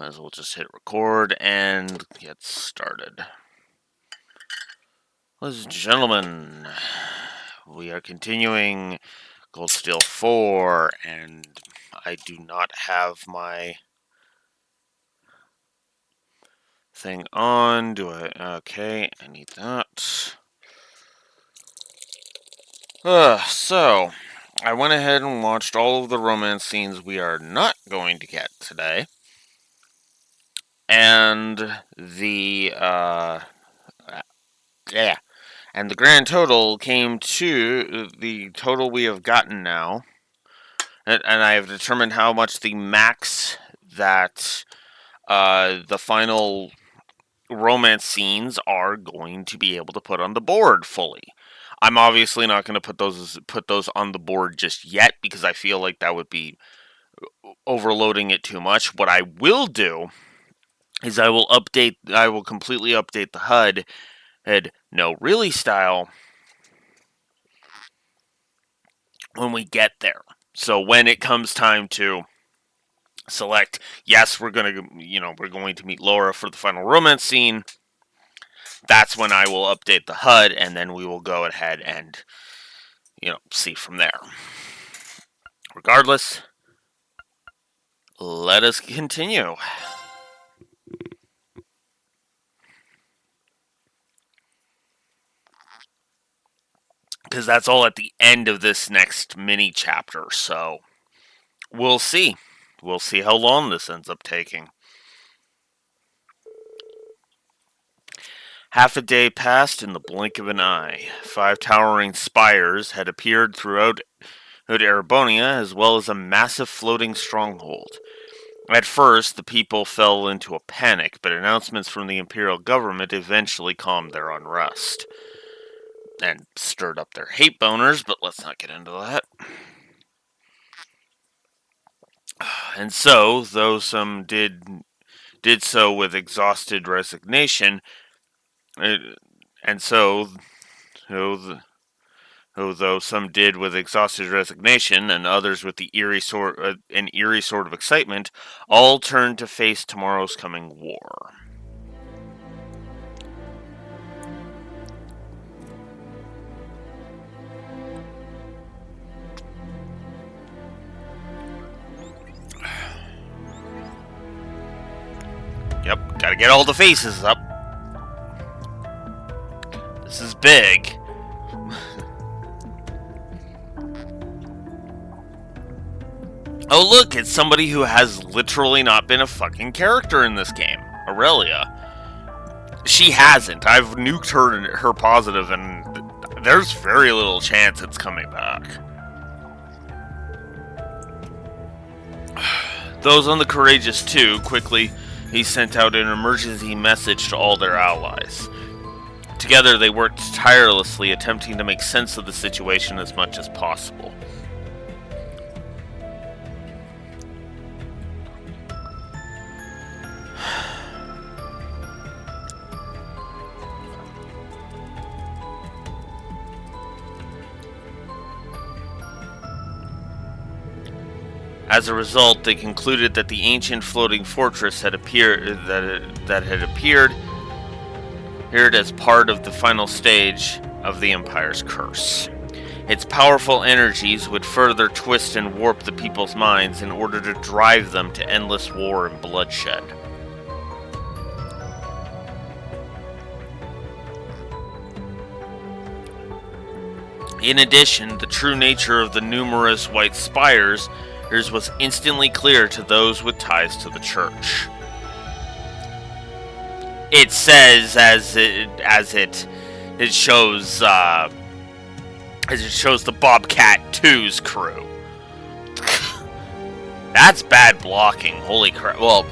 might as well just hit record and get started. Ladies and gentlemen, we are continuing Cold Steel 4, and I do not have my thing on. Do I? Okay, I need that. So, I went ahead and watched all of the romance scenes we are not going to get today. And the grand total came to the total we have gotten now, and I have determined how much the max that the final romance scenes are going to be able to put on the board fully. I'm obviously not going to put those on the board just yet because I feel like that would be overloading it too much. What I will do is I will completely update the HUD and no really style when we get there. So when it comes time to select, yes, we're going to meet Laura for the final romance scene, that's when I will update the HUD, and then we will go ahead and, see from there. Regardless, let us continue. Because that's all at the end of this next mini chapter, so we'll see. We'll see how long this ends up taking. Half a day passed in the blink of an eye. 5 towering spires had appeared throughout Erebonia, as well as a massive floating stronghold. At first, the people fell into a panic, but announcements from the Imperial government eventually calmed their unrest. And stirred up their hate boners, but let's not get into that. And so, though some did so with exhausted resignation, though some did with exhausted resignation, and others with an eerie sort of excitement, all turned to face tomorrow's coming war. Yep, gotta get all the faces up. This is big. Oh look, it's somebody who has literally not been a fucking character in this game. Aurelia. She hasn't. I've nuked her positive, and there's very little chance it's coming back. Those on the Courageous 2 quickly he sent out an emergency message to all their allies. Together they worked tirelessly, attempting to make sense of the situation as much as possible. As a result, they concluded that the ancient floating fortress had appeared as part of the final stage of the Empire's curse. Its powerful energies would further twist and warp the people's minds in order to drive them to endless war and bloodshed. In addition, the true nature of the numerous white spires was instantly clear to those with ties to the church. It says as it shows the Bobcat 2's crew. That's bad blocking. Holy crap. Well,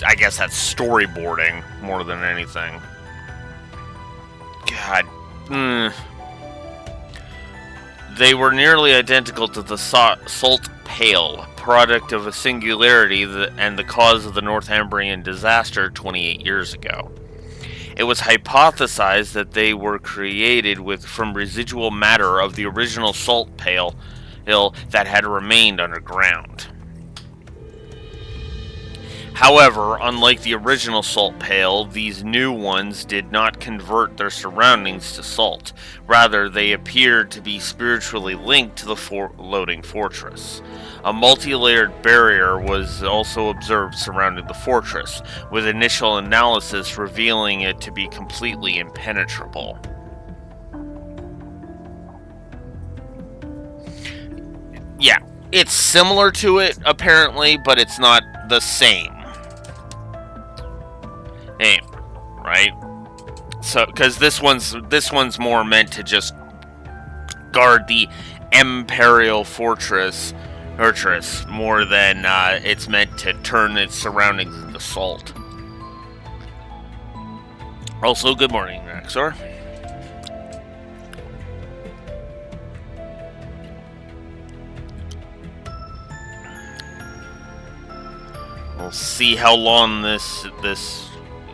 I guess that's storyboarding more than anything. God. They were nearly identical to the Salt Pale, product of a singularity and the cause of the Northumbrian disaster 28 years ago. It was hypothesized that they were created from residual matter of the original Salt Pale that had remained underground. However, unlike the original Salt Pale, these new ones did not convert their surroundings to salt. Rather, they appeared to be spiritually linked to the floating fortress. A multi-layered barrier was also observed surrounding the fortress, with initial analysis revealing it to be completely impenetrable. Yeah, it's similar to it, apparently, but it's not the same. Hey, right? So, because this one's more meant to just guard the Imperial Fortress more than it's meant to turn its surroundings into salt. Also, good morning, Raxor. We'll see how long this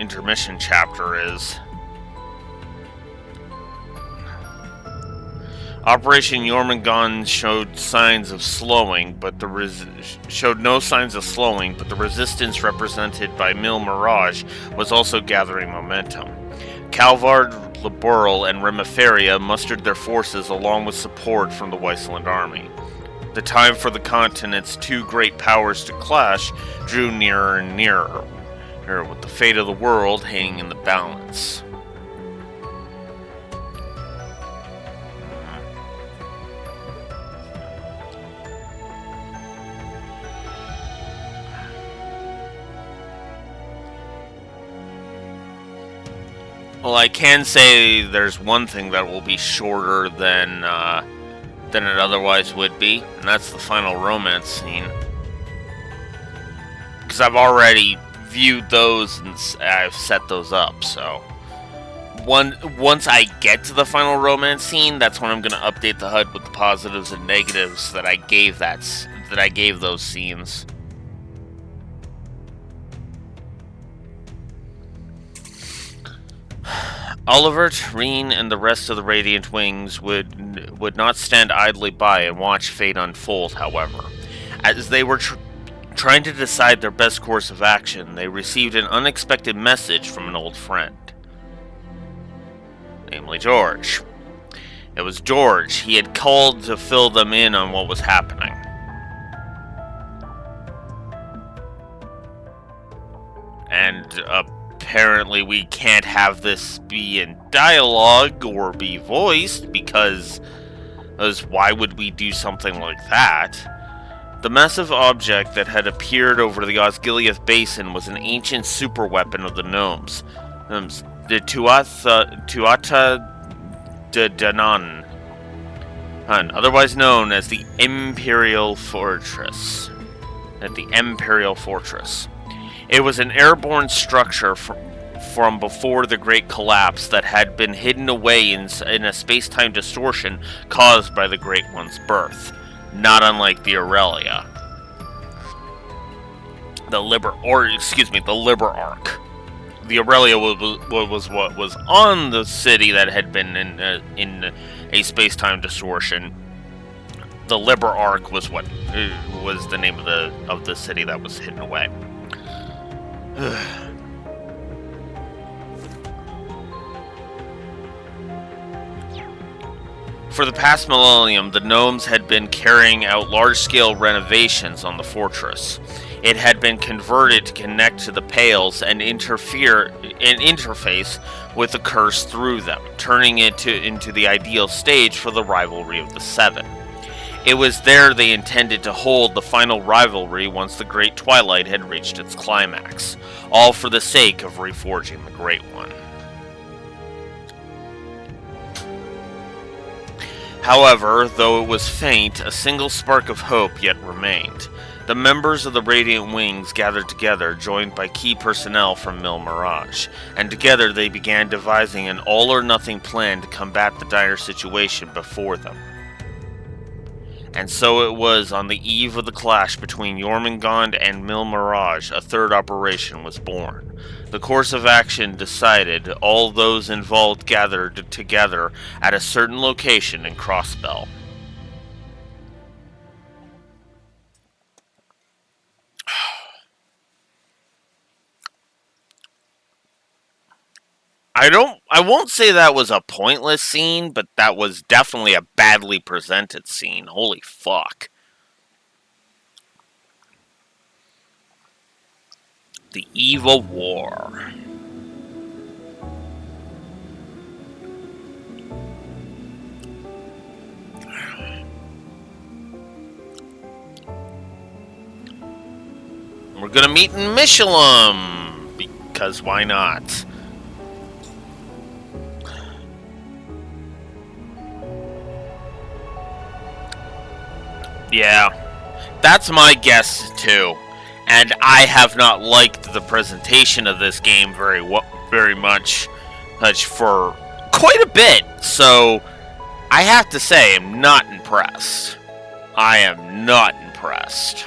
intermission chapter is. Operation Jormungand showed signs of slowing, but showed no signs of slowing, but the resistance represented by Mil Mirage was also gathering momentum. Calvard, Laboral, and Remiferia mustered their forces along with support from the Weisland army. The time for the continent's two great powers to clash drew nearer and nearer, with the fate of the world hanging in the balance. Well, I can say there's one thing that will be shorter than it otherwise would be, and that's the final romance scene. Because I've already viewed those and I've set those up, so once I get to the final romance scene, that's when I'm going to update the HUD with the positives and negatives that I gave those scenes. Oliver, Reen, and the rest of the Radiant Wings would not stand idly by and watch fate unfold, however. As they were trying to decide their best course of action, they received an unexpected message from an old friend. Namely George. It was George. He had called to fill them in on what was happening. And apparently we can't have this be in dialogue or be voiced because why would we do something like that? The massive object that had appeared over the Osgiliath Basin was an ancient superweapon of the gnomes, the Tuatha de Danann, otherwise known as the Imperial Fortress. It was an airborne structure from before the Great Collapse that had been hidden away in a space-time distortion caused by the Great One's birth, not unlike the Aurelia. The Liber Arc. The Aurelia was what was on the city that had been in a space-time distortion. The Liber Arc was what was the name of the city that was hidden away. For the past millennium, the gnomes had been carrying out large-scale renovations on the fortress. It had been converted to connect to the Pales and interface with the curse through them, turning it into the ideal stage for the rivalry of the Seven. It was there they intended to hold the final rivalry once the Great Twilight had reached its climax, all for the sake of reforging the Great One. However, though it was faint, a single spark of hope yet remained. The members of the Radiant Wings gathered together, joined by key personnel from Mil Mirage, and together they began devising an all-or-nothing plan to combat the dire situation before them. And so it was on the eve of the clash between Jormungand and Mil Mirage, a third operation was born. The course of action decided, all those involved gathered together at a certain location in Crossbell. I won't say that was a pointless scene, but that was definitely a badly presented scene. Holy fuck. The Eve of War. We're gonna meet in Michelum, because why not? Yeah, that's my guess too. And I have not liked the presentation of this game very much for quite a bit. So I have to say, I'm not impressed. I am not impressed.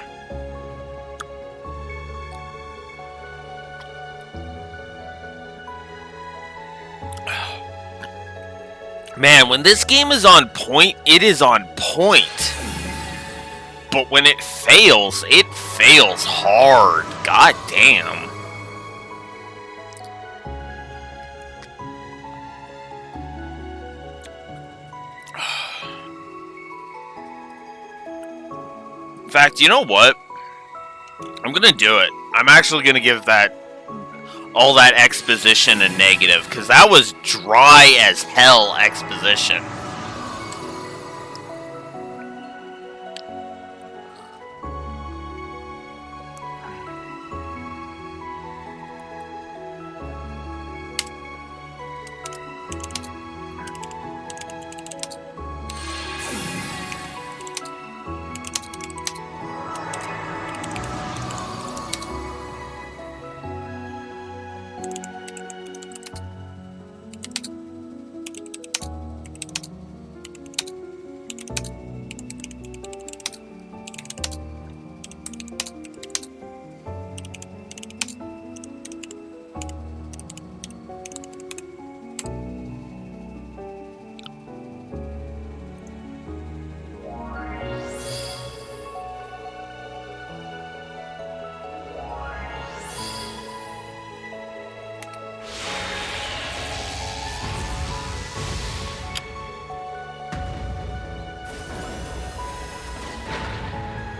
Man, when this game is on point, it is on point. But when it fails hard. God damn. In fact, you know what? I'm gonna do it. I'm actually gonna give all that exposition a negative, because that was dry as hell exposition.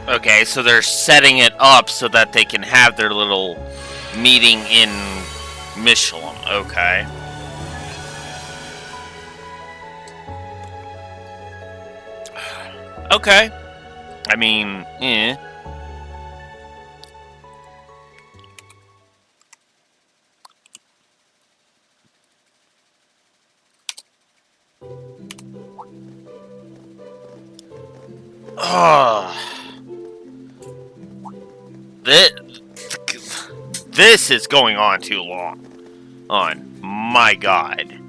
Okay, so they're setting it up so that they can have their little meeting in Michelum. Okay. Okay. I mean, eh. This is going on too long. My God.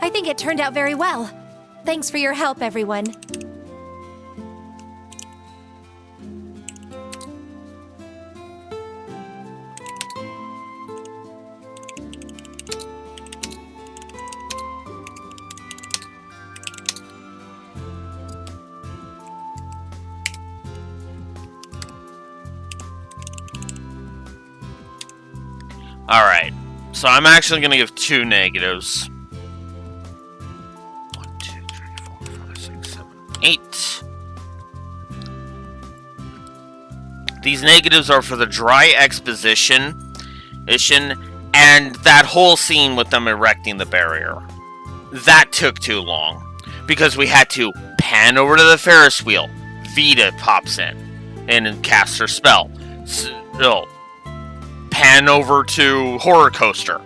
I think it turned out very well. Thanks for your help, everyone. Alright, so I'm actually going to give 2 negatives. 1, 2, 3, 4, 5, 6, 7, 8. These negatives are for the dry exposition and that whole scene with them erecting the barrier. That took too long, because we had to pan over to the Ferris wheel. Vita pops in and casts her spell. So, pan over to Horror Coaster.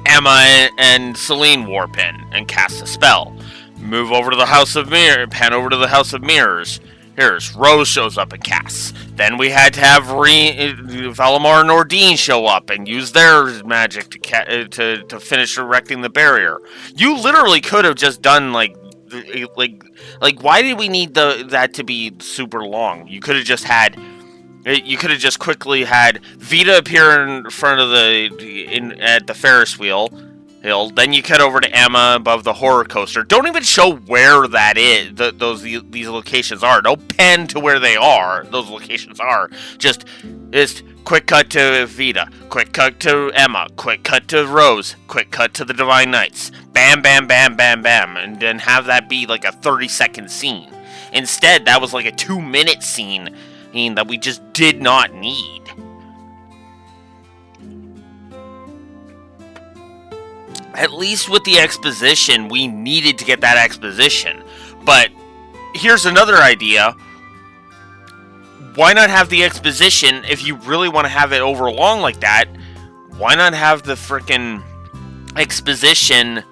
Emma and Celine warp in and cast a spell. Move over to the House of Mirrors. Pan over to the House of Mirrors. Here's Rose shows up and casts. Then we had to have Valimar and Ordine show up and use their magic to finish erecting the barrier. You literally could have just done like like why did we need that to be super long? You could have just had. You could have just quickly had Vita appear in front of at the Ferris wheel. Then you cut over to Emma above the horror coaster. Don't even show where that is. These locations are. No pen to where they are. Those locations are. Just quick cut to Vita. Quick cut to Emma. Quick cut to Rose. Quick cut to the Divine Knights. Bam, bam, bam, bam, bam, and then have that be like a 30-second scene. Instead, that was like a 2-minute scene that we just did not need. At least with the exposition, we needed to get that exposition. But here's another idea. Why not have the exposition if you really want to have it over long like that? Why not have the frickin' exposition?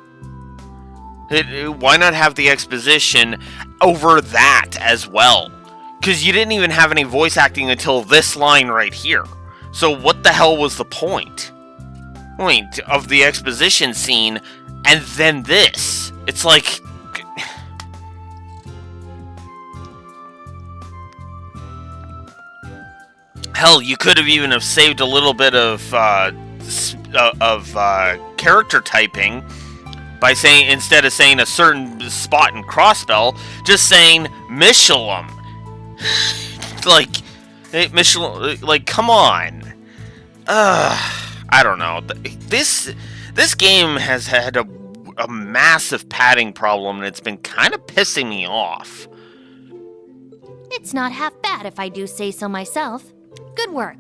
Why not have the exposition over that as well? Because you didn't even have any voice acting until this line right here. So what the hell was the point of the exposition scene and then this? It's like... Hell, you could have even saved a little bit of character typing by saying, instead of saying a certain spot in Crossbell, just saying Michelin. Like, Michelin, like, come on. I don't know. This game has had a massive padding problem, and it's been kind of pissing me off. It's not half bad if I do say so myself. Good work.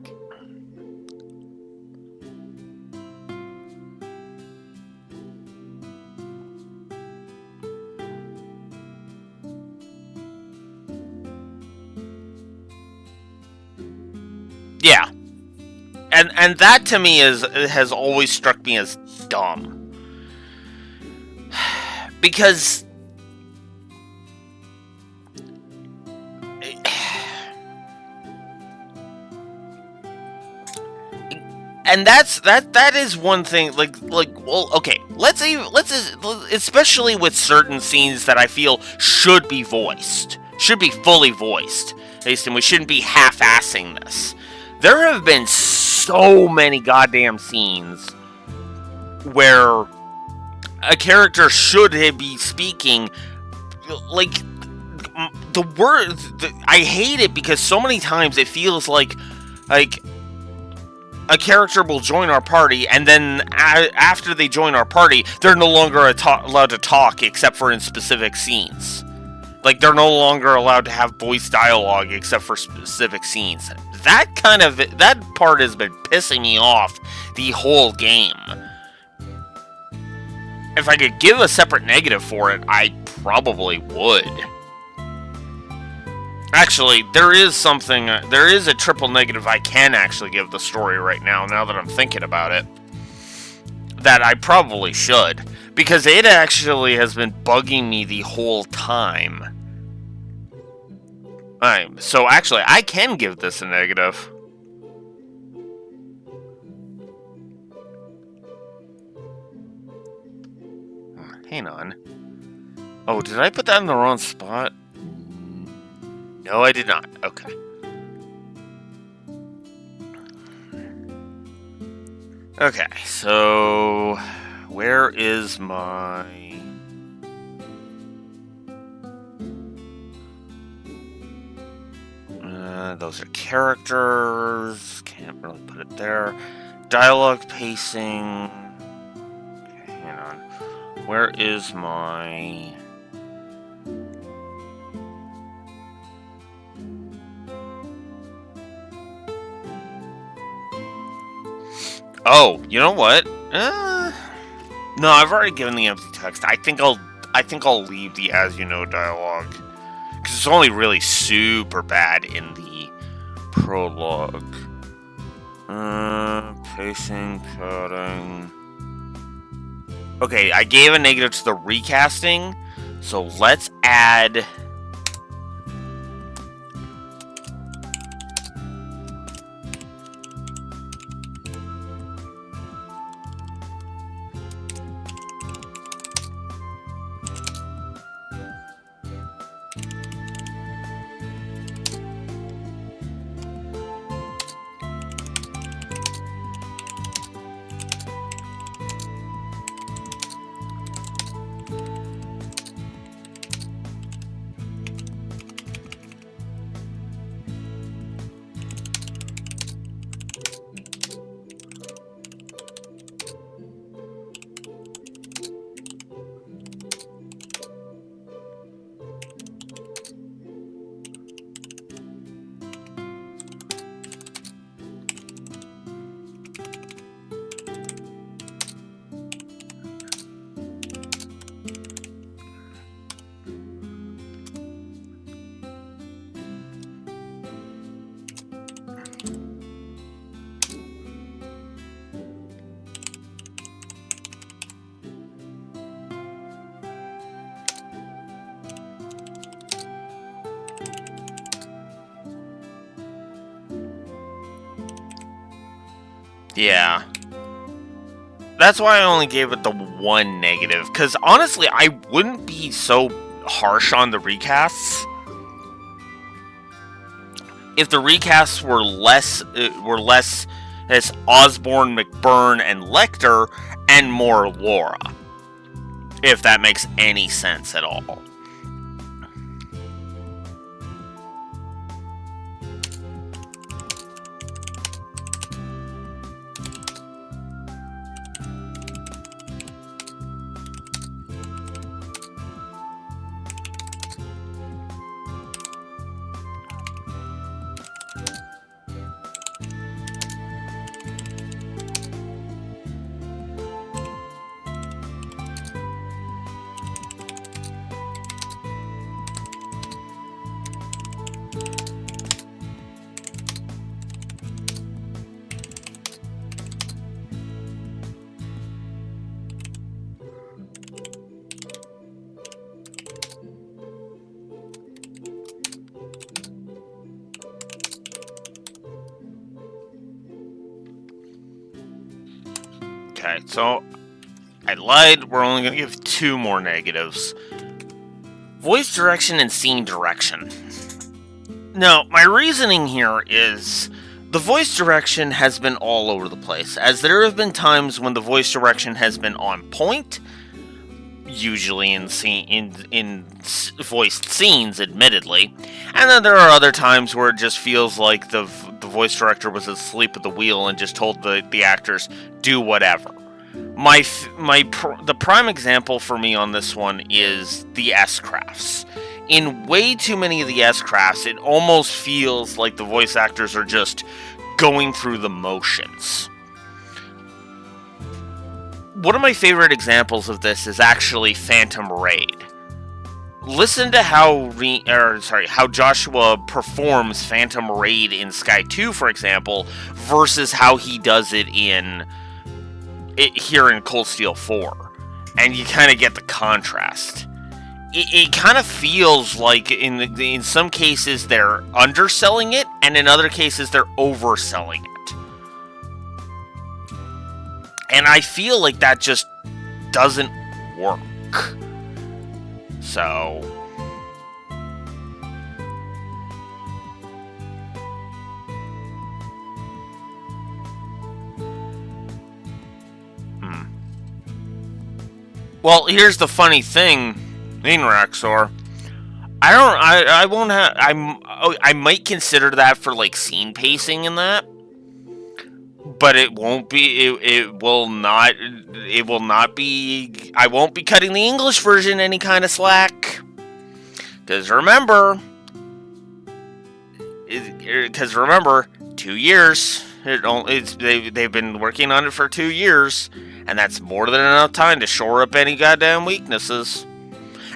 Yeah. And that to me has always struck me as dumb. Because and that is one thing, like well, okay, let's especially with certain scenes that I feel should be fully voiced. And we shouldn't be half-assing this. There have been so many goddamn scenes where a character should be speaking, like, the words. I hate it because so many times it feels like a character will join our party, and then after they join our party, they're no longer allowed to talk except for in specific scenes. Like, they're no longer allowed to have voice dialogue except for specific scenes. That part has been pissing me off the whole game. If I could give a separate negative for it, I probably would. Actually, there is a triple negative I can actually give the story right now that I'm thinking about it. That I probably should. Because it actually has been bugging me the whole time. So actually, I can give this a negative. Hang on. Oh, did I put that in the wrong spot? No, I did not. Okay. Okay, so where is my... those are characters. Can't really put it there. Dialogue pacing. Okay, hang on. Where is my... Oh, you know what? No, I've already given the empty text. I think I'll leave the as you know dialogue, because it's only really super bad in the prologue. Pacing, coding. Okay, I gave a negative to the recasting, so let's add. Yeah. That's why I only gave it the one negative, because honestly, I wouldn't be so harsh on the recasts if the recasts were less as Osborne, McBurn, and Lecter, and more Laura. If that makes any sense at all. Okay, so I lied. We're only going to give 2 more negatives. Voice direction and scene direction. Now, my reasoning here is the voice direction has been all over the place, as there have been times when the voice direction has been on point, usually in voiced scenes, admittedly, and then there are other times where it just feels like the voice director was asleep at the wheel and just told the actors, do whatever. The prime example for me on this one is the S-Crafts. In way too many of the S-Crafts, it almost feels like the voice actors are just going through the motions. One of my favorite examples of this is actually Phantom Raid. Listen to how Joshua performs Phantom Raid in Sky 2, for example, versus how he does it here in Cold Steel 4, and you kind of get the contrast. It kind of feels like in some cases they're underselling it, and in other cases they're overselling it. And I feel like that just doesn't work. So well, here's the funny thing, Raxor. I might consider that for like scene pacing in that, but it won't be. It will not be. I won't be cutting the English version any kind of slack. Because remember, 2 years. They've been working on it for 2 years, and that's more than enough time to shore up any goddamn weaknesses.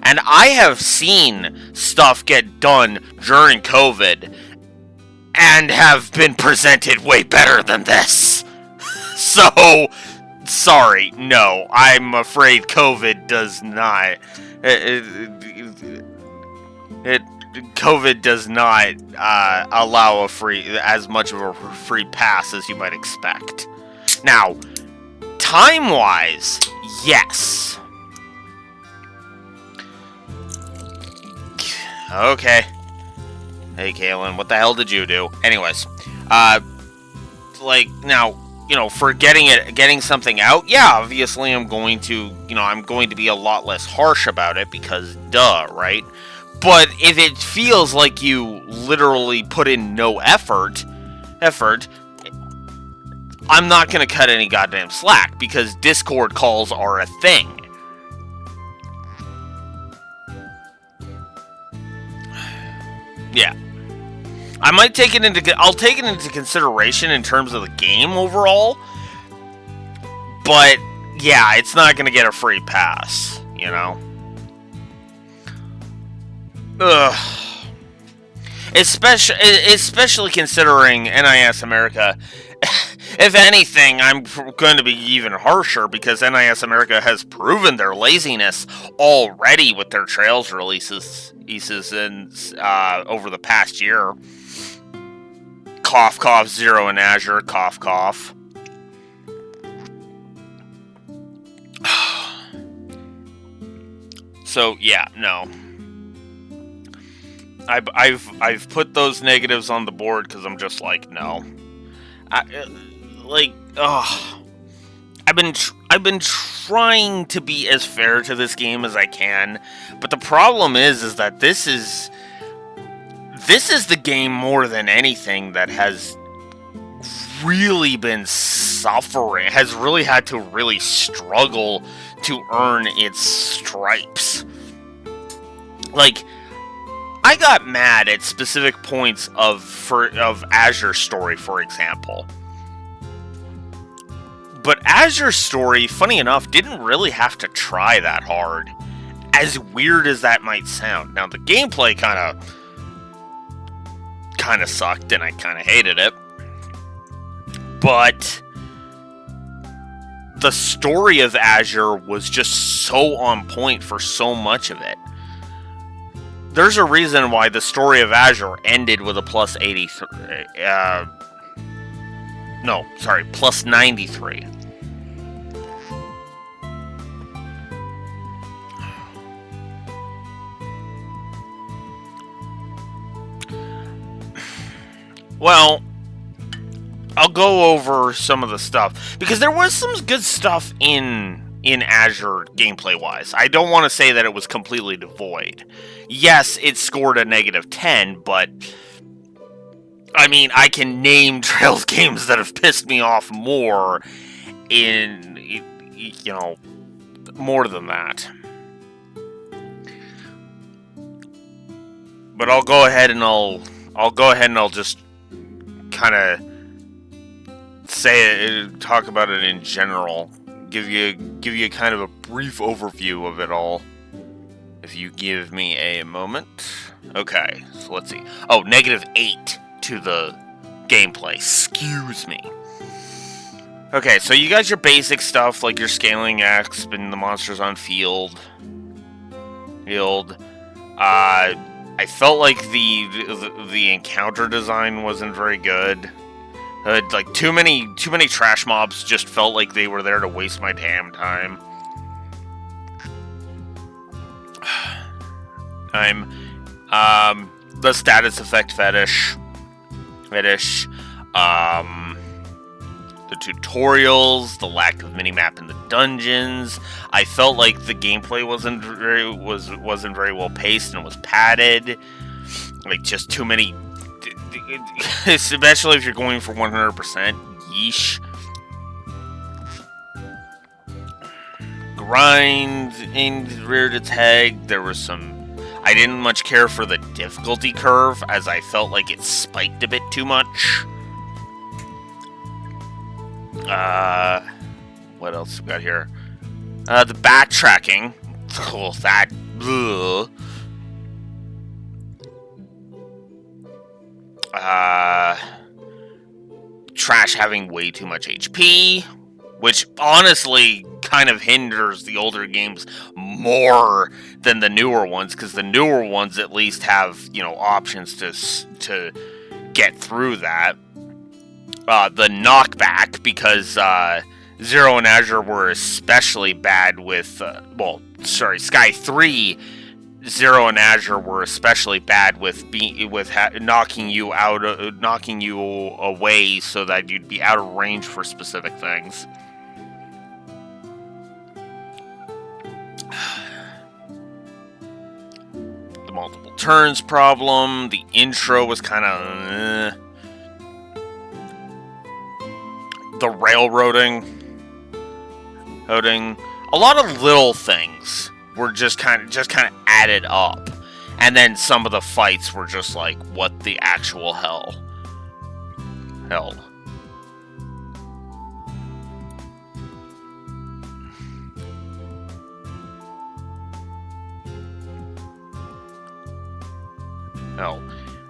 And I have seen stuff get done during COVID and have been presented way better than this. So, sorry, no, I'm afraid COVID does not. COVID does not allow as much of a free pass as you might expect. Now, time-wise, yes. Okay. Hey, Kaylin, what the hell did you do? Anyways, for getting something out, yeah, obviously I'm going to be a lot less harsh about it because duh, right? But if it feels like you literally put in no effort, I'm not going to cut any goddamn slack because Discord calls are a thing. Yeah. I'll take it into consideration in terms of the game overall. But yeah, it's not going to get a free pass, you know. Ugh. Especially considering NIS America. If anything, I'm going to be even harsher because NIS America has proven their laziness already with their Trails releases over the past year. Cough, cough, Zero in Azure, cough, cough. So yeah, no. I've put those negatives on the board because I'm just like, no. I've been trying to be as fair to this game as I can, but the problem is that this is the game more than anything that has really been suffering, has really had to really struggle to earn its stripes. Like, I got mad at specific points of Azure Story, for example. But Azure Story, funny enough, didn't really have to try that hard. As weird as that might sound. Now, the gameplay kind of sucked, and I kind of hated it. But the story of Azure was just so on point for so much of it. There's a reason why the story of Azure ended with a plus 83. Plus 93. Well, I'll go over some of the stuff, because there was some good stuff in Azure gameplay-wise. I don't want to say that it was completely devoid. Yes, it scored a -10, but I mean, I can name Trails games that have pissed me off more more than that. But I'll go ahead and I'll just kind of talk about it in general. Give you kind of a brief overview of it all. If you give me a moment. Okay, so let's see. Oh, -8 to the gameplay. Excuse me. Okay, so you got your basic stuff like your scaling axe and the monsters on field. I felt like the encounter design wasn't very good. Like too many trash mobs just felt like they were there to waste my damn time. The status effect fetish. The tutorials, the lack of minimap in the dungeons. I felt like the gameplay wasn't very well paced and was padded. Like just too many, especially if you're going for 100%. Yeesh. Grind reared its head. There was some. I didn't much care for the difficulty curve, as I felt like it spiked a bit too much. What else we got here? The backtracking. Oh, that. Ugh. Trash having way too much HP, which honestly kind of hinders the older games more than the newer ones, because the newer ones at least have, options to get through that. The knockback, because Zero and Azure were especially bad with, Sky 3, Zero and Azure were especially bad with knocking you away so that you'd be out of range for specific things. The multiple turns problem, the intro was kind of the railroading, a lot of little things were just kind of added up, and then some of the fights were just like, what the actual hell.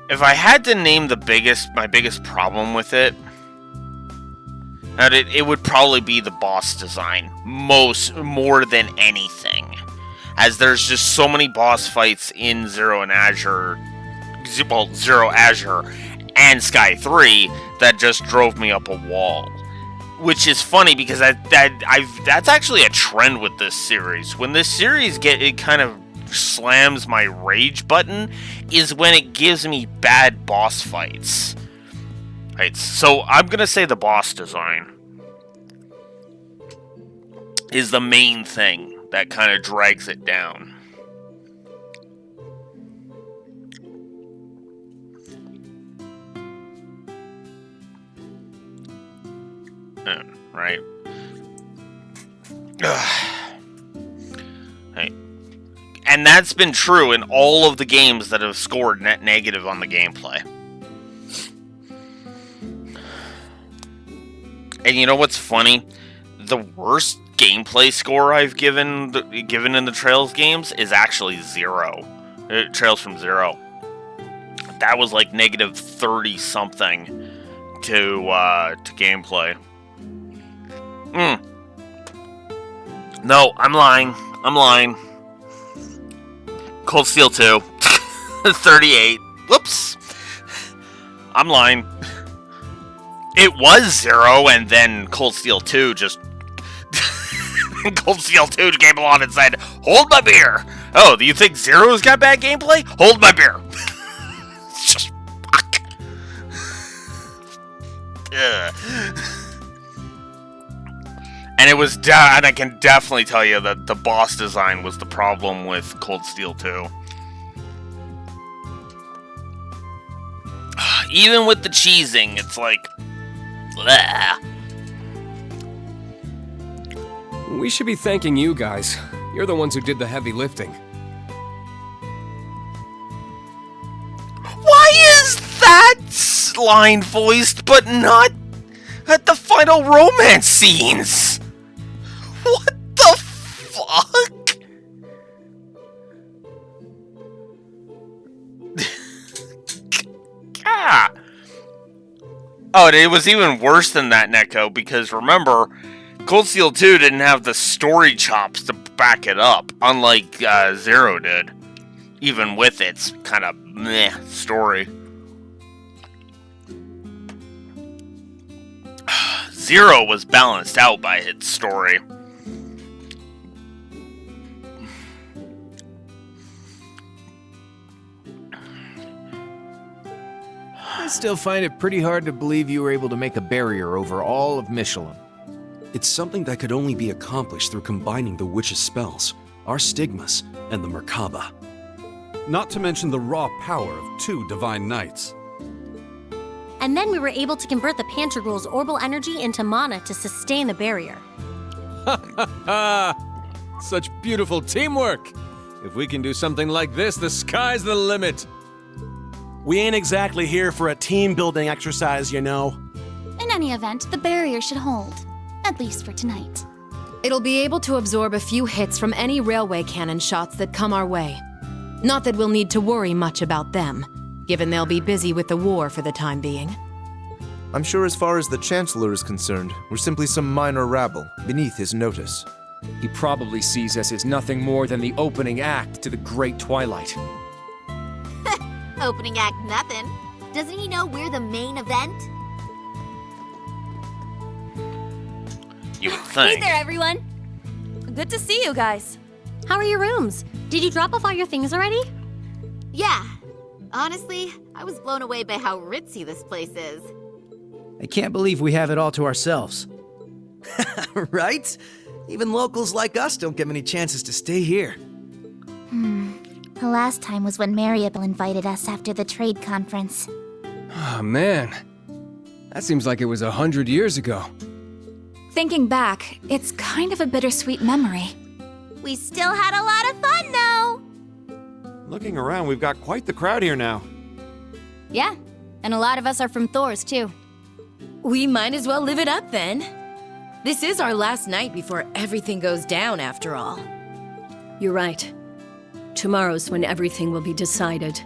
If I had to name my biggest problem with it, it would probably be the boss design, more than anything, as there's just so many boss fights in Zero and Azure, Zero, Azure, and Sky 3 that just drove me up a wall. Which is funny, because that's actually a trend with this series. When this series slams my rage button is when it gives me bad boss fights. Right, so I'm gonna say the boss design is the main thing that kind of drags it down. Right. Right. And that's been true in all of the games that have scored net negative on the gameplay. And you know what's funny? The worst gameplay score I've given in the Trails games is actually 0. Trails from Zero. That was like negative 30 something to gameplay. No, I'm lying. Cold Steel 2. 38. Whoops. I'm lying. It was 0, and then Cold Steel 2 just... Cold Steel 2 came along and said, hold my beer! Oh, do you think Zero's got bad gameplay? Hold my beer! Just... fuck. And it was, and I can definitely tell you that the boss design was the problem with Cold Steel 2. Even with the cheesing, it's like, bleh. We should be thanking you guys. You're the ones who did the heavy lifting. Why is that line voiced, but not at the final romance scenes? What the fuck? God. Oh, and it was even worse than that, Neko, because remember, Cold Steel 2 didn't have the story chops to back it up, unlike Zero did, even with its kind of meh story. Zero was balanced out by its story. I still find it pretty hard to believe you were able to make a barrier over all of Michelin. It's something that could only be accomplished through combining the witch's spells, our stigmas, and the Merkaba. Not to mention the raw power of 2 divine knights. And then we were able to convert the Pantagruel's orbital energy into mana to sustain the barrier. Such beautiful teamwork! If we can do something like this, the sky's the limit! We ain't exactly here for a team-building exercise, you know. In any event, the barrier should hold. At least for tonight. It'll be able to absorb a few hits from any railway cannon shots that come our way. Not that we'll need to worry much about them, given they'll be busy with the war for the time being. I'm sure as far as the Chancellor is concerned, we're simply some minor rabble, beneath his notice. He probably sees us as nothing more than the opening act to the Great Twilight. Opening act nothing. Doesn't he know we're the main event? You would think. Hey there, everyone! Good to see you guys. How are your rooms? Did you drop off all your things already? Yeah. Honestly, I was blown away by how ritzy this place is. I can't believe we have it all to ourselves. Right? Even locals like us don't get many chances to stay here. The last time was when Mariable invited us after the trade conference. Oh, man. That seems like it was 100 years ago. Thinking back, it's kind of a bittersweet memory. We still had a lot of fun, though! Looking around, we've got quite the crowd here now. Yeah, and a lot of us are from Thor's, too. We might as well live it up then. This is our last night before everything goes down, after all. You're right. Tomorrow's when everything will be decided.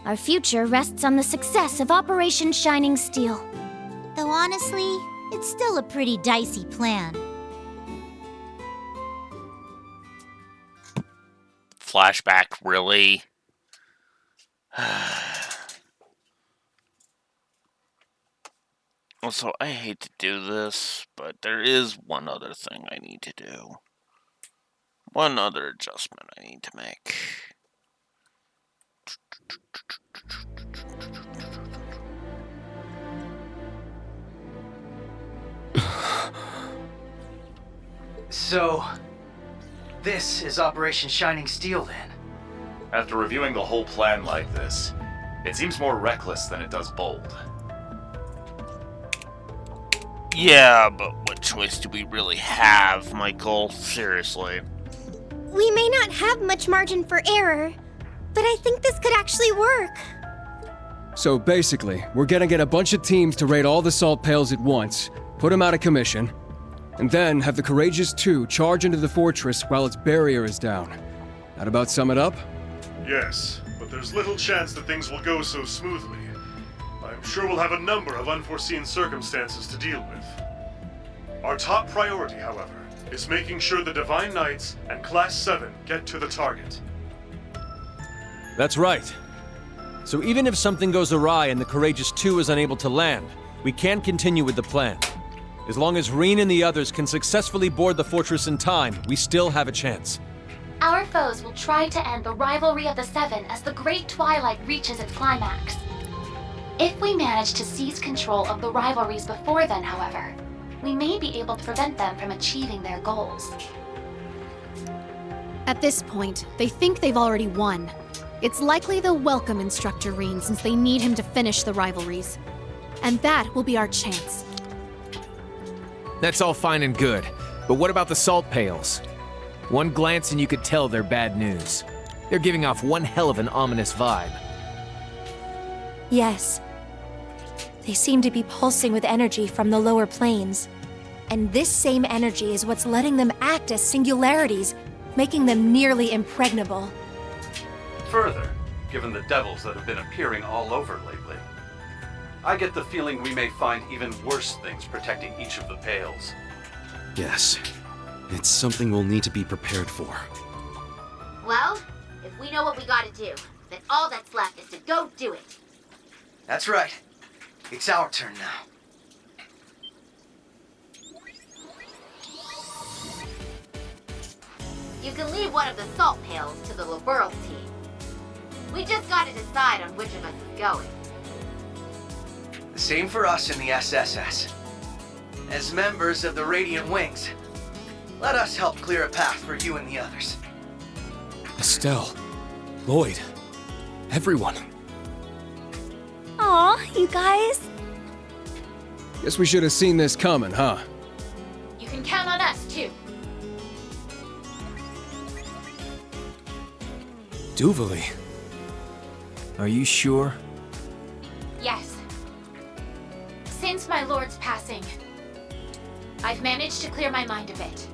Our future rests on the success of Operation Shining Steel. Though honestly, it's still a pretty dicey plan. Flashback, really? Also, I hate to do this, but there is one other thing I need to do. One other adjustment I need to make. So, this is Operation Shining Steel then? After reviewing the whole plan like this, it seems more reckless than it does bold. Yeah, but what choice do we really have, Michael? Seriously. We may not have much margin for error, but I think this could actually work. So basically, we're gonna get a bunch of teams to raid all the salt pails at once, put them out of commission, and then have the Courageous 2 charge into the fortress while its barrier is down. That about sum it up? Yes, but there's little chance that things will go so smoothly. I'm sure we'll have a number of unforeseen circumstances to deal with. Our top priority, however, is making sure the Divine Knights and Class 7 get to the target. That's right. So even if something goes awry and the Courageous 2 is unable to land, we can continue with the plan. As long as Reen and the others can successfully board the fortress in time, we still have a chance. Our foes will try to end the rivalry of the Seven as the Great Twilight reaches its climax. If we manage to seize control of the rivalries before then, however, we may be able to prevent them from achieving their goals. At this point, they think they've already won. It's likely they'll welcome Instructor Reen since they need him to finish the rivalries. And that will be our chance. That's all fine and good, but what about the salt pails? One glance and you could tell they're bad news. They're giving off one hell of an ominous vibe. Yes. They seem to be pulsing with energy from the lower planes. And this same energy is what's letting them act as singularities, making them nearly impregnable. Further, given the devils that have been appearing all over lately, I get the feeling we may find even worse things protecting each of the pails. Yes. It's something we'll need to be prepared for. Well, if we know what we gotta do, then all that's left is to go do it. That's right. It's our turn now. You can leave one of the salt pails to the Liberals team. We just gotta decide on which of us is going. The same for us in the SSS. As members of the Radiant Wings, let us help clear a path for you and the others. Estelle, Lloyd, everyone. Aw, you guys. Guess we should have seen this coming, huh? You can count on us, too. Duvali. Are you sure? Yes. Since my lord's passing, I've managed to clear my mind a bit.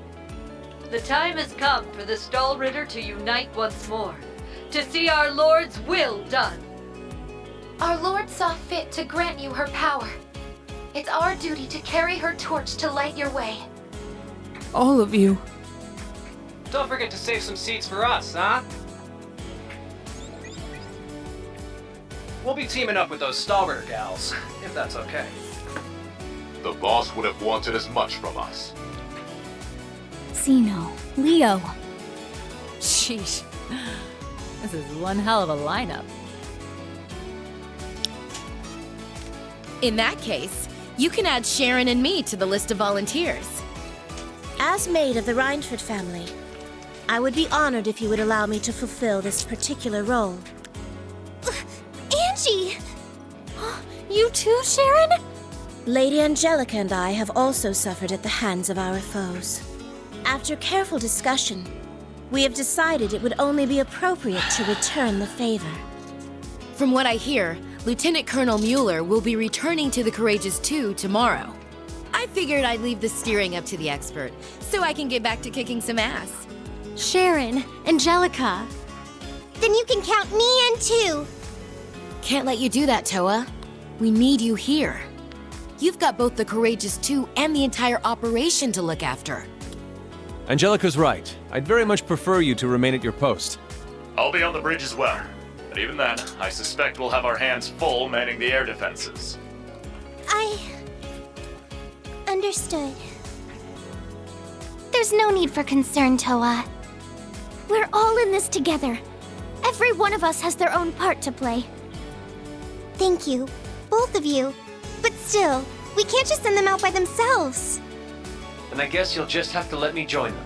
The time has come for the Stahlritter to unite once more, to see our Lord's will done. Our Lord saw fit to grant you her power. It's our duty to carry her torch to light your way. All of you. Don't forget to save some seats for us, huh? We'll be teaming up with those Stahlritter gals, if that's okay. The boss would have wanted as much from us. Zeno, Leo. Sheesh. This is one hell of a lineup. In that case, you can add Sharon and me to the list of volunteers. As maid of the Reinford family, I would be honored if you would allow me to fulfill this particular role. Angie! You too, Sharon? Lady Angelica and I have also suffered at the hands of our foes. After careful discussion, we have decided it would only be appropriate to return the favor. From what I hear, Lieutenant Colonel Mueller will be returning to the Courageous 2 tomorrow. I figured I'd leave the steering up to the expert, so I can get back to kicking some ass. Sharon, Angelica. Then you can count me in too. Can't let you do that, Toa. We need you here. You've got both the Courageous 2 and the entire operation to look after. Angelica's right. I'd very much prefer you to remain at your post. I'll be on the bridge as well. But even then, I suspect we'll have our hands full manning the air defenses. I... understood. There's no need for concern, Toa. We're all in this together. Every one of us has their own part to play. Thank you, both of you. But still, we can't just send them out by themselves. And I guess you'll just have to let me join them.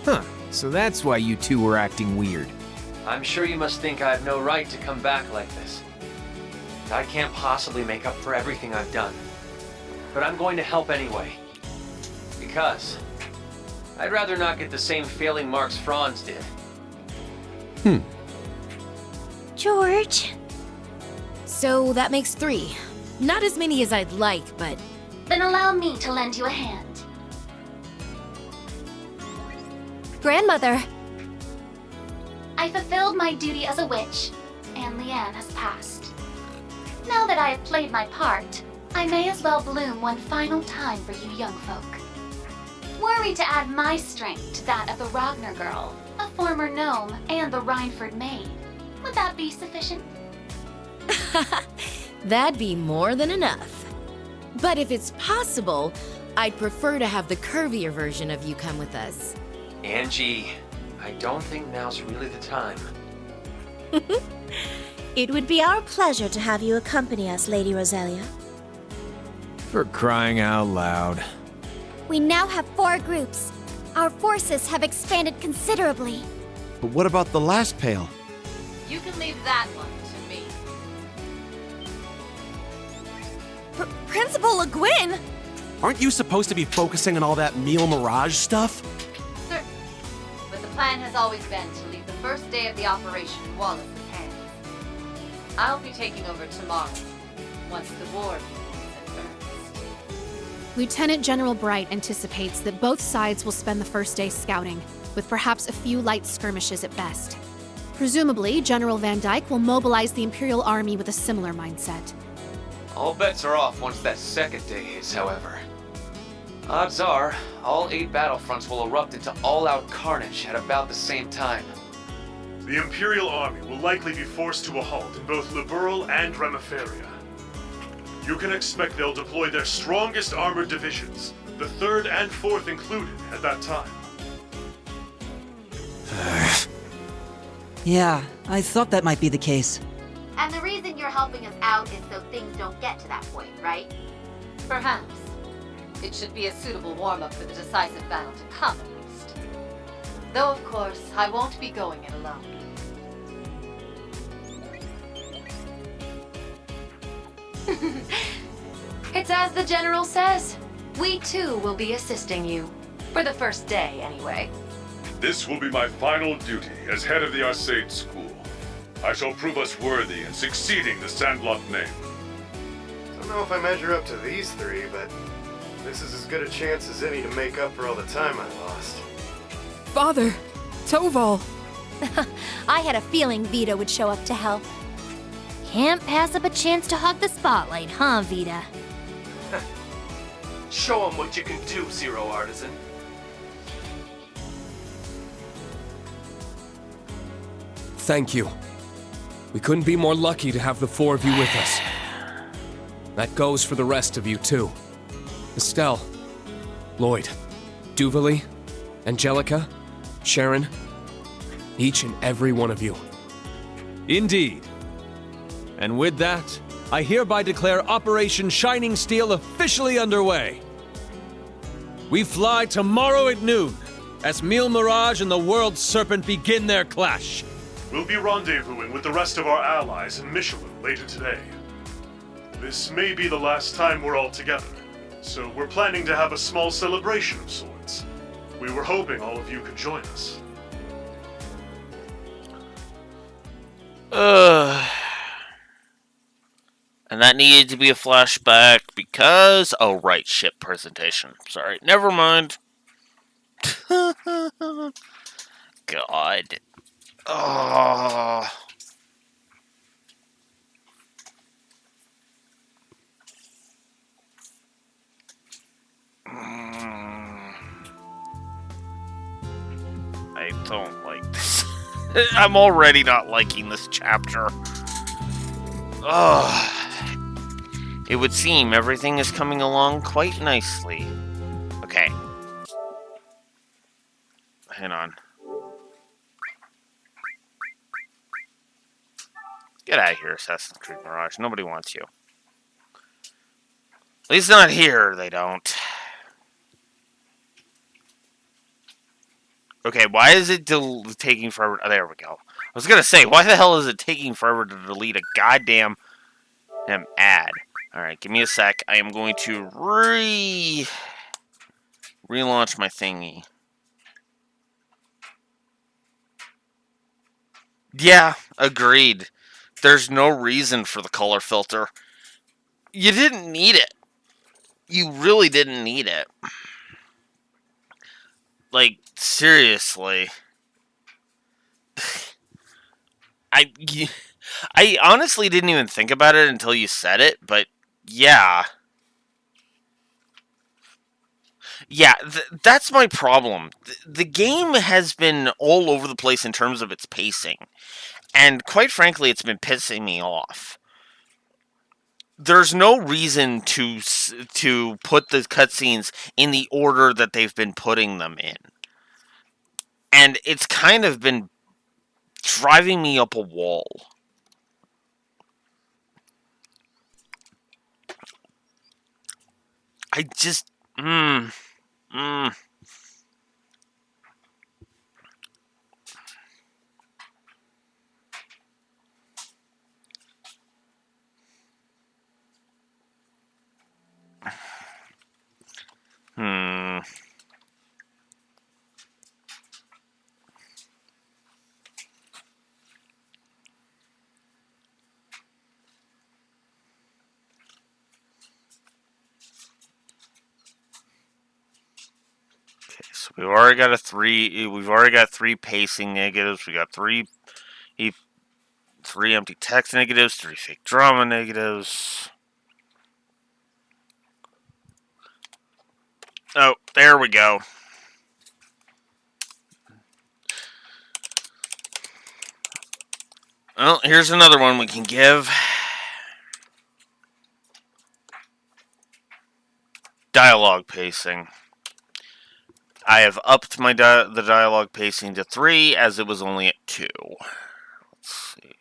Huh, so that's why you two were acting weird. I'm sure you must think I have no right to come back like this. I can't possibly make up for everything I've done. But I'm going to help anyway. Because I'd rather not get the same failing marks Franz did. George. So that makes 3. Not as many as I'd like, but... Then allow me to lend you a hand. Grandmother! I fulfilled my duty as a witch, and Leanne has passed. Now that I have played my part, I may as well bloom one final time for you young folk. Were we to add my strength to that of the Ragnar girl, a former gnome, and the Rhineford maid, would that be sufficient? That'd be more than enough. But if it's possible, I'd prefer to have the curvier version of you come with us. Angie, I don't think now's really the time. It would be our pleasure to have you accompany us, Lady Roselia. For crying out loud. We now have 4 groups. Our forces have expanded considerably. But what about the last pail? You can leave that one to me. Principal Le Guin! Aren't you supposed to be focusing on all that Meal Mirage stuff? Certainly. But the plan has always been to leave the first day of the operation in Wallace's hands. I'll be taking over tomorrow, once the war begins in earnest. Lieutenant General Bright anticipates that both sides will spend the first day scouting, with perhaps a few light skirmishes at best. Presumably, General Van Dyke will mobilize the Imperial Army with a similar mindset. All bets are off once that second day hits, however. Odds are, all 8 battlefronts will erupt into all-out carnage at about the same time. The Imperial Army will likely be forced to a halt in both Liberl and Remiferia. You can expect they'll deploy their strongest armored divisions, the 3rd and 4th included, at that time. Yeah, I thought that might be the case. And the reason you're helping us out is so things don't get to that point, right? Perhaps. It should be a suitable warm-up for the decisive battle to come, at least. Though, of course, I won't be going it alone. It's as the General says. We too will be assisting you. For the first day, anyway. This will be my final duty as head of the Arcade School. I shall prove us worthy in succeeding the Sandlot name. Don't know if I measure up to these 3, but this is as good a chance as any to make up for all the time I lost. Father! Toval! I had a feeling Vita would show up to help. Can't pass up a chance to hog the spotlight, huh, Vita? Show 'em what you can do, Zero Artisan. Thank you. We couldn't be more lucky to have the 4 of you with us. That goes for the rest of you, too. Estelle, Lloyd, Duvalie, Angelica, Sharon, each and every one of you. Indeed. And with that, I hereby declare Operation Shining Steel officially underway. We fly tomorrow at noon, as Meal Mirage and the World Serpent begin their clash. We'll be rendezvousing with the rest of our allies in Michelin later today. This may be the last time we're all together, so we're planning to have a small celebration of sorts. We were hoping all of you could join us. And that needed to be a flashback because... Oh, right, ship presentation. Sorry, never mind. God. Oh. I don't like this. I'm already not liking this chapter. Ugh. It would seem everything is coming along quite nicely. Okay. Hang on. Get out of here, Assassin's Creed Mirage. Nobody wants you. At least not here, they don't. Okay, why is it taking forever? Oh, there we go. I was gonna say, why the hell is it taking forever to delete a goddamn ad? Alright, give me a sec. I am going to relaunch my thingy. Yeah, agreed. There's no reason for the color filter. You didn't need it. You really didn't need it. Like, seriously. I honestly didn't even think about it until you said it, but yeah. Yeah, that's my problem. The game has been all over the place in terms of its pacing. And quite frankly, it's been pissing me off. There's no reason to put the cutscenes in the order that they've been putting them in. And it's kind of been driving me up a wall. I just... So we've already got three pacing negatives. We got three empty text negatives, 3 fake drama negatives. Oh, there we go. Well, here's another one we can give. Dialogue pacing. I have upped my the dialogue pacing to 3, as it was only at 2. Let's see.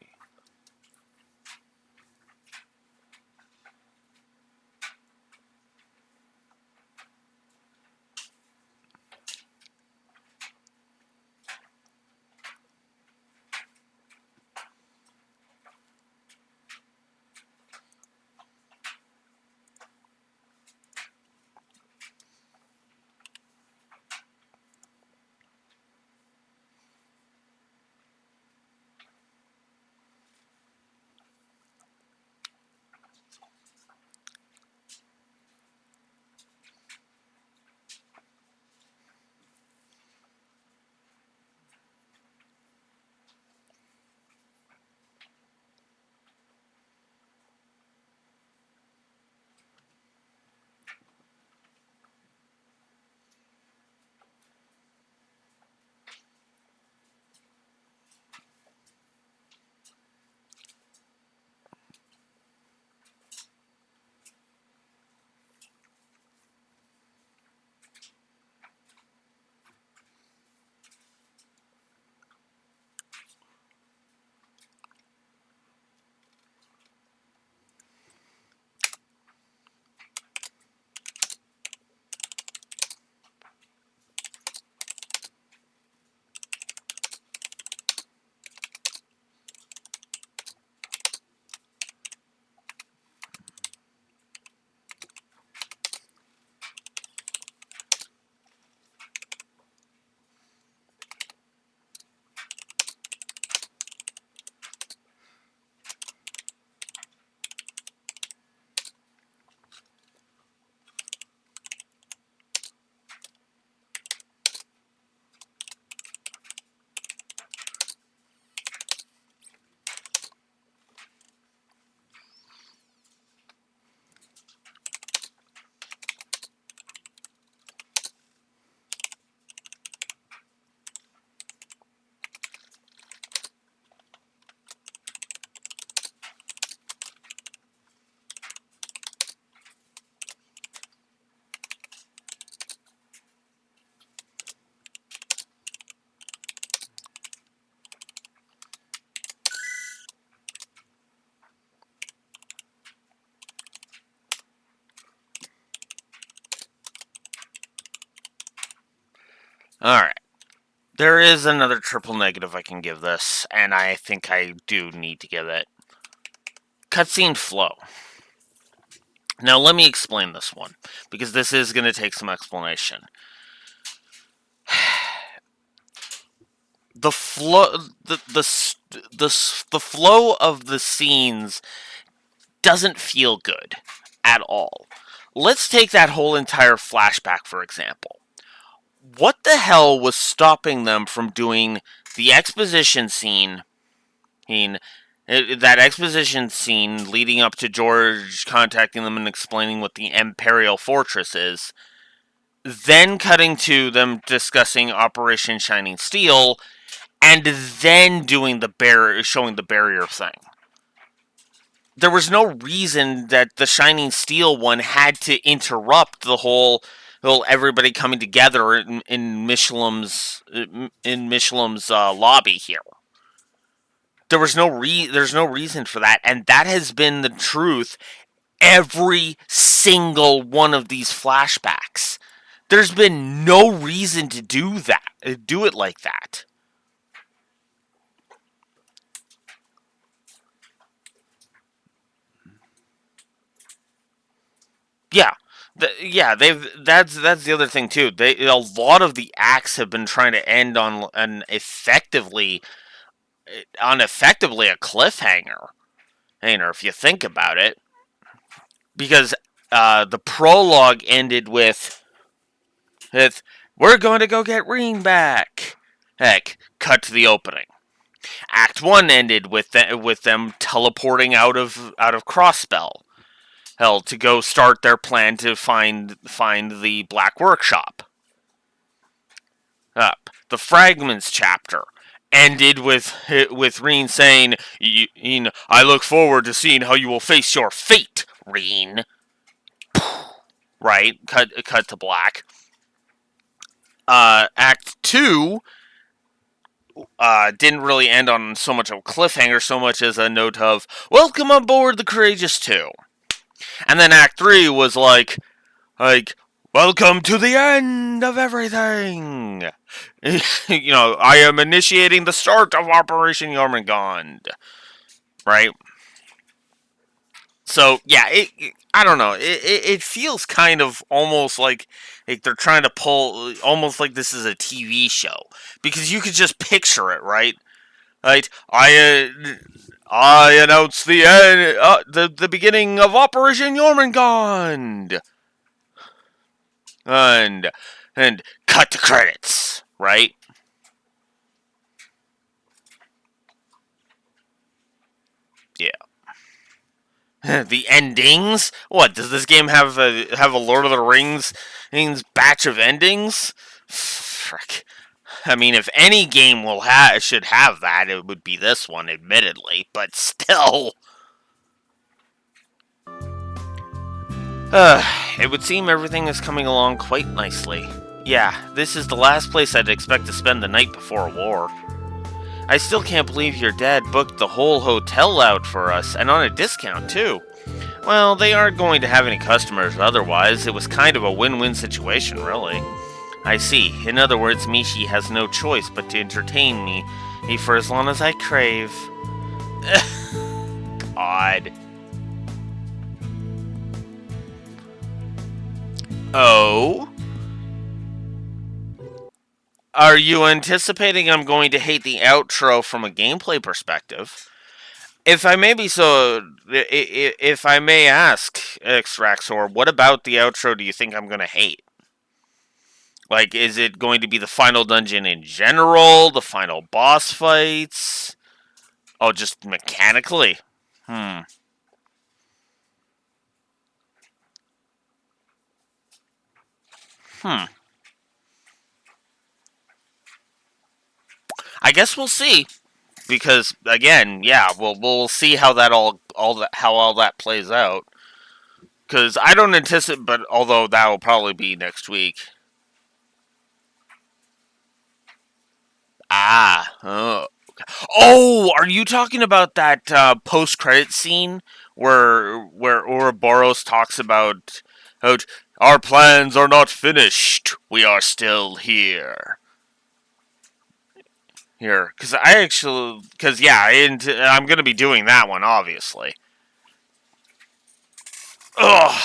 Alright. There is another triple negative I can give this, and I think I do need to give it. Cutscene flow. Now let me explain this one, because this is going to take some explanation. The flow, the flow of the scenes doesn't feel good at all. Let's take that whole entire flashback, for example. What the hell was stopping them from doing the exposition scene, that exposition scene leading up to George contacting them and explaining what the Imperial Fortress is, then cutting to them discussing Operation Shining Steel, and then doing showing the barrier thing? There was no reason that the Shining Steel one had to interrupt the whole everybody coming together in Michelin's lobby here. There's no reason for that, and that has been the truth every single one of these flashbacks. There's been no reason to do it like that. Yeah. That's the other thing too. A lot of the acts have been trying to end on effectively a cliffhanger. If you think about it, because the prologue ended with "We're going to go get Reen back." Heck, cut to the opening. Act 1 ended with them teleporting out of Crossbell. Hell, to go start their plan to find the Black Workshop. The Fragments chapter ended with Reen saying, "I look forward to seeing how you will face your fate, Reen." Right? Cut to black. Act 2 didn't really end on so much of a cliffhanger, so much as a note of, "Welcome aboard the Courageous 2. And then Act 3 was like, "Welcome to the end of everything. I am initiating the start of Operation Jormungand." Right? So, yeah, I don't know. It feels kind of almost like they're trying to pull, almost like this is a TV show. Because you could just picture it, right? Right? I announce the end, the beginning of Operation Jormungand, and cut to credits, right? Yeah. The endings. What does this game have? A Lord of the Rings batch of endings? Frick. I mean, if any game should have that, it would be this one, admittedly, but still. It would seem everything is coming along quite nicely. Yeah, this is the last place I'd expect to spend the night before war. I still can't believe your dad booked the whole hotel out for us, and on a discount, too. Well, they aren't going to have any customers otherwise. It was kind of a win-win situation, really. I see. In other words, Mishi has no choice but to entertain me for as long as I crave. God. Oh? Are you anticipating I'm going to hate the outro from a gameplay perspective? If I may ask, Xraxor, what about the outro do you think I'm going to hate? Like, is it going to be the final dungeon in general? The final boss fights? Oh, just mechanically? I guess we'll see. Because, again, yeah, we'll see how all that plays out. Because I don't anticipate, but although that will probably be next week. Oh, are you talking about that post-credit scene where Ouroboros talks about how our plans are not finished, we are still here. here? Because I'm going to be doing that one, obviously. Ugh.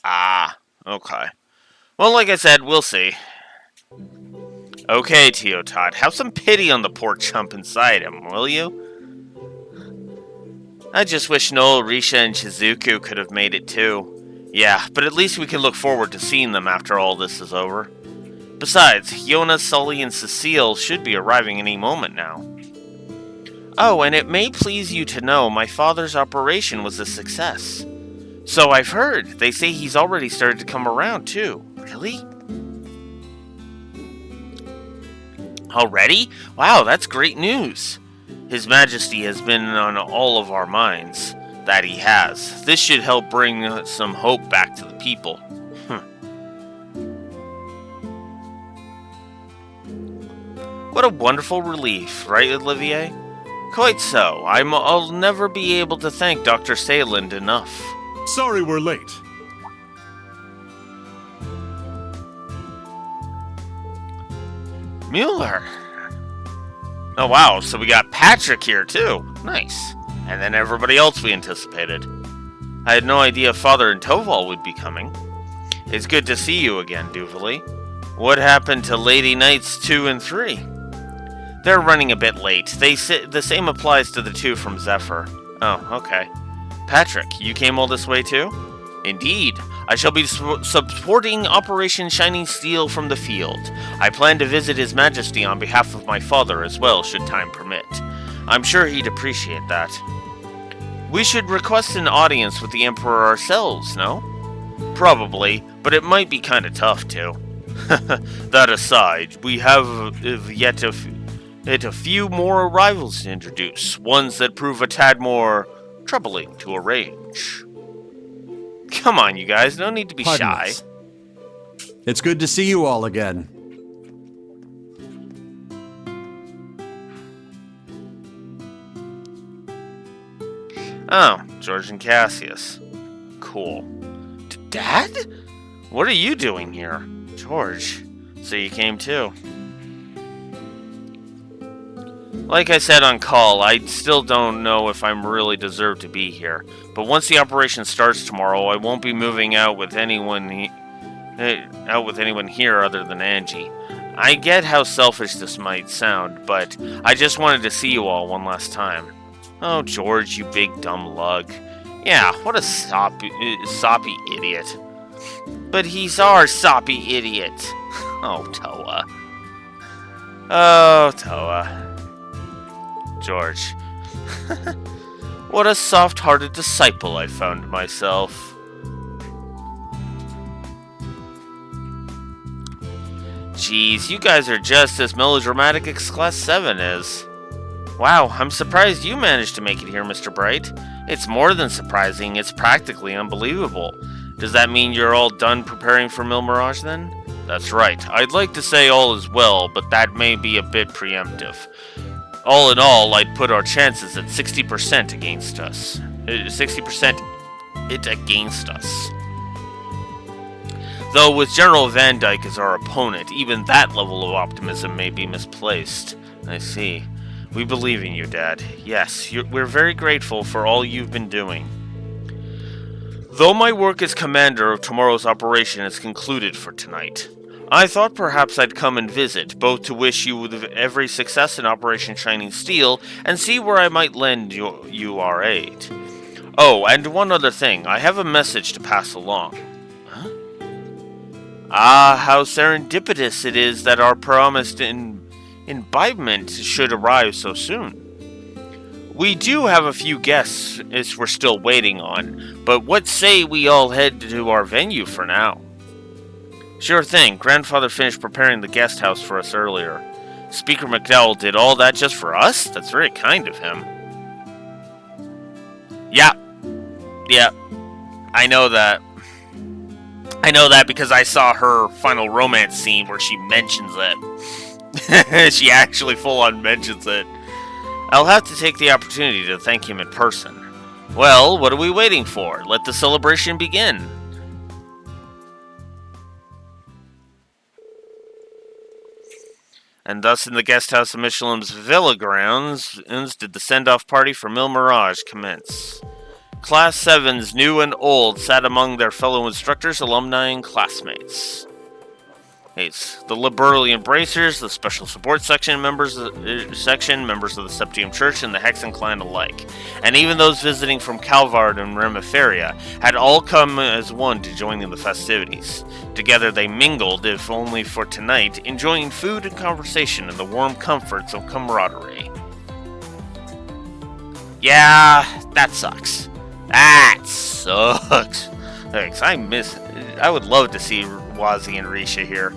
Ah, okay. Well, like I said, we'll see. Okay, Teotot, have some pity on the poor chump inside him, will you? I just wish Noel, Risha, and Shizuku could have made it too. Yeah, but at least we can look forward to seeing them after all this is over. Besides, Yona, Sully, and Cecile should be arriving any moment now. Oh, and it may please you to know my father's operation was a success. So I've heard. They say he's already started to come around, too. Really? Already? Wow, that's great news. His Majesty has been on all of our minds. That he has. This should help bring some hope back to the people. What a wonderful relief, right, Olivier? Quite so. I'll never be able to thank Dr. Sayland enough. Sorry we're late. Mueller. Oh wow, so we got Patrick here too. Nice. And then everybody else we anticipated. I had no idea Father and Toval would be coming. It's good to see you again, Duvalie. What happened to Lady Knights 2 and 3? They're running a bit late. The same applies to the two from Zephyr. Oh, okay. Patrick, you came all this way too? Indeed. I shall be supporting Operation Shining Steel from the field. I plan to visit His Majesty on behalf of my father as well, should time permit. I'm sure he'd appreciate that. We should request an audience with the Emperor ourselves, no? Probably, but it might be kinda tough too. That aside, we have yet a few more arrivals to introduce, ones that prove a tad more troubling to arrange. Come on, you guys, no need to be shy. Us. It's good to see you all again. Oh, George and Cassius. Cool. Dad? What are you doing here? George, so you came too. Like I said on call, I still don't know if I'm really deserved to be here. But once the operation starts tomorrow, I won't be moving out with anyone here other than Angie. I get how selfish this might sound, but I just wanted to see you all one last time. Oh, George, you big dumb lug. Yeah, what a soppy idiot. But he's our soppy idiot. Oh, Toa. Oh, Toa. George. What a soft-hearted disciple I found myself. Jeez, you guys are just as melodramatic as Class 7 is. Wow, I'm surprised you managed to make it here, Mr. Bright. It's more than surprising, it's practically unbelievable. Does that mean you're all done preparing for Mil Mirage then? That's right. I'd like to say all is well, but that may be a bit preemptive. All in all, I'd put our chances at 60% against us. 60% it against us. Though with General Van Dyke as our opponent, even that level of optimism may be misplaced. I see. We believe in you, Dad. Yes, we're very grateful for all you've been doing. Though my work as commander of tomorrow's operation is concluded for tonight, I thought perhaps I'd come and visit, both to wish you every success in Operation Shining Steel, and see where I might lend you our aid. Oh, and one other thing, I have a message to pass along. Huh? Ah, how serendipitous it is that our promised imbibement should arrive so soon. We do have a few guests we're still waiting on, but what say we all head to our venue for now? Sure thing. Grandfather finished preparing the guest house for us earlier. Speaker McDowell did all that just for us? That's very kind of him. Yeah. I know that. I know that because I saw her final romance scene where she mentions it. She actually full-on mentions it. I'll have to take the opportunity to thank him in person. Well, what are we waiting for? Let the celebration begin. And thus in the guest house of Michelin's Villa grounds did the send-off party for Mille Mirage commence. Class 7s, new and old, sat among their fellow instructors, alumni, and classmates. It's the liberally embracers, the special support section members of the Septium Church, and the Hexen clan alike, and even those visiting from Calvard and Remiferia had all come as one to join in the festivities. Together they mingled, if only for tonight, enjoying food and conversation and the warm comforts of camaraderie. Yeah, that sucks. That sucks. Thanks. I would love to see Wazi and Risha here.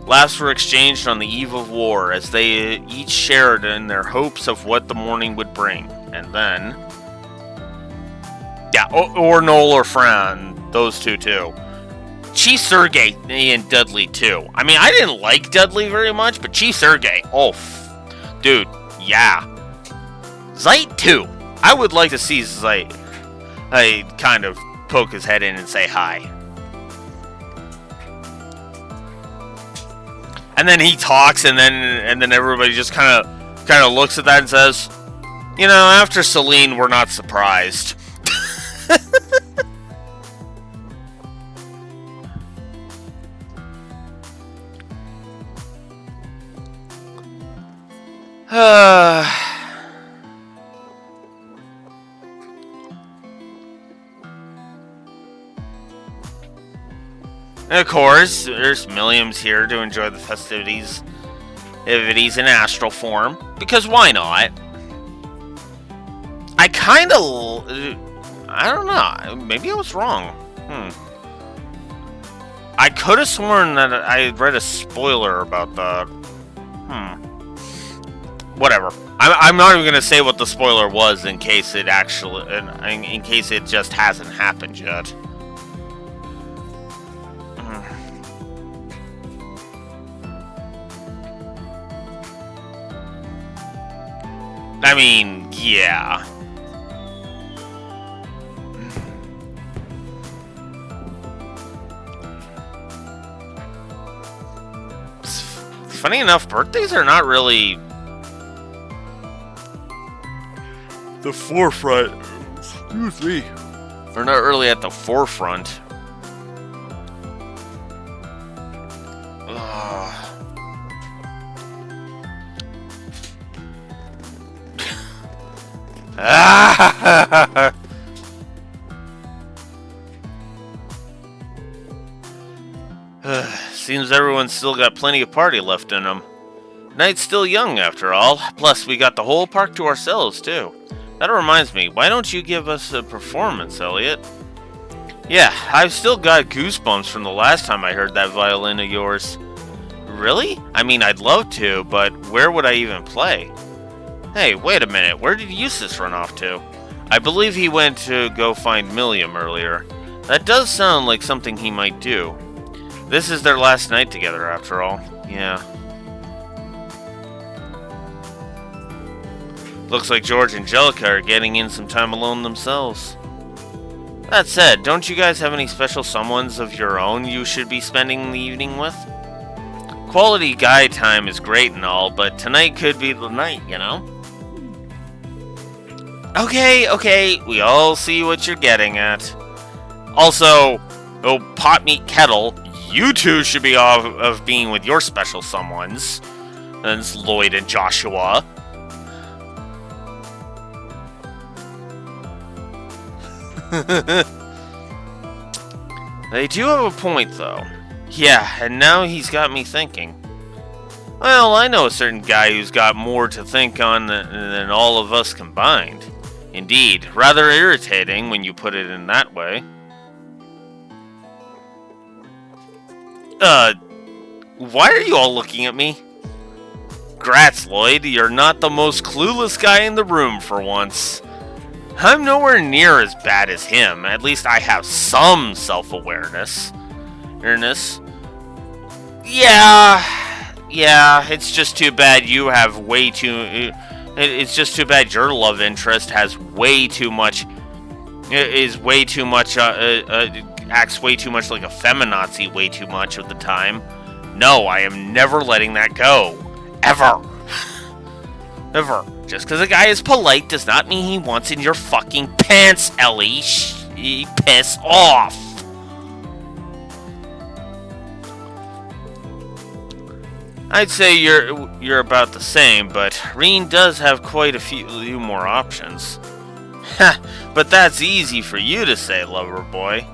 Laughs were exchanged on the eve of war as they each shared in their hopes of what the morning would bring. And then... yeah, or Noel or Fran. Those two too. Chief Sergei and Dudley too. I mean, I didn't like Dudley very much, but Chief Sergei, dude, yeah. Zeit too. I would like to see Zeit kind of poke his head in and say hi. And then he talks, and then everybody just kind of looks at that and says, you know, after Celine, we're not surprised. And of course, there's Milliams here to enjoy the festivities in astral form, because why not? I don't know, maybe I was wrong. I could have sworn that I read a spoiler about the... Whatever. I'm not even going to say what the spoiler was in case it in case it just hasn't happened yet. I mean, yeah. Funny enough, birthdays are not really the forefront. Excuse me. They're not really at the forefront. Seems everyone's still got plenty of party left in them. Night's still young, after all. Plus, we got the whole park to ourselves, too. That reminds me, why don't you give us a performance, Elliot? Yeah, I've still got goosebumps from the last time I heard that violin of yours. Really? I mean, I'd love to, but where would I even play? Hey, wait a minute, where did Eustace run off to? I believe he went to go find Milliam earlier. That does sound like something he might do. This is their last night together, after all. Yeah. Looks like George and Angelica are getting in some time alone themselves. That said, don't you guys have any special someones of your own you should be spending the evening with? Quality guy time is great and all, but tonight could be the night, you know? Okay, we all see what you're getting at. Also, pot meat kettle, you two should be off of being with your special someones. That's Lloyd and Joshua. They do have a point, though. Yeah, and now he's got me thinking. Well, I know a certain guy who's got more to think on than all of us combined. Indeed, rather irritating when you put it in that way. Why are you all looking at me? Grats, Lloyd, you're not the most clueless guy in the room for once. I'm nowhere near as bad as him. At least I have some self-awareness. Yeah, it's just too bad you have way too... It's just too bad your love interest has way too much... acts way too much like a feminazi way too much of the time. No, I am never letting that go. Ever. Ever. Just because a guy is polite does not mean he wants in your fucking pants, Ellie. Piss off. I'd say you're about the same, but Reen does have quite a few more options. Ha, but that's easy for you to say, lover boy.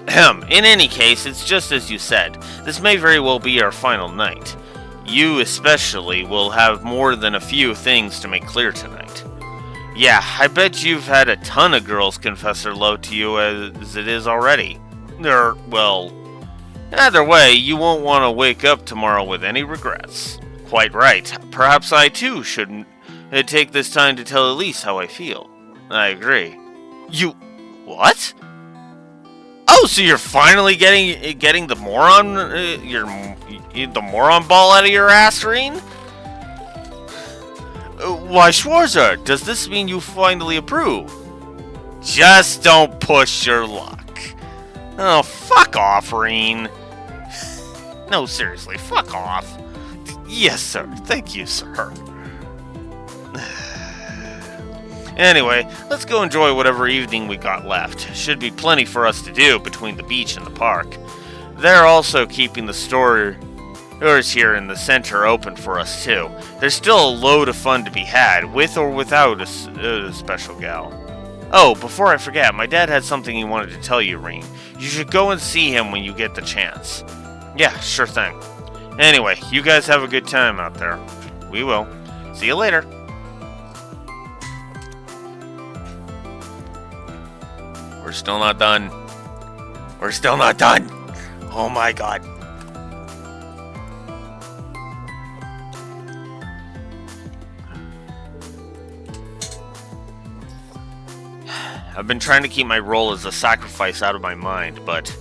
In any case, it's just as you said. This may very well be our final night. You especially will have more than a few things to make clear tonight. Yeah, I bet you've had a ton of girls confess their love to you as it is already. Well, either way, you won't want to wake up tomorrow with any regrets. Quite right. Perhaps I too shouldn't take this time to tell Elise how I feel. I agree. You... what? Oh, so you're finally getting the moron... the moron ball out of your ass, Reen? Why, Schwarzer, does this mean you finally approve? Just don't push your luck. Oh, fuck off, Reen. No, seriously, fuck off. Yes, sir. Thank you, sir. Anyway, let's go enjoy whatever evening we got left. Should be plenty for us to do between the beach and the park. They're also keeping the stores here in the center open for us too. There's still a load of fun to be had, with or without a special gal. Oh, before I forget, my dad had something he wanted to tell you, Reen. You should go and see him when you get the chance. Yeah, sure thing. Anyway, you guys have a good time out there. We will. See you later. We're still not done. We're still not done. Oh my god. I've been trying to keep my role as a sacrifice out of my mind, but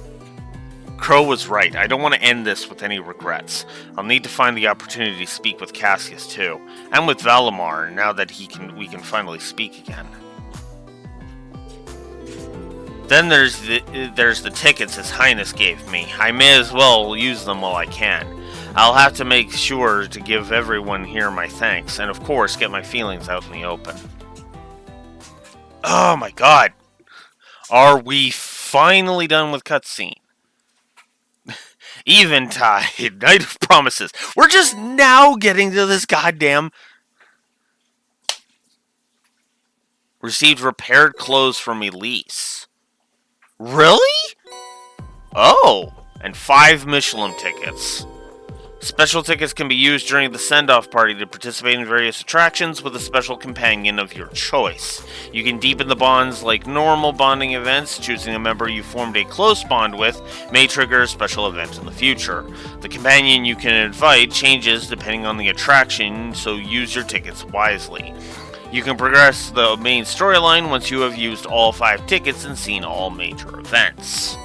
Crow was right. I don't want to end this with any regrets. I'll need to find the opportunity to speak with Cassius too, and with Valimar now that we can finally speak again. Then there's the tickets His Highness gave me. I may as well use them while I can. I'll have to make sure to give everyone here my thanks, and of course get my feelings out in the open. Oh my god! Are we finally done with cutscene? Eventide, Night of Promises. We're just now getting to this goddamn... Received repaired clothes from Elise. Really? Oh, and 5 Michelin tickets. Special tickets can be used during the send-off party to participate in various attractions with a special companion of your choice. You can deepen the bonds like normal bonding events. Choosing a member you formed a close bond with may trigger a special event in the future. The companion you can invite changes depending on the attraction, so use your tickets wisely. You can progress the main storyline once you have used all 5 tickets and seen all major events.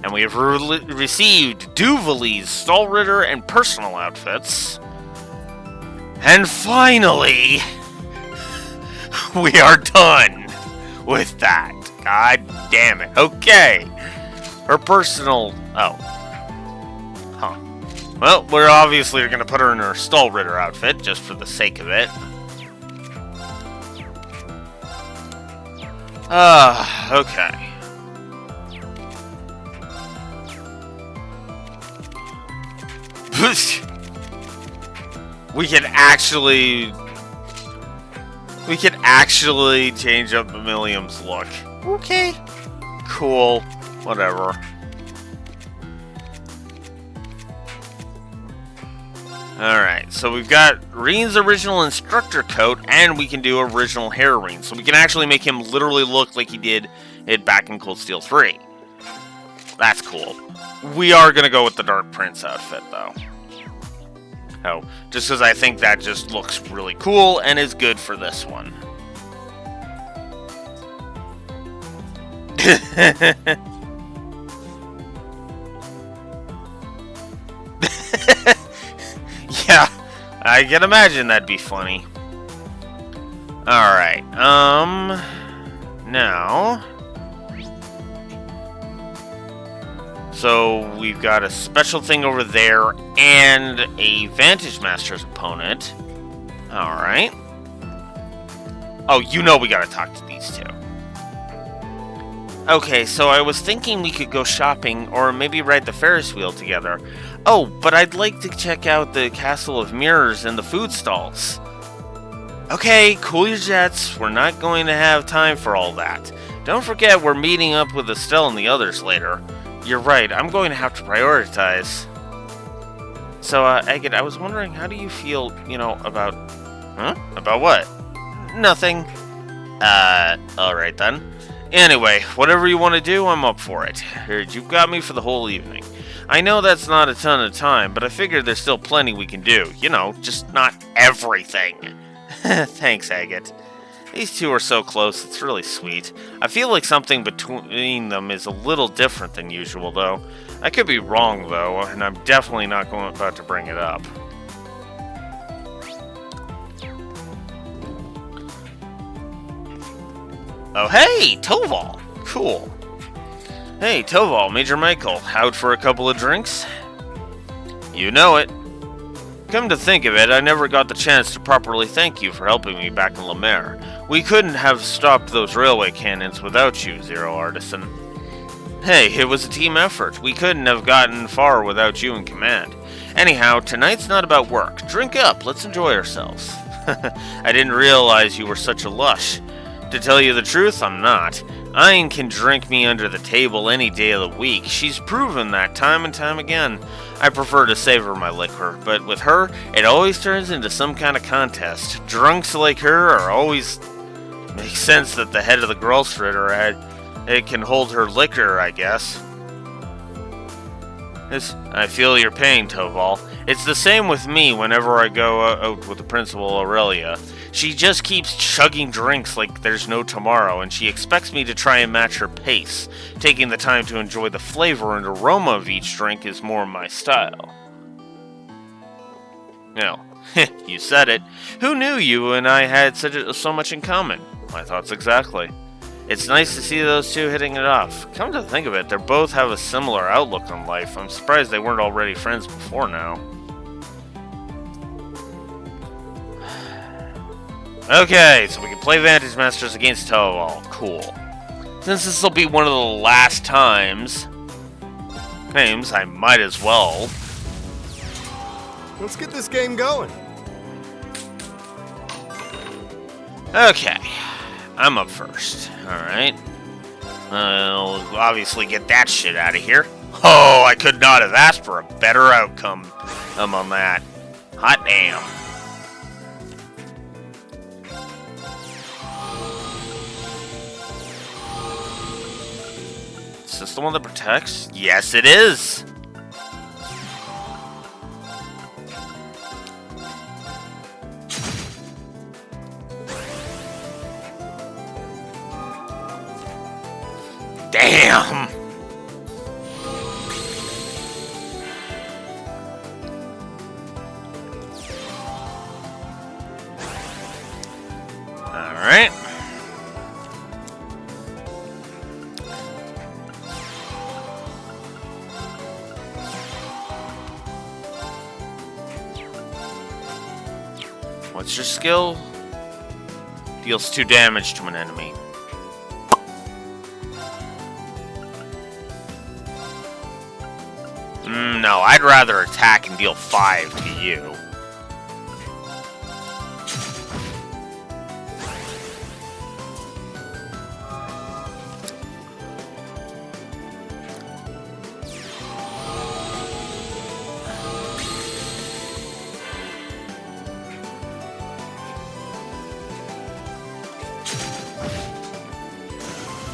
And we have received Duvali's Stallritter and personal outfits. And finally, we are done with that. God damn it. Okay. Her personal... oh. Huh. Well, we're obviously going to put her in her Stallritter outfit, just for the sake of it. Okay. We can actually change up Millium's look. Okay. Cool. Whatever. Alright, so we've got Reen's original instructor coat, and we can do original hair Reen. So we can actually make him literally look like he did it back in Cold Steel 3. That's cool. We are going to go with the Dark Prince outfit, though. Oh, just because I think that just looks really cool and is good for this one. Yeah, I can imagine that'd be funny. Alright, now... So we've got a special thing over there and a Vantage Master's opponent. Alright. Oh, you know we gotta talk to these two. Okay, so I was thinking we could go shopping or maybe ride the Ferris wheel together. Oh, but I'd like to check out the Castle of Mirrors and the food stalls. Okay, cool your jets. We're not going to have time for all that. Don't forget we're meeting up with Estelle and the others later. You're right, I'm going to have to prioritize. So, Agate, I was wondering, how do you feel, about... Huh? About what? Nothing. Alright then. Anyway, whatever you want to do, I'm up for it. You've got me for the whole evening. I know that's not a ton of time, but I figured there's still plenty we can do. Just not everything. Thanks, Agate. These two are so close, it's really sweet. I feel like something between them is a little different than usual, though. I could be wrong, though, and I'm definitely not about to bring it up. Oh, hey, Toval! Cool. Hey, Toval, Major Michael, out for a couple of drinks? You know it. Come to think of it, I never got the chance to properly thank you for helping me back in Lemaire. We couldn't have stopped those railway cannons without you, Zero Artisan. Hey, it was a team effort. We couldn't have gotten far without you in command. Anyhow, tonight's not about work. Drink up, let's enjoy ourselves. I didn't realize you were such a lush. To tell you the truth, I'm not. Ayn can drink me under the table any day of the week. She's proven that time and time again. I prefer to savor my liquor, but with her, it always turns into some kind of contest. Drunks like her are always... Makes sense that the head of the Grolstritter it can hold her liquor, I guess. I feel your pain, Toval. It's the same with me whenever I go out with the Principal Aurelia. She just keeps chugging drinks like there's no tomorrow, and she expects me to try and match her pace. Taking the time to enjoy the flavor and aroma of each drink is more my style. Now, you said it. Who knew you and I had so much in common? My thoughts exactly. It's nice to see those two hitting it off. Come to think of it, they both have a similar outlook on life. I'm surprised they weren't already friends before now. Okay, so we can play Vantage Masters against Toval. Cool. Since this will be one of the last times, I might as well. Let's get this game going. Okay, I'm up first. Alright. We'll obviously get that shit out of here. Oh, I could not have asked for a better outcome on that. Hot damn. Is this the one that protects? Yes, it is! Damn! Alright. What's your skill? Deals 2 damage to an enemy. No, I'd rather attack and deal 5 to you.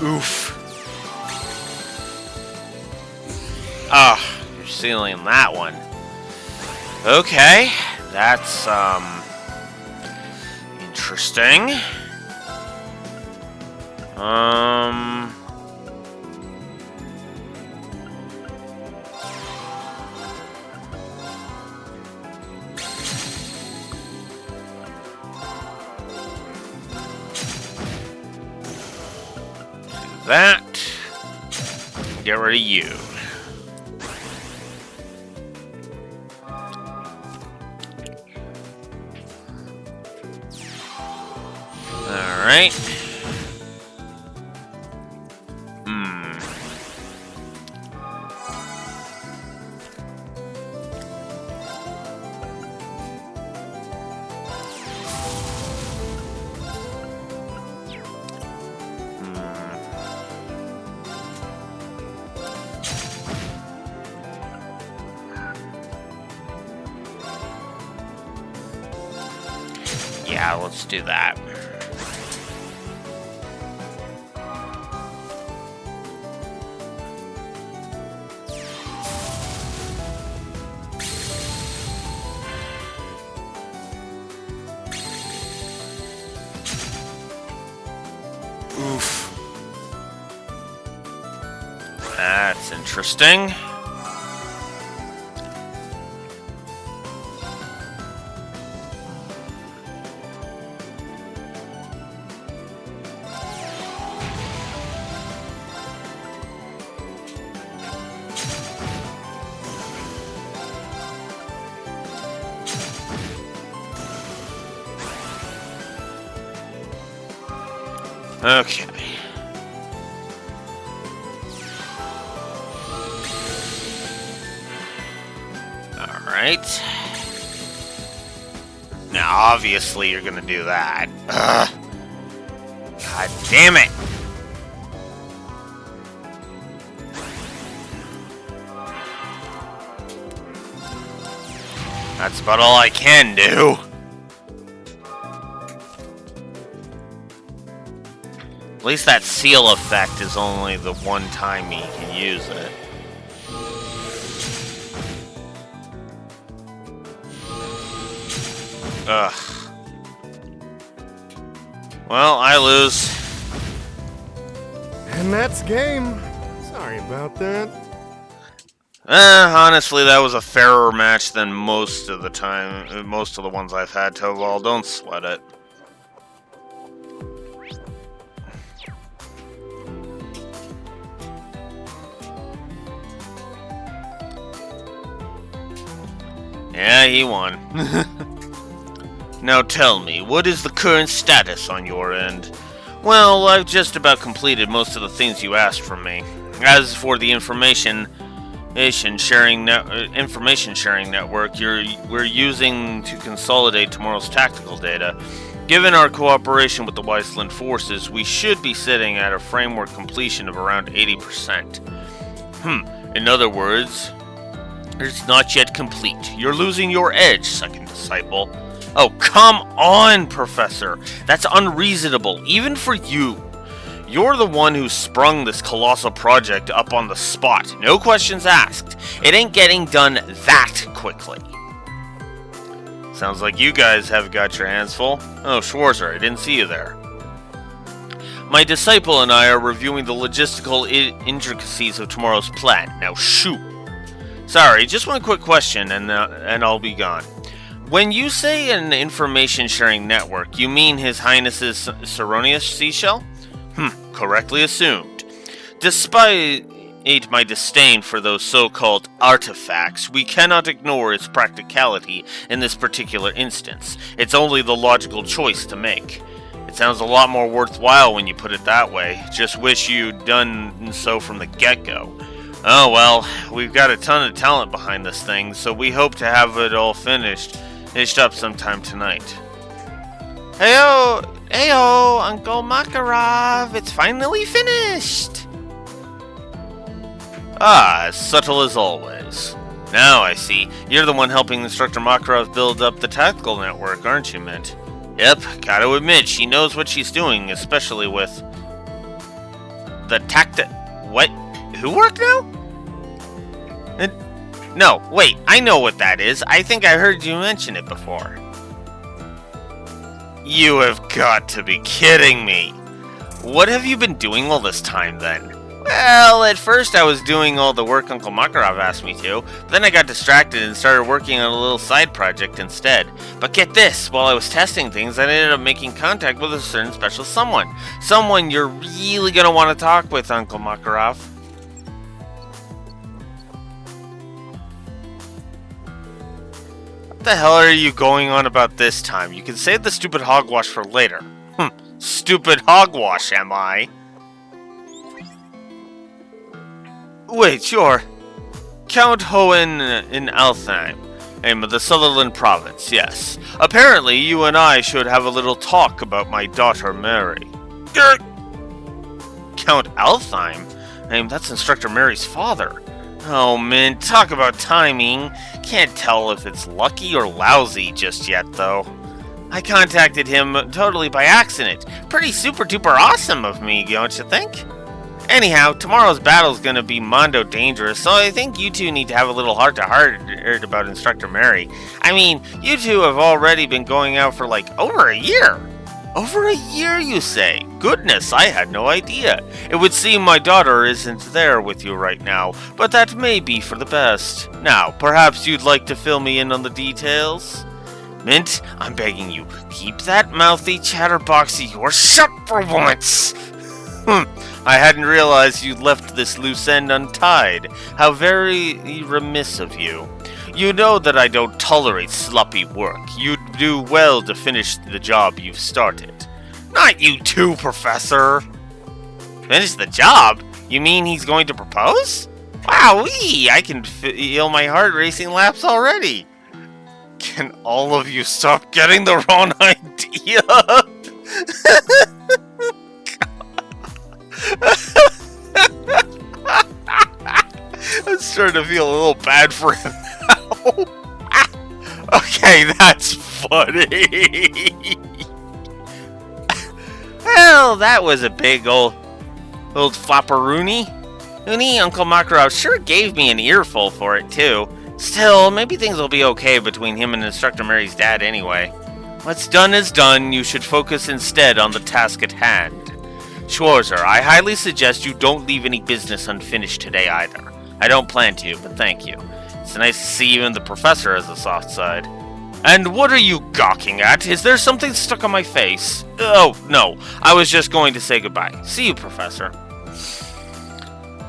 Oof. Ah. Sealing that one. Okay, that's interesting. Do that. Get rid of you. Alright. Yeah, let's do that. Oof. That's interesting. Okay. Alright. Now, obviously, you're gonna do that. Ugh. God damn it! That's about all I can do. At least that seal effect is only the one time he can use it. Ugh. Well, I lose. And that's game. Sorry about that. Honestly, that was a fairer match than most of the time. Most of the ones I've had, Toval. Don't sweat it. Yeah, he won. Now tell me, what is the current status on your end? Well, I've just about completed most of the things you asked from me. As for the information sharing network we're using to consolidate tomorrow's tactical data, given our cooperation with the Weissland forces, we should be sitting at a framework completion of around 80%. In other words, it's not yet complete. You're losing your edge, second disciple. Oh, come on, Professor. That's unreasonable, even for you. You're the one who sprung this colossal project up on the spot. No questions asked. It ain't getting done that quickly. Sounds like you guys have got your hands full. Oh, Schwarzer, I didn't see you there. My disciple and I are reviewing the logistical intricacies of tomorrow's plan. Now shoot. Sorry, just one quick question and I'll be gone. When you say an information-sharing network, you mean His Highness's Ceronius seashell? Correctly assumed. Despite my disdain for those so-called artifacts, we cannot ignore its practicality in this particular instance. It's only the logical choice to make. It sounds a lot more worthwhile when you put it that way. Just wish you'd done so from the get-go. Oh well, we've got a ton of talent behind this thing, so we hope to have it all finished up sometime tonight. Heyo, Uncle Makarov, it's finally finished! Ah, as subtle as always. Now I see, you're the one helping Instructor Makarov build up the tactical network, aren't you, Mint? Yep, gotta admit, she knows what she's doing, especially with the What? Who work now? No, wait, I know what that is. I think I heard you mention it before. You have got to be kidding me. What have you been doing all this time, then? Well, at first I was doing all the work Uncle Makarov asked me to, but then I got distracted and started working on a little side project instead. But get this, while I was testing things, I ended up making contact with a certain special someone. Someone you're really gonna want to talk with, Uncle Makarov. What the hell are you going on about this time? You can save the stupid hogwash for later. Stupid hogwash, am I? Wait, you're Count Hohen in Altheim, of the Sutherland province, yes. Apparently, you and I should have a little talk about my daughter, Mary. Count Altheim? That's Instructor Mary's father. Oh man, talk about timing. Can't tell if it's lucky or lousy just yet, though. I contacted him totally by accident. Pretty super duper awesome of me, don't you think? Anyhow, tomorrow's battle's gonna be mondo dangerous, so I think you two need to have a little heart-to-heart about Instructor Mary. I mean, you two have already been going out for like over a year. Over a year, you say? Goodness, I had no idea. It would seem my daughter isn't there with you right now, but that may be for the best. Now, perhaps you'd like to fill me in on the details? Mint, I'm begging you, keep that mouthy chatterbox of yours shut for once! I hadn't realized you'd left this loose end untied. How very remiss of you. You know that I don't tolerate sloppy work. You'd do well to finish the job you've started. Not you too, Professor! Finish the job? You mean he's going to propose? Wowee! I can feel my heart racing laps already. Can all of you stop getting the wrong idea? I'm starting to feel a little bad for him now. Okay, that's funny. Well, that was a big old flopperoonie. Uni, Uncle Makarov sure gave me an earful for it, too. Still, maybe things will be okay between him and Instructor Mary's dad anyway. What's done is done. You should focus instead on the task at hand. Schwarzer, I highly suggest you don't leave any business unfinished today either. I don't plan to, but thank you. It's nice to see even the Professor has a soft side. And what are you gawking at? Is there something stuck on my face? Oh, no. I was just going to say goodbye. See you, Professor.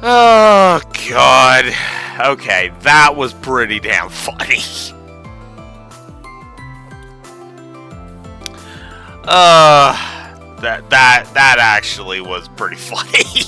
Oh, God. Okay, that was pretty damn funny. That actually was pretty funny.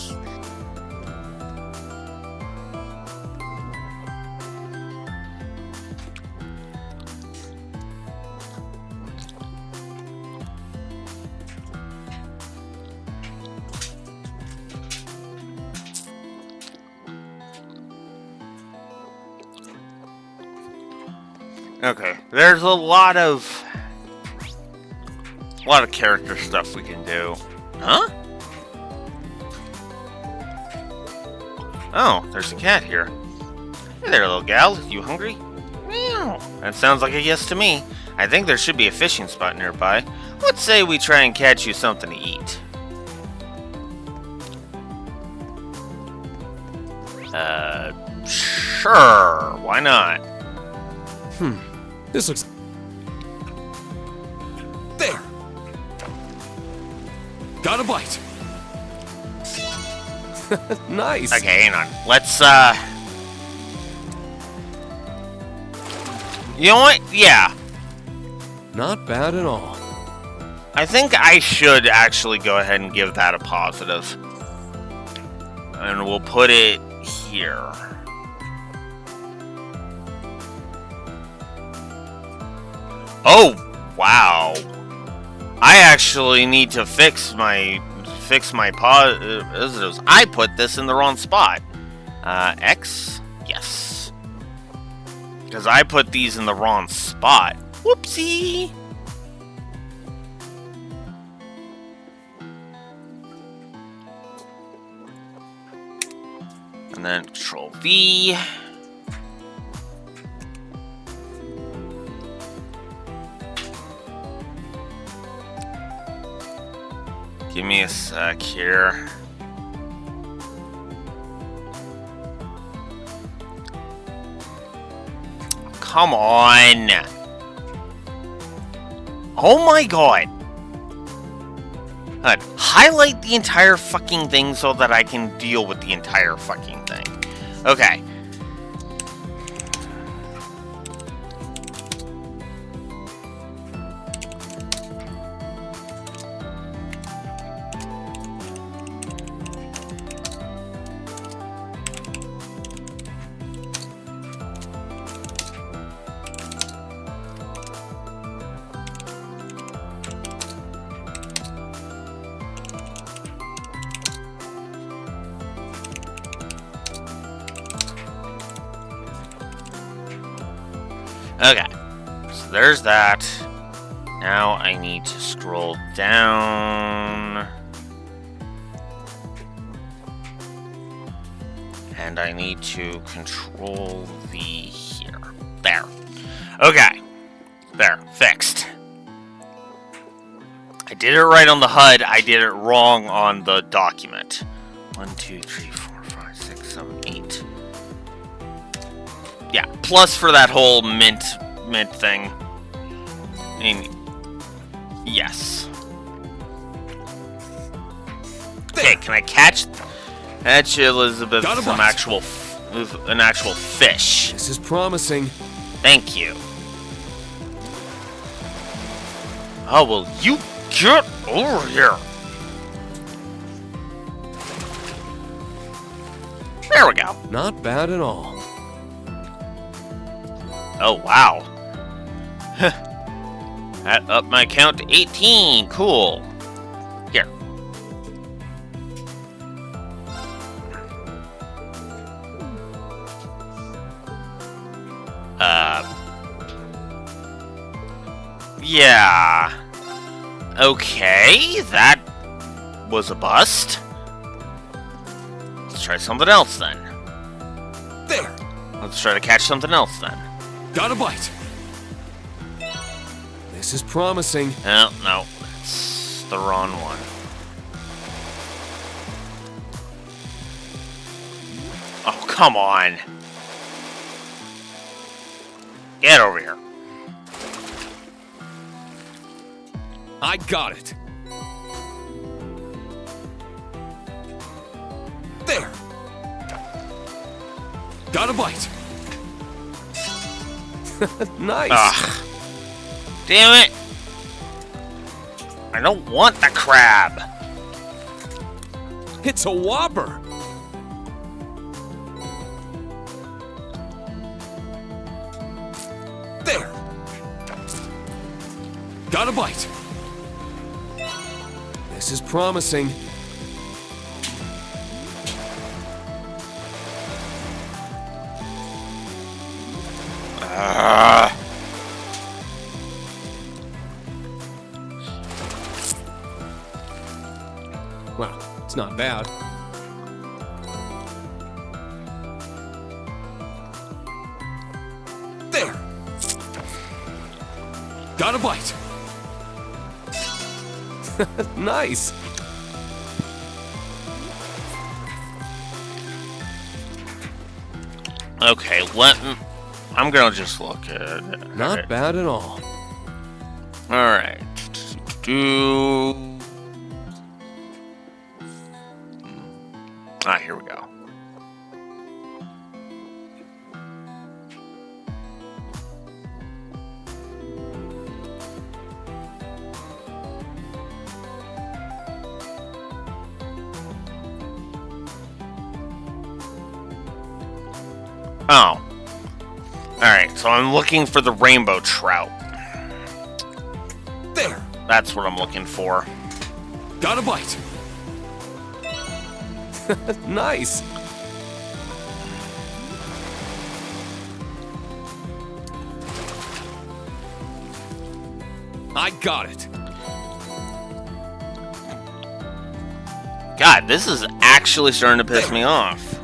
Okay, there's a lot of character stuff we can do. Huh? Oh, there's a cat here. Hey there, little gal. You hungry? Meow. That sounds like a yes to me. I think there should be a fishing spot nearby. Let's say we try and catch you something to eat. Sure. Why not? This looks... There! Got a bite! Nice! Okay, hang on. Let's, You know what? Yeah. Not bad at all. I think I should actually go ahead and give that a positive. And we'll put it here. Oh, wow. I actually need to fix my positives. I put this in the wrong spot. X? Yes. Because I put these in the wrong spot. Whoopsie! And then Control V. Give me a sec here. Come on! Oh my god! Highlight the entire fucking thing so that I can deal with the entire fucking thing. Okay. Okay. So there's that. Now I need to scroll down. And I need to control the here. There. Okay. There. Fixed. I did it right on the HUD. I did it wrong on the document. 1, 2, 3, 4, 5, 6, 7, 8. Yeah, plus for that whole mint thing. I mean, yes. Okay, can I catch Elizabeth some actual an actual fish? This is promising. Thank you. Oh, well, you get over here. There we go. Not bad at all. Oh, wow. That upped my count to 18. Cool. Here. Yeah. Okay, that was a bust. Let's try something else then. There. Let's try to catch something else then. Got a bite. This is promising. Oh, no. It's the wrong one. Oh, come on. Get over here. I got it. There. Got a bite. Nice. Ugh. Damn it. I don't want the crab. It's a whopper. There. Got a bite. This is promising. Well, it's not bad. There. Got a bite. Nice. Okay, I'm gonna just look at it. Not bad at all. Alright. Here we go. Oh. Alright, so I'm looking for the rainbow trout. There. That's what I'm looking for. Got a bite. Nice. I got it. God, this is actually starting to piss me off.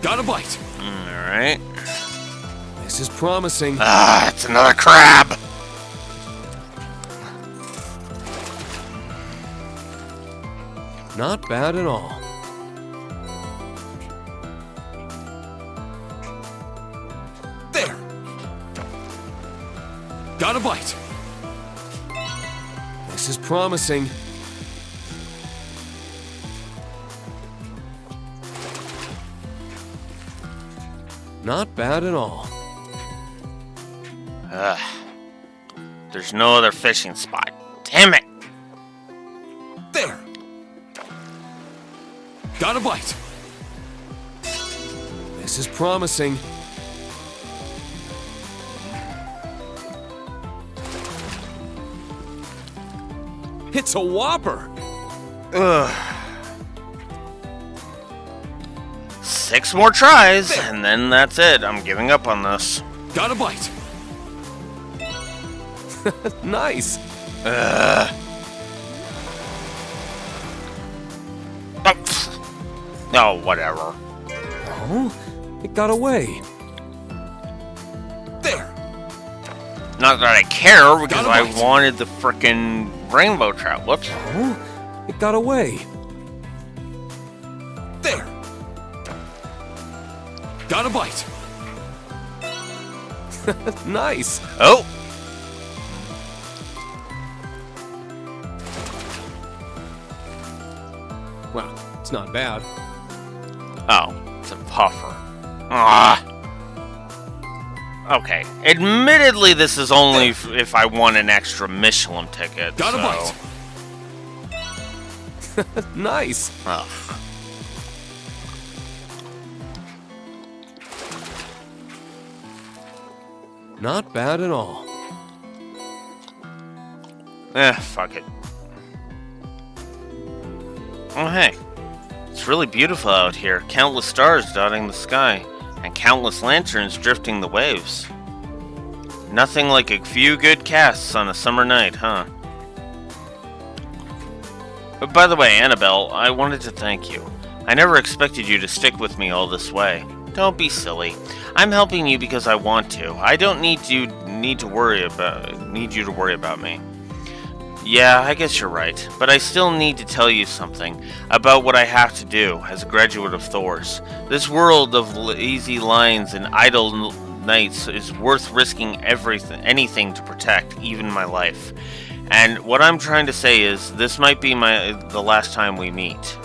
Got a bite. Alright. This is promising. Ah, it's another crab. Not bad at all. There. Got a bite. This is promising. Not bad at all. There's no other fishing spot. Damn it. There. Got a bite. This is promising. It's a whopper. Ugh. 6 more tries, and then that's it. I'm giving up on this. Got a bite. Nice. Oh, whatever. Oh, it got away. There. Not that I care, because Got a I bite. wanted the frickin' rainbow trout. Whoops. Oh, it got away. There. Got a bite. Nice. Oh! Well, it's not bad. Oh, it's a puffer. Ah. Okay. Admittedly, this is only if I won an extra Michelin ticket. Got a so. bite. Nice. Ugh. Not bad at all. Fuck it. Oh, hey. It's really beautiful out here. Countless stars dotting the sky, and countless lanterns drifting the waves. Nothing like a few good casts on a summer night, huh? But by the way, Annabelle, I wanted to thank you. I never expected you to stick with me all this way. Don't be silly. I'm helping you because I want to. I don't need you to worry about me. Yeah, I guess you're right, but I still need to tell you something about what I have to do as a graduate of Thor's. This world of lazy lines and idle nights is worth risking anything to protect, even my life. And what I'm trying to say is, this might be the last time we meet.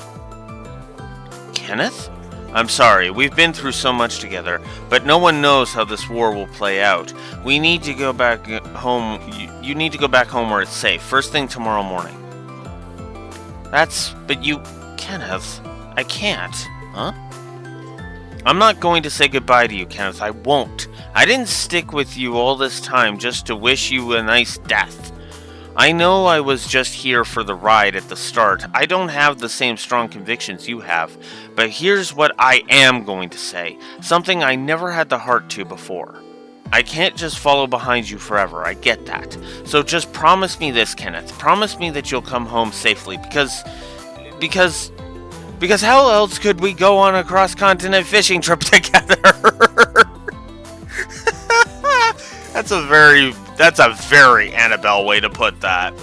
Kenneth? I'm sorry, we've been through so much together, but no one knows how this war will play out. We need to go back home. You need to go back home where it's safe, first thing tomorrow morning. But you... Kenneth, I can't. Huh? I'm not going to say goodbye to you, Kenneth. I won't. I didn't stick with you all this time just to wish you a nice death. I know I was just here for the ride at the start. I don't have the same strong convictions you have. But here's what I am going to say. Something I never had the heart to before. I can't just follow behind you forever. I get that. So just promise me this, Kenneth. Promise me that you'll come home safely. Because how else could we go on a cross-continent fishing trip together? That's a very Annabelle way to put that.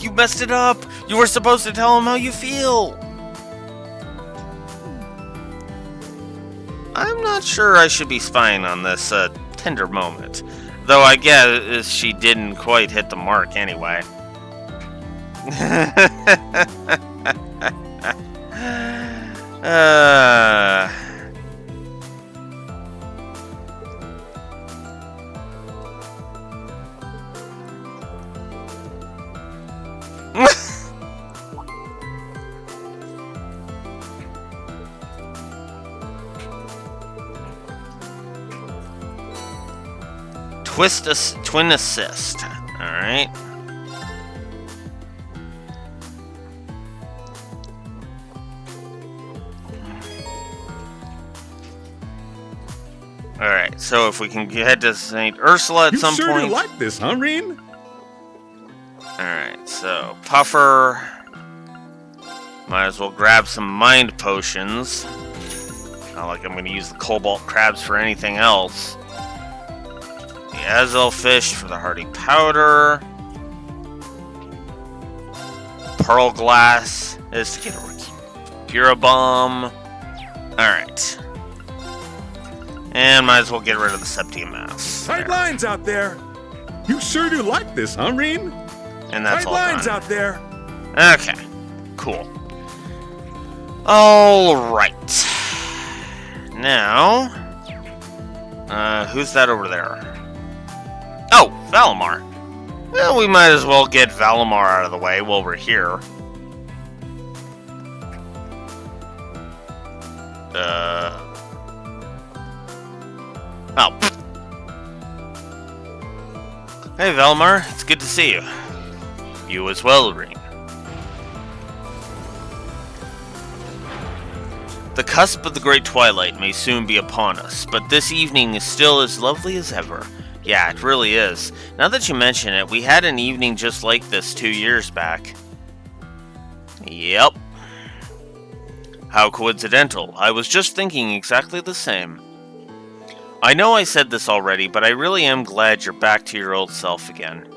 You messed it up. You were supposed to tell him how you feel. I'm not sure I should be spying on this tender moment. Though I guess she didn't quite hit the mark anyway. Twin assist. Alright. Alright, so if we can head to St. Ursula at some You sure point. do like this, huh, Reen? Alright, so Puffer. Might as well grab some mind potions. Not like I'm going to use the cobalt crabs for anything else. The Azel fish for the hardy powder. Pearl glass is to get a Pura bomb. Alright. And might as well get rid of the Septium mass. Tight lines out there. You sure do like this, huh, Reen? And that's Tight all lines done. out there. Okay. Cool. Alright. Now... who's that over there? Oh, Valimar. Well, we might as well get Valimar out of the way while we're here. Oh. Hey, Valimar. It's good to see you. You as well, Reen. The cusp of the Great Twilight may soon be upon us, but this evening is still as lovely as ever. Yeah, it really is. Now that you mention it, we had an evening just like this 2 years back. Yep. How coincidental. I was just thinking exactly the same. I know I said this already, but I really am glad you're back to your old self again.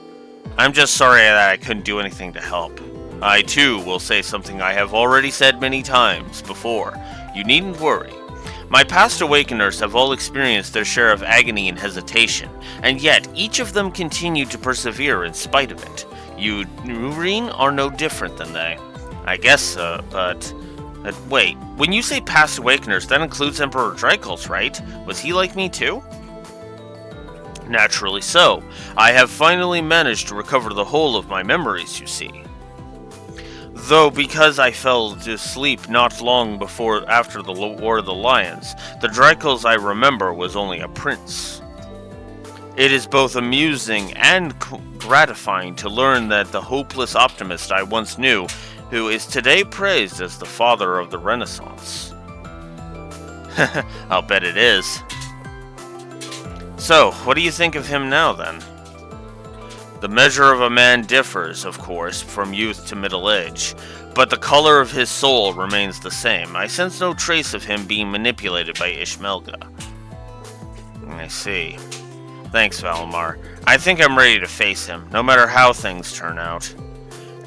I'm just sorry that I couldn't do anything to help. I, too, will say something I have already said many times before. You needn't worry. My past Awakeners have all experienced their share of agony and hesitation, and yet each of them continued to persevere in spite of it. You, Reen, are no different than they. I guess, but wait, when you say past Awakeners, that includes Emperor Drykos, right? Was he like me too? Naturally so. I have finally managed to recover the whole of my memories, you see. Though because I fell asleep not long after the War of the Lions, the Drykos I remember was only a prince. It is both amusing and gratifying to learn that the hopeless optimist I once knew, who is today praised as the father of the Renaissance. I'll bet it is. So, what do you think of him now, then? The measure of a man differs, of course, from youth to middle age, but the color of his soul remains the same. I sense no trace of him being manipulated by Ishmelga. I see. Thanks, Valimar. I think I'm ready to face him, no matter how things turn out.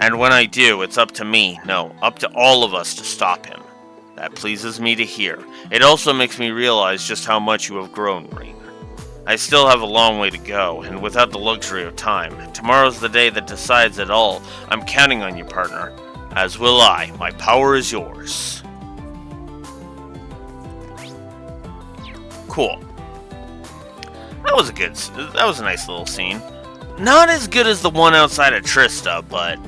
And when I do, it's up to me, no, up to all of us to stop him. That pleases me to hear. It also makes me realize just how much you have grown, Reen. I still have a long way to go, and without the luxury of time. Tomorrow's the day that decides it all. I'm counting on you, partner. As will I. My power is yours. Cool. That was a nice little scene. Not as good as the one outside of Trista, but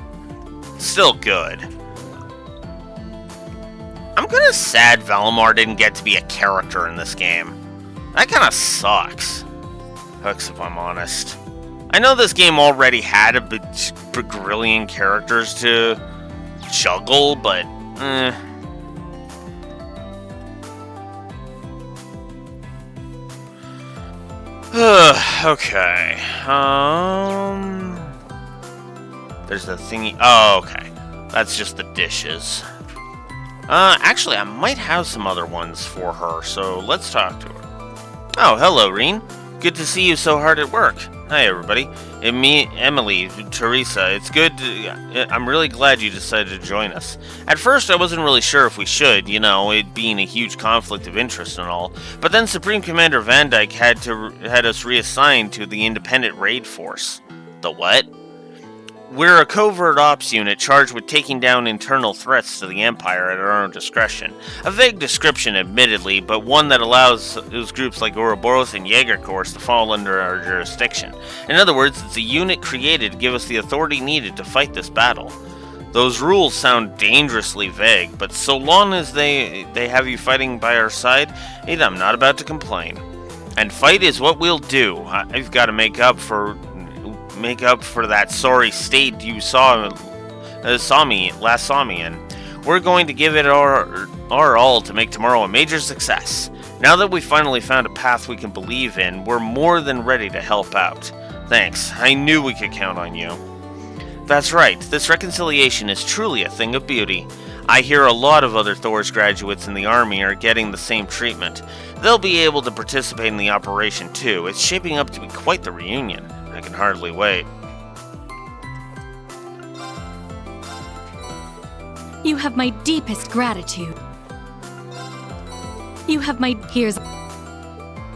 still good. I'm kinda sad Valimar didn't get to be a character in this game. That kinda sucks. Hooks, if I'm honest. I know this game already had a bagrillion characters to juggle, but okay. There's the thingy. Oh, okay. That's just the dishes. Actually, I might have some other ones for her, so let's talk to her. Oh, hello, Reen. Good to see you so hard at work. Hi, everybody. Me, Emily, Teresa. It's good. I'm really glad you decided to join us. At first, I wasn't really sure if we should, you know, it being a huge conflict of interest and all. But then Supreme Commander Van Dyke had us reassigned to the Independent Raid Force. The what? We're a covert ops unit charged with taking down internal threats to the Empire at our own discretion. A vague description, admittedly, but one that allows those groups like Ouroboros and Jaegerkorps to fall under our jurisdiction. In other words, it's a unit created to give us the authority needed to fight this battle. Those rules sound dangerously vague, but so long as they have you fighting by our side, I'm not about to complain. And fight is what we'll do. I've got to make up for that sorry state you last saw me in. We're going to give it our all to make tomorrow a major success. Now that we finally found a path we can believe in, we're more than ready to help out. Thanks. I knew we could count on you. That's right. This reconciliation is truly a thing of beauty. I hear a lot of other Thors graduates in the army are getting the same treatment. They'll be able to participate in the operation too. It's shaping up to be quite the reunion. I can hardly wait. You have my deepest gratitude. You have my... Here's...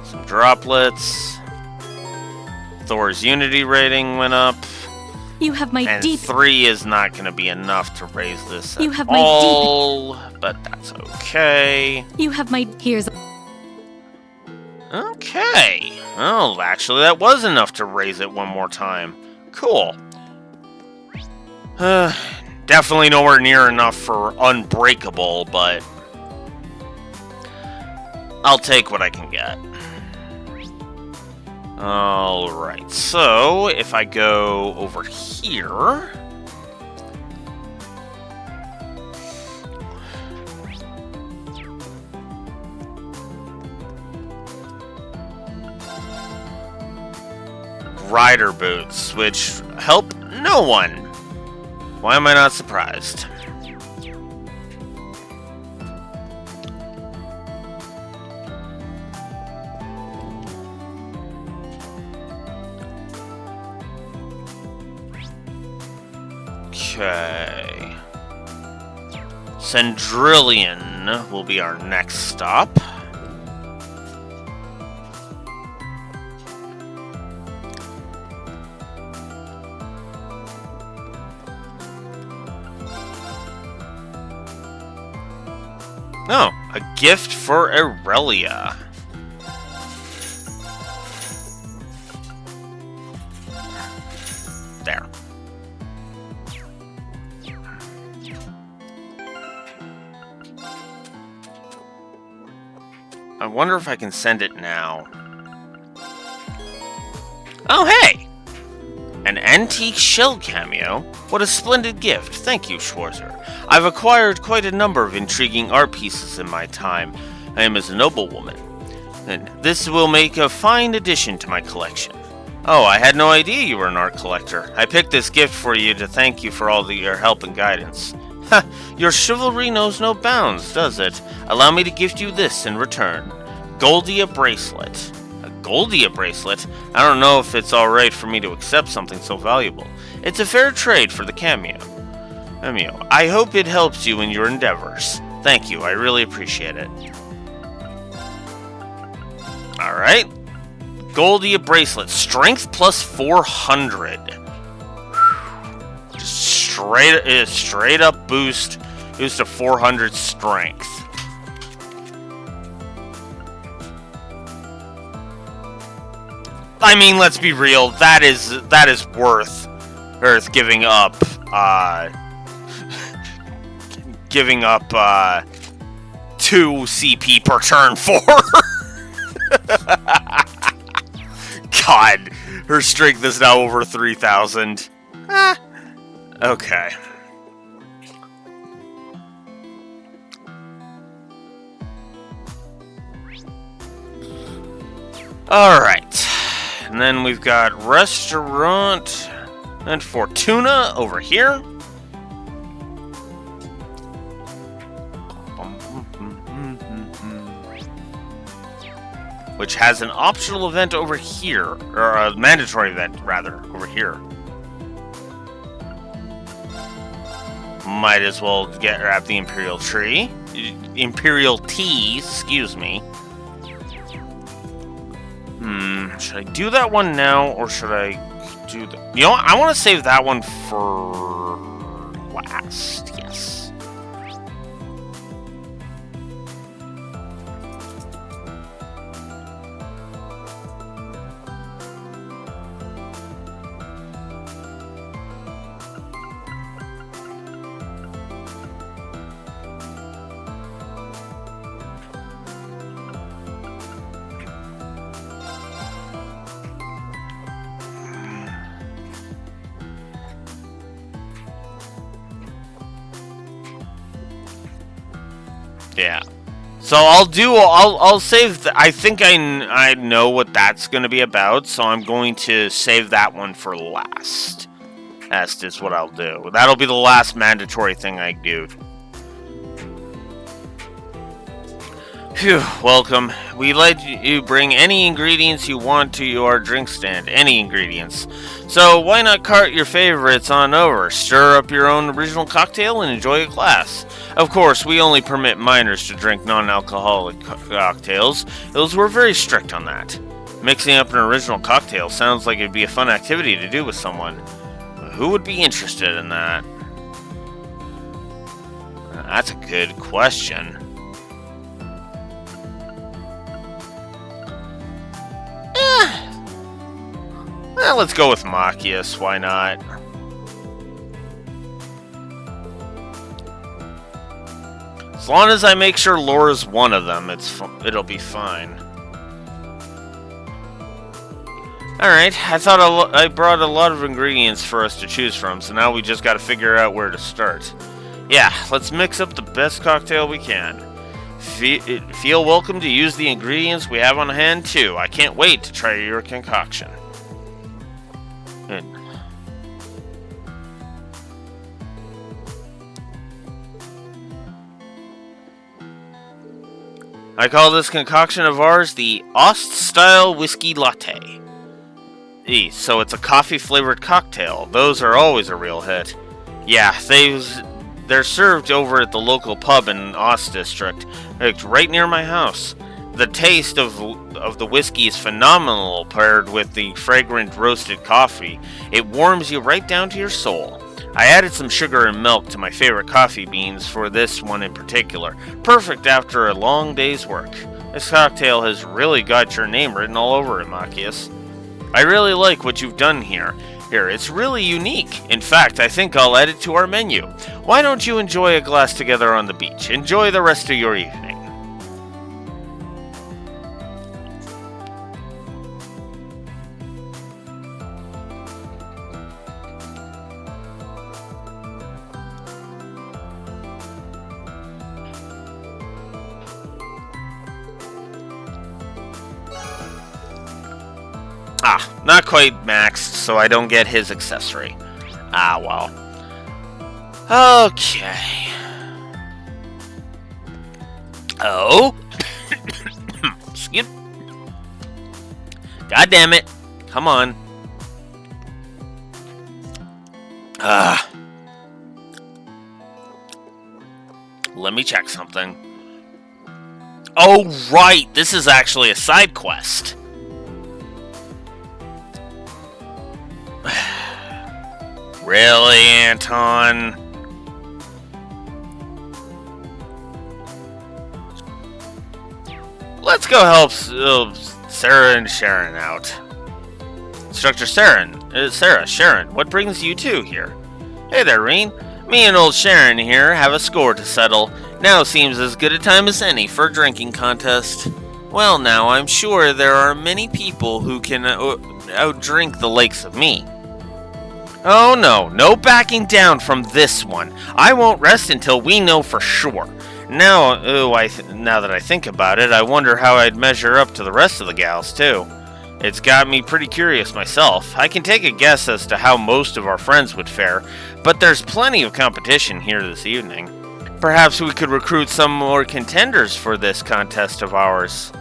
Some droplets. Thor's Unity rating went up. You have my and deep... 3 is not going to be enough to raise this you at have my all, but that's okay. You have my... Here's... Okay. Oh, actually, that was enough to raise it one more time. Cool. Definitely nowhere near enough for Unbreakable, but I'll take what I can get. Alright, so if I go over here... rider boots, which help no one. Why am I not surprised? Okay. Cendrillon will be our next stop. No, a gift for Aurelia. There. I wonder if I can send it now. Oh, hey! An antique shell cameo? What a splendid gift. Thank you, Schwarzer. I've acquired quite a number of intriguing art pieces in my time. I am as a noblewoman, and this will make a fine addition to my collection. Oh, I had no idea you were an art collector. I picked this gift for you to thank you for all your help and guidance. Ha! Your chivalry knows no bounds, does it? Allow me to gift you this in return. Goldia bracelet. A Goldia bracelet? I don't know if it's alright for me to accept something so valuable. It's a fair trade for the cameo. I hope it helps you in your endeavors. Thank you, I really appreciate it. Alright. Goldia bracelet. Strength plus 400. Just straight up boost to 400 strength. I mean, let's be real. That is worth giving up. Giving up 2 CP per turn for. God, her strength is now over 3,000. Okay. Alright. And then we've got Restaurant and Fortuna over here. Which has an optional event over here, or a mandatory event, rather, over here. Might as well grab the Imperial Tree. Imperial Tea, excuse me. Should I do that one now, or should I do the... You know what? I want to save that one for last, yes. Yeah. So I'll save I think I know what that's going to be about, so I'm going to save that one for last. That's just what I'll do. That'll be the last mandatory thing I do. Phew, welcome. We let you bring any ingredients you want to your drink stand. Any ingredients. So why not cart your favorites on over, stir up your own original cocktail, and enjoy a glass. Of course, we only permit minors to drink non-alcoholic cocktails. We're very strict on that. Mixing up an original cocktail sounds like it'd be a fun activity to do with someone. Who would be interested in that? That's a good question. Well, let's go with Machias, why not? As long as I make sure Laura's one of them, it'll be fine. Alright, I thought I brought a lot of ingredients for us to choose from, so now we just gotta figure out where to start. Yeah, let's mix up the best cocktail we can. Feel welcome to use the ingredients we have on hand, too. I can't wait to try your concoction. Good. I call this concoction of ours the Ost-style whiskey latte. So it's a coffee-flavored cocktail. Those are always a real hit. Yeah, they're served over at the local pub in Ost District, right near my house. The taste of the whiskey is phenomenal paired with the fragrant roasted coffee. It warms you right down to your soul. I added some sugar and milk to my favorite coffee beans for this one in particular. Perfect after a long day's work. This cocktail has really got your name written all over it, Machias. I really like what you've done here. It's really unique. In fact, I think I'll add it to our menu. Why don't you enjoy a glass together on the beach? Enjoy the rest of your evening. Not quite maxed, so I don't get his accessory. Ah, well. Okay. Oh. Skip. God damn it. Come on. Let me check something. Oh, right. This is actually a side quest. Really, Anton? Let's go help Sarah and Sharon out. Instructor Sharon, what brings you two here? Hey there, Reen. Me and old Sharon here have a score to settle. Now seems as good a time as any for a drinking contest. Well, now, I'm sure there are many people who can outdrink the likes of me. Oh no backing down from this one. I won't rest until we know for sure. Now that I think about it, I wonder how I'd measure up to the rest of the gals, too. It's got me pretty curious myself. I can take a guess as to how most of our friends would fare, but there's plenty of competition here this evening. Perhaps we could recruit some more contenders for this contest of ours.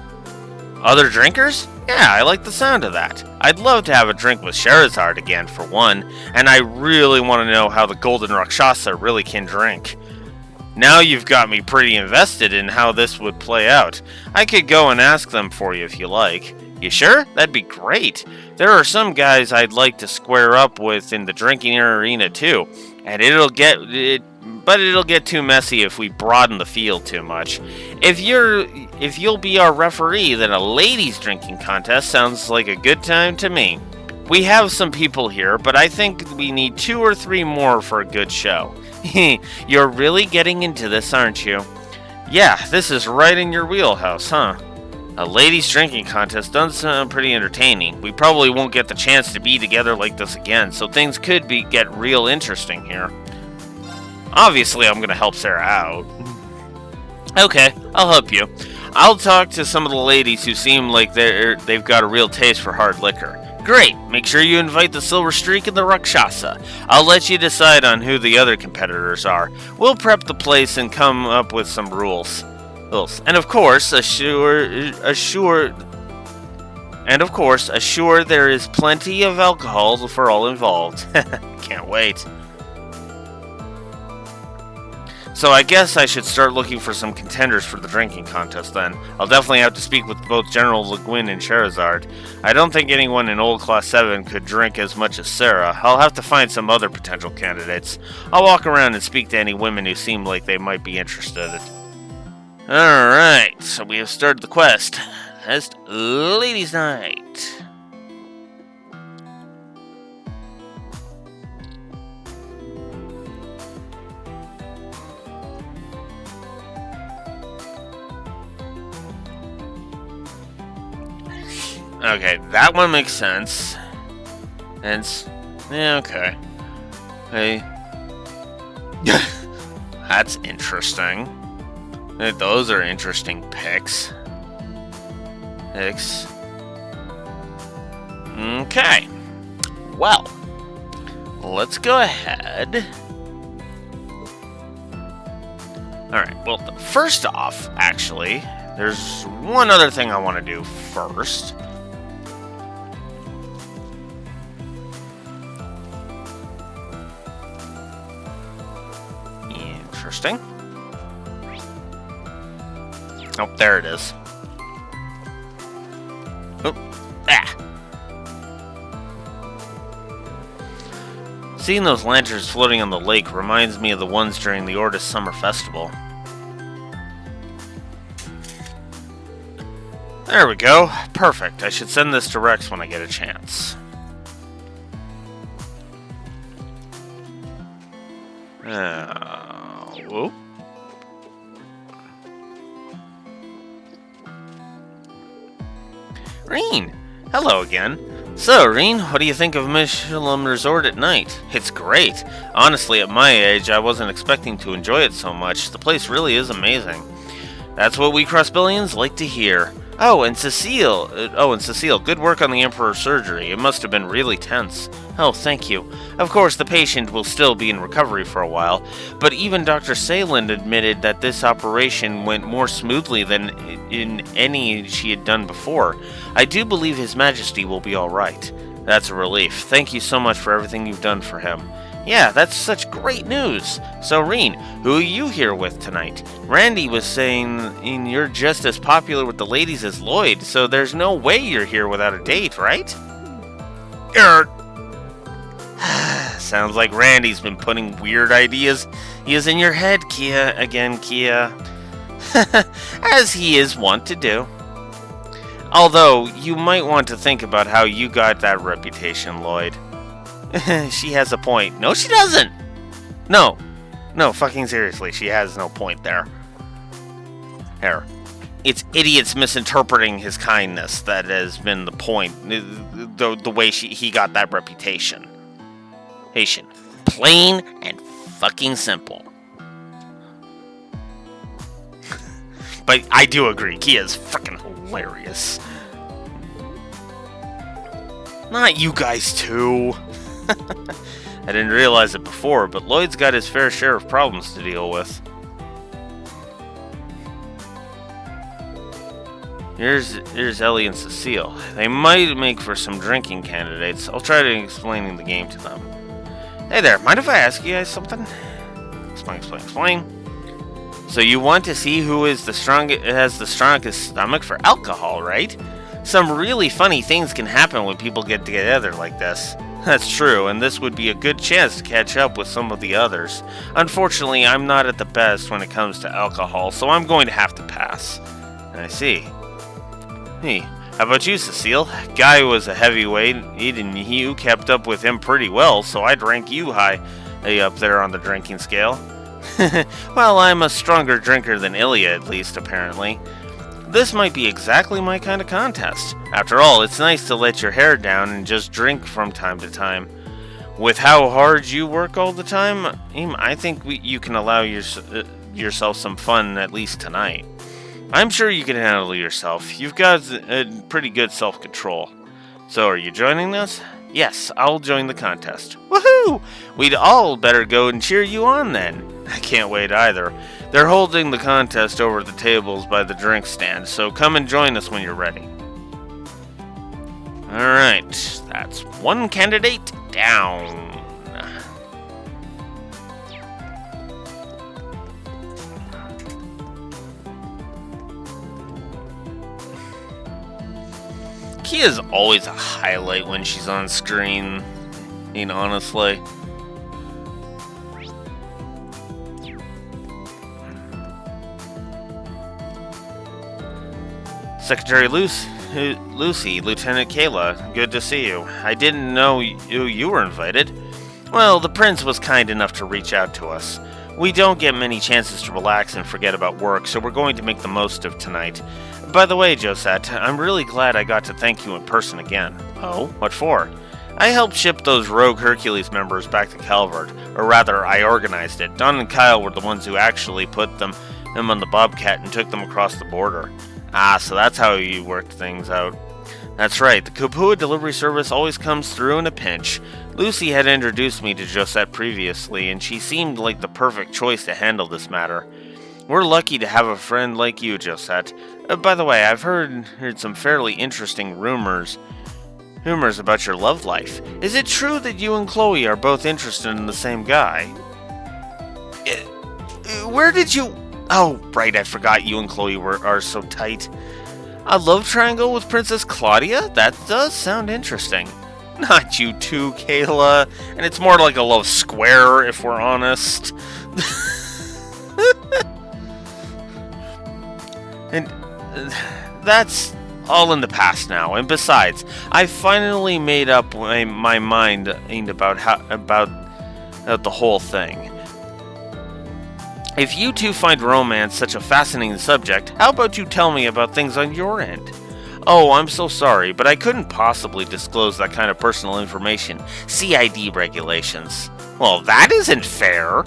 Other drinkers? Yeah, I like the sound of that. I'd love to have a drink with Sherazard again, for one, and I really want to know how the Golden Rakshasa really can drink. Now you've got me pretty invested in how this would play out. I could go and ask them for you if you like. You sure? That'd be great. There are some guys I'd like to square up with in the drinking arena too, and it'll get too messy if we broaden the field too much. If you'll be our referee, then a ladies' drinking contest sounds like a good time to me. We have some people here, but I think we need 2 or 3 more for a good show. You're really getting into this, aren't you? Yeah, this is right in your wheelhouse, huh? A ladies' drinking contest does sound pretty entertaining. We probably won't get the chance to be together like this again, so things could get real interesting here. Obviously, I'm going to help Sarah out. Okay, I'll help you. I'll talk to some of the ladies who seem like they've got a real taste for hard liquor. Great, make sure you invite the Silver Streak and the Rakshasa. I'll let you decide on who the other competitors are. We'll prep the place and come up with some rules. And of course, assure there is plenty of alcohol for all involved. Can't wait. So I guess I should start looking for some contenders for the drinking contest then. I'll definitely have to speak with both General Le Guin and Sherazard. I don't think anyone in Old Class 7 could drink as much as Sarah. I'll have to find some other potential candidates. I'll walk around and speak to any women who seem like they might be interested. Alright, so we have started the quest. As Ladies' Night. Okay, that one makes sense. And yeah, okay. Hey. That's interesting. Those are interesting picks. Okay. Well. let's go ahead. Alright, well, first off, actually, there's one other thing I want to do first. Interesting. Oh, there it is. Oh, ah! Seeing those lanterns floating on the lake reminds me of the ones during the Ordis Summer Festival. There we go. Perfect. I should send this to Rex when I get a chance. Whoop. Reen! Hello again. So, Reen, what do you think of Michelin Resort at night? It's great. Honestly, at my age, I wasn't expecting to enjoy it so much. The place really is amazing. That's what we Crossbillions like to hear. Oh, and Cecile, good work on the Emperor's surgery. It must have been really tense. Oh, thank you. Of course, the patient will still be in recovery for a while, but even Dr. Seyland admitted that this operation went more smoothly than in any she had done before. I do believe His Majesty will be alright. That's a relief. Thank you so much for everything you've done for him. Yeah, that's such great news. So, Reen, who are you here with tonight? Randy was saying you're just as popular with the ladies as Lloyd, so there's no way you're here without a date, right? Sounds like Randy's been putting weird ideas in your head, Kia. Again, Kia. As he is wont to do. Although, you might want to think about how you got that reputation, Lloyd. She has a point. No, she doesn't! No, fucking seriously, she has no point there. Here. It's idiots misinterpreting his kindness that has been the point. The way he got that reputation. Haitian. Plain and fucking simple. But I do agree, Kia's freaking hilarious. Not you guys too. I didn't realize it before, but Lloyd's got his fair share of problems to deal with. Here's Ellie and Cecile. They might make for some drinking candidates. I'll try to explaining the game to them. Hey there, mind if I ask you guys something? Explain. So you want to see who has the strongest stomach for alcohol, right? Some really funny things can happen when people get together like this. That's true, and this would be a good chance to catch up with some of the others. Unfortunately, I'm not at the best when it comes to alcohol, so I'm going to have to pass. I see. Hey, how about you, Cecile? Guy was a heavyweight, and you kept up with him pretty well, so I'd rank you high up there on the drinking scale. Well, I'm a stronger drinker than Ilya, at least, apparently. This might be exactly my kind of contest. After all, it's nice to let your hair down and just drink from time to time. With how hard you work all the time, I think you can allow yourself some fun at least tonight. I'm sure you can handle yourself. You've got pretty good self-control. So, are you joining us? Yes, I'll join the contest. Woohoo! We'd all better go and cheer you on then. I can't wait either. They're holding the contest over the tables by the drink stand, so come and join us when you're ready. Alright, that's one candidate down. Kia's always a highlight when she's on screen, honestly. Secretary Lucy, Lieutenant Kayla, good to see you. I didn't know you were invited. Well, the prince was kind enough to reach out to us. We don't get many chances to relax and forget about work, so we're going to make the most of tonight. By the way, Josette, I'm really glad I got to thank you in person again. Oh? What for? I helped ship those rogue Hercules members back to Calvert. Or rather, I organized it. Don and Kyle were the ones who actually put them on the Bobcat and took them across the border. Ah, so that's how you worked things out. That's right, the Kupua delivery service always comes through in a pinch. Lucy had introduced me to Josette previously, and she seemed like the perfect choice to handle this matter. We're lucky to have a friend like you, Josette. By the way, I've heard some fairly interesting rumors about your love life. Is it true that you and Chloe are both interested in the same guy? Where did you... Oh, right, I forgot you and Chloe are so tight. A love triangle with Princess Claudia? That does sound interesting. Not you too, Kayla. And it's more like a love square, if we're honest. And that's all in the past now. And besides, I finally made up my mind about the whole thing. If you two find romance such a fascinating subject, how about you tell me about things on your end? Oh, I'm so sorry, but I couldn't possibly disclose that kind of personal information. CID regulations. Well, that isn't fair.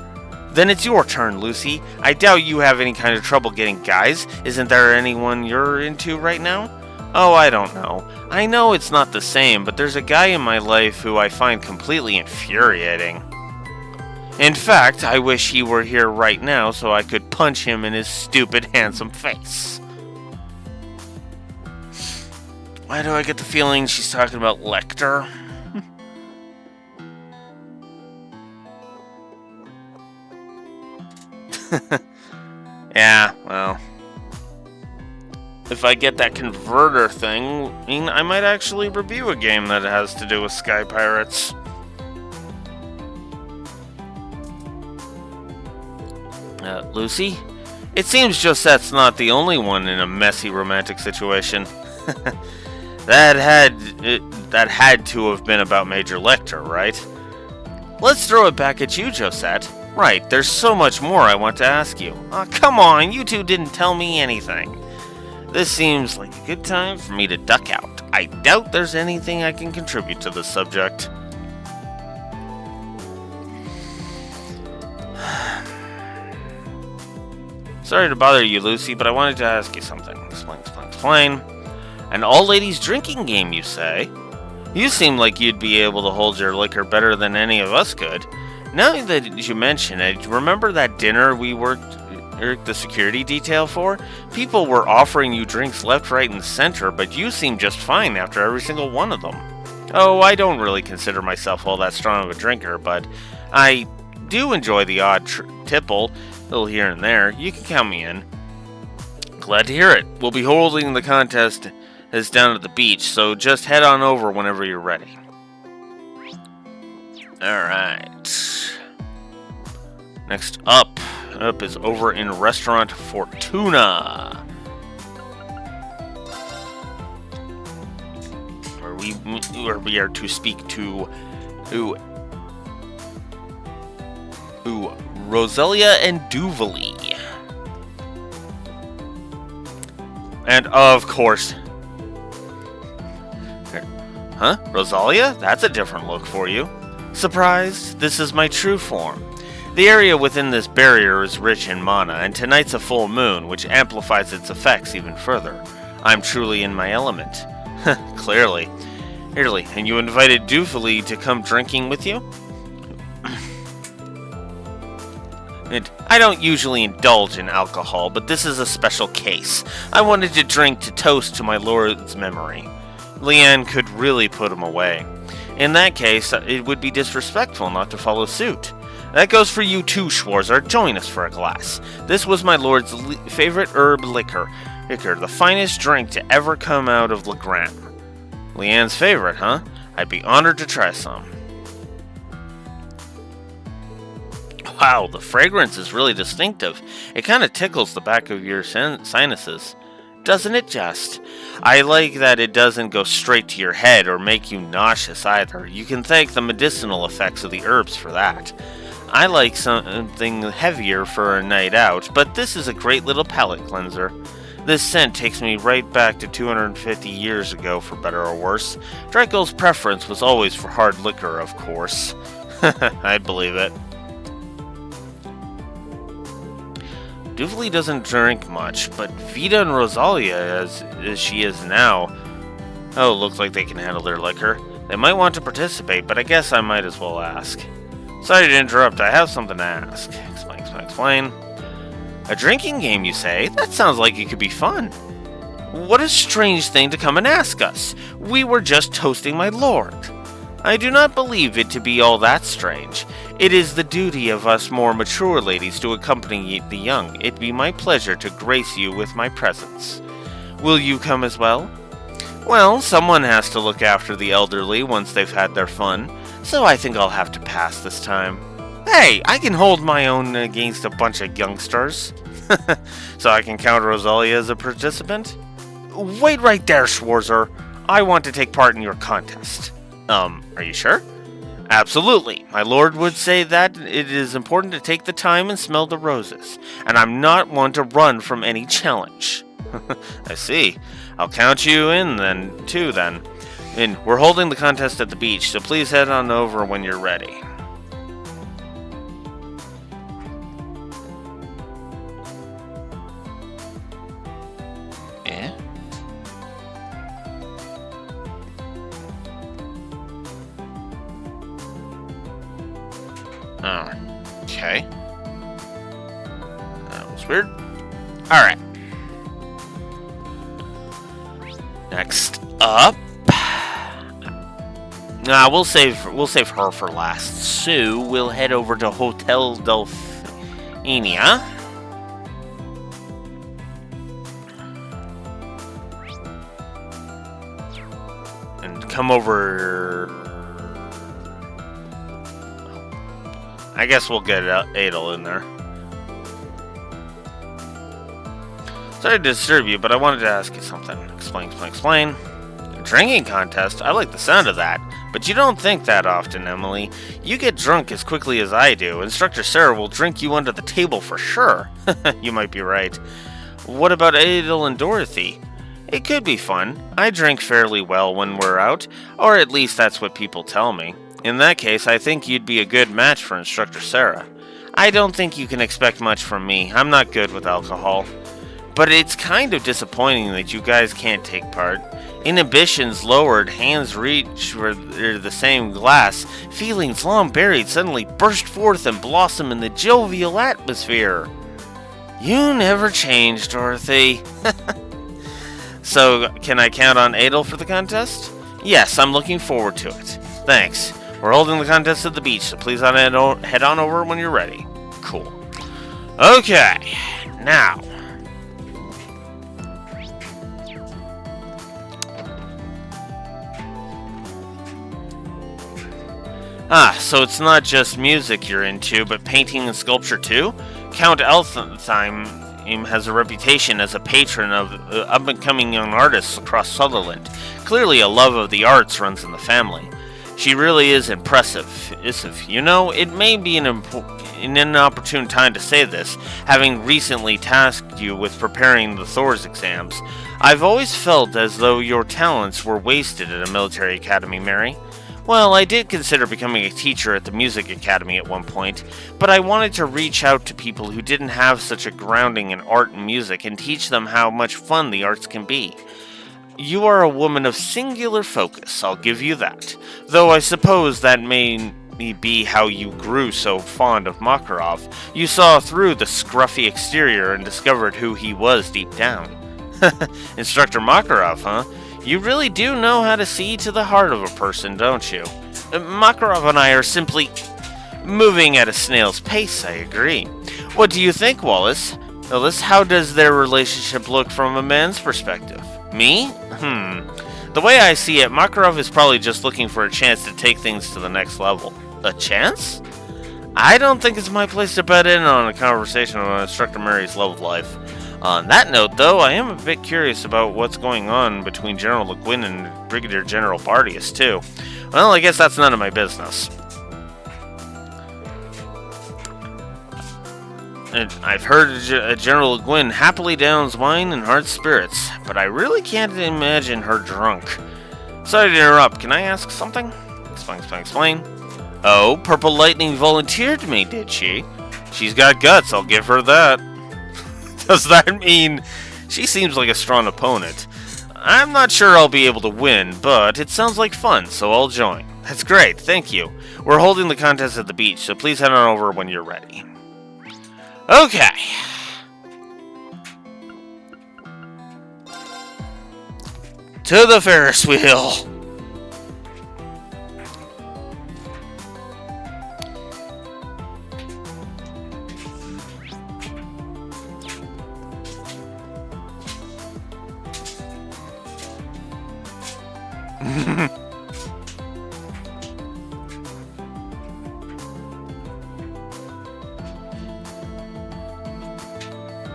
Then it's your turn, Lucy. I doubt you have any kind of trouble getting guys. Isn't there anyone you're into right now? Oh, I don't know. I know it's not the same, but there's a guy in my life who I find completely infuriating. In fact, I wish he were here right now so I could punch him in his stupid, handsome face. Why do I get the feeling she's talking about Lecter? Yeah, well. If I get that converter thing, I might actually review a game that has to do with Sky Pirates. Lucy? It seems Josette's not the only one in a messy romantic situation. That had to have been about Major Lecter, right? Let's throw it back at you, Josette. Right, there's so much more I want to ask you. Aw, come on, you two didn't tell me anything. This seems like a good time for me to duck out. I doubt there's anything I can contribute to this subject. Sorry to bother you, Lucy, but I wanted to ask you something. Explain. An all-ladies drinking game, you say? You seem like you'd be able to hold your liquor better than any of us could. Now that you mention it, remember that dinner we worked the security detail for? People were offering you drinks left, right, and center, but you seemed just fine after every single one of them. Oh, I don't really consider myself all that strong of a drinker, but I do enjoy the odd tipple, a little here and there. You can count me in. Glad to hear it. We'll be holding the contest down at the beach, so just head on over whenever you're ready. Alright. Next up is over in Restaurant Fortuna, where we are to speak to Roselia and Duvali. And of course... Huh? Rosalia? That's a different look for you. Surprised? This is my true form. The area within this barrier is rich in mana, and tonight's a full moon, which amplifies its effects even further. I'm truly in my element. Clearly. Really, and you invited Duvali to come drinking with you? And I don't usually indulge in alcohol, but this is a special case. I wanted to drink to toast to my lord's memory. Leanne could really put him away. In that case, it would be disrespectful not to follow suit. That goes for you too, Schwarzer. Join us for a glass. This was my lord's favorite herb liquor, the finest drink to ever come out of Legrand. Leanne's favorite, huh? I'd be honored to try some. Wow, the fragrance is really distinctive. It kind of tickles the back of your sinuses. Doesn't it just? I like that it doesn't go straight to your head or make you nauseous either. You can thank the medicinal effects of the herbs for that. I like something heavier for a night out, but this is a great little palate cleanser. This scent takes me right back to 250 years ago, for better or worse. Draco's preference was always for hard liquor, of course. I believe it. Duvali doesn't drink much, but Vita and Rosalia, as she is now, Oh, looks like they can handle their liquor. They might want to participate, but I guess I might as well ask. Sorry to interrupt, I have something to ask. Explain. A drinking game, you say? That sounds like it could be fun. What a strange thing to come and ask us. We were just toasting my lord. I do not believe it to be all that strange. It is the duty of us more mature ladies to accompany the young. It be my pleasure to grace you with my presence. Will you come as well? Well, someone has to look after the elderly once they've had their fun, so I think I'll have to pass this time. Hey, I can hold my own against a bunch of youngsters. So I can count Rosalia as a participant? Wait right there, Schwarzer. I want to take part in your contest. Are you sure? Absolutely. My lord would say that it is important to take the time and smell the roses, and I'm not one to run from any challenge. I see. I'll count you in then. And we're holding the contest at the beach, so please head on over when you're ready. Yeah? Oh, okay. That was weird. Alright. Next up. We'll save her for last. So we'll head over to Hotel Delphenia. And come over. I guess we'll get Adel in there. Sorry to disturb you, but I wanted to ask you something. Explain. A drinking contest? I like the sound of that. But you don't think that often, Emily. You get drunk as quickly as I do. Instructor Sarah will drink you under the table for sure. You might be right. What about Adel and Dorothy? It could be fun. I drink fairly well when we're out, or at least that's what people tell me. In that case, I think you'd be a good match for Instructor Sarah. I don't think you can expect much from me. I'm not good with alcohol. But it's kind of disappointing that you guys can't take part. Inhibitions lowered, hands reach for the same glass, feelings long buried suddenly burst forth and blossom in the jovial atmosphere. You never change, Dorothy. So, can I count on Adel for the contest? Yes, I'm looking forward to it. Thanks. We're holding the contest at the beach, so please head on over when you're ready. Cool. Okay, now. So it's not just music you're into, but painting and sculpture too? Count Elfenheim has a reputation as a patron of up-and-coming young artists across Sutherland. Clearly a love of the arts runs in the family. She really is impressive. You know, it may be an inopportune time to say this, having recently tasked you with preparing the Thor's exams. I've always felt as though your talents were wasted at a military academy, Mary. Well, I did consider becoming a teacher at the music academy at one point, but I wanted to reach out to people who didn't have such a grounding in art and music and teach them how much fun the arts can be. You are a woman of singular focus, I'll give you that, though I suppose that may be how you grew so fond of Makarov. You saw through the scruffy exterior and discovered who he was deep down. Instructor Makarov, huh? You really do know how to see to the heart of a person, don't you? Makarov and I are simply moving at a snail's pace, I agree. What do you think, Wallace? How does their relationship look from a man's perspective? Me? The way I see it, Makarov is probably just looking for a chance to take things to the next level. A chance? I don't think it's my place to butt in on a conversation on Instructor Mary's love life. On that note, though, I am a bit curious about what's going on between General Le Guin and Brigadier General Bardius, too. Well, I guess that's none of my business. And I've heard General Le Guin happily downs wine and hard spirits, but I really can't imagine her drunk. Sorry to interrupt, can I ask something? Explain. Oh, Purple Lightning volunteered me, did she? She's got guts, I'll give her that. Does that mean she seems like a strong opponent? I'm not sure I'll be able to win, but it sounds like fun, so I'll join. That's great, thank you. We're holding the contest at the beach, so please head on over when you're ready. Okay. To the Ferris wheel.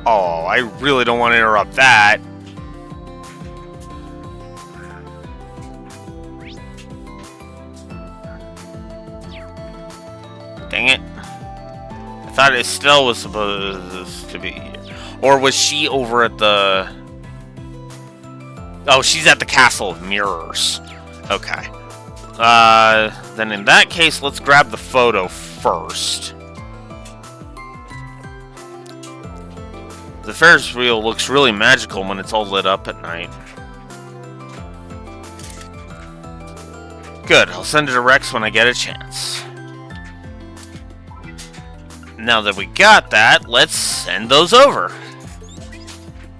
Oh, I really don't want to interrupt that. Dang it. I thought Estelle was supposed to be here. Or was she over at the... Oh, she's at the Castle of Mirrors. Okay. Then in that case, let's grab the photo first. The Ferris wheel looks really magical when it's all lit up at night. Good, I'll send it to Rex when I get a chance. Now that we got that, let's send those over.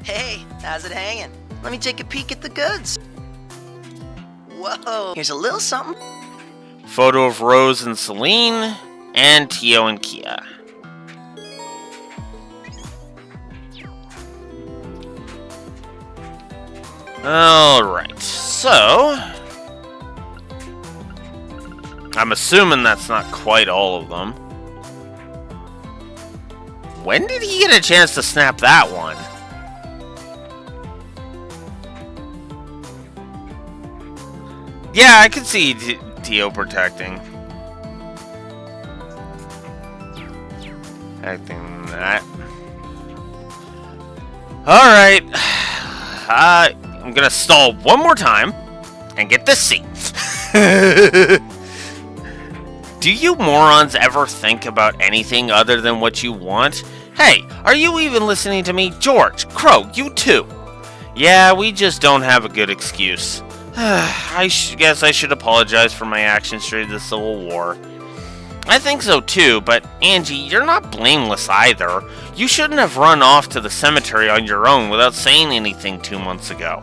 Hey, how's it hanging? Let me take a peek at the goods. Whoa, here's a little something. Photo of Rose and Celine, and Tio and Kia. Alright, so... I'm assuming that's not quite all of them. When did he get a chance to snap that one? Yeah, I can see Tio protecting. Acting that. Alright. I'm gonna stall one more time and get this scene. Do you morons ever think about anything other than what you want? Hey, are you even listening to me? George, Crow, you too. Yeah, we just don't have a good excuse. I guess I should apologize for my actions during the Civil War. I think so too, but Angie, you're not blameless either. You shouldn't have run off to the cemetery on your own without saying anything 2 months ago.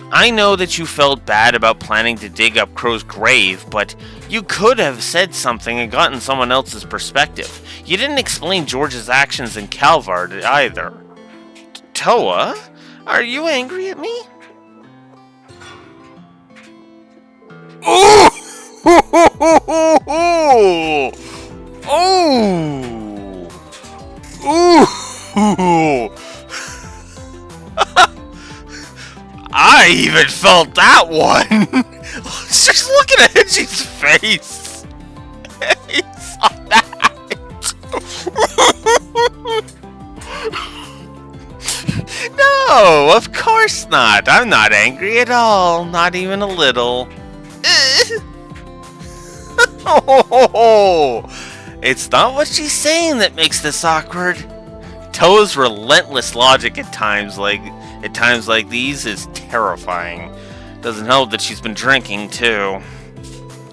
I know that you felt bad about planning to dig up Crow's grave, but you could have said something and gotten someone else's perspective. You didn't explain George's actions in Calvard either. Toa? Are you angry at me? Oh! Oh! Oh! I even felt that one! Just looking at Edgy's face! He saw that! No, of course not. I'm not angry at all. Not even a little. Oh, it's not what she's saying that makes this awkward. Toa's relentless logic at times like these is terrifying. Doesn't help that she's been drinking too.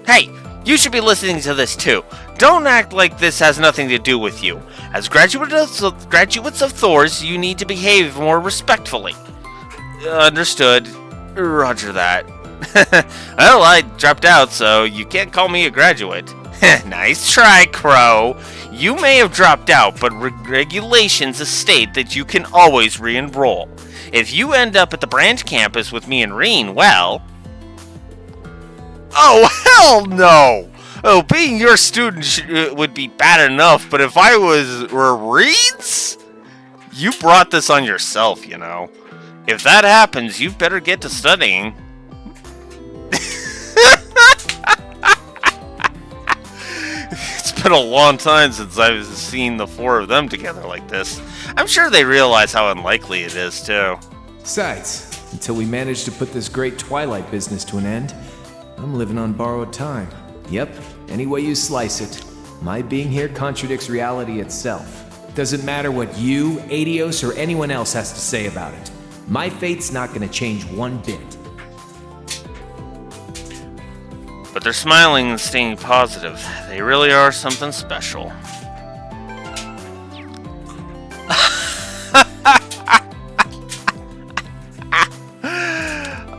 Hey, you should be listening to this too. Don't act like this has nothing to do with you. As graduates of Thor's, you need to behave more respectfully. Understood. Roger that. Well, I dropped out, so you can't call me a graduate. Nice try, Crow. You may have dropped out, but regulations state that you can always re-enroll. If you end up at the branch campus with me and Reen, well... Oh, hell no! Oh, being your student would be bad enough, but if I were Reen's? You brought this on yourself, you know. If that happens, you better get to studying. It's been a long time since I've seen the four of them together like this. I'm sure they realize how unlikely it is, too. Besides, until we manage to put this great Twilight business to an end, I'm living on borrowed time. Yep, any way you slice it, my being here contradicts reality itself. Doesn't matter what you, Adios, or anyone else has to say about it. My fate's not gonna change one bit. But they're smiling and staying positive. They really are something special.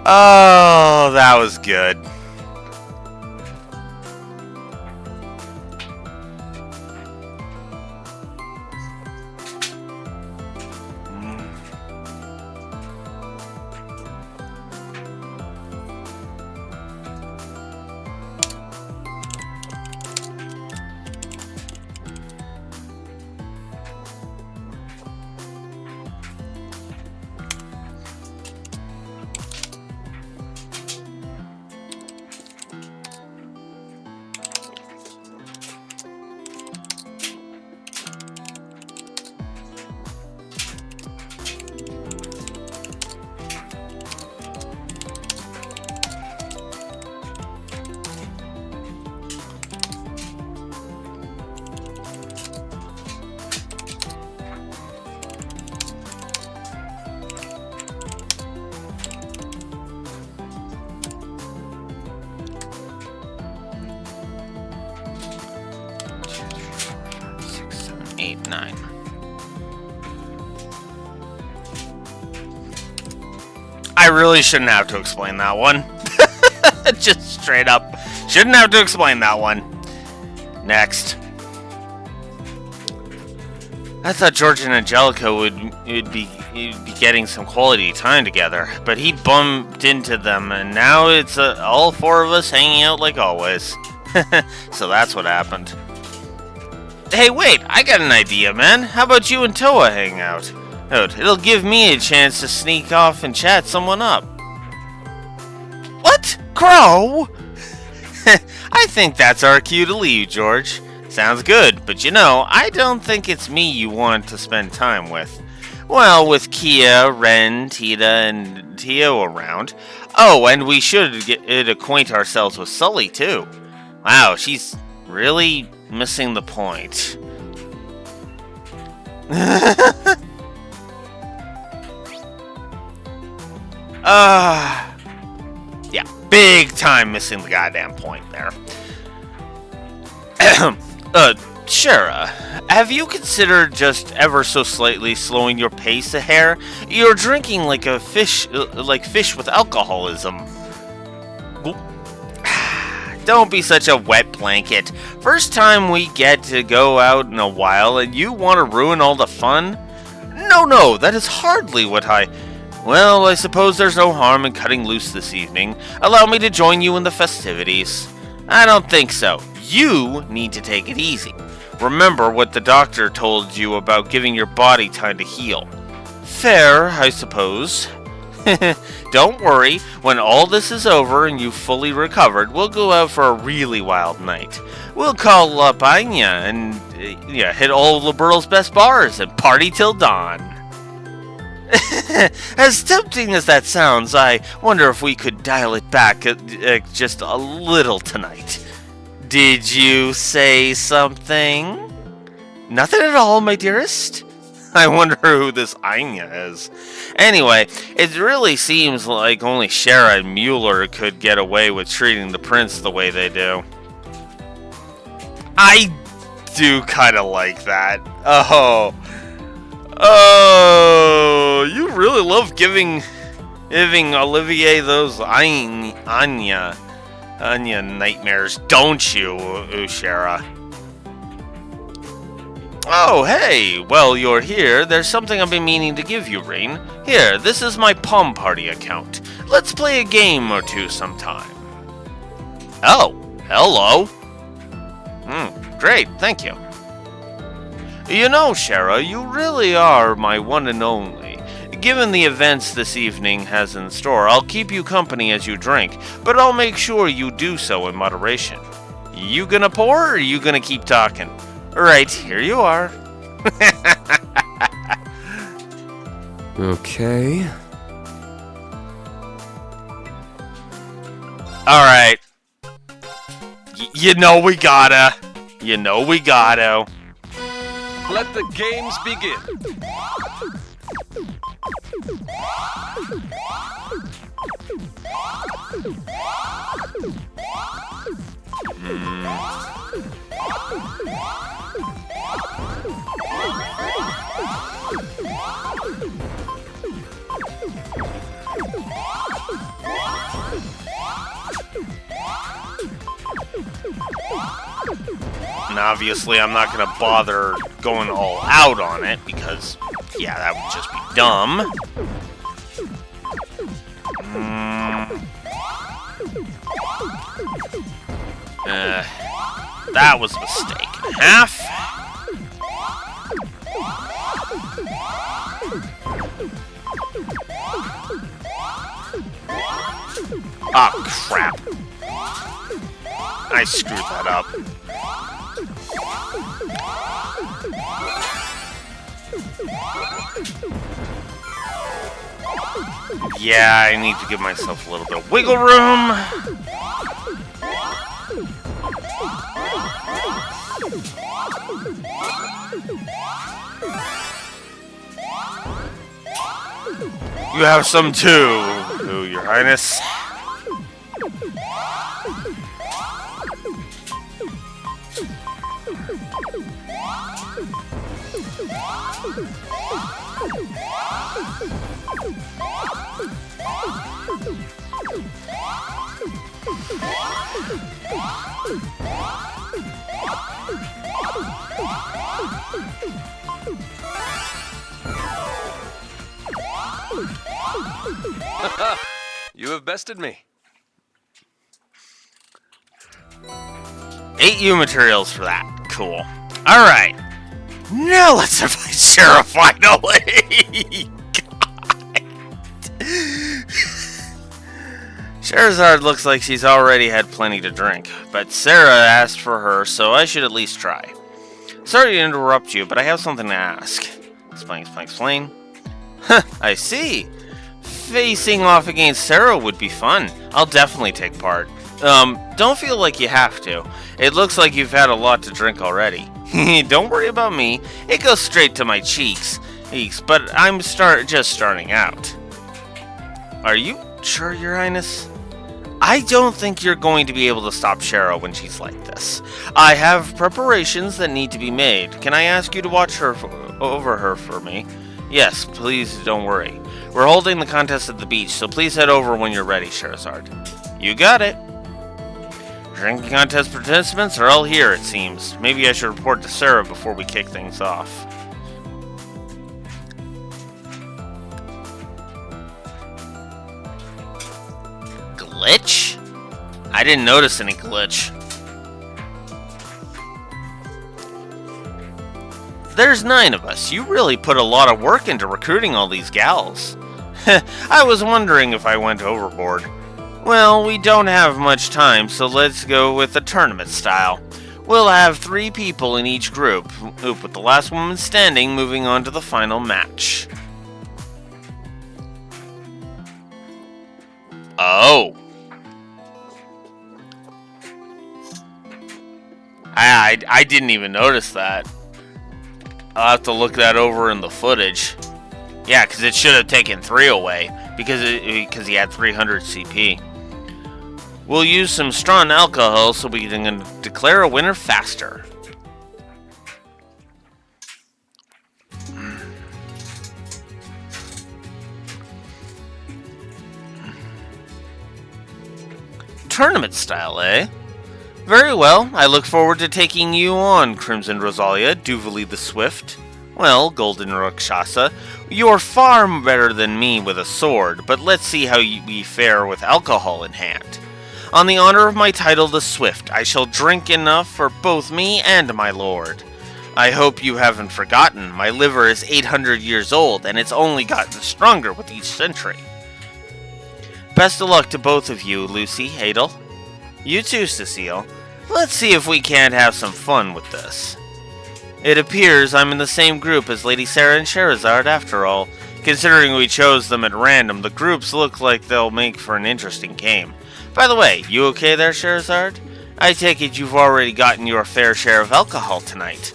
Oh, that was good. I really shouldn't have to explain that one. Just straight up. Shouldn't have to explain that one. Next. I thought George and Angelica would be getting some quality time together, but he bumped into them, and now it's all four of us hanging out like always. So that's what happened. Hey, wait! I got an idea, man. How about you and Toa hang out? It'll give me a chance to sneak off and chat someone up. What? Crow? I think that's our cue to leave, George. Sounds good, but you know, I don't think it's me you want to spend time with. Well, with Kia, Ren, Tita, and Tio around. Oh, and we should acquaint ourselves with Sully, too. Wow, she's really missing the point. Yeah, big time missing the goddamn point there. Shara, have you considered just ever so slightly slowing your pace a hair? You're drinking like fish with alcoholism. Don't be such a wet blanket. First time we get to go out in a while and you want to ruin all the fun? No, that is hardly what Well, I suppose there's no harm in cutting loose this evening. Allow me to join you in the festivities. I don't think so. You need to take it easy. Remember what the doctor told you about giving your body time to heal. Fair, I suppose. Don't worry, when all this is over and you've fully recovered, we'll go out for a really wild night. We'll call up Anya and hit all of Liberal's best bars and party till dawn. As tempting as that sounds, I wonder if we could dial it back just a little tonight. Did you say something? Nothing at all, my dearest. I wonder who this Anya is. Anyway, it really seems like only Shara and Mueller could get away with treating the prince the way they do. I do kind of like that. Oh, you really love giving Olivier those Anya nightmares, don't you, Shara? Oh, hey! Well, you're here. There's something I've been meaning to give you, Rain. Here, this is my Palm Party account. Let's play a game or two sometime. Oh, hello. Great, thank you. You know, Shara, you really are my one and only. Given the events this evening has in store, I'll keep you company as you drink, but I'll make sure you do so in moderation. You gonna pour, or you gonna keep talking? Right, here you are. Okay. Alright. You know we gotta. Let the games begin. And obviously I'm not gonna bother going all out on it because, yeah, that would just be dumb. That was a mistake and a half. Oh, crap. I screwed that up. Yeah, I need to give myself a little bit of wiggle room. You have some too, Your Highness. You have bested me. 8 U materials for that. Cool. Alright. Now let's invite Sarah finally! Sherazard looks like she's already had plenty to drink, but Sarah asked for her, so I should at least try. Sorry to interrupt you, but I have something to ask. Explain. Huh, I see. Facing off against Sarah would be fun. I'll definitely take part. Don't feel like you have to. It looks like you've had a lot to drink already. Don't worry about me. It goes straight to my cheeks. But I'm just starting out. Are you sure, Your Highness? I don't think you're going to be able to stop Cheryl when she's like this. I have preparations that need to be made. Can I ask you to watch over her for me? Yes, please don't worry. We're holding the contest at the beach, so please head over when you're ready, Sherazard. You got it. Drinking contest participants are all here, it seems. Maybe I should report to Sarah before we kick things off. Glitch? I didn't notice any glitch. There's 9 of us. You really put a lot of work into recruiting all these gals. I was wondering if I went overboard. Well, we don't have much time, so let's go with the tournament style. We'll have 3 people in each group, with the last woman standing moving on to the final match. Oh. I didn't even notice that. I'll have to look that over in the footage. Yeah, because it should have taken 3 away, because he had 300 CP. We'll use some strong alcohol so we can declare a winner faster. Tournament style, eh? Very well, I look forward to taking you on, Crimson Rosalia, Duvali the Swift. Well, Golden Rakshasa, you're far better than me with a sword, but let's see how we fare with alcohol in hand. On the honor of my title, the Swift, I shall drink enough for both me and my lord. I hope you haven't forgotten, my liver is 800 years old, and it's only gotten stronger with each century. Best of luck to both of you, Lucy, Adel. You too, Cecile. Let's see if we can't have some fun with this. It appears I'm in the same group as Lady Sarah and Sherazard after all. Considering we chose them at random, the groups look like they'll make for an interesting game. By the way, you okay there, Sherazard? I take it you've already gotten your fair share of alcohol tonight.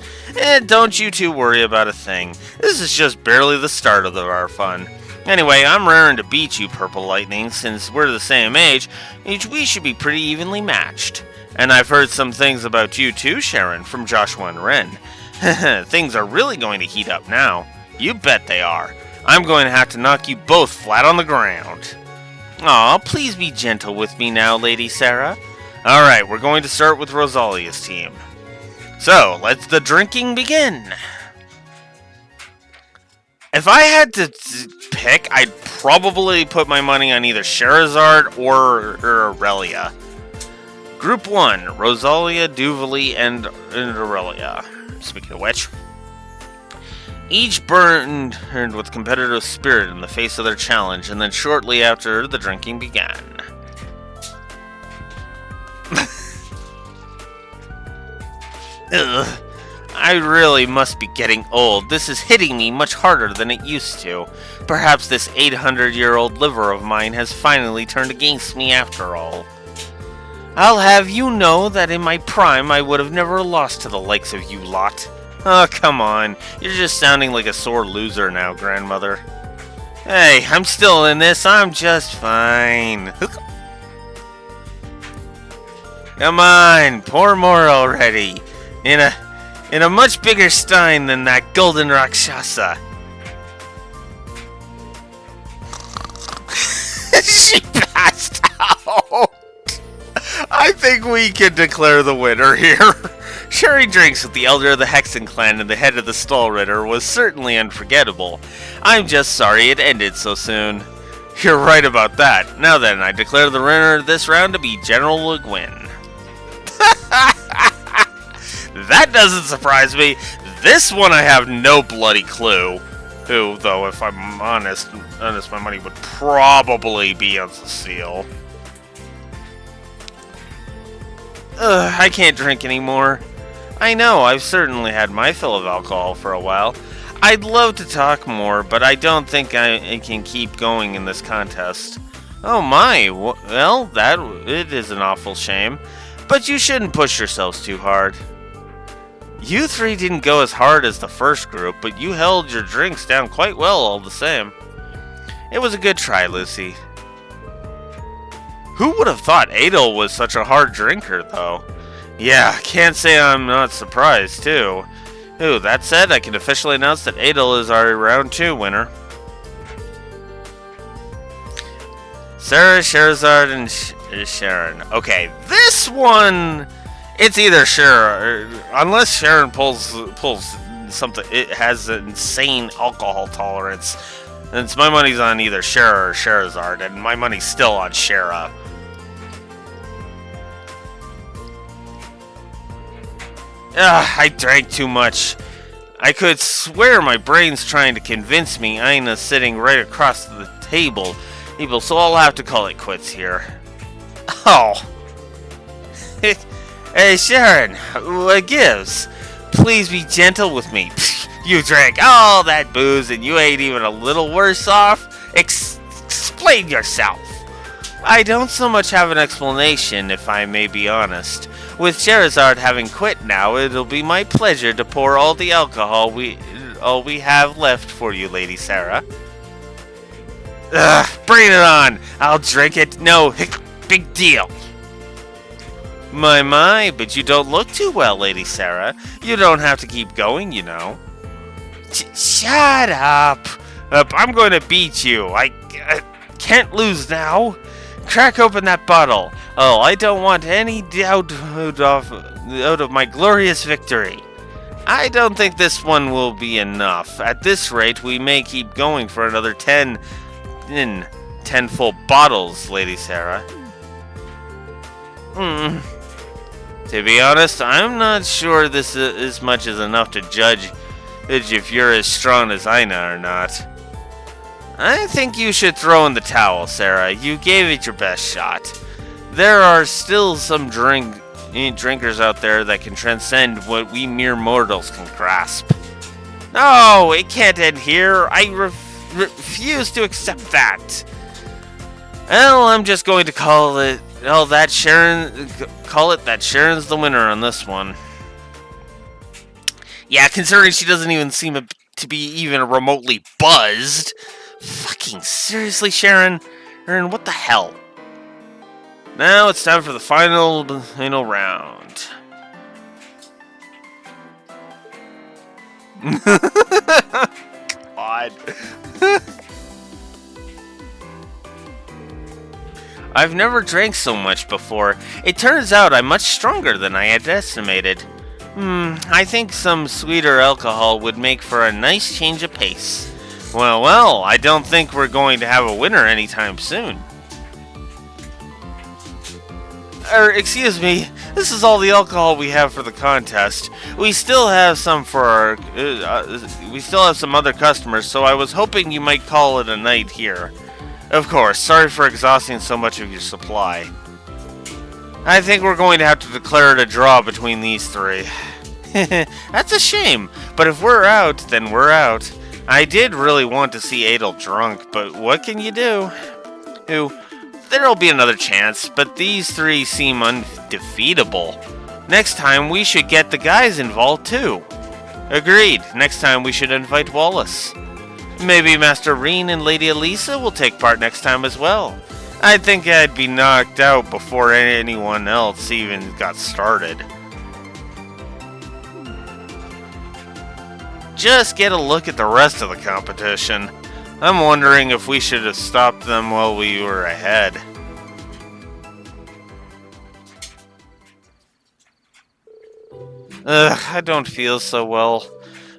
Don't you two worry about a thing. This is just barely the start of our fun. Anyway, I'm raring to beat you, Purple Lightning. Since we're the same age, we should be pretty evenly matched. And I've heard some things about you too, Sharon, from Joshua and Ren. Things are really going to heat up now. You bet they are. I'm going to have to knock you both flat on the ground. Aw, please be gentle with me now, Lady Sarah. Alright, we're going to start with Rosalia's team. So, let the drinking begin. If I had to pick, I'd probably put my money on either Sherazard or Aurelia. Group 1, Rosalia, Duvalie, and Aurelia. Speaking of which, each burned with competitive spirit in the face of their challenge, and then shortly after, the drinking began. Ugh. I really must be getting old. This is hitting me much harder than it used to. Perhaps this 800-year-old liver of mine has finally turned against me after all. I'll have you know that in my prime I would have never lost to the likes of you lot. Oh, come on. You're just sounding like a sore loser now, Grandmother. Hey, I'm still in this. I'm just fine. Come on, pour more already. In a much bigger stein than that golden Rakshasa. She passed out. I think we can declare the winner here. Sharing drinks with the elder of the Hexen clan and the head of the Stall Ritter was certainly unforgettable. I'm just sorry it ended so soon. You're right about that. Now then, I declare the winner this round to be General Le Guin. That doesn't surprise me. This one I have no bloody clue. Who, though, if I'm honest, my money would probably be on Cecile. I can't drink anymore. I know, I've certainly had my fill of alcohol for a while. I'd love to talk more, but I don't think I can keep going in this contest. Oh my, well, it is an awful shame. But you shouldn't push yourselves too hard. You three didn't go as hard as the first group, but you held your drinks down quite well all the same. It was a good try, Lucy. Who would have thought Adel was such a hard drinker, though? Yeah, can't say I'm not surprised, too. Ooh, that said, I can officially announce that Adel is our round 2 winner. Sarah, Sherazard, and Sharon. Okay, this one... It's either Sharon, unless Sharon pulls something. It has an insane alcohol tolerance. And my money's on either Shara or Sherazard, and my money's still on Shara. I drank too much. I could swear my brain's trying to convince me Aina's sitting right across the table, so I'll have to call it quits here. Oh. Hey, Sharon, what gives? Please be gentle with me. You drank all that booze and you ain't even a little worse off? Explain yourself. I don't so much have an explanation, if I may be honest. With Sherazard having quit now, it'll be my pleasure to pour all the alcohol we have left for you, Lady Sarah. Bring it on. I'll drink it. No, big deal. My, but you don't look too well, Lady Sarah. You don't have to keep going, you know. Shut up. I'm going to beat you. I can't lose now. Crack open that bottle. Oh, I don't want any doubt out of my glorious victory. I don't think this one will be enough. At this rate, we may keep going for another 10 full bottles, Lady Sarah. To be honest, I'm not sure this as much is enough to judge if you're as strong as Aina or not. I think you should throw in the towel, Sarah. You gave it your best shot. There are still some drinkers out there that can transcend what we mere mortals can grasp. No, it can't end here. I refuse to accept that. Well, I'm just going to call it that Sharon's the winner on this one. Yeah, considering she doesn't even seem to be even remotely buzzed. Fucking seriously, Sharon? Aaron, what the hell? Now it's time for the final round. God. I've never drank so much before. It turns out I'm much stronger than I had estimated. I think some sweeter alcohol would make for a nice change of pace. Well, I don't think we're going to have a winner anytime soon. Excuse me, this is all the alcohol we have for the contest. We still have some for our, we still have some other customers, so I was hoping you might call it a night here. Of course, sorry for exhausting so much of your supply. I think we're going to have to declare it a draw between these three. That's a shame, but if we're out, then we're out. I did really want to see Adel drunk, but what can you do? There'll be another chance, but these three seem undefeatable. Next time, we should get the guys involved too. Agreed, next time we should invite Wallace. Maybe Master Reen and Lady Elisa will take part next time as well. I think I'd be knocked out before anyone else even got started. Just get a look at the rest of the competition. I'm wondering if we should have stopped them while we were ahead. I don't feel so well.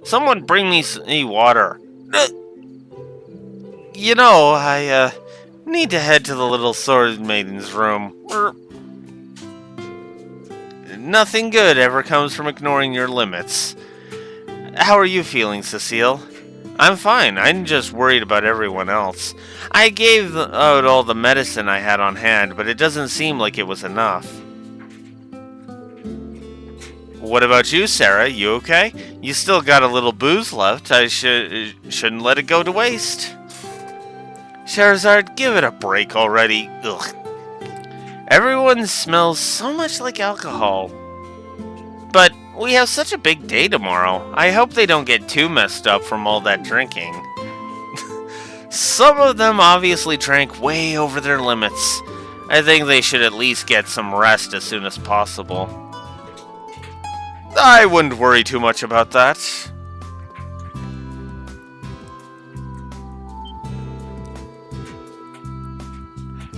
Someone bring me water. You know, I need to head to the little sword maiden's room. Nothing good ever comes from ignoring your limits. How are you feeling, Cecile? I'm fine. I'm just worried about everyone else. I gave out all the medicine I had on hand, but it doesn't seem like it was enough. What about you, Sarah? You okay? You still got a little booze left. I shouldn't let it go to waste. Charizard, give it a break already. Ugh. Everyone smells so much like alcohol. But we have such a big day tomorrow. I hope they don't get too messed up from all that drinking. Some of them obviously drank way over their limits. I think they should at least get some rest as soon as possible. I wouldn't worry too much about that.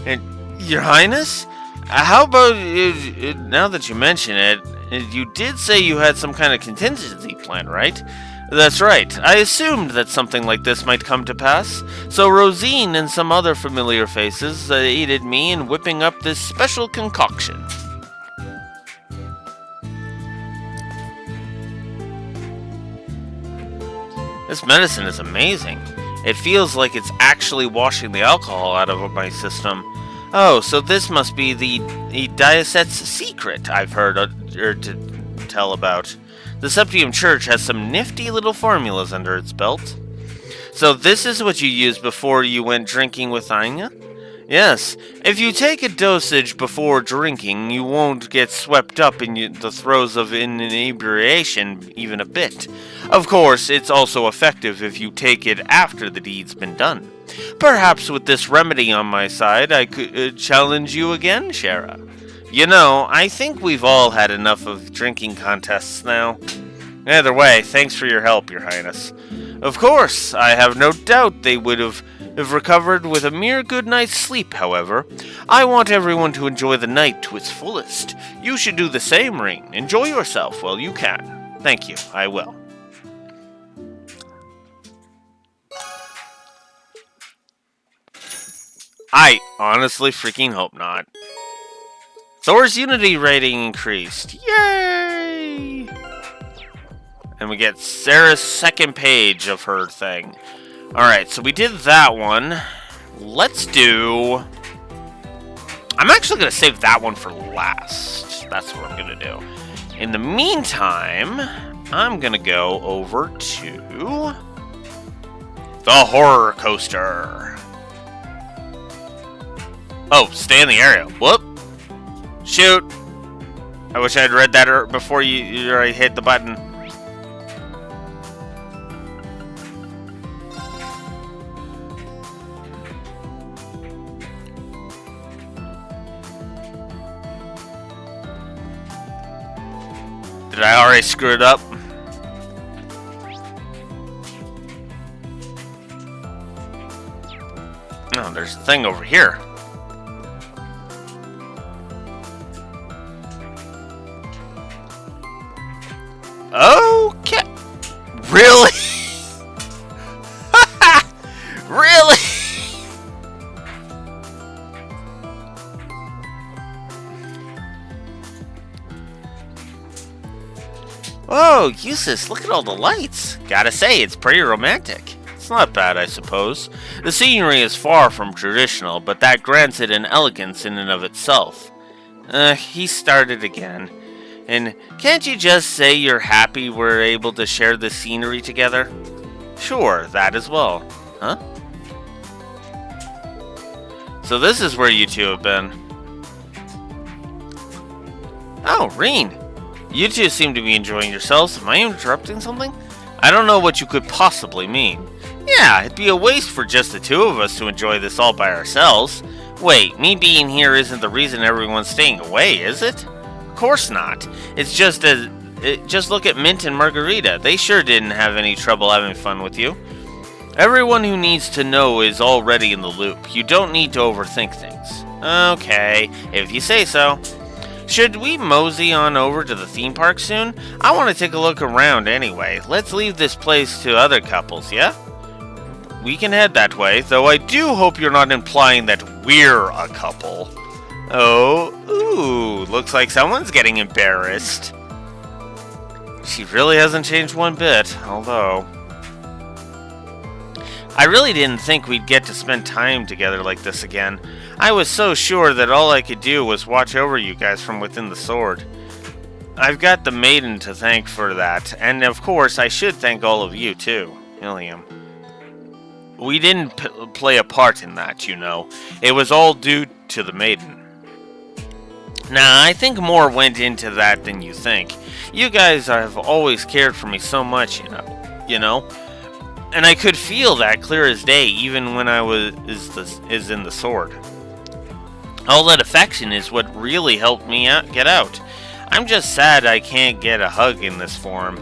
And, Your Highness? How about, now that you mention it, you did say you had some kind of contingency plan, right? That's right. I assumed that something like this might come to pass. So Rosine and some other familiar faces aided me in whipping up this special concoction. This medicine is amazing. It feels like it's actually washing the alcohol out of my system. Oh, so this must be the Diaset's secret I've heard to tell about. The Septium Church has some nifty little formulas under its belt. So this is what you used before you went drinking with Anya? Yes, if you take a dosage before drinking, you won't get swept up in the throes of inebriation even a bit. Of course, it's also effective if you take it after the deed's been done. Perhaps with this remedy on my side, I could challenge you again, Shara. You know, I think we've all had enough of drinking contests now. Either way, thanks for your help, Your Highness. Of course, I have no doubt they would have recovered with a mere good night's sleep, however. I want everyone to enjoy the night to its fullest. You should do the same, Reen. Enjoy yourself while you can. Thank you, I will. I honestly freaking hope not. Thor's Unity rating increased. Yay! And we get Sarah's second page of her thing. Alright, so we did that one. Let's do... I'm actually going to save that one for last. That's what I'm going to do. In the meantime, I'm going to go over to... the horror coaster. Oh, stay in the area. Whoop. Shoot. I wish I'd read that before you already hit the button. Did I already screw it up? No, there's a thing over here. Okay. Really? Really? Whoa, Eustace, look at all the lights. Gotta say, it's pretty romantic. It's not bad, I suppose. The scenery is far from traditional, but that grants it an elegance in and of itself. He started again. And can't you just say you're happy we're able to share this scenery together? Sure, that as well. Huh? So this is where you two have been. Oh, Reen. You two seem to be enjoying yourselves. Am I interrupting something? I don't know what you could possibly mean. Yeah, it'd be a waste for just the two of us to enjoy this all by ourselves. Wait, me being here isn't the reason everyone's staying away, is it? Of course not. It's just just look at Mint and Margarita. They sure didn't have any trouble having fun with you. Everyone who needs to know is already in the loop. You don't need to overthink things. Okay, if you say so. Should we mosey on over to the theme park soon? I want to take a look around anyway. Let's leave this place to other couples, yeah? We can head that way, though I do hope you're not implying that we're a couple. Oh, ooh, looks like someone's getting embarrassed. She really hasn't changed one bit, although... I really didn't think we'd get to spend time together like this again. I was so sure that all I could do was watch over you guys from within the sword. I've got the maiden to thank for that, and of course I should thank all of you too, Ilium. We didn't play a part in that, you know. It was all due to the maiden. Nah, I think more went into that than you think. You guys have always cared for me so much, you know. And I could feel that clear as day, even when I is in the sword. All that affection is what really helped me get out. I'm just sad I can't get a hug in this form.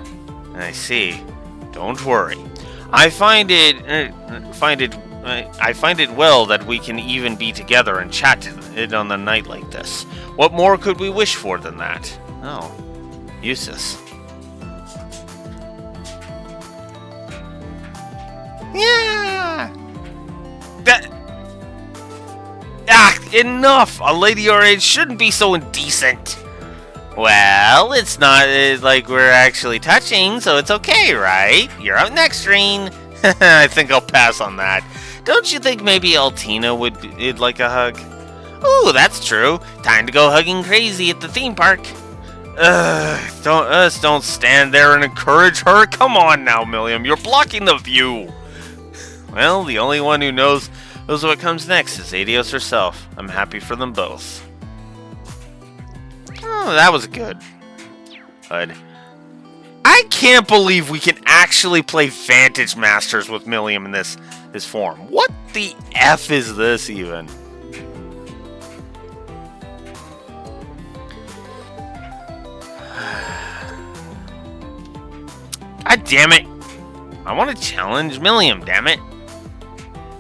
I see. Don't worry. I find it well that we can even be together and chat it on a night like this. What more could we wish for than that? Oh, Eustace. Yeah. Enough! A lady your age shouldn't be so indecent. Well, it's not like we're actually touching, so it's okay, right? You're up next, Reen. I think I'll pass on that. Don't you think maybe Altina would like a hug? Ooh, that's true. Time to go hugging crazy at the theme park. Don't stand there and encourage her. Come on now, Milliam. You're blocking the view. Well, the only one who knows what comes next is Adios herself. I'm happy for them both. Oh, that was good. I can't believe we can actually play Vantage Masters with Milliam in this form. What the F is this even? God damn it. I want to challenge Milliam, damn it.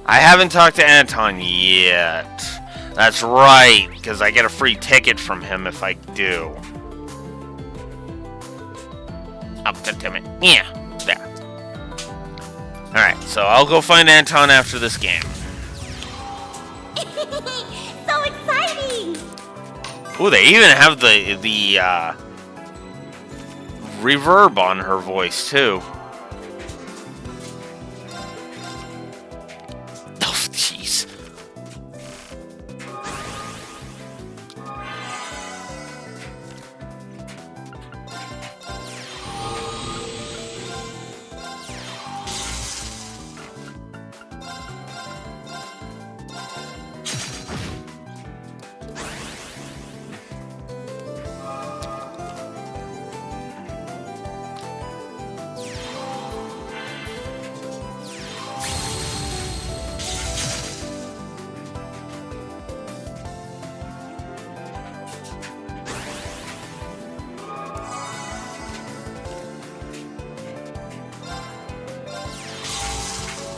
I haven't talked to Anton yet. That's right, because I get a free ticket from him if I do. Oh, God damn it. Yeah, there. Alright, so I'll go find Anton after this game. So exciting! Ooh, they even have the reverb on her voice, too. Oh, jeez.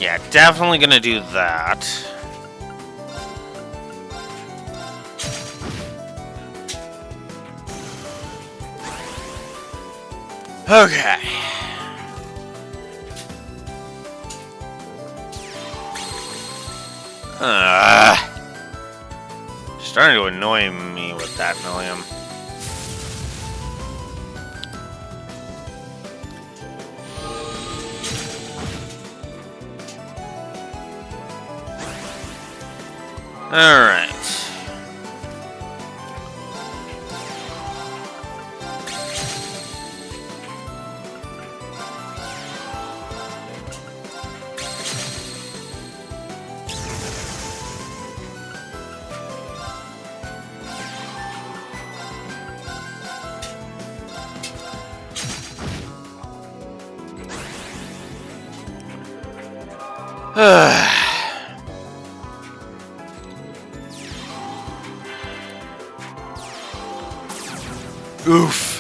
Yeah, definitely gonna do that. Okay. Starting to annoy me with that, Milliam. Alright. Oof.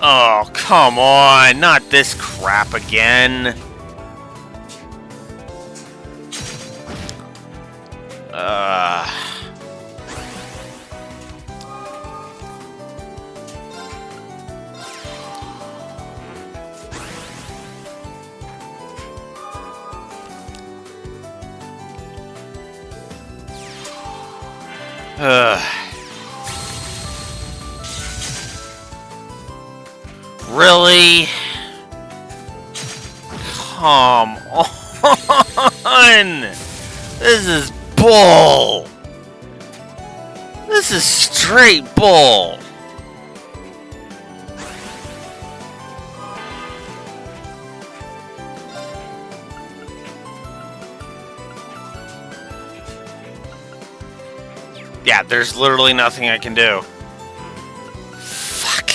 Oh, come on, not this crap again. Really? Come on! This is bull! This is straight bull! Yeah, there's literally nothing I can do. Fuck.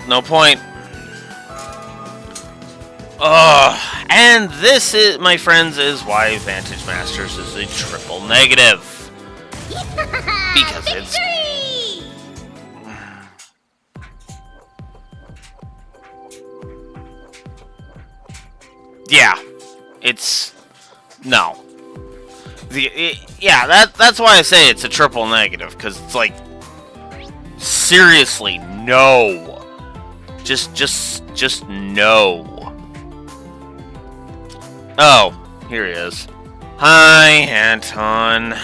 No point. And this is, my friends, is why Vantage Masters is a triple negative. Because it's... Yeah. It's... No. Yeah, that's why I say it's a triple negative, because it's like... Seriously, no. Just no. Oh, here he is. Hi, Anton.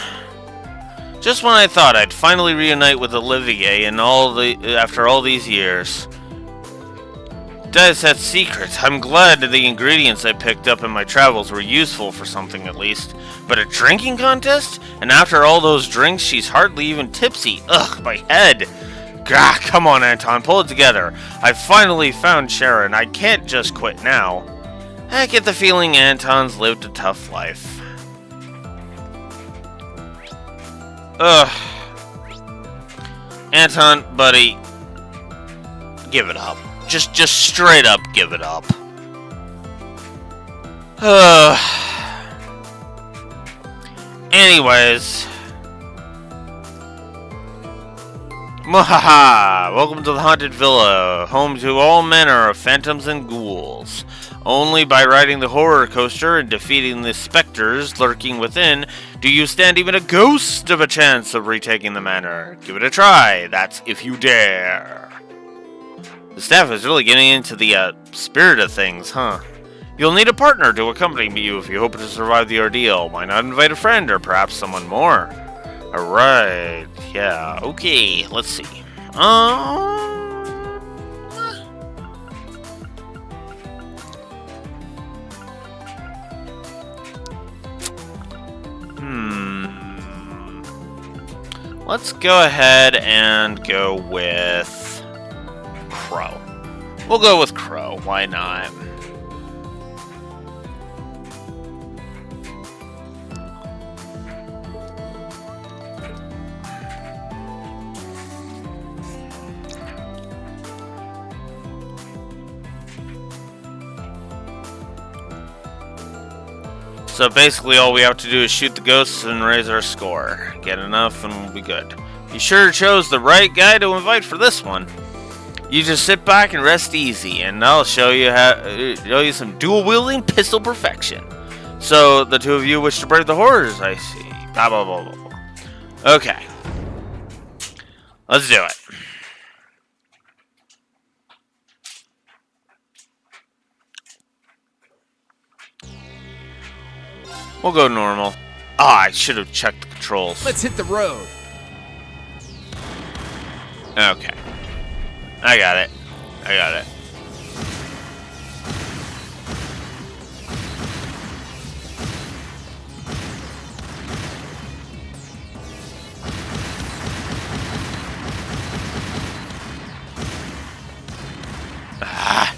Just when I thought I'd finally reunite with Olivier and after all these years. Daiset's secret. I'm glad the ingredients I picked up in my travels were useful for something at least. But a drinking contest? And after all those drinks, she's hardly even tipsy. Ugh, my head. Gah, come on, Anton, pull it together. I finally found Sharon. I can't just quit now. I get the feeling Anton's lived a tough life. Ugh. Anton, buddy, give it up. Just straight up give it up. Anyways. Mwahaha! Welcome to the Haunted Villa, home to all manner of phantoms and ghouls. Only by riding the horror coaster and defeating the specters lurking within do you stand even a ghost of a chance of retaking the manor. Give it a try, that's if you dare. The staff is really getting into the spirit of things, huh? You'll need a partner to accompany you if you hope to survive the ordeal. Why not invite a friend or perhaps someone more? Alright, yeah, okay, let's see. Let's go ahead and go with... Crow. We'll go with Crow. Why not? So basically all we have to do is shoot the ghosts and raise our score. Get enough and we'll be good. You sure chose the right guy to invite for this one. You just sit back and rest easy, and I'll show you some dual-wielding pistol perfection. So the two of you wish to brave the horrors, I see. Blah, blah, blah, blah, blah. Okay. Let's do it. We'll go normal. Ah, I should have checked the controls. Let's hit the road. Okay. I got it. I got it. Ah.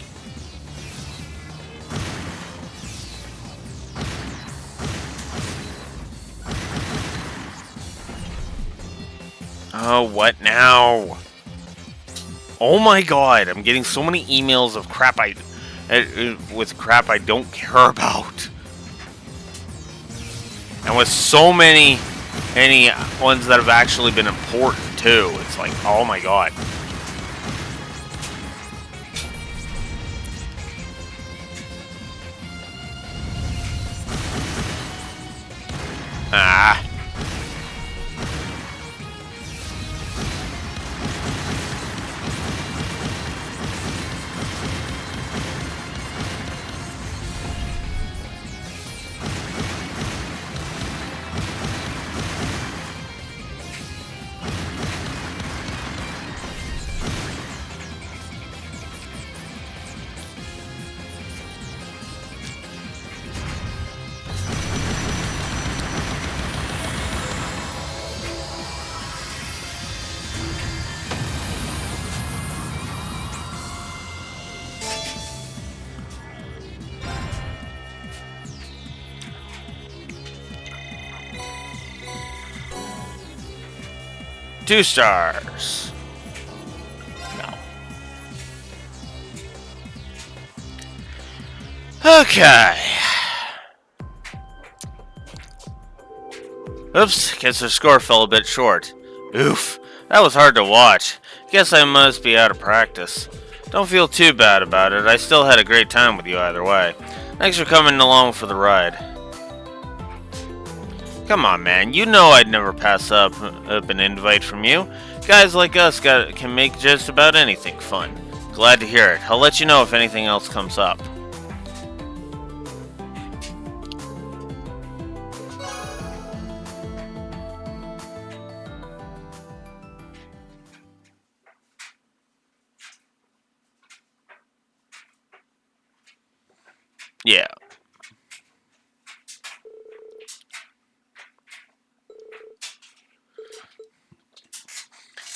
Oh, what now? Oh my god, I'm getting so many emails of crap with crap I don't care about. And with so many ones that have actually been important too. It's like, oh my god. Ah. Two stars. No. Okay. Oops, guess the score fell a bit short. Oof, that was hard to watch. Guess I must be out of practice. Don't feel too bad about it. I still had a great time with you either way. Thanks for coming along for the ride. Come on, man. You know I'd never pass up an invite from you. Guys like us can make just about anything fun. Glad to hear it. I'll let you know if anything else comes up. Yeah.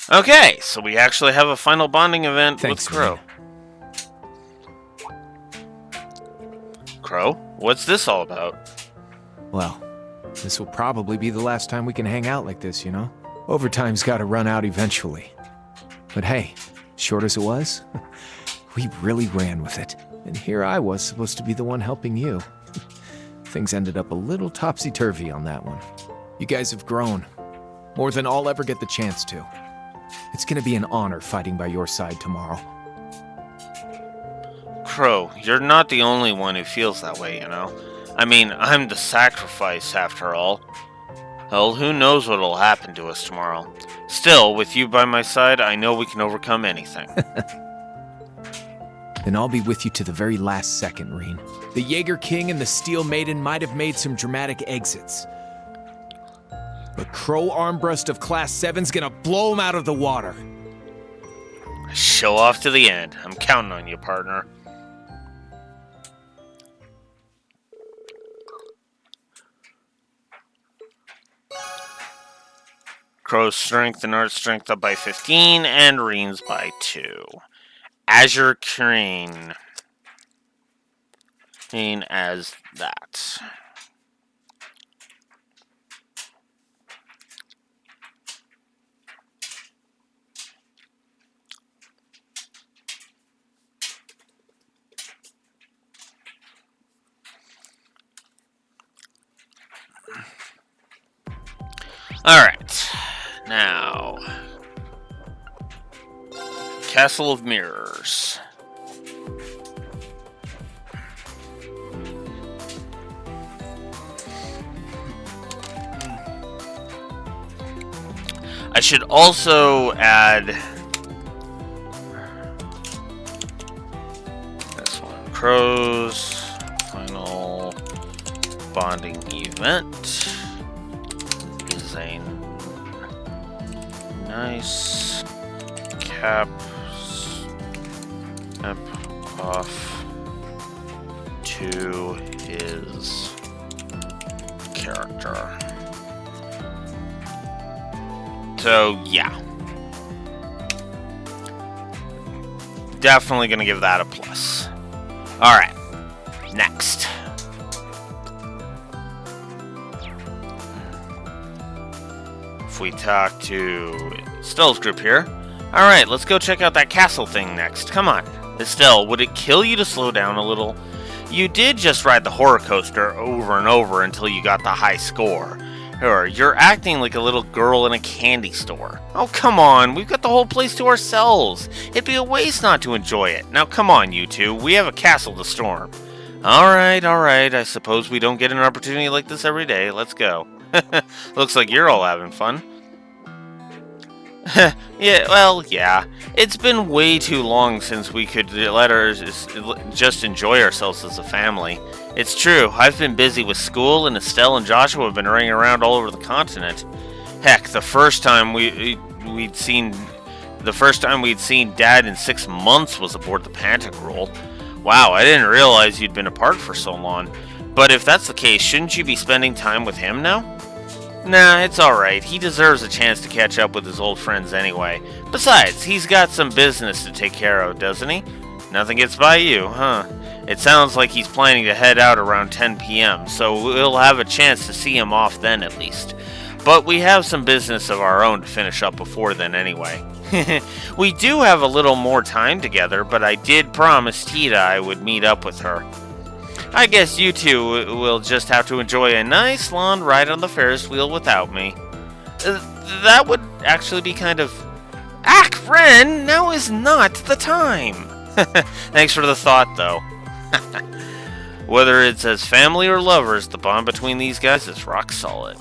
Okay, so we actually have a final bonding event with Crow. Crow, what's this all about? Well, this will probably be the last time we can hang out like this, you know? Overtime's gotta run out eventually. But hey, short as it was, we really ran with it. And here I was supposed to be the one helping you. Things ended up a little topsy-turvy on that one. You guys have grown. More than I'll ever get the chance to. It's gonna be an honor fighting by your side tomorrow. Crow, you're not the only one who feels that way, you know? I mean, I'm the sacrifice, after all. Hell, who knows what'll happen to us tomorrow. Still, with you by my side, I know we can overcome anything. Then I'll be with you to the very last second, Reen. The Jaeger King and the Steel Maiden might have made some dramatic exits. But Crow Armbrust of Class 7's gonna blow him out of the water. Show off to the end. I'm counting on you, partner. Crow's strength and Art's strength up by 15, and Reen's by 2. Azure Crane. As that. Alright, now, Castle of Mirrors. I should also add this one, Crow's final bonding event. A nice cap off to his character. So yeah, definitely gonna give that a plus. All right, next. If we talk to Estelle's group here. Alright, let's go check out that castle thing next. Come on. Estelle, would it kill you to slow down a little? You did just ride the horror coaster over and over until you got the high score. Or you're acting like a little girl in a candy store. Oh, come on. We've got the whole place to ourselves. It'd be a waste not to enjoy it. Now, come on, you two. We have a castle to storm. Alright. I suppose we don't get an opportunity like this every day. Let's go. Looks like you're all having fun. Yeah. It's been way too long since we could let her just enjoy ourselves as a family. It's true, I've been busy with school, and Estelle and Joshua have been running around all over the continent. Heck, the first time we'd seen Dad in 6 months was aboard the Pantagruel. Wow, I didn't realize you'd been apart for so long. But if that's the case, shouldn't you be spending time with him now? Nah, it's alright. He deserves a chance to catch up with his old friends anyway. Besides, he's got some business to take care of, doesn't he? Nothing gets by you, huh? It sounds like he's planning to head out around 10 p.m., so we'll have a chance to see him off then at least. But we have some business of our own to finish up before then anyway. We do have a little more time together, but I did promise Tita I would meet up with her. I guess you two will just have to enjoy a nice long ride on the Ferris wheel without me. That would actually be kind of... Ren! Now is not the time! Thanks for the thought, though. Whether it's as family or lovers, the bond between these guys is rock solid.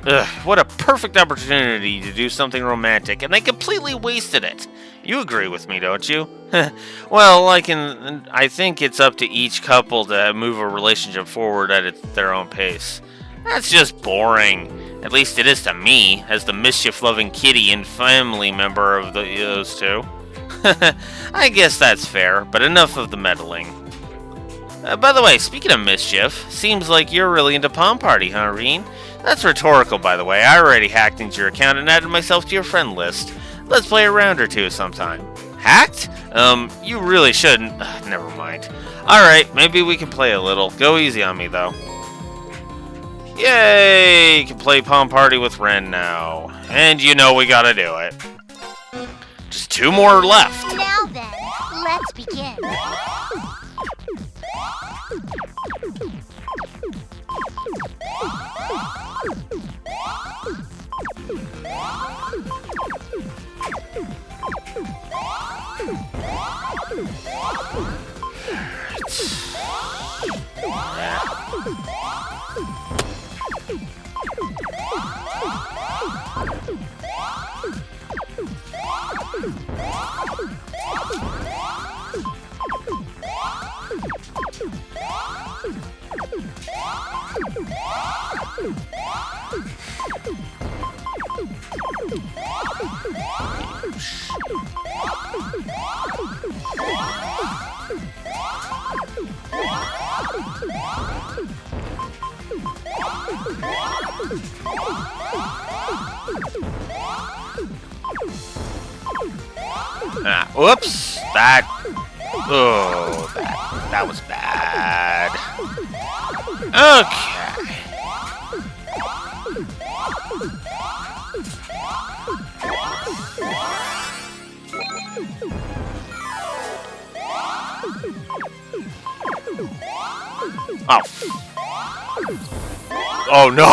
Ugh, what a perfect opportunity to do something romantic, and they completely wasted it. You agree with me, don't you? Well, I think it's up to each couple to move a relationship forward at their own pace. That's just boring. At least it is to me, as the mischief-loving kitty and family member of those two. I guess that's fair, but enough of the meddling. By the way, speaking of mischief, seems like you're really into Palm Party, huh, Reen? That's rhetorical, by the way. I already hacked into your account and added myself to your friend list. Let's play a round or two sometime. Hacked? You really shouldn't. Never mind. Alright, maybe we can play a little. Go easy on me, though. Yay! You can play Palm Party with Ren now. And you know we gotta do it. Just 2 more left. Now then, let's begin. Whoops! That was bad. Okay. Oh. Oh no!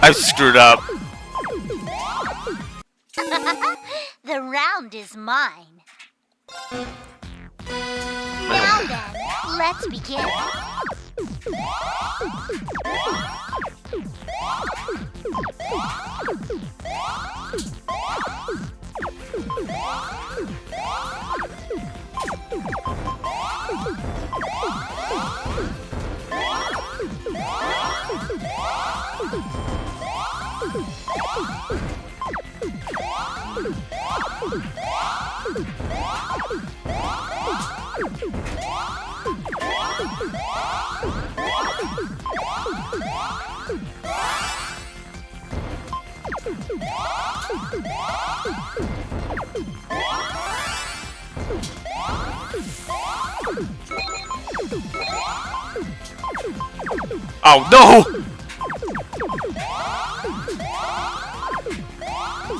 I screwed up. The round is mine. Now then, let's begin. Oh no!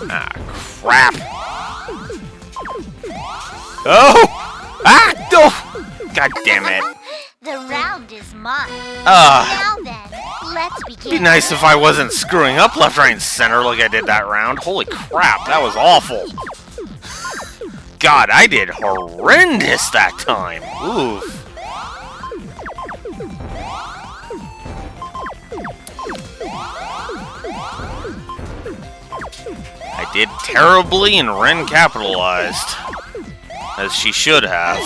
Ah, crap! Oh! Ah, no! God damn it! The round is mine. Now then, let's begin. It'd be nice if I wasn't screwing up left, right, and center like I did that round. Holy crap, that was awful. God, I did horrendous that time. Oof. I did terribly and Ren capitalized. As she should have.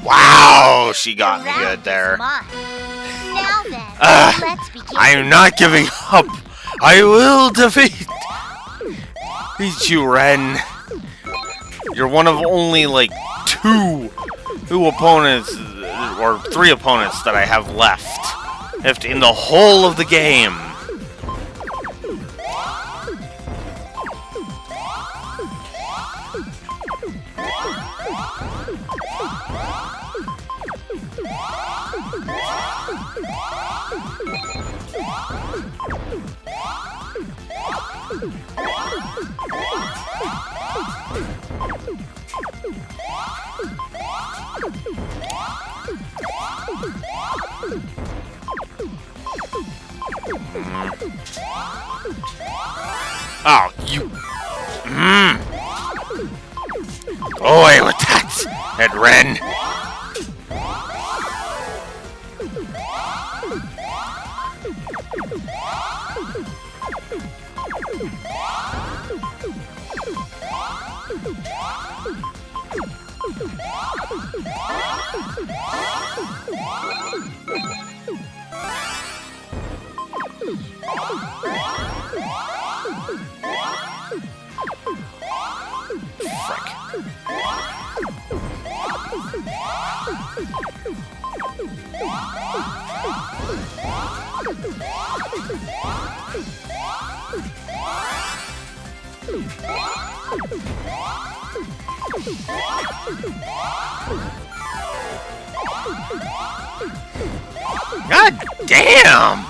Wow, she got me good there. Now then, let's begin. I am not giving up. I will defeat you, Ren. You're one of only like two opponents, or three opponents that I have left in the whole of the game. Oh, you... Go away with that, Ren. God damn!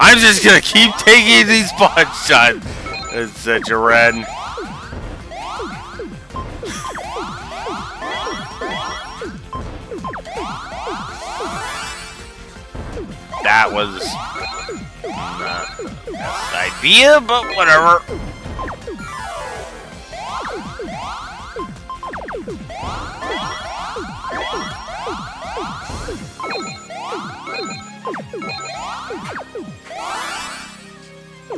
I'm just gonna keep taking these punch shots. It's Jiren. That was not the best idea, but whatever.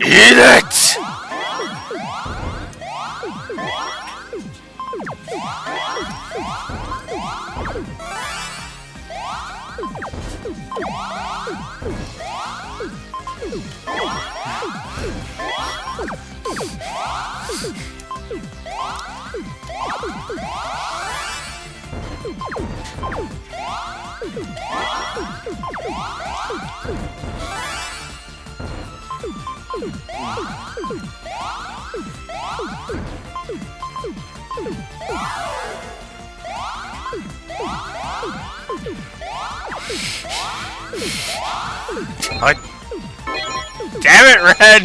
Eat it! What? Damn it, Red!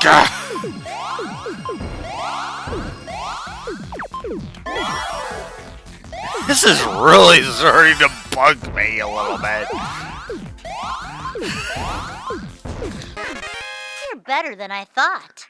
Gah! This is really starting to bug me a little bit. You're better than I thought.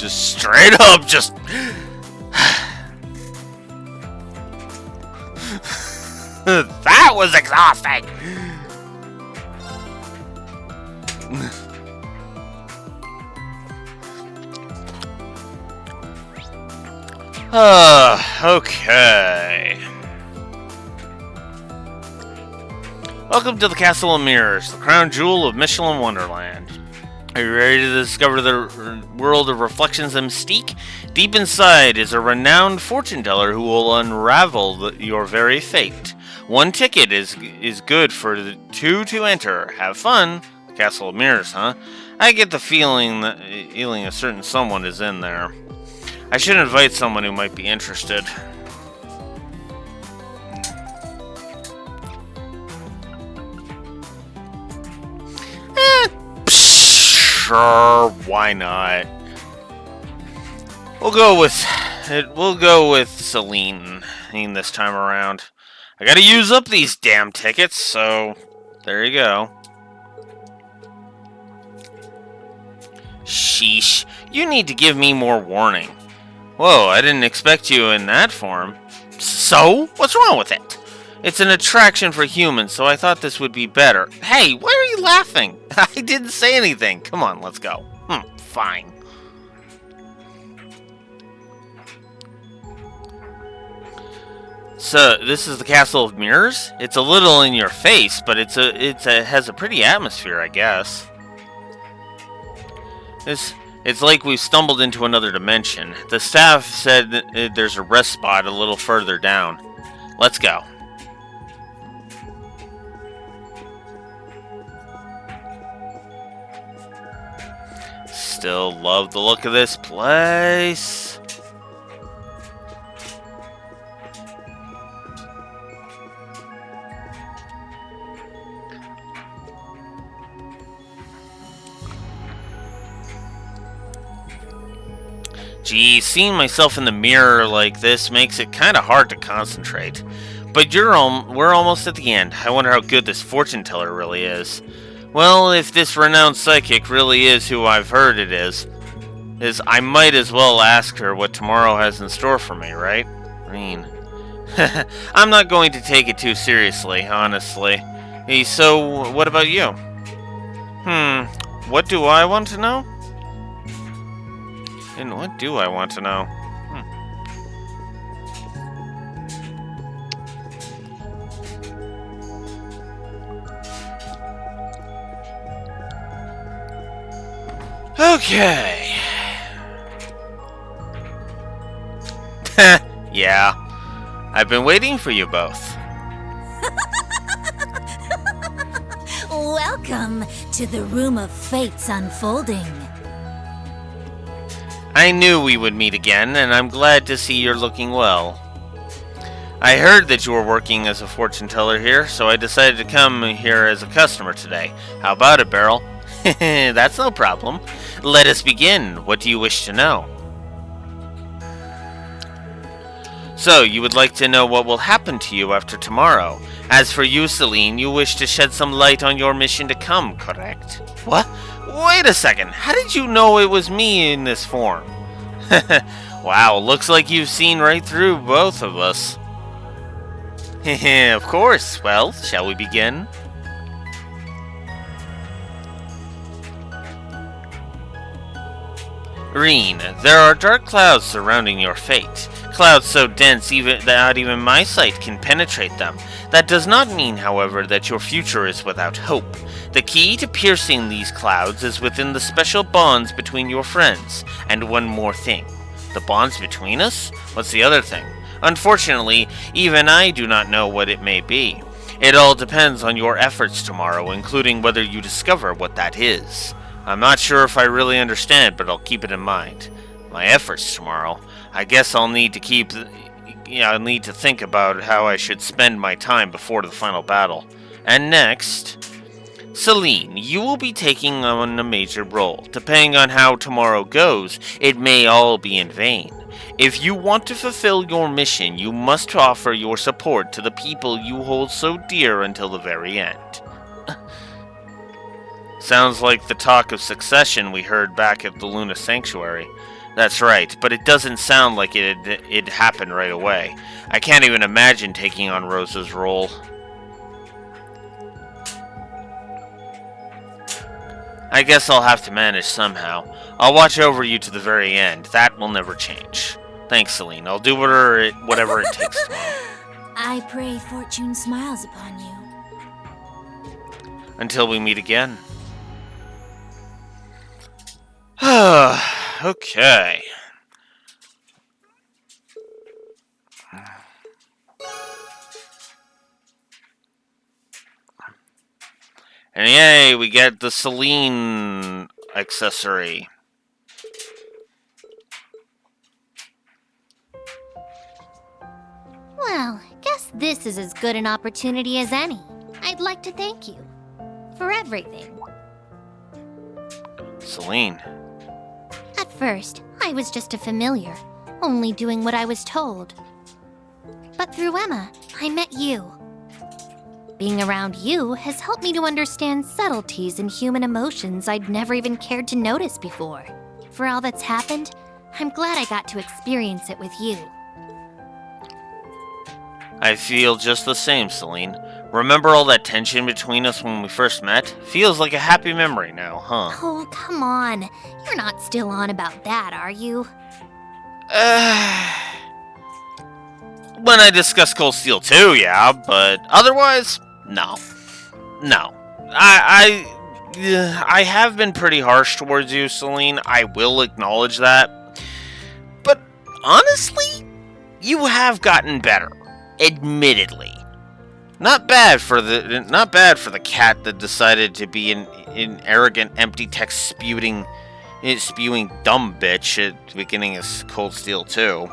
just straight up, just. That was exhausting. Okay. Welcome to the Castle of Mirrors, the crown jewel of Michelin Wonderland. Are you ready to discover the world of reflections and mystique? Deep inside is a renowned fortune teller who will unravel your very fate. One ticket is good for the two to enter. Have fun. Castle of Mirrors, huh? I get the feeling a certain someone is in there. I should invite someone who might be interested. Sure, why not? We'll go with Celine this time around. I gotta use up these damn tickets, so there you go. Sheesh, you need to give me more warning. Whoa, I didn't expect you in that form. So? What's wrong with it? It's an attraction for humans, so I thought this would be better. Hey, why are you laughing? I didn't say anything. Come on, let's go. Fine. So, this is the Castle of Mirrors? It's a little in your face, but it has a pretty atmosphere, I guess. It's like we've stumbled into another dimension. The staff said that there's a rest spot a little further down. Let's go. Still love the look of this place. Gee, seeing myself in the mirror like this makes it kind of hard to concentrate. But we're almost at the end. I wonder how good this fortune teller really is. Well, if this renowned psychic really is who I've heard it is, I might as well ask her what tomorrow has in store for me, right? I mean, I'm not going to take it too seriously, honestly. Hey, so, what about you? What do I want to know? And what do I want to know? Okay. Yeah. I've been waiting for you both. Welcome to the Room of Fate's unfolding. I knew we would meet again, and I'm glad to see you're looking well. I heard that you were working as a fortune teller here, so I decided to come here as a customer today. How about it, Beryl? That's no problem. Let us begin. What do you wish to know? So, you would like to know what will happen to you after tomorrow. As for you, Celine, you wish to shed some light on your mission to come, correct? What? Wait a second. How did you know it was me in this form? Wow, looks like you've seen right through both of us. Of course. Well, shall we begin? Reen, there are dark clouds surrounding your fate. Clouds so dense that not even my sight can penetrate them. That does not mean, however, that your future is without hope. The key to piercing these clouds is within the special bonds between your friends. And one more thing. The bonds between us? What's the other thing? Unfortunately, even I do not know what it may be. It all depends on your efforts tomorrow, including whether you discover what that is. I'm not sure if I really understand, but I'll keep it in mind. My efforts tomorrow. I guess I'll need to I'll need to think about how I should spend my time before the final battle. And next, Celine, you will be taking on a major role. Depending on how tomorrow goes, it may all be in vain. If you want to fulfill your mission, you must offer your support to the people you hold so dear until the very end. Sounds like the talk of succession we heard back at the Luna Sanctuary. That's right, but it doesn't sound like it happened right away. I can't even imagine taking on Rosa's role. I guess I'll have to manage somehow. I'll watch over you to the very end. That will never change. Thanks, Celine. I'll do whatever it takes tomorrow. I pray fortune smiles upon you. Until we meet again. Okay. And yay, we get the Celine accessory. Well, guess this is as good an opportunity as any. I'd like to thank you for everything. Celine. At first, I was just a familiar, only doing what I was told. But through Emma, I met you. Being around you has helped me to understand subtleties in human emotions I'd never even cared to notice before. For all that's happened, I'm glad I got to experience it with you. I feel just the same, Celine. Remember all that tension between us when we first met? Feels like a happy memory now, huh? Oh, come on. You're not still on about that, are you? When I discuss Cold Steel 2, yeah, but otherwise, no. No. I have been pretty harsh towards you, Celine. I will acknowledge that. But honestly, you have gotten better. Admittedly. Not bad for the cat that decided to be an arrogant, empty text spewing dumb bitch at the beginning of Cold Steel 2.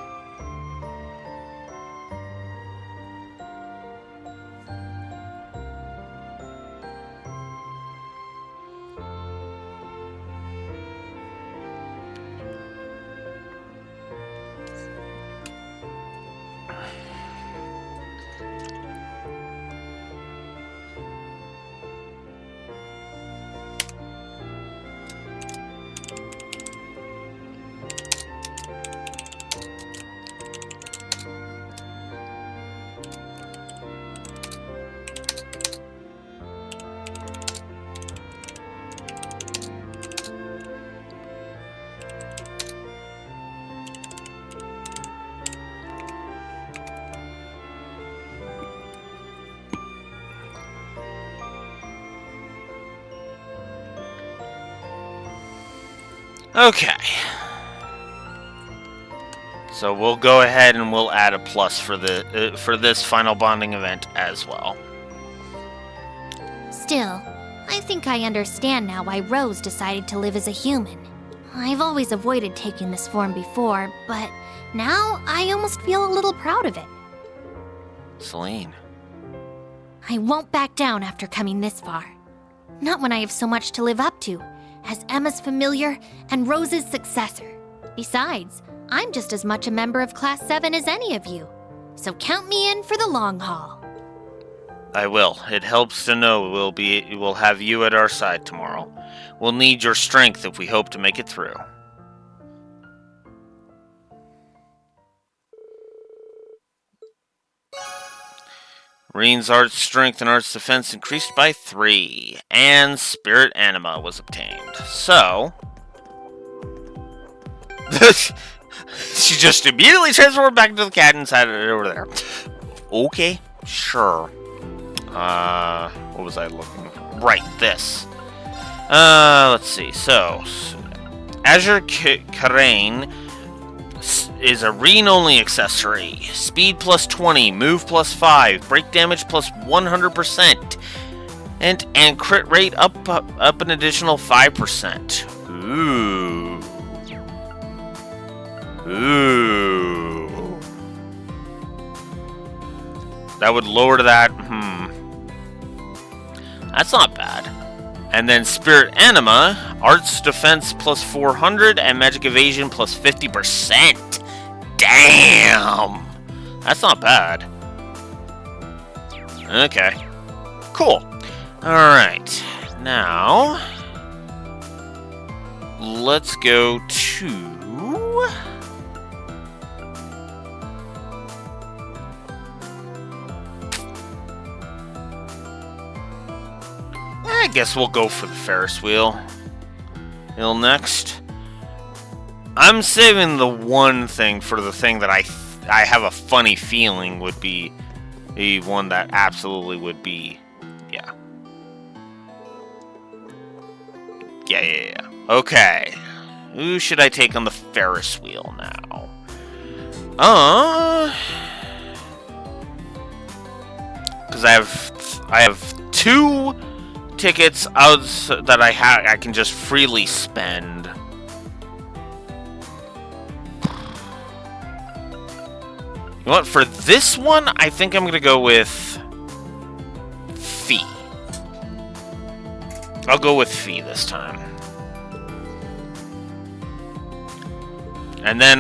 Okay. So we'll go ahead and we'll add a plus for this final bonding event as well. Still, I think I understand now why Rose decided to live as a human. I've always avoided taking this form before, but now I almost feel a little proud of it. Celine. I won't back down after coming this far. Not when I have so much to live up to, as Emma's familiar and Rose's successor. Besides, I'm just as much a member of Class 7 as any of you, so count me in for the long haul. I will. It helps to know we'll have you at our side tomorrow. We'll need your strength if we hope to make it through. Reen's art's strength and art's defense increased by 3, and Spirit Anima was obtained. So... she just immediately transformed back into the cat and sat over there. Okay, sure. What was I looking for? Right, this. Let's see. So, Azure Karain is a Reen-only accessory. Speed plus 20, move plus 5, break damage plus 100%, and crit rate up an additional 5%. Ooh. That would lower that. That's not bad. And then Spirit Anima, Arts Defense plus 400 and Magic Evasion plus 50%. Damn! That's not bad. Okay. Cool. Alright. Now, let's go to... I guess we'll go for the Ferris wheel. Next. I'm saving the one thing for the thing that I have a funny feeling would be the one that absolutely would be, yeah. Yeah. Okay. Who should I take on the Ferris wheel now? Because I have 2 tickets out that I can just freely spend. You know what? For this one, I think I'm gonna go with Fee. I'll go with Fee this time. And then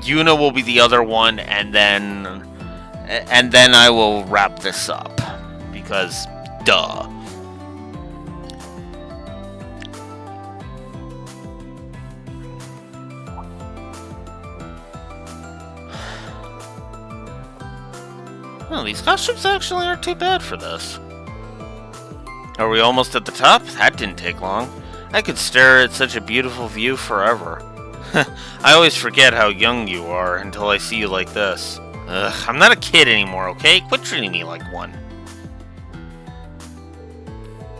Yuna will be the other one, and then I will wrap this up. Because, duh. Well, these costumes actually aren't too bad for this. Are we almost at the top? That didn't take long. I could stare at such a beautiful view forever. I always forget how young you are until I see you like this. Ugh, I'm not a kid anymore, okay? Quit treating me like one.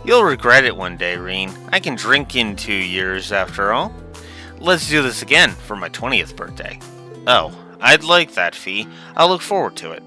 You'll regret it one day, Reen. I can drink in 2 years, after all. Let's do this again for my 20th birthday. Oh, I'd like that, Fee. I'll look forward to it.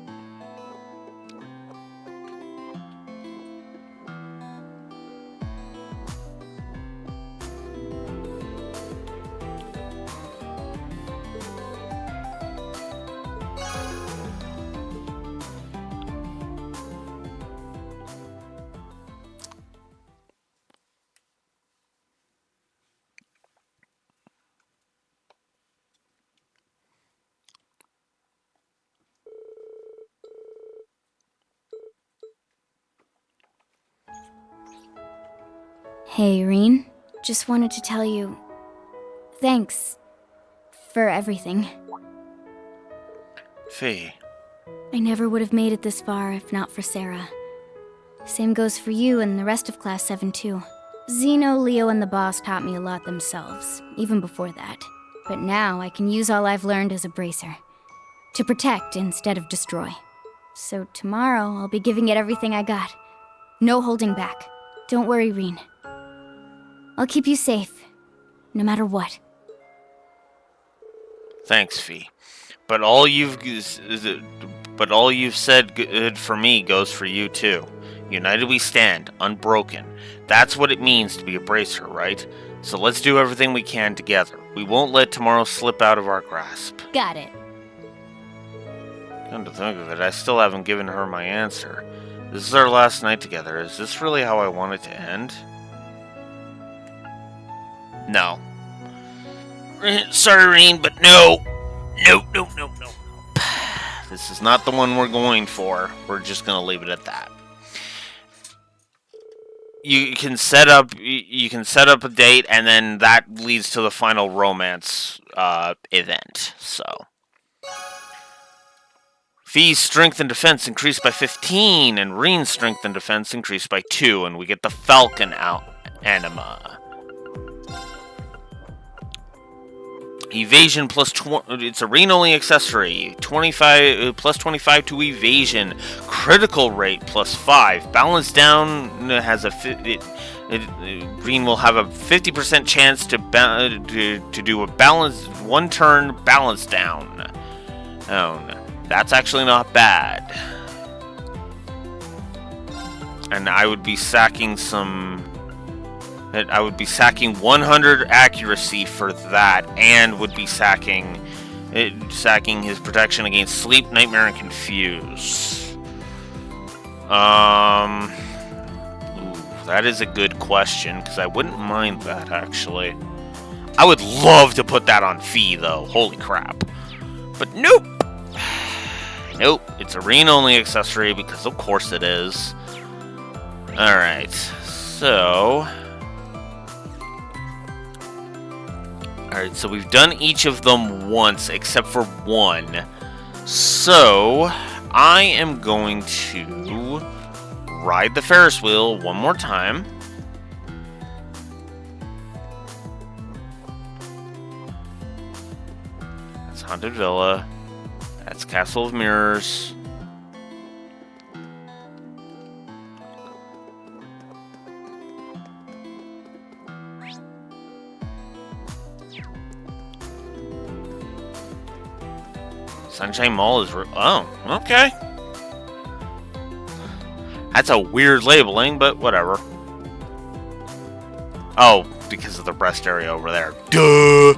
Hey, Reen. Just wanted to tell you... thanks... for everything. Fee. I never would have made it this far if not for Sarah. Same goes for you and the rest of Class 7 too. Zeno, Leo, and the boss taught me a lot themselves, even before that. But now I can use all I've learned as a bracer. To protect instead of destroy. So tomorrow I'll be giving it everything I got. No holding back. Don't worry, Reen. I'll keep you safe, no matter what. Thanks, Fee. But all you've said good for me goes for you too. United we stand, unbroken. That's what it means to be a bracer, right? So let's do everything we can together. We won't let tomorrow slip out of our grasp. Got it. Come to think of it, I still haven't given her my answer. This is our last night together. Is this really how I want it to end? No. Sorry, Reen, but no. No. This is not the one we're going for. We're just going to leave it at that. You can set up a date, and then that leads to the final romance event. So, Fee's strength and defense increased by 15, and Reen's strength and defense increased by 2, and we get the Falcon anima. Evasion plus it's a Reen-only accessory. 25 plus 25 to evasion. Critical rate plus 5. Balance down has a Reen will have a 50% chance to do a balance 1 turn balance down. Oh, no. That's actually not bad. And I would be sacking some. I would be sacking 100 accuracy for that, and would be sacking his protection against sleep, nightmare, and confuse. That is a good question, because I wouldn't mind that, actually. I would love to put that on Fee, though. Holy crap. But nope! Nope, it's a Reen-only accessory, because of course it is. Alright, so... Alright, so we've done each of them once, except for one. So, I am going to ride the Ferris wheel one more time. That's Haunted Villa. That's Castle of Mirrors. Sunshine Mall is... oh, okay. That's a weird labeling, but whatever. Oh, because of the rest area over there. Duh!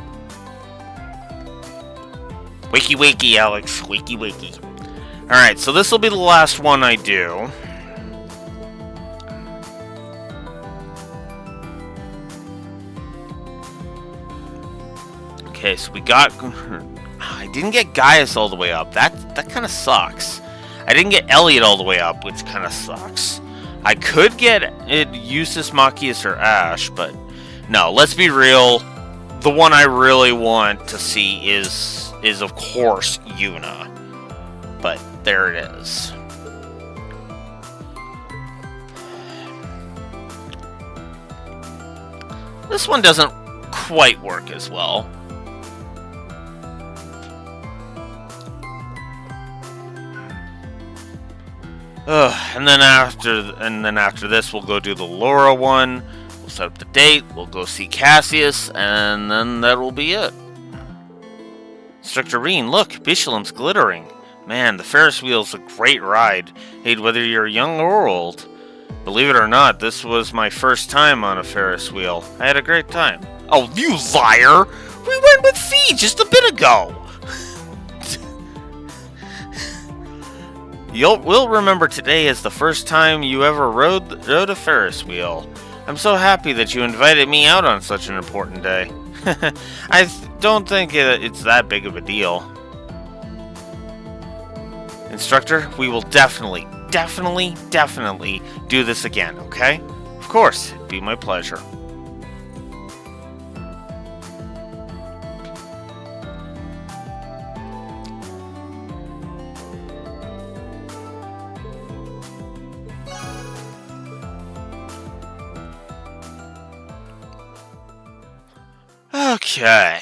Wakey, Alex. Wakey. Alright, so this will be the last one I do. Okay, so we got... I didn't get Gaius all the way up. That kind of sucks. I didn't get Elliot all the way up, which kind of sucks. I could get Eustace, Machias, or Ash, but... No, let's be real. The one I really want to see is of course, Yuna. But there it is. This one doesn't quite work as well. And then after this, we'll go do the Laura one. We'll set up the date. We'll go see Cassius, and then that'll be it. Instructor Rean, look, Bishalim's glittering. Man, the Ferris wheel's a great ride. Hey, whether you're young or old. Believe it or not, this was my first time on a Ferris wheel. I had a great time. Oh, you liar! We went with Fee just a bit ago! We'll remember today as the first time you ever rode a Ferris wheel. I'm so happy that you invited me out on such an important day. I don't think it's that big of a deal. Instructor, we will definitely do this again, okay? Of course, it'd be my pleasure. Okay.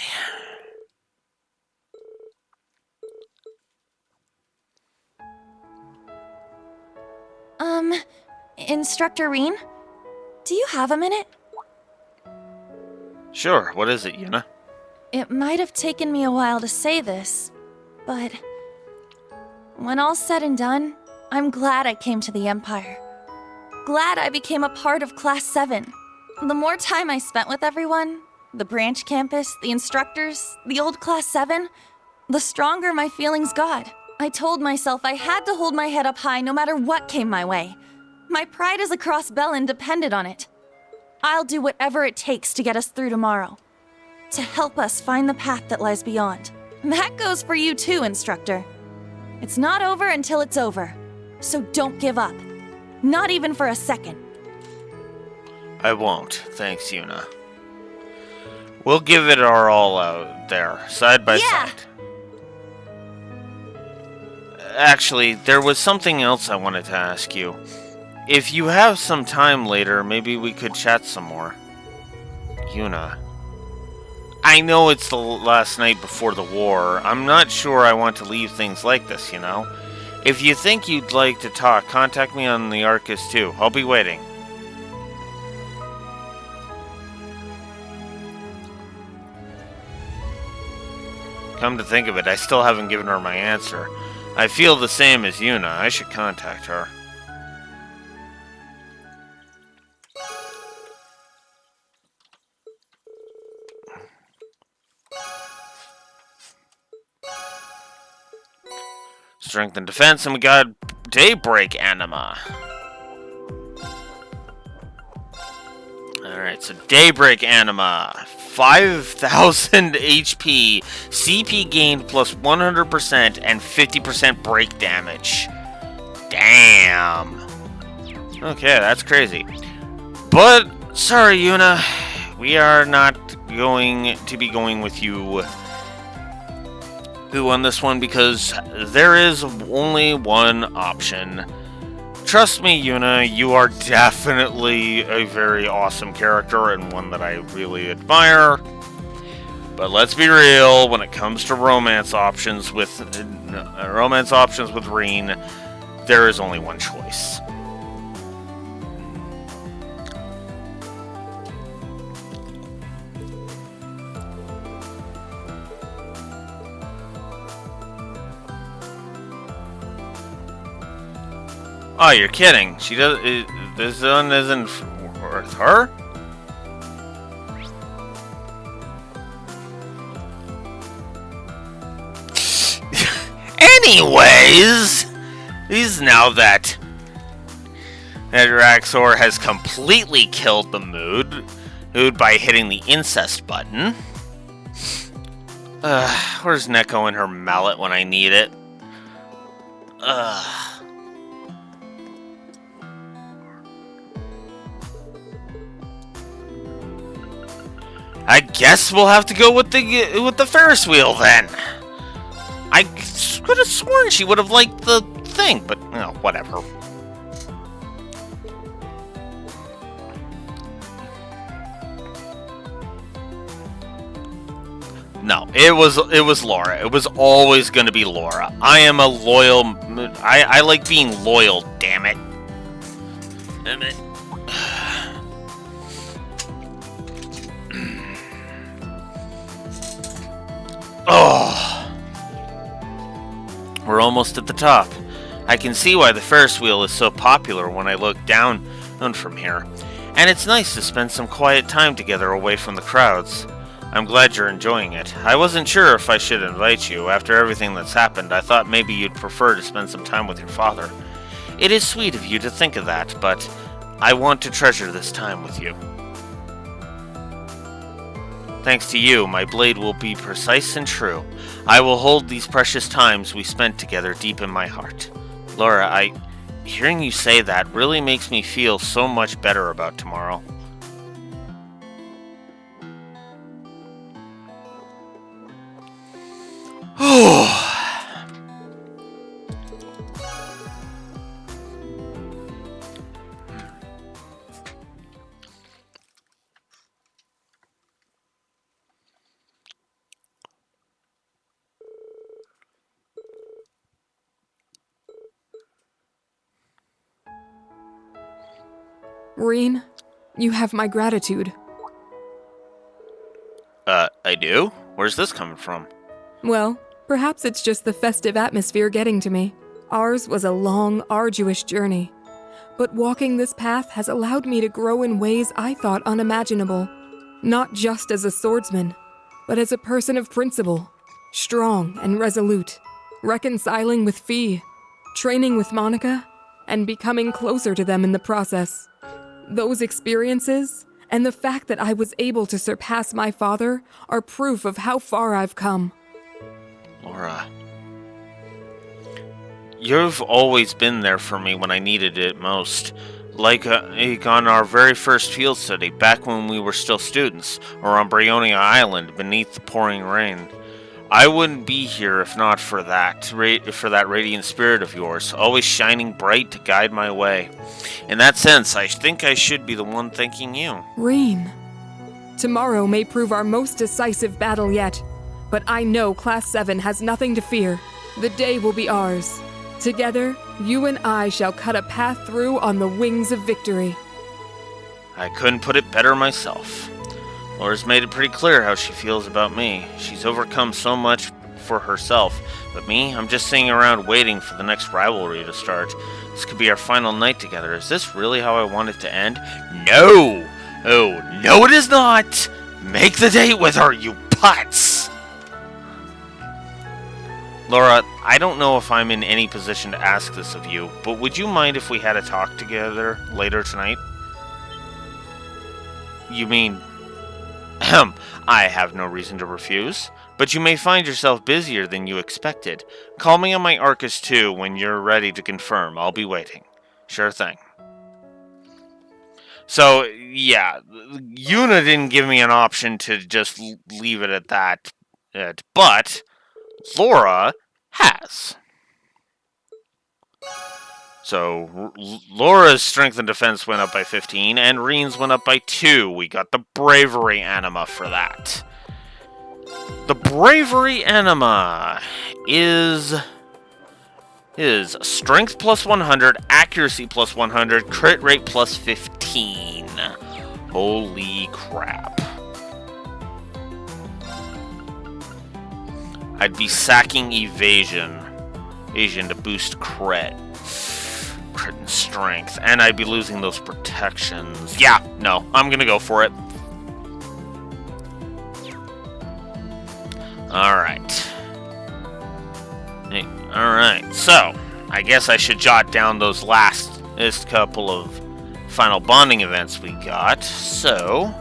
Instructor Rean? Do you have a minute? Sure, what is it, Yuna? It might have taken me a while to say this, but when all's said and done, I'm glad I came to the Empire. Glad I became a part of Class 7. The more time I spent with everyone, the branch campus, the instructors, the old Class 7, the stronger my feelings got. I told myself I had to hold my head up high no matter what came my way. My pride as a Cross Bellin depended on it. I'll do whatever it takes to get us through tomorrow. To help us find the path that lies beyond. That goes for you too, Instructor. It's not over until it's over. So don't give up. Not even for a second. I won't, thanks, Yuna. We'll give it our all out there, side by side. Actually, there was something else I wanted to ask you. If you have some time later, maybe we could chat some more. Yuna. I know it's the last night before the war. I'm not sure I want to leave things like this, you know? If you think you'd like to talk, contact me on the Arcus too. I'll be waiting. Come to think of it, I still haven't given her my answer. I feel the same as Yuna. I should contact her. Strength and defense, and we got Daybreak Anima. Alright, so Daybreak Anima. 5,000 HP, CP gained plus 100%, and 50% break damage. Damn. Okay, that's crazy. But, sorry Yuna, we are not going to be going with you on this one because there is only one option. Trust me, Yuna, you are definitely a very awesome character and one that I really admire. But let's be real, when it comes to romance options with Rean, there is only one choice. Oh, you're kidding. She does. This one isn't worth her? Anyways, is now that Raxor has completely killed the mood by hitting the incest button. Where's Neko and her mallet when I need it? I guess we'll have to go with the Ferris wheel then. I could have sworn she would have liked the thing, but whatever. No, it was Laura. It was always going to be Laura. I am a loyal. I like being loyal. Damn it. Damn it. Oh, we're almost at the top. I can see why the Ferris wheel is so popular when I look down from here. And it's nice to spend some quiet time together away from the crowds. I'm glad you're enjoying it. I wasn't sure if I should invite you. After everything that's happened, I thought maybe you'd prefer to spend some time with your father. It is sweet of you to think of that, but I want to treasure this time with you. Thanks to you, my blade will be precise and true. I will hold these precious times we spent together deep in my heart. Laura, hearing you say that really makes me feel so much better about tomorrow. Rean, you have my gratitude. I do? Where's this coming from? Well, perhaps it's just the festive atmosphere getting to me. Ours was a long, arduous journey. But walking this path has allowed me to grow in ways I thought unimaginable. Not just as a swordsman, but as a person of principle. Strong and resolute. Reconciling with Fee. Training with Monica. And becoming closer to them in the process. Those experiences, and the fact that I was able to surpass my father, are proof of how far I've come. Laura, you've always been there for me when I needed it most. Like on our very first field study, back when we were still students, or on Brionia Island beneath the pouring rain. I wouldn't be here if not for that radiant spirit of yours, always shining bright to guide my way. In that sense, I think I should be the one thanking you. Rean, tomorrow may prove our most decisive battle yet, but I know Class 7 has nothing to fear. The day will be ours. Together, you and I shall cut a path through on the wings of victory. I couldn't put it better myself. Laura's made it pretty clear how she feels about me. She's overcome so much for herself, but me, I'm just sitting around waiting for the next rivalry to start. This could be our final night together. Is this really how I want it to end? No! Oh, no it is not! Make the date with her, you putz! Laura, I don't know if I'm in any position to ask this of you, but would you mind if we had a talk together later tonight? You mean... I have no reason to refuse, but you may find yourself busier than you expected. Call me on my Arcus 2 when you're ready to confirm. I'll be waiting. Sure thing. So, yeah, Yuna didn't give me an option to just leave it at that, but Laura has. So, Laura's strength and defense went up by 15, and Rean's went up by 2. We got the bravery anima for that. The bravery anima is strength plus 100, accuracy plus 100, crit rate plus 15. Holy crap. I'd be sacking evasion to boost crit and strength, and I'd be losing those protections. Yeah, no, I'm gonna go for it. Alright. Alright, so I guess I should jot down those last couple of final bonding events we got. So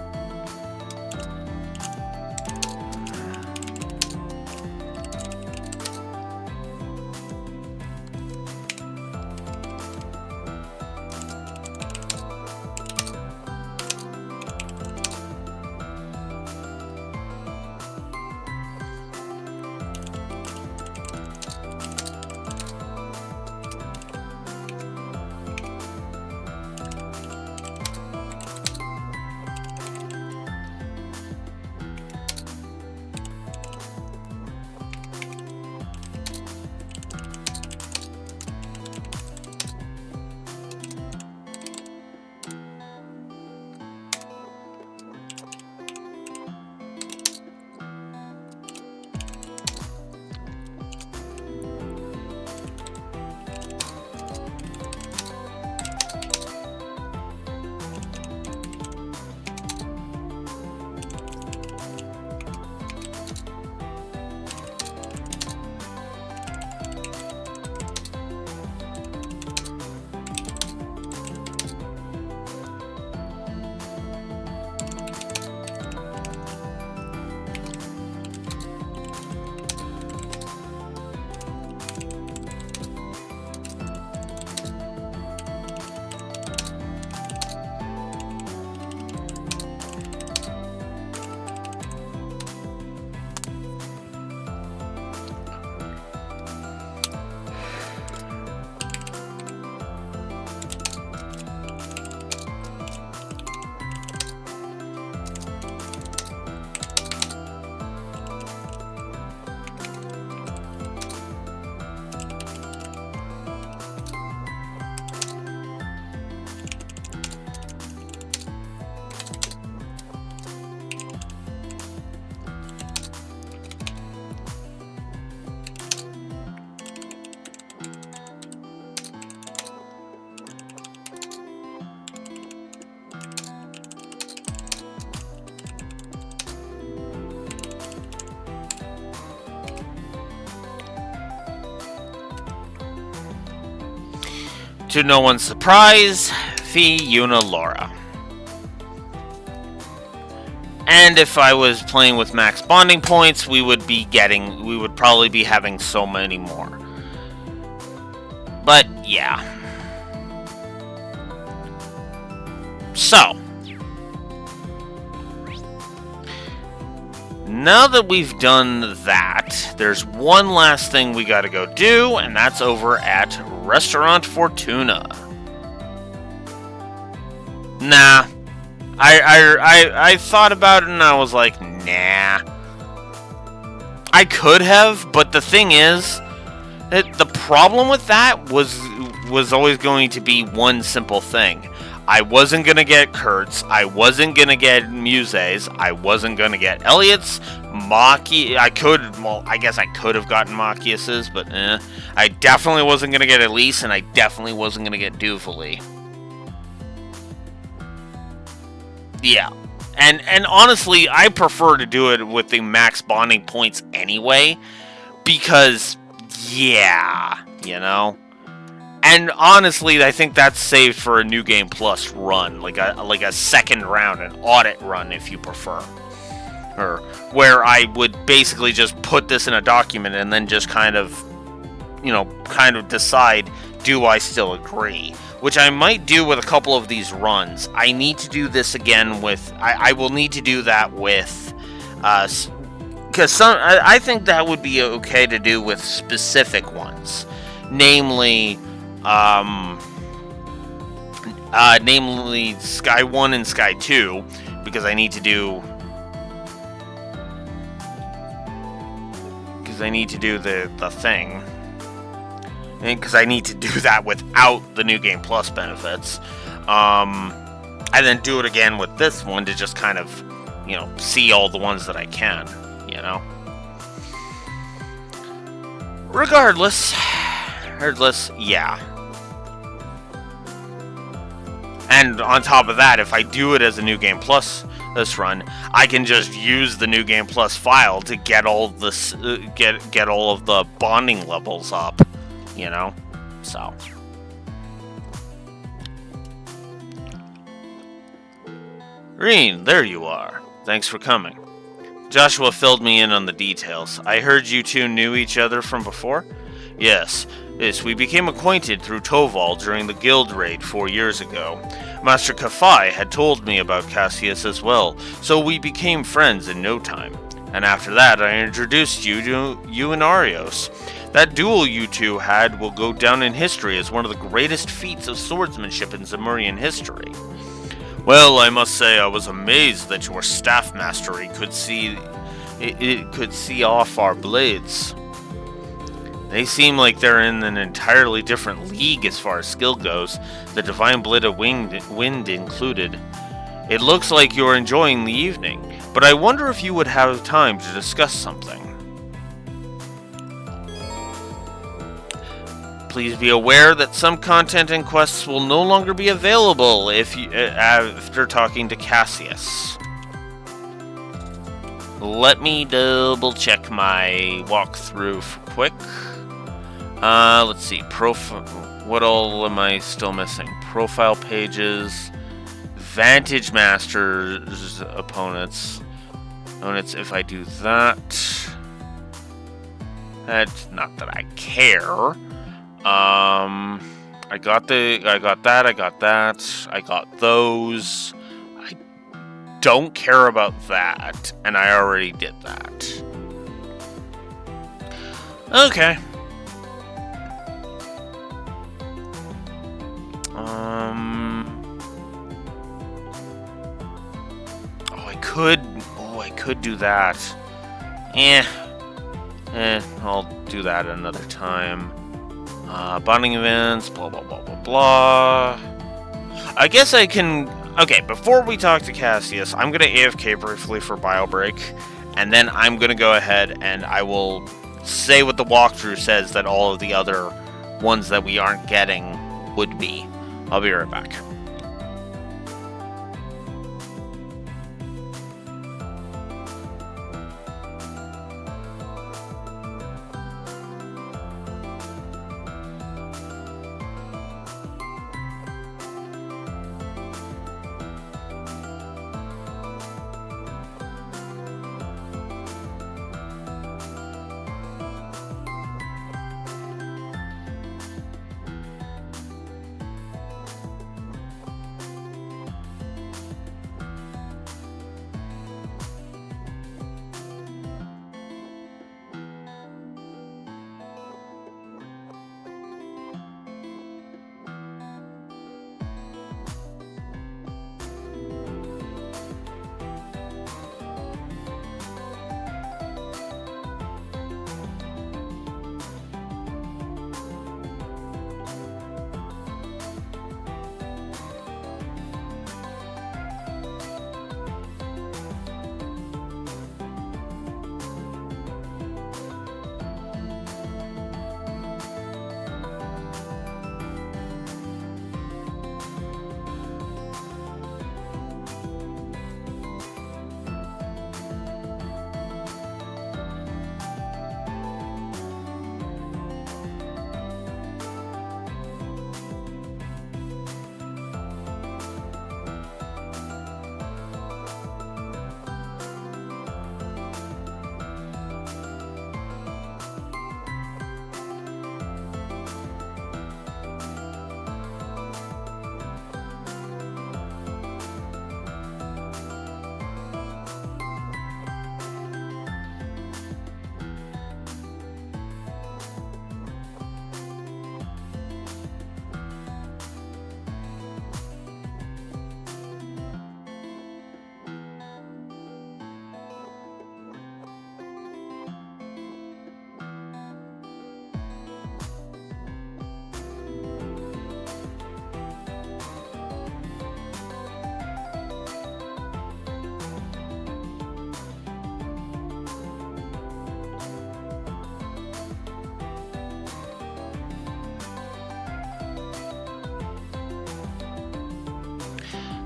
To no one's surprise, Fiona Laura. And if I was playing with max bonding points, we would probably be having so many more. But yeah. So, now that we've done that, there's one last thing we gotta go do, and that's over at Restaurant Fortuna. Nah. I thought about it and I was like, nah. I could have, but the thing is, the problem with that was always going to be one simple thing. I wasn't going to get Kurtz, I wasn't going to get Muses, I wasn't going to get Elliot's, Maki. I guess I could have gotten Machias's, but I definitely wasn't going to get Elise, and I definitely wasn't going to get Duvali. Yeah. And honestly, I prefer to do it with the max bonding points anyway, because, yeah, you know? And honestly, I think that's saved for a New Game Plus run, like a second round, an audit run if you prefer. Or where I would basically just put this in a document and then just kind of decide, do I still agree? Which I might do with a couple of these runs. I need to do this again with... I will need to do that with... because I think that would be okay to do with specific ones. Namely... namely Sky 1 and Sky 2. Because I need to do... Because I need to do the thing. Because I need to do that without the New Game Plus benefits. And then do it again with this one to just kind of, see all the ones that I can, Regardless, yeah. And on top of that, if I do it as a New Game Plus this run, I can just use the New Game Plus file to get all this, get all of the bonding levels up. So. Reen, there you are. Thanks for coming. Joshua filled me in on the details. I heard you two knew each other from before? Yes, we became acquainted through Toval during the guild raid 4 years ago. Master Kafai had told me about Cassius as well, so we became friends in no time. And after that, I introduced you to you and Arios. That duel you two had will go down in history as one of the greatest feats of swordsmanship in Zemurian history. Well, I must say I was amazed that your staff mastery could see off our blades. They seem like they're in an entirely different league as far as skill goes, the Divine Blade of Wind included. It looks like you're enjoying the evening, but I wonder if you would have time to discuss something. Please be aware that some content and quests will no longer be available after talking to Cassius. Let me double check my walkthrough quick. Let's see. What all am I still missing? Profile pages, Vantage Masters opponents. If I do that, that's not that I care. I got those. I don't care about that, and I already did that. Okay. I could do that. I'll do that another time. Bonding events, blah, blah, blah, blah, blah. I guess I can... Okay, before we talk to Cassius, I'm going to AFK briefly for bio break, and then I'm going to go ahead and I will say what the walkthrough says that all of the other ones that we aren't getting would be. I'll be right back.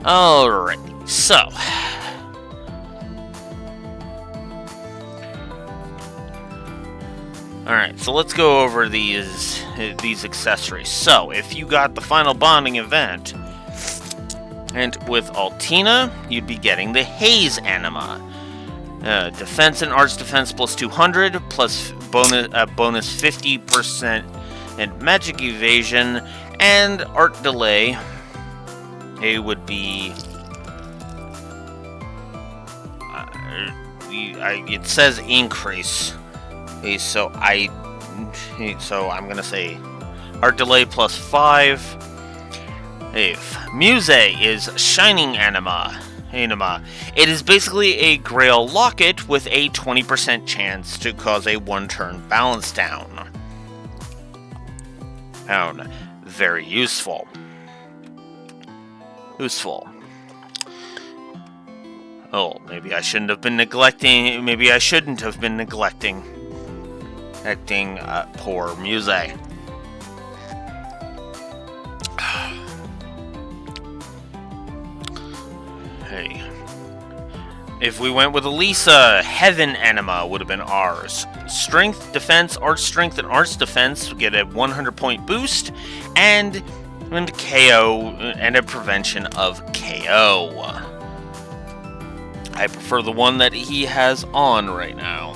Alright, so. Alright, so let's go over these accessories. So, if you got the final bonding event, and with Altina, you'd be getting the Haze Anima. Defense and Arts Defense plus 200, plus bonus 50% and Magic Evasion, and Art Delay. It would be... it says increase. So I'm gonna say Art Delay plus 5. If Muse is Shining Anima. It is basically a Grail Locket with a 20% chance to cause a one-turn balance down. Found very useful. Oh, maybe I shouldn't have been neglecting. Acting poor Muse. Hey. If we went with Elisa, Heaven Anima would have been ours. Strength, Defense, Arts Strength, and Arts Defense would get a 100-point boost, and KO, and a prevention of KO. I prefer the one that he has on right now.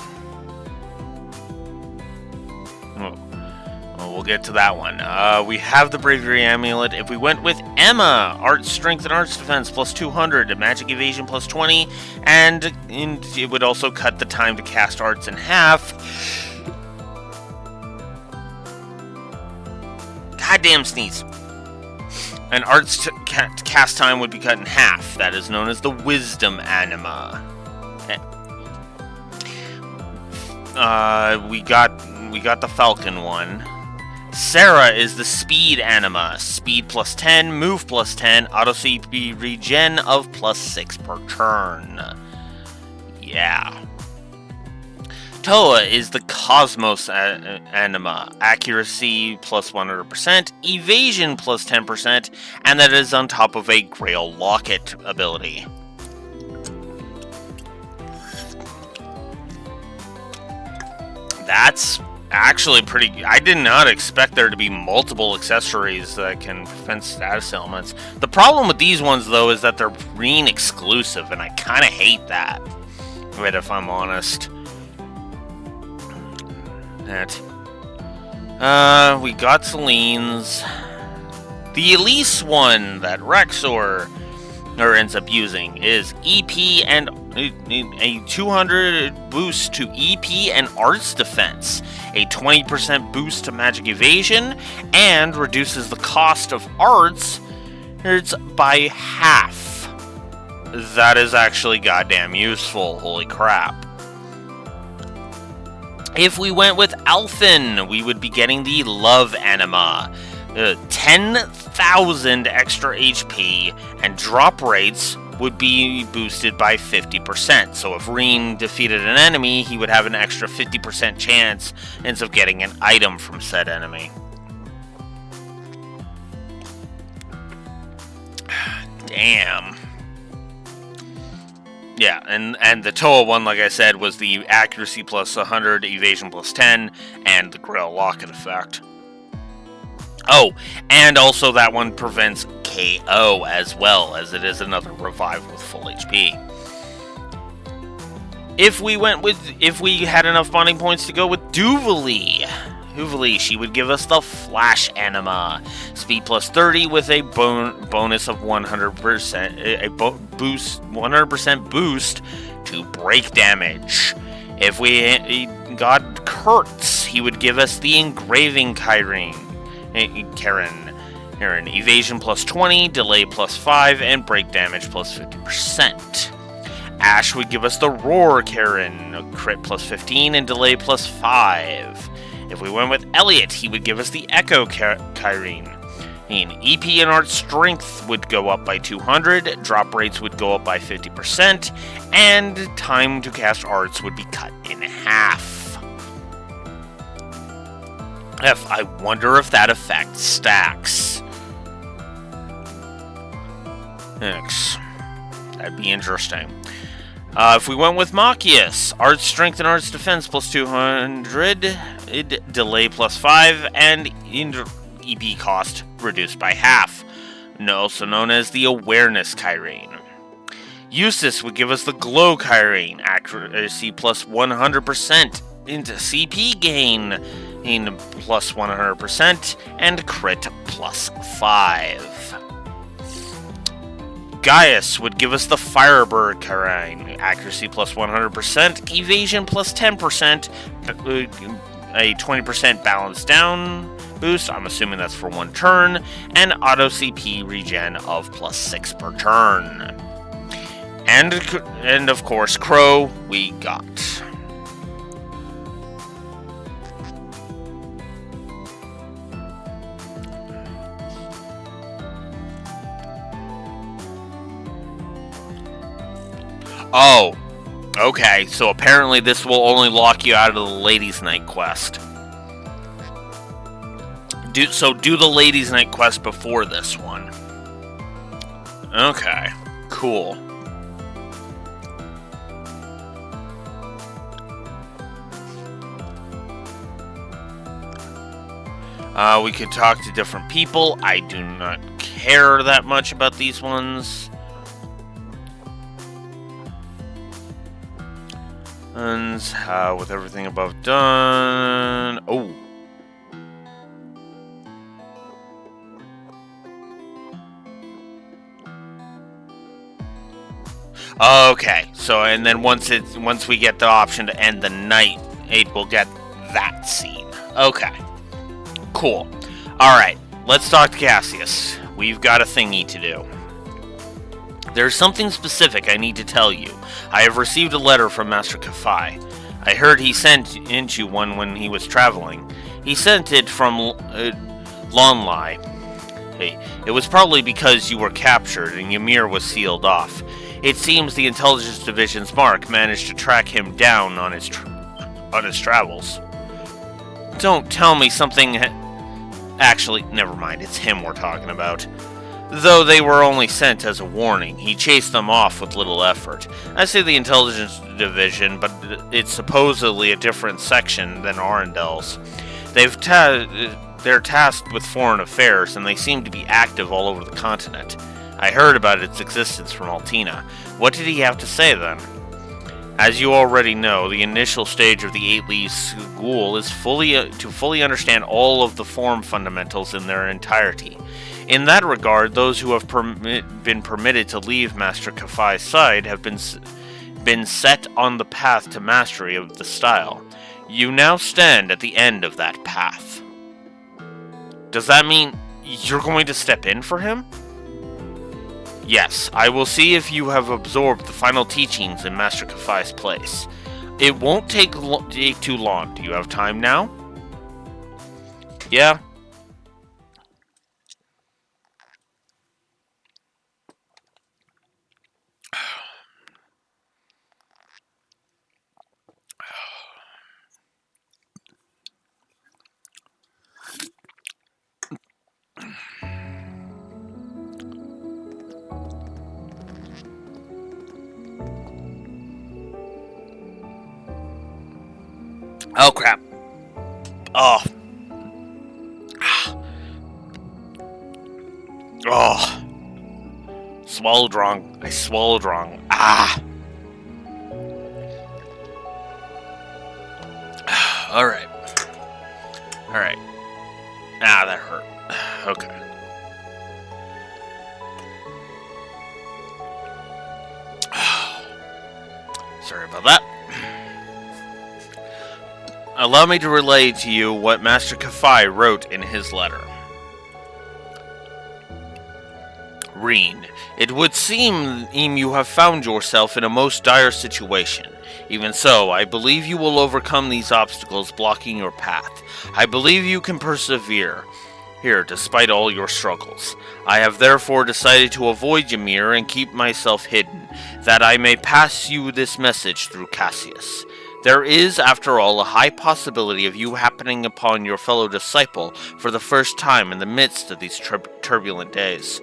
We'll get to that one. We have the Bravery Amulet. If we went with Emma, Arts Strength and Arts Defense plus 200, Magic Evasion plus 20, and it would also cut the time to cast arts in half. Goddamn sneeze. And arts cast time would be cut in half. That is known as the Wisdom Anima. We got the Falcon one. Sarah is the Speed Anima. Speed plus 10, Move plus 10, Auto CP regen of plus 6 per turn. Yeah. Toa is the Cosmos Anima. Accuracy plus 100%, Evasion plus 10%, and that is on top of a Grail Locket ability. That's actually pretty... I did not expect there to be multiple accessories that can prevent status elements. The problem with these ones, though, is that they're green exclusive, and I kind of hate that. But if I'm honest... we got Celine's. The Elise one that Rexor ends up using is EP and a 200 boost to EP and Arts Defense, a 20% boost to Magic Evasion, and reduces the cost of Arts by half. That is actually goddamn useful, holy crap. If we went with Alphen, we would be getting the Love Anima. 10,000 extra HP, and drop rates would be boosted by 50%. So if Reen defeated an enemy, he would have an extra 50% chance of getting an item from said enemy. Damn. Yeah, and the Toa one, like I said, was the accuracy plus 100, evasion plus 10, and the Grail Locket effect. Oh, and also that one prevents KO as well, as it is another revive with full HP. If we had enough bonding points to go with Duvalie, she would give us the Flash Anima. Speed plus 30 with a bonus of 100% boost to break damage. If we got Kurtz, he would give us the Engraving Karen. Evasion plus 20, delay plus 5, and break damage plus 50%. Ash would give us the Roar Karen, crit plus 15 and delay plus 5. If we went with Elliot, he would give us the Echo Kyrene. EP and Art Strength would go up by 200, drop rates would go up by 50%, and time to cast arts would be cut in half. I wonder if that effect stacks. X. That'd be interesting. If we went with Machias, Arts Strength and Arts Defense plus 200, Delay plus 5, and EP cost reduced by half. Also known as the Awareness Kyrene. Eustace would give us the Glow Kyrene, accuracy plus 100%, into CP gain in plus 100%, and crit plus 5. Gaius would give us the Firebird Kyrene, accuracy plus 100%, evasion plus 10%, a 20% balance down boost, I'm assuming that's for one turn, and auto CP regen of plus 6 per turn. And of course, Crow we got. Oh, okay, so apparently this will only lock you out of the Ladies' Night quest. Do the Ladies' Night quest before this one. Okay, cool. We could talk to different people. I do not care that much about these ones. And with everything above done... Oh. Okay, so and then once we get the option to end the night, it will get that scene. Okay. Cool. Alright, let's talk to Cassius. We've got a thingy to do. There's something specific I need to tell you. I have received a letter from Master Kafai. I heard he sent you one when he was traveling. He sent it from Lonlai. Hey, it was probably because you were captured and Ymir was sealed off. It seems the Intelligence Division's Mark managed to track him down on his travels. Don't tell me something... Actually, never mind, it's him we're talking about. Though they were only sent as a warning, he chased them off with little effort. I say the Intelligence Division, but it's supposedly a different section than Arendel's. They're tasked with foreign affairs, and they seem to be active all over the continent. I heard about its existence from Altina. What did he have to say then? As you already know, the initial stage of the 8 Leaves School is to fully understand all of the form fundamentals in their entirety. In that regard, those who have been permitted to leave Master Kafai's side have been set on the path to mastery of the style. You now stand at the end of that path. Does that mean you're going to step in for him? Yes, I will see if you have absorbed the final teachings in Master Kafai's place. It won't take too long. Do you have time now? Yeah? Oh, crap. Oh. Oh. Swallowed wrong. I swallowed wrong. Ah. Alright. Alright. Ah, that hurt. Okay. Sorry about that. Allow me to relay to you what Master Kafai wrote in his letter. Reen, it would seem you have found yourself in a most dire situation. Even so, I believe you will overcome these obstacles blocking your path. I believe you can persevere here despite all your struggles. I have therefore decided to avoid Ymir and keep myself hidden, that I may pass you this message through Cassius. There is, after all, a high possibility of you happening upon your fellow disciple for the first time in the midst of these turbulent days.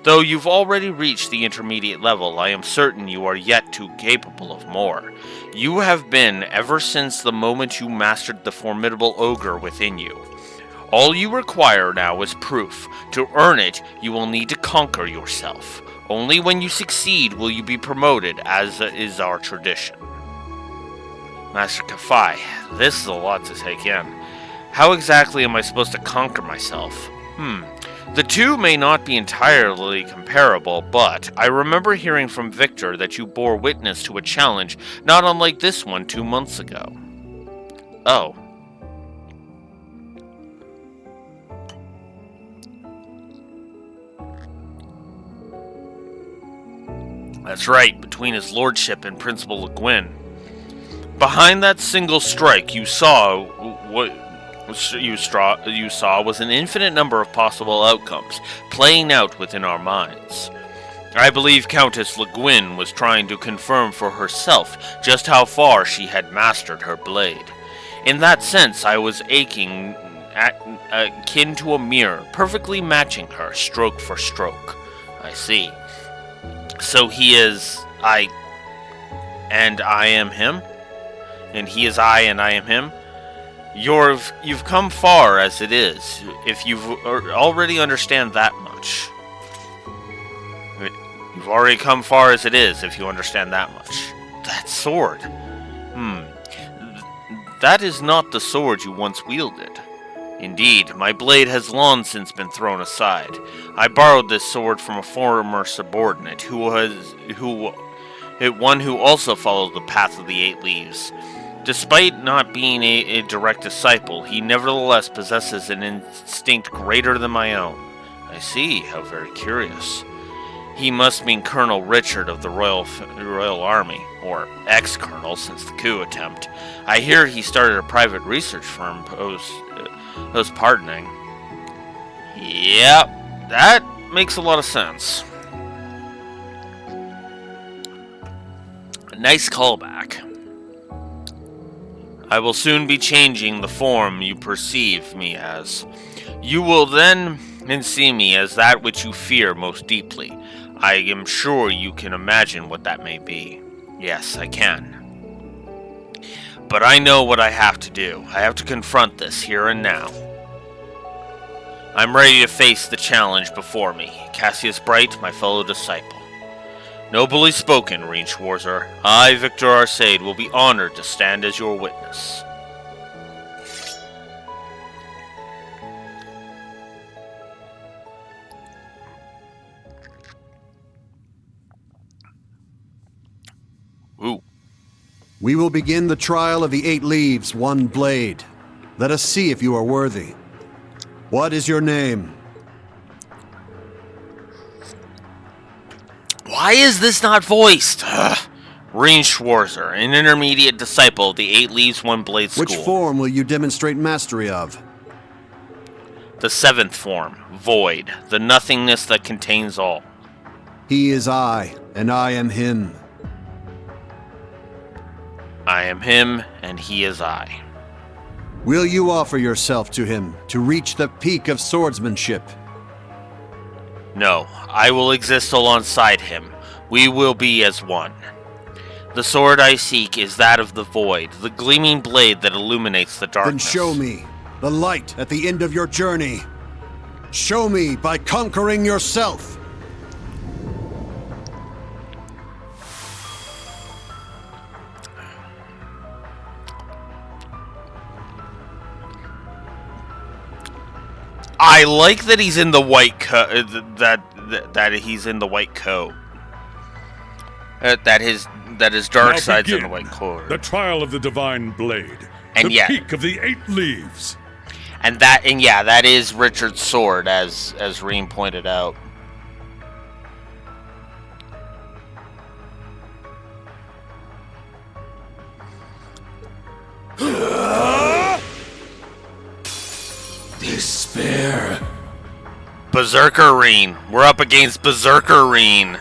Though you've already reached the intermediate level, I am certain you are yet too capable of more. You have been ever since the moment you mastered the formidable ogre within you. All you require now is proof. To earn it, you will need to conquer yourself. Only when you succeed will you be promoted, as is our tradition. Master Kafai, this is a lot to take in. How exactly am I supposed to conquer myself? The two may not be entirely comparable, but I remember hearing from Victor that you bore witness to a challenge not unlike this one 2 months ago. Oh. That's right, between his lordship and Principal Le Guin. Behind that single strike, you saw what you saw was an infinite number of possible outcomes playing out within our minds. I believe Countess Le Guin was trying to confirm for herself just how far she had mastered her blade. In that sense, I was akin to a mirror, perfectly matching her stroke for stroke. I see. So he is I, and I am him? And he is I, and I am him? You've come far as it is, if you already understand that much. You've already come far as it is, if you understand that much. That sword. That is not the sword you once wielded. Indeed, my blade has long since been thrown aside. I borrowed this sword from a former subordinate, one who also followed the path of the 8 leaves. Despite not being a direct disciple, he nevertheless possesses an instinct greater than my own. I see, how very curious. He must mean Colonel Richard of the Royal Army, or ex-colonel since the coup attempt. I hear he started a private research firm post-pardoning. Yep, that makes a lot of sense. A nice callback. I will soon be changing the form you perceive me as. You will then see me as that which you fear most deeply. I am sure you can imagine what that may be. Yes, I can. But I know what I have to do. I have to confront this here and now. I'm ready to face the challenge before me. Cassius Bright, my fellow disciple. Nobly spoken, Rean Schwarzer. I, Victor Arcade, will be honored to stand as your witness. Ooh. We will begin the trial of the 8 leaves, 1 blade. Let us see if you are worthy. What is your name? Why is this not voiced? Rean Schwarzer, an intermediate disciple of the 8 Leaves, 1 Blade School. Which form will you demonstrate mastery of? The 7th form, Void, the nothingness that contains all. He is I, and I am him. I am him, and he is I. Will you offer yourself to him to reach the peak of swordsmanship? No, I will exist alongside him. We will be as one. The sword I seek is that of the Void, the gleaming blade that illuminates the darkness. Then show me the light at the end of your journey. Show me by conquering yourself. I like that he's in the white coat. That he's in the white coat. That his dark side's in the white coat. The trial of the divine blade. And the peak of the 8 leaves. And that is Richard's sword, as Rean pointed out. Despair. Berserker Rean. We're up against Berserker Rean.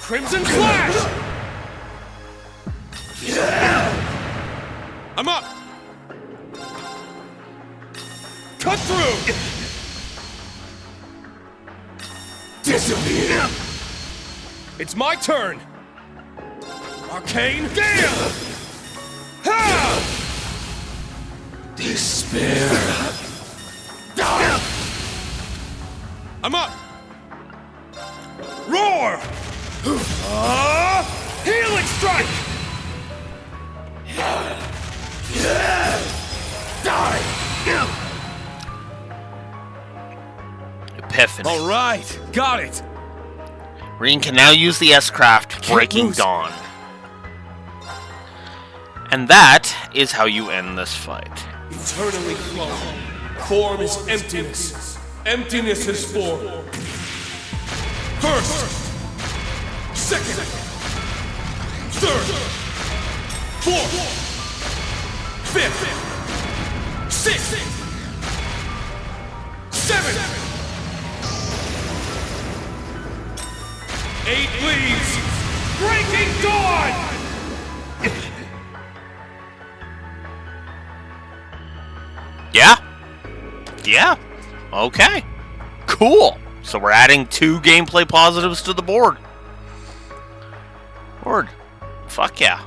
Crimson Flash! Yeah. I'm up! through! Disappear! It's my turn! Arcane Gale! Ha! Despair! I'm up! Roar! Healing strike! Die! Epiphany. All right, got it. Rean can now use the S-Craft, Breaking Dawn. And that is how you end this fight. Eternally flowing. Form is emptiness. Emptiness is form. First, second, third, fourth, fifth, sixth, seventh, 8 leaves. Breaking Dawn. Yeah. Okay. Cool. So we're adding 2 gameplay positives to the board. Fuck yeah.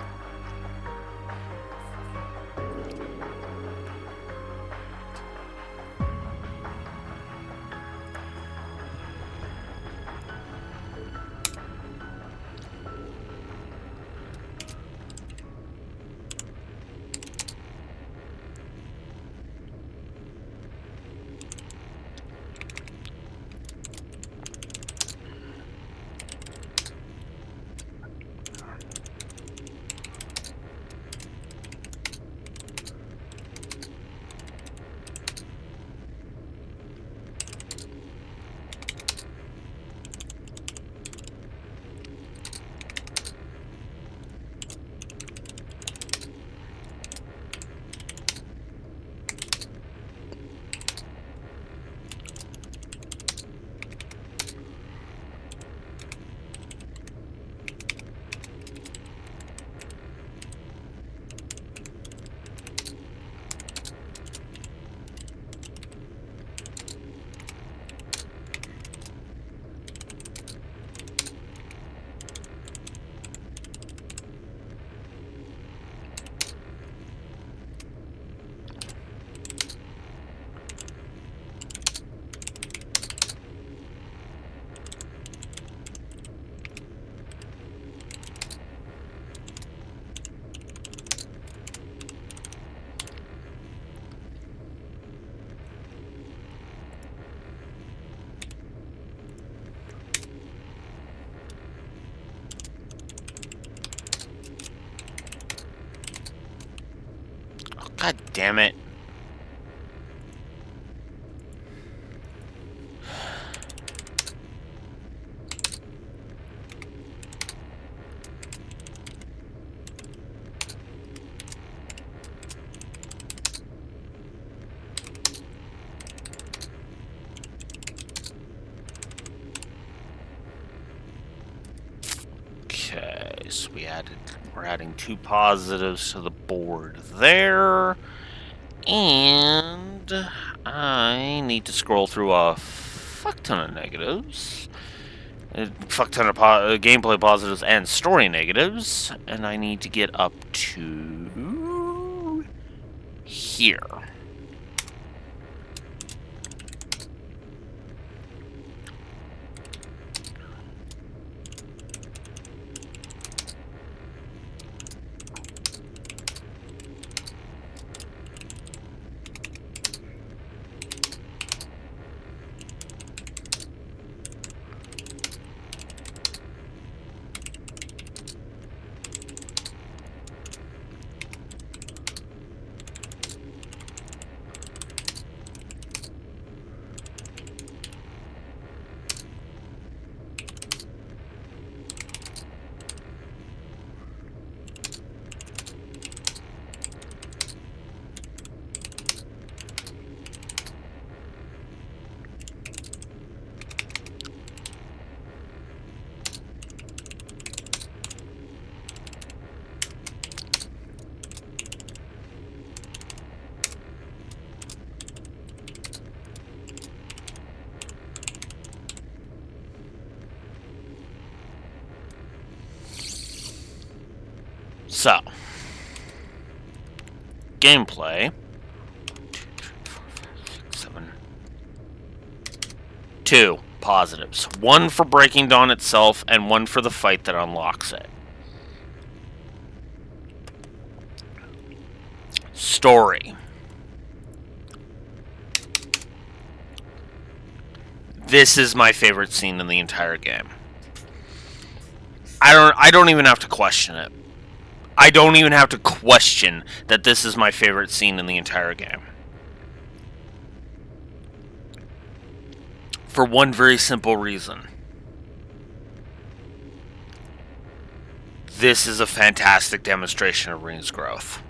God damn it. Okay, so we're adding 2 positives to the board there. And I need to scroll through a fuck ton of negatives. A fuck ton of gameplay positives and story negatives. And I need to get up to here. So, gameplay. 2 positives. 1 for Breaking Dawn itself, and 1 for the fight that unlocks it. Story. This is my favorite scene in the entire game. I don't even have to question it. I don't even have to question that this is my favorite scene in the entire game. For one very simple reason. This is a fantastic demonstration of Reen's growth.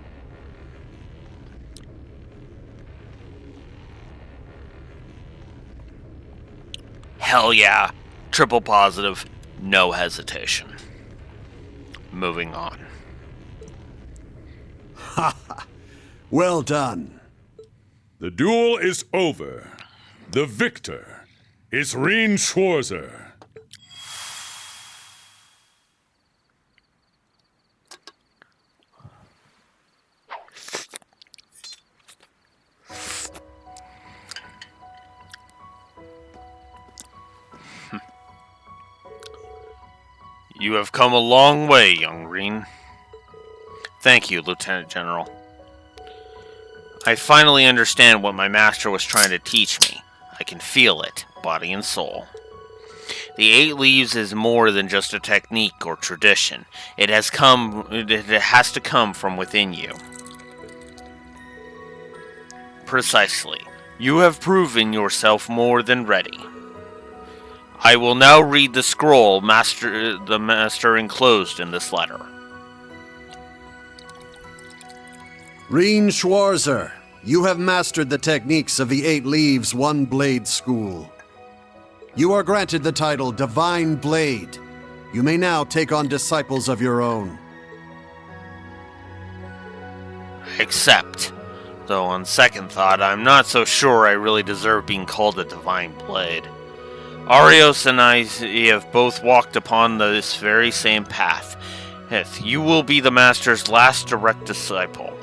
Hell yeah. Triple positive. No hesitation. Moving on. Ha ha. Well done. The duel is over. The victor is Reen Schwarzer. You have come a long way, young Reen. Thank you, Lieutenant General. I finally understand what my master was trying to teach me. I can feel it, body and soul. The 8 Leaves is more than just a technique or tradition. It has to come from within you. Precisely. You have proven yourself more than ready. I will now read the scroll the master enclosed in this letter. Reen Schwarzer, you have mastered the techniques of the 8 Leaves One Blade School. You are granted the title Divine Blade. You may now take on disciples of your own. Accept. Though on second thought, I'm not so sure I really deserve being called a Divine Blade. Arios and I have both walked upon this very same path. You will be the Master's last direct disciple.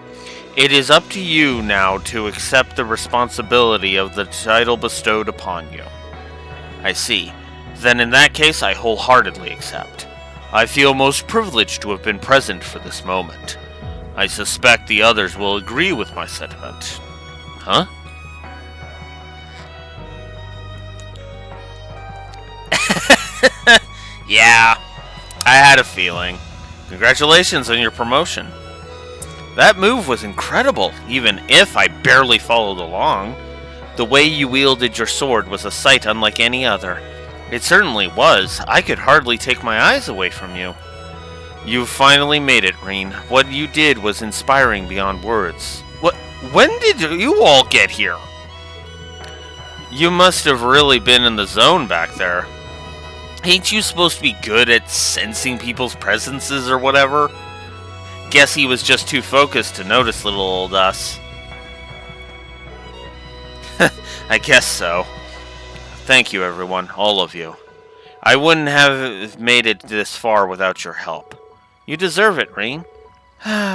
It is up to you now to accept the responsibility of the title bestowed upon you. I see. Then in that case, I wholeheartedly accept. I feel most privileged to have been present for this moment. I suspect the others will agree with my sentiment. Huh? Yeah, I had a feeling. Congratulations on your promotion. That move was incredible, even if I barely followed along. The way you wielded your sword was a sight unlike any other. It certainly was. I could hardly take my eyes away from you. You finally made it, Reen. What you did was inspiring beyond words. When did you all get here? You must have really been in the zone back there. Ain't you supposed to be good at sensing people's presences or whatever? Guess he was just too focused to notice little old us. I guess so. Thank you, everyone, all of you. I wouldn't have made it this far without your help. You deserve it, Reen.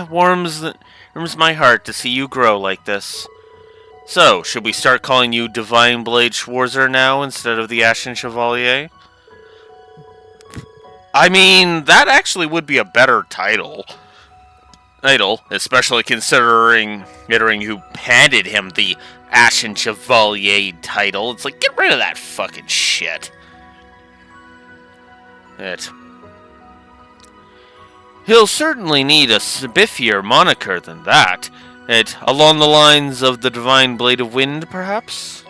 warms my heart to see you grow like this. So, should we start calling you Divine Blade Schwarzer now instead of the Ashen Chevalier? I mean, that actually would be a better title, especially considering who handed him the Ashen Chevalier title. It's like, get rid of that fucking shit. He'll certainly need a spiffier moniker than that. Along the lines of the Divine Blade of Wind, perhaps?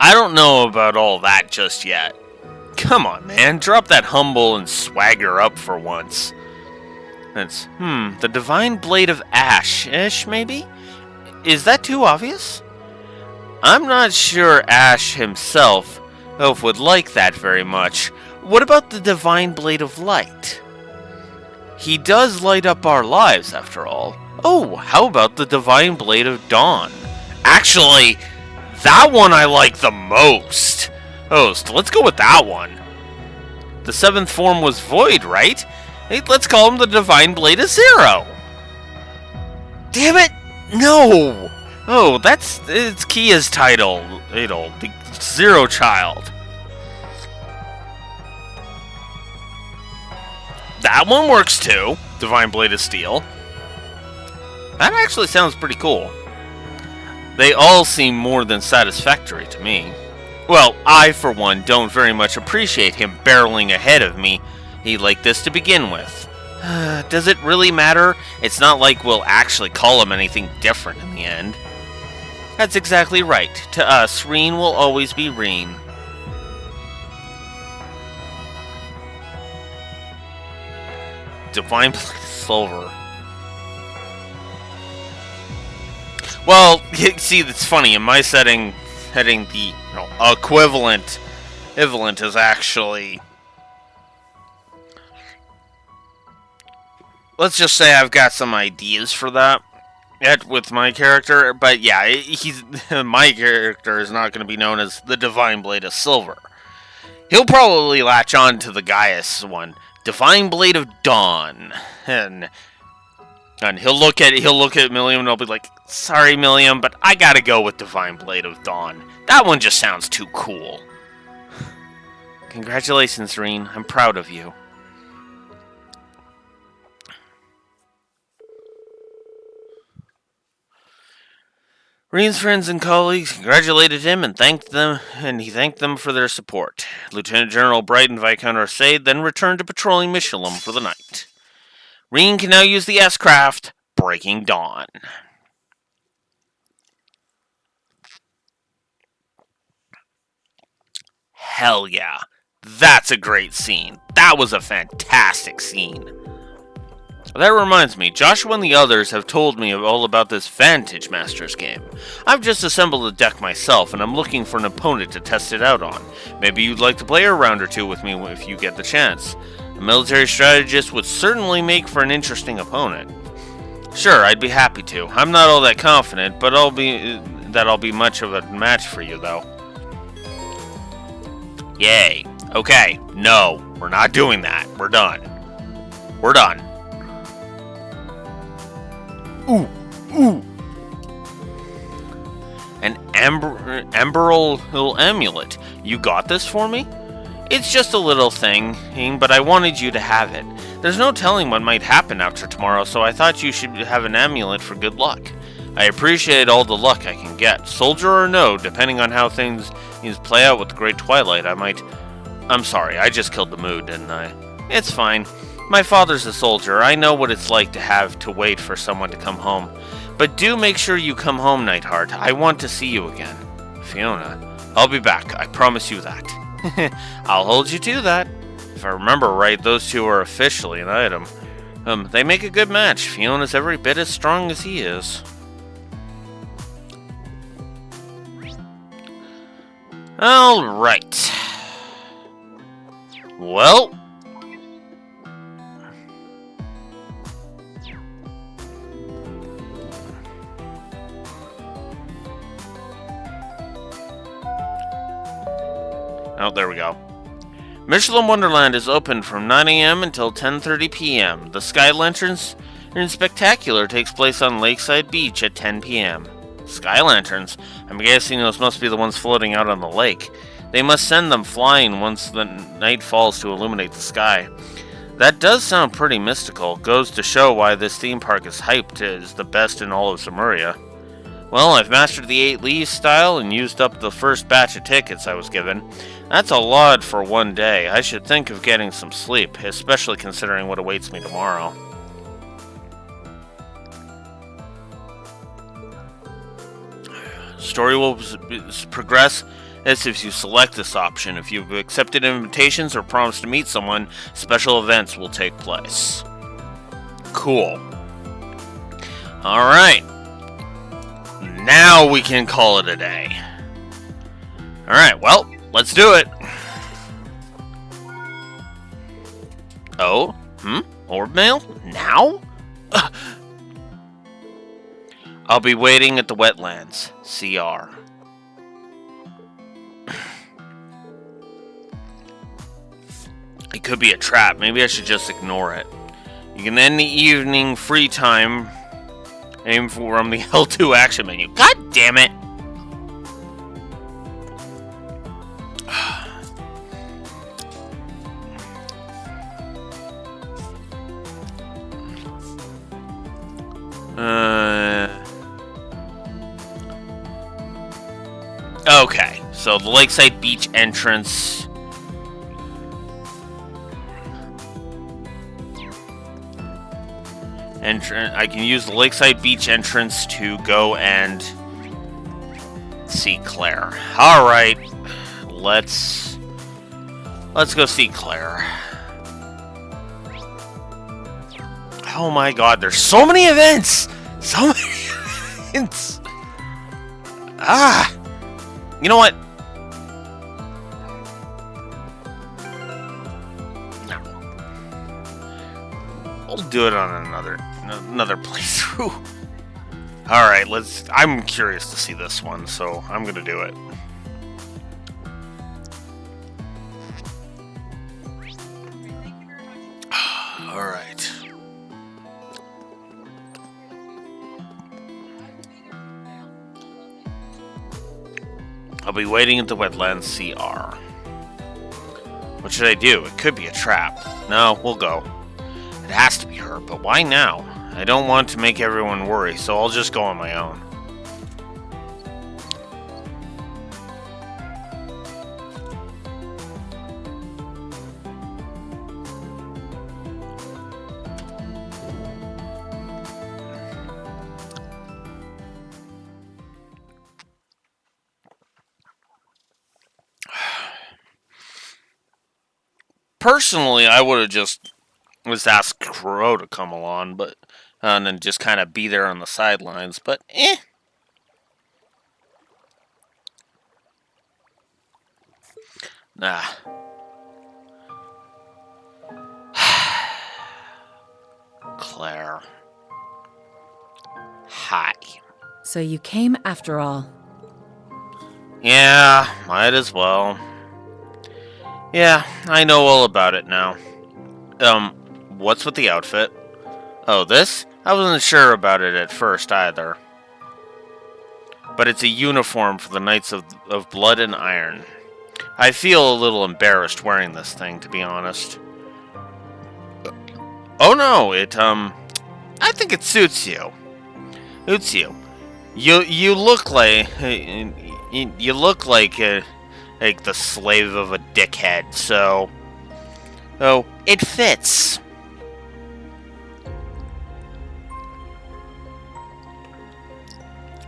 I don't know about all that just yet. Come on, man, drop that humble and swagger up for once. The Divine Blade of Ash-ish, maybe? Is that too obvious? I'm not sure Ash himself would like that very much. What about the Divine Blade of Light? He does light up our lives, after all. Oh, how about the Divine Blade of Dawn? Actually, that one I like the most. So let's go with that one. The 7th form was Void, right? Hey, let's call him the Divine Blade of Zero. Damn it! No! Oh, it's Kia's title. The Zero Child. That one works too. Divine Blade of Steel. That actually sounds pretty cool. They all seem more than satisfactory to me. Well, I, for one, don't very much appreciate him barreling ahead of me like this to begin with. Does it really matter? It's not like we'll actually call him anything different in the end. That's exactly right. To us, Reen will always be Reen. Divine Blade of Silver. Well, see, that's funny. In my setting, the equivalent is actually... Let's just say I've got some ideas for that with my character, but yeah, my character is not going to be known as the Divine Blade of Silver. He'll probably latch on to the Gaius one, Divine Blade of Dawn, and he'll look at Milliam and he'll be like, "Sorry, Milliam, but I gotta go with Divine Blade of Dawn. That one just sounds too cool." Congratulations, Reen. I'm proud of you. Reen's friends and colleagues congratulated him and he thanked them for their support. Lieutenant General Bright and Viscount Arsaid then returned to patrolling Michelum for the night. Reen can now use the S-Craft, Breaking Dawn. Hell yeah. That's a great scene. That was a fantastic scene. That reminds me, Joshua and the others have told me all about this Vantage Masters game. I've just assembled a deck myself, and I'm looking for an opponent to test it out on. Maybe you'd like to play a round or two with me if you get the chance. A military strategist would certainly make for an interesting opponent. Sure, I'd be happy to. I'm not all that confident, but I'll be much of a match for you, though. Yay. Okay, no, we're not doing that. We're done. We're done. Ooh. An Emberal Amulet. You got this for me? It's just a little thing, but I wanted you to have it. There's no telling what might happen after tomorrow, so I thought you should have an amulet for good luck. I appreciate all the luck I can get. Soldier or no, depending on how things play out with the Great Twilight, I might... I'm sorry, I just killed the mood, didn't I? It's fine. My father's a soldier. I know what it's like to have to wait for someone to come home. But do make sure you come home, Nightheart. I want to see you again. Fiona, I'll be back. I promise you that. I'll hold you to that. If I remember right, those two are officially an item. They make a good match. Fiona's every bit as strong as he is. Alright. Well... Oh, there we go. Michelin Wonderland is open from 9 a.m. until 10:30 p.m. The Sky Lanterns Spectacular takes place on Lakeside Beach at 10 p.m. Sky Lanterns? I'm guessing those must be the ones floating out on the lake. They must send them flying once the night falls to illuminate the sky. That does sound pretty mystical. Goes to show why this theme park is hyped as the best in all of Zemuria. Well, I've mastered the 8 Leaves style and used up the first batch of tickets I was given. That's a lot for one day. I should think of getting some sleep, especially considering what awaits me tomorrow. Story will progress as if you select this option. If you've accepted invitations or promised to meet someone, special events will take place. Cool. Alright. Now we can call it a day. Alright, well, let's do it. Oh? Orb mail? Now? I'll be waiting at the wetlands. CR. It could be a trap. Maybe I should just ignore it. You can end the evening free time. Aim from the L2 action menu. God damn it! Okay, so the Lakeside Beach entrance. I can use the Lakeside Beach entrance to go and see Claire. All right, let's go see Claire. Oh my God, there's so many events. So many events. You know what? No. We'll do it on another playthrough. All right, I'm curious to see this one, so I'm gonna do it. All right. I'll be waiting at the wetlands CR. What should I do? It could be a trap. No, we'll go. It has to be her, but why now? I don't want to make everyone worry, so I'll just go on my own. Personally, I would have just asked Crow to come along, but and then just kind of be there on the sidelines. But nah. Claire. Hi. So you came after all. Yeah, might as well. Yeah, I know all about it now. What's with the outfit? Oh, this? I wasn't sure about it at first either. But it's a uniform for the Knights of Blood and Iron. I feel a little embarrassed wearing this thing, to be honest. Oh no, I think it suits you. You look like like the slave of a dickhead, so it fits.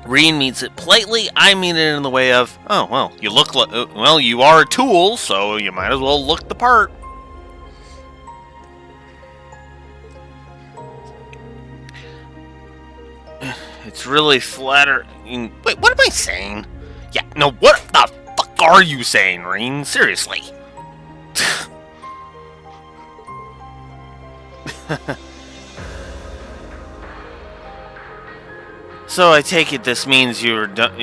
Reen means it politely. I mean it in the way of, oh well, you look like, well, you are a tool, so you might as well look the part. It's really flattering. Wait, what am I saying? Yeah, no, what the fuck are you saying, Reen? Seriously. So I take it this means you're done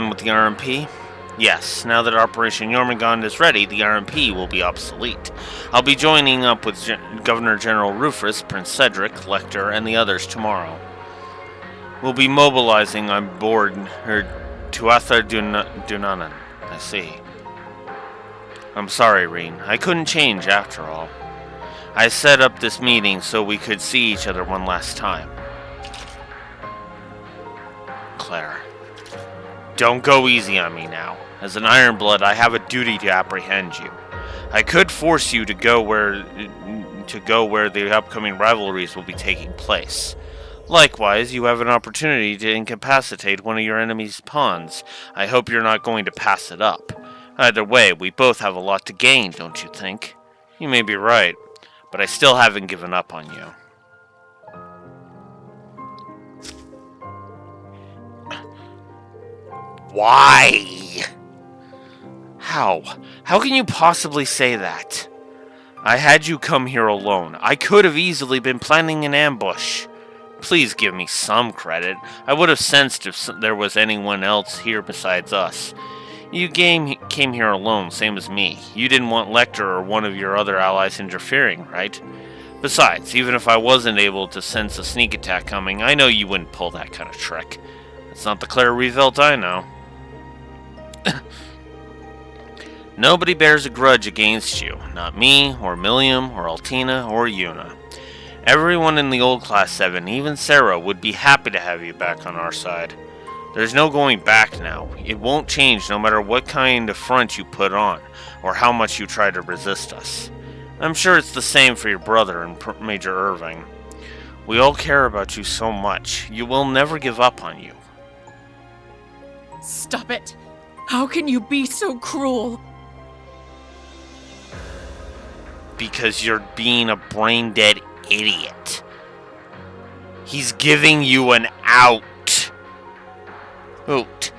with the RMP? Yes, now that Operation Jormungand is ready, the RMP will be obsolete. I'll be joining up with Governor General Rufus, Prince Cedric, Lecter, and the others tomorrow. We'll be mobilizing on board Tuatha Dunanan. I see. I'm sorry, Reen. I couldn't change after all. I set up this meeting so we could see each other one last time. Claire. Don't go easy on me now. As an Ironblood, I have a duty to apprehend you. I could force you to go where the upcoming rivalries will be taking place. Likewise, you have an opportunity to incapacitate one of your enemy's pawns. I hope you're not going to pass it up. Either way, we both have a lot to gain, don't you think? You may be right, but I still haven't given up on you. Why? How? How can you possibly say that? I had you come here alone. I could have easily been planning an ambush. Please give me some credit. I would have sensed if there was anyone else here besides us. You came here alone, same as me. You didn't want Lecter or one of your other allies interfering, right? Besides, even if I wasn't able to sense a sneak attack coming, I know you wouldn't pull that kind of trick. It's not the Claire Reevelt I know. Nobody bears a grudge against you. Not me, or Milliam, or Altina, or Yuna. Everyone in the old Class 7, even Sarah, would be happy to have you back on our side. There's no going back now. It won't change no matter what kind of front you put on, or how much you try to resist us. I'm sure it's the same for your brother and Major Irving. We all care about you so much. You will never give up on you. Stop it! How can you be so cruel? Because you're being a brain-dead idiot. He's giving you an out. Out,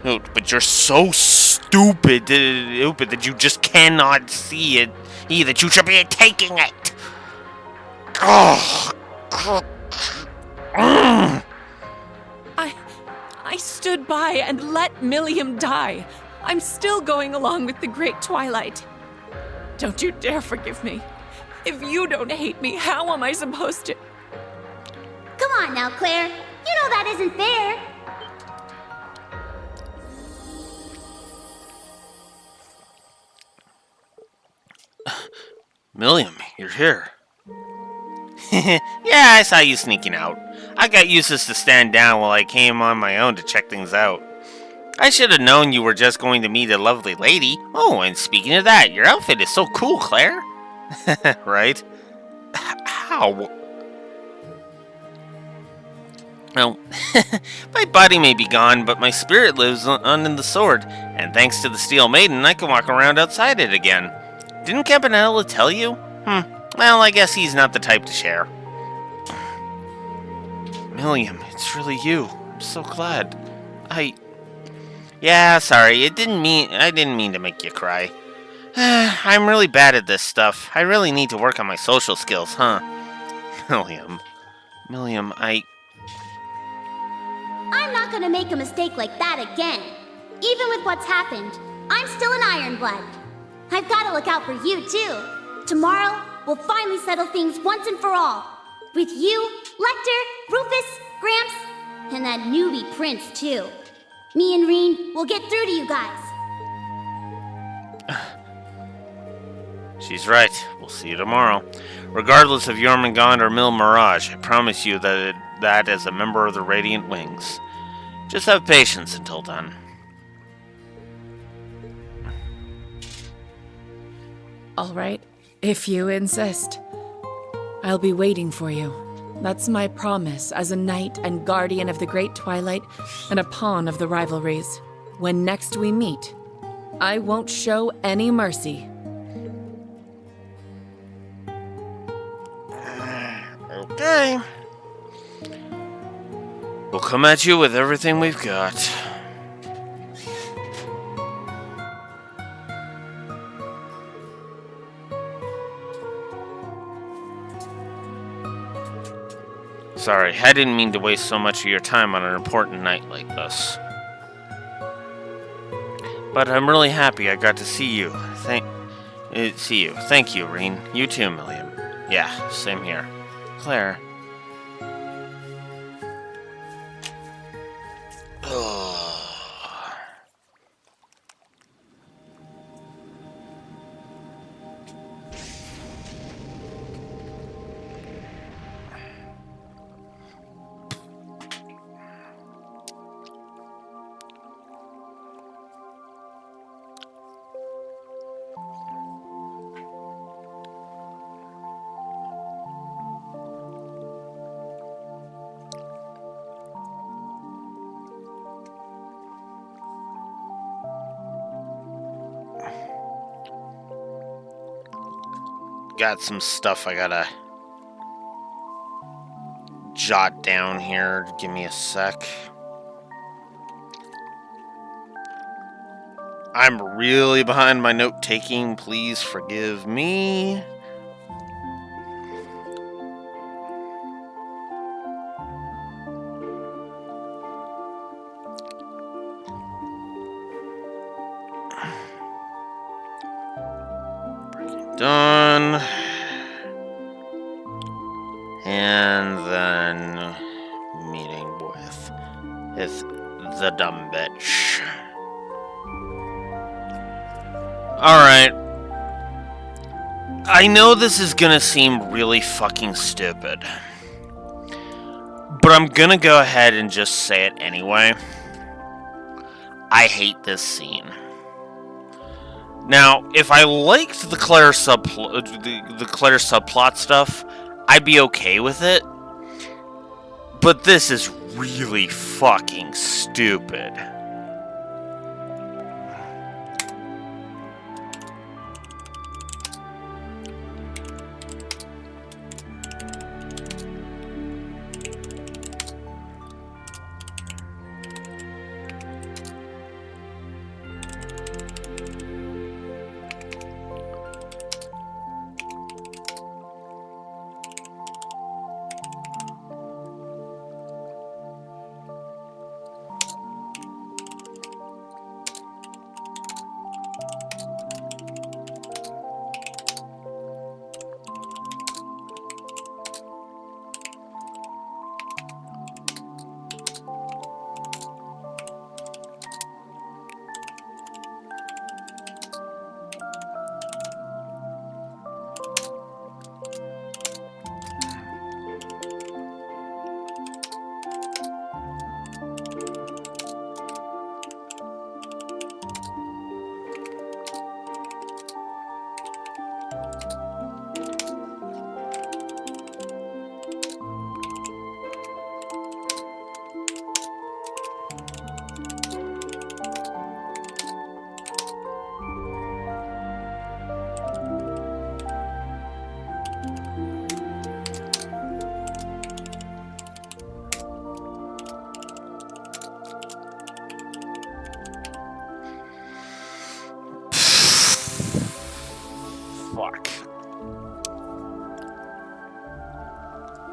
but you're so stupid that you just cannot see it. That you should be taking it. I stood by and let Milliam die. I'm still going along with the Great Twilight. Don't you dare forgive me. If you don't hate me, how am I supposed to? Come on now, Claire. You know that isn't fair. Milliam, you're here. Yeah, I saw you sneaking out. I got useless to stand down while I came on my own to check things out. I should have known you were just going to meet a lovely lady. Oh, and speaking of that, your outfit is so cool, Claire. Right? How? Well, my body may be gone, but my spirit lives on in the sword, and thanks to the Steel Maiden, I can walk around outside it again. Didn't Campanella tell you? Well, I guess he's not the type to share. Milliam, it's really you. I'm so glad. Yeah, sorry. I didn't mean to make you cry. I'm really bad at this stuff. I really need to work on my social skills, huh? Milliam, I'm not gonna make a mistake like that again. Even with what's happened, I'm still an Ironblood. I've gotta look out for you, too. Tomorrow, we'll finally settle things once and for all. With you, Lecter, Rufus, Gramps, and that newbie Prince, too. Me and Reen will get through to you guys. She's right. We'll see you tomorrow. Regardless of Jormungand or Mil Mirage, I promise you that as a member of the Radiant Wings. Just have patience until then. All right, if you insist. I'll be waiting for you. That's my promise as a knight and guardian of the Great Twilight and a pawn of the rivalries. When next we meet, I won't show any mercy. Okay. We'll come at you with everything we've got. Sorry, I didn't mean to waste so much of your time on an important night like this. But I'm really happy I got to see you. Thank you, Reen. You too, Milliam. Yeah, same here. Claire. Got some stuff I gotta jot down here. Give me a sec. I'm really behind my note taking. Please forgive me. done. And then meeting with the dumb bitch. Alright. I know this is gonna seem really fucking stupid. But I'm gonna go ahead and just say it anyway. I hate this scene. Now, if I liked the Claire subplot stuff, I'd be okay with it. But this is really fucking stupid.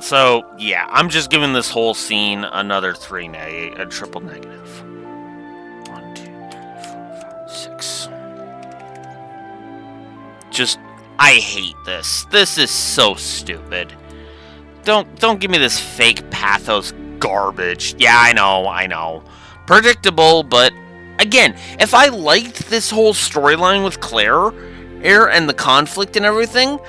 So, yeah, I'm just giving this whole scene another a triple negative. 1, 2, 3, 4, 5, 6. Just, I hate this. This is so stupid. Don't give me this fake pathos garbage. Yeah, I know. Predictable, but again, if I liked this whole storyline with Claire and the conflict and everything,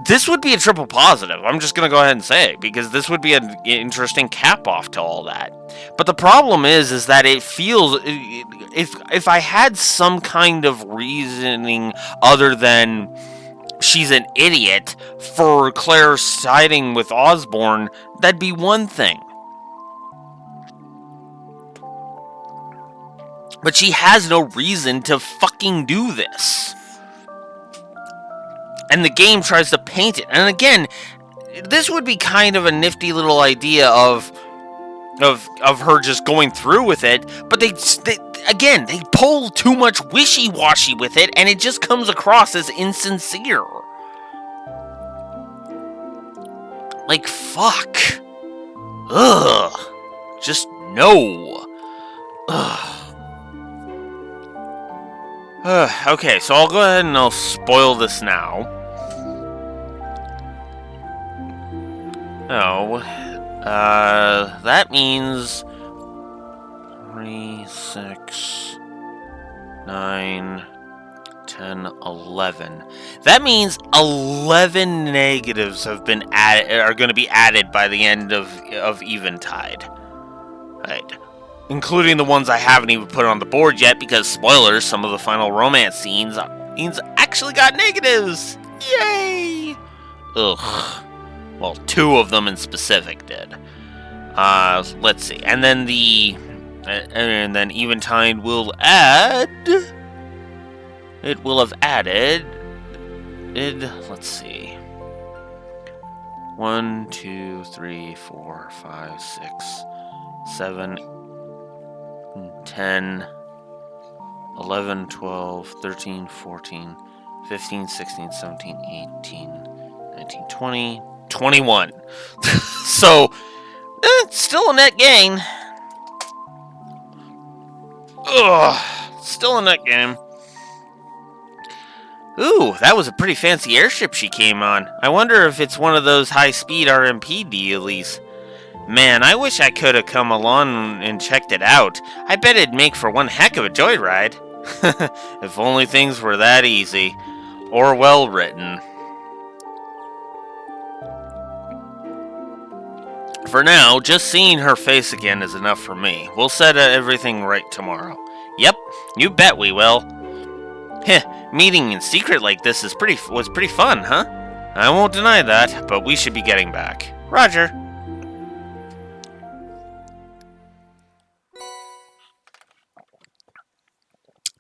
this would be a triple positive. I'm just going to go ahead and say it, because this would be an interesting cap-off to all that. But the problem is that it feels... If I had some kind of reasoning other than she's an idiot for Claire siding with Osborn, that'd be one thing. But she has no reason to fucking do this. And the game tries to paint it. And again, this would be kind of a nifty little idea of her just going through with it. But they pull too much wishy-washy with it, and it just comes across as insincere. Like, fuck. Ugh. Just no. Ugh. Okay, so I'll go ahead and I'll spoil this now. Oh, that means 3, 6, 9, 10, 11. That means 11 negatives have been are going to be added by the end of Eventide. Right. Including the ones I haven't even put on the board yet, because spoilers, some of the final romance scenes actually got negatives. Yay! Ugh. Well, 2 of them in specific did. Let's see. And then then Eventide will add... It will have added... Let's see. 1, 2, 3, 4, 5, 6, 7, 10, 11, 12, 13, 14, 15, 16, 17, 18, 19, 20, 21. So, still a net gain. Ugh, still a net gain. Ooh, that was a pretty fancy airship she came on. I wonder if it's one of those high-speed RMP dealies. Man, I wish I could have come along and checked it out. I bet it'd make for one heck of a joyride. If only things were that easy. Or well written. For now, just seeing her face again is enough for me. We'll set everything right tomorrow. Yep, you bet we will. Heh, meeting in secret like this was pretty fun, huh? I won't deny that, but we should be getting back. Roger.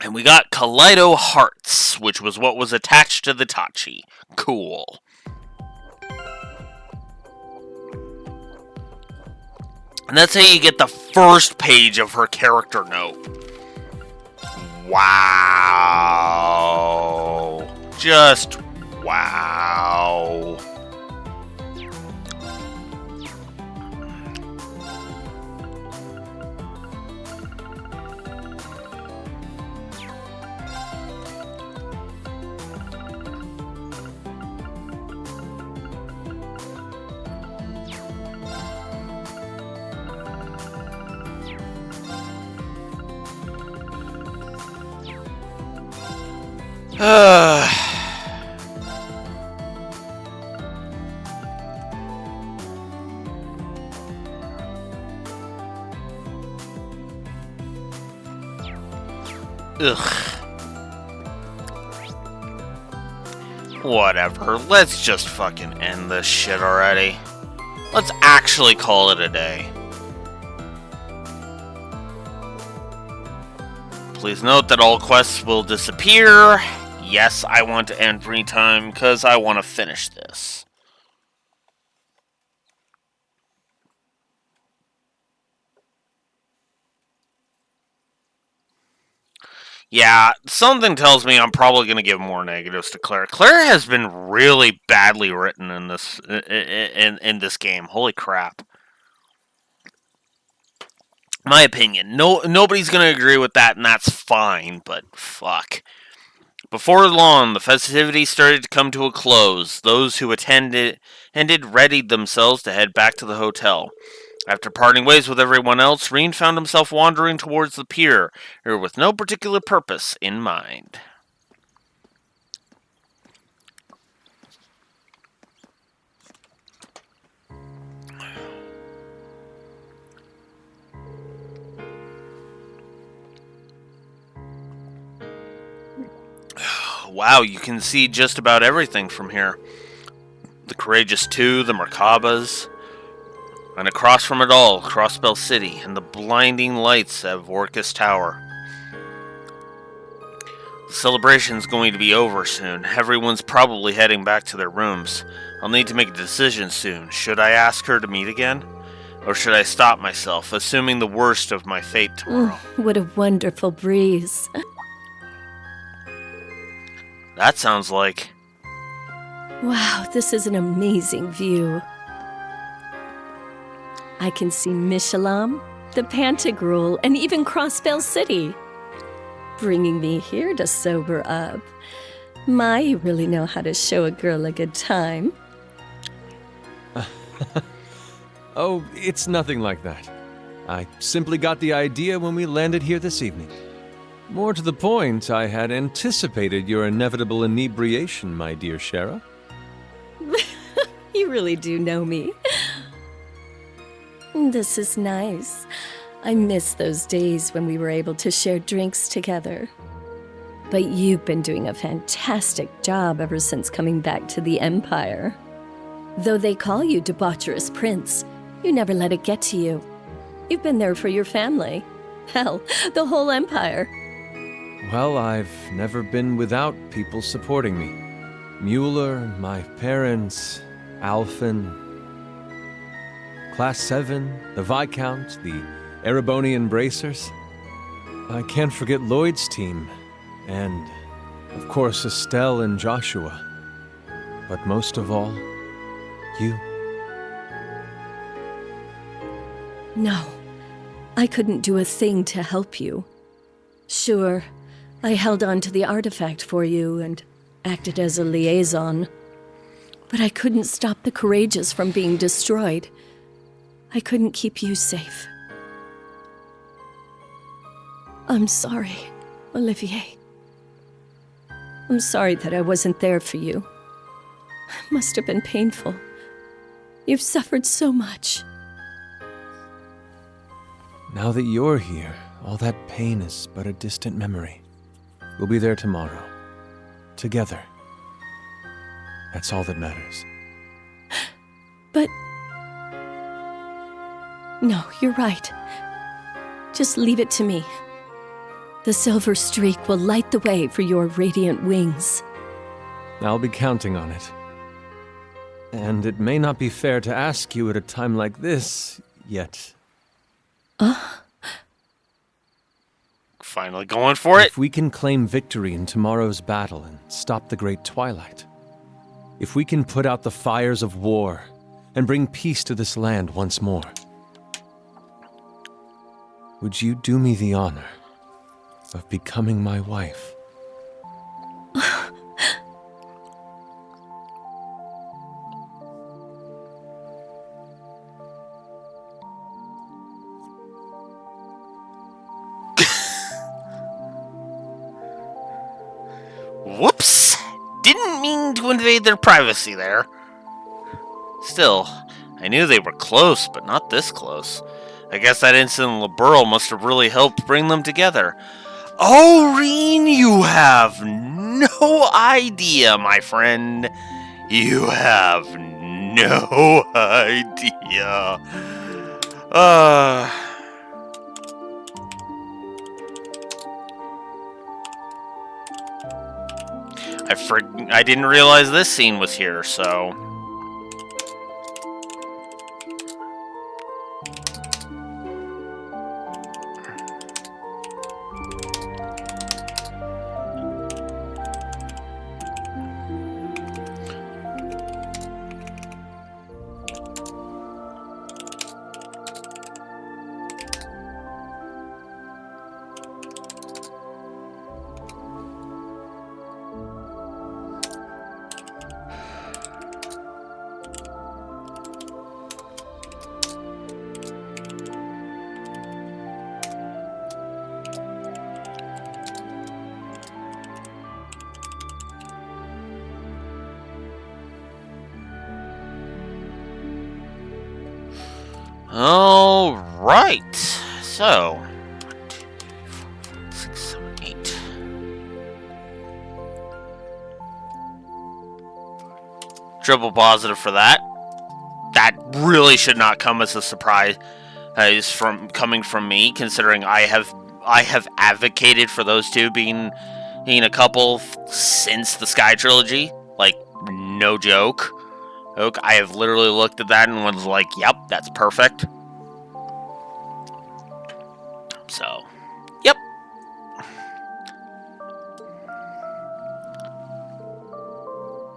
And we got Kaleido Hearts, which was what was attached to the Tachi. Cool. And that's how you get the first page of her character note. Wow. Just wow. Ugh. Whatever, let's just fucking end this shit already. Let's actually call it a day. Please note that all quests will disappear. Yes, I want to end free time because I want to finish this. Yeah, something tells me I'm probably going to give more negatives to Claire. Claire has been really badly written in this game. Holy crap. My opinion. Nobody's going to agree with that, and that's fine, but fuck. Before long, the festivities started to come to a close. Those who attended readied themselves to head back to the hotel. After parting ways with everyone else, Reen found himself wandering towards the pier, with no particular purpose in mind. Wow, you can see just about everything from here. The Courageous Two, the Merkabahs, and across from it all, Crossbell City, and the blinding lights of Orcus Tower. The celebration's going to be over soon. Everyone's probably heading back to their rooms. I'll need to make a decision soon. Should I ask her to meet again? Or should I stop myself, assuming the worst of my fate tomorrow? What a wonderful breeze. That sounds like... Wow, this is an amazing view. I can see Mishalam, the Pantagruel, and even Crossbell City. Bringing me here to sober up. My, you really know how to show a girl a good time. Oh, it's nothing like that. I simply got the idea when we landed here this evening. More to the point, I had anticipated your inevitable inebriation, my dear Shara. You really do know me. This is nice. I miss those days when we were able to share drinks together. But you've been doing a fantastic job ever since coming back to the Empire. Though they call you Debaucherous Prince, you never let it get to you. You've been there for your family. Hell, the whole Empire. Well, I've never been without people supporting me. Mueller, my parents, Alphen, Class 7, the Viscount, the Erebonian Bracers. I can't forget Lloyd's team, and, of course, Estelle and Joshua. But most of all, you. No, I couldn't do a thing to help you. Sure, I held on to the artifact for you, and acted as a liaison, but I couldn't stop the Courageous from being destroyed. I couldn't keep you safe. I'm sorry, Olivier. I'm sorry that I wasn't there for you. It must have been painful. You've suffered so much. Now that you're here, all that pain is but a distant memory. We'll be there tomorrow. Together. That's all that matters. But... No, you're right. Just leave it to me. The silver streak will light the way for your radiant wings. I'll be counting on it. And it may not be fair to ask you at a time like this, yet. Finally going for it. If we can claim victory in tomorrow's battle and stop the Great Twilight, if we can put out the fires of war and bring peace to this land once more, would you do me the honor of becoming my wife? Whoops! Didn't mean to invade their privacy there. Still, I knew they were close, but not this close. I guess that incident in Liberl must have really helped bring them together. Oh, Rean, you have no idea, my friend. You have no idea. I didn't realize this scene was here, so... Alright, so 6, 7, 8. Triple positive for that. That really should not come as a surprise coming from me, considering I have advocated for those two being a couple since the Sky Trilogy. Like, no joke. I have literally looked at that and was like, yep, that's perfect. So, yep.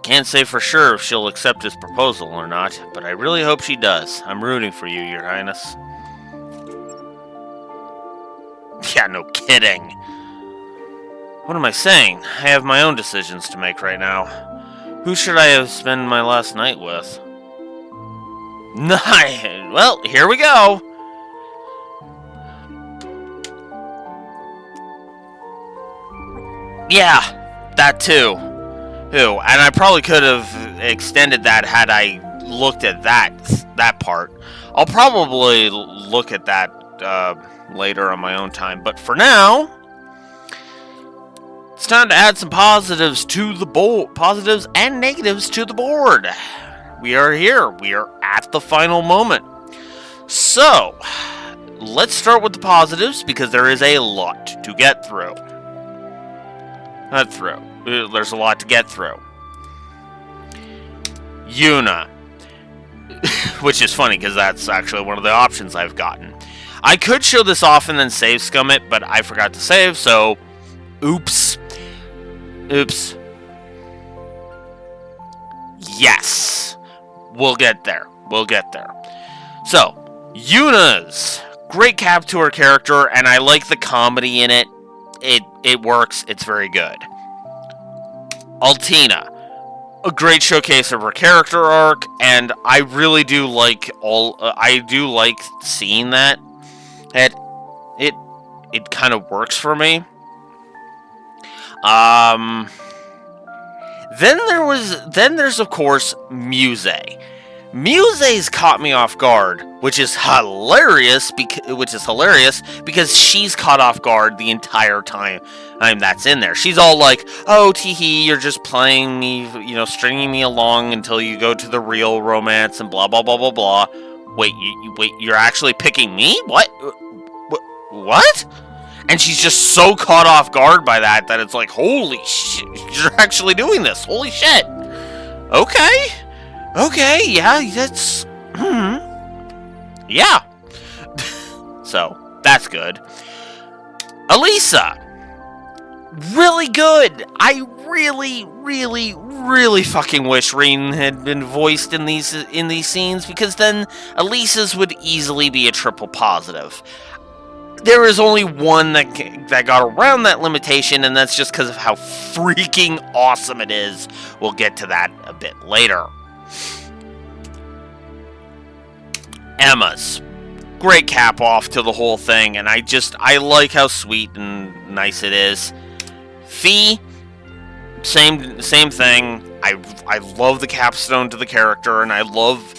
Can't say for sure if she'll accept his proposal or not, but I really hope she does. I'm rooting for you, Your Highness. Yeah, no kidding. What am I saying? I have my own decisions to make right now. Who should I have spent my last night with? Well, here we go. Yeah, that too. Who? And I probably could have extended that had I looked at that part. I'll probably look at that later on my own time. But for now, it's time to add some positives to the board. Positives and negatives to the board. We are here. We are at the final moment. So, let's start with the positives because there is a lot to get through. There's a lot to get through. Yuna. Which is funny because that's actually one of the options I've gotten. I could show this off and then save scum it, but I forgot to save, so oops. Oops. Yes. We'll get there. So, Yuna's great cap to her character, and I like the comedy in it. It works. It's very good. Altina. A great showcase of her character arc, and I really do like I do like seeing that. It kind of works for me. Then there's of course Muse. Muse's caught me off guard, which is hilarious because she's caught off guard the entire time that's in there. She's all like, "Oh, teehee, you're just playing me, stringing me along until you go to the real romance and blah blah blah blah blah." Wait, you're actually picking me? What? What? And she's just so caught off guard by that it's like, holy shit, you're actually doing this. Holy shit. Okay, yeah, that's... Yeah. So, that's good. Elisa. Really good. I really fucking wish Rean had been voiced in these scenes, because then Elisa's would easily be a triple positive. There is only one that got around that limitation, and that's just because of how freaking awesome it is. We'll get to that a bit later. Emma's. Great cap off to the whole thing, and I like how sweet and nice it is. Fee, same thing. I love the capstone to the character, and I love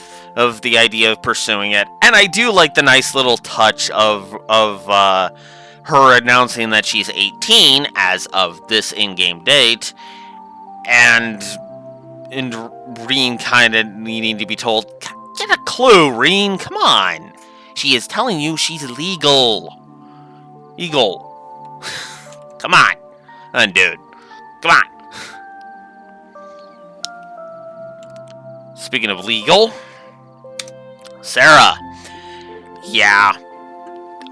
the idea of pursuing it. And I do like the nice little touch of her announcing that she's 18 as of this in-game date, and Rean kind of needing to be told, get a clue, Rean, come on. She is telling you she's legal. Come on. Dude. Come on. Speaking of legal, Sarah. Yeah.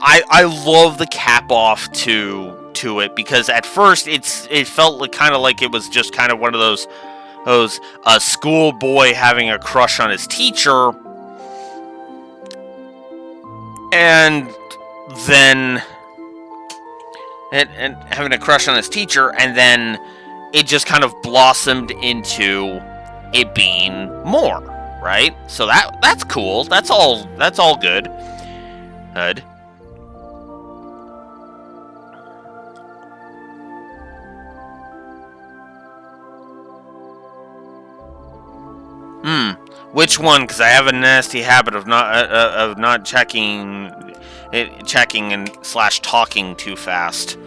I love the cap off to it, because at first it felt kind of like it was just kind of one of those schoolboy having a crush on his teacher, and then and having a crush on his teacher, and then it just kind of blossomed into it being more, right? So that's cool. That's all good. Which one? Because I have a nasty habit of not checking and / talking too fast.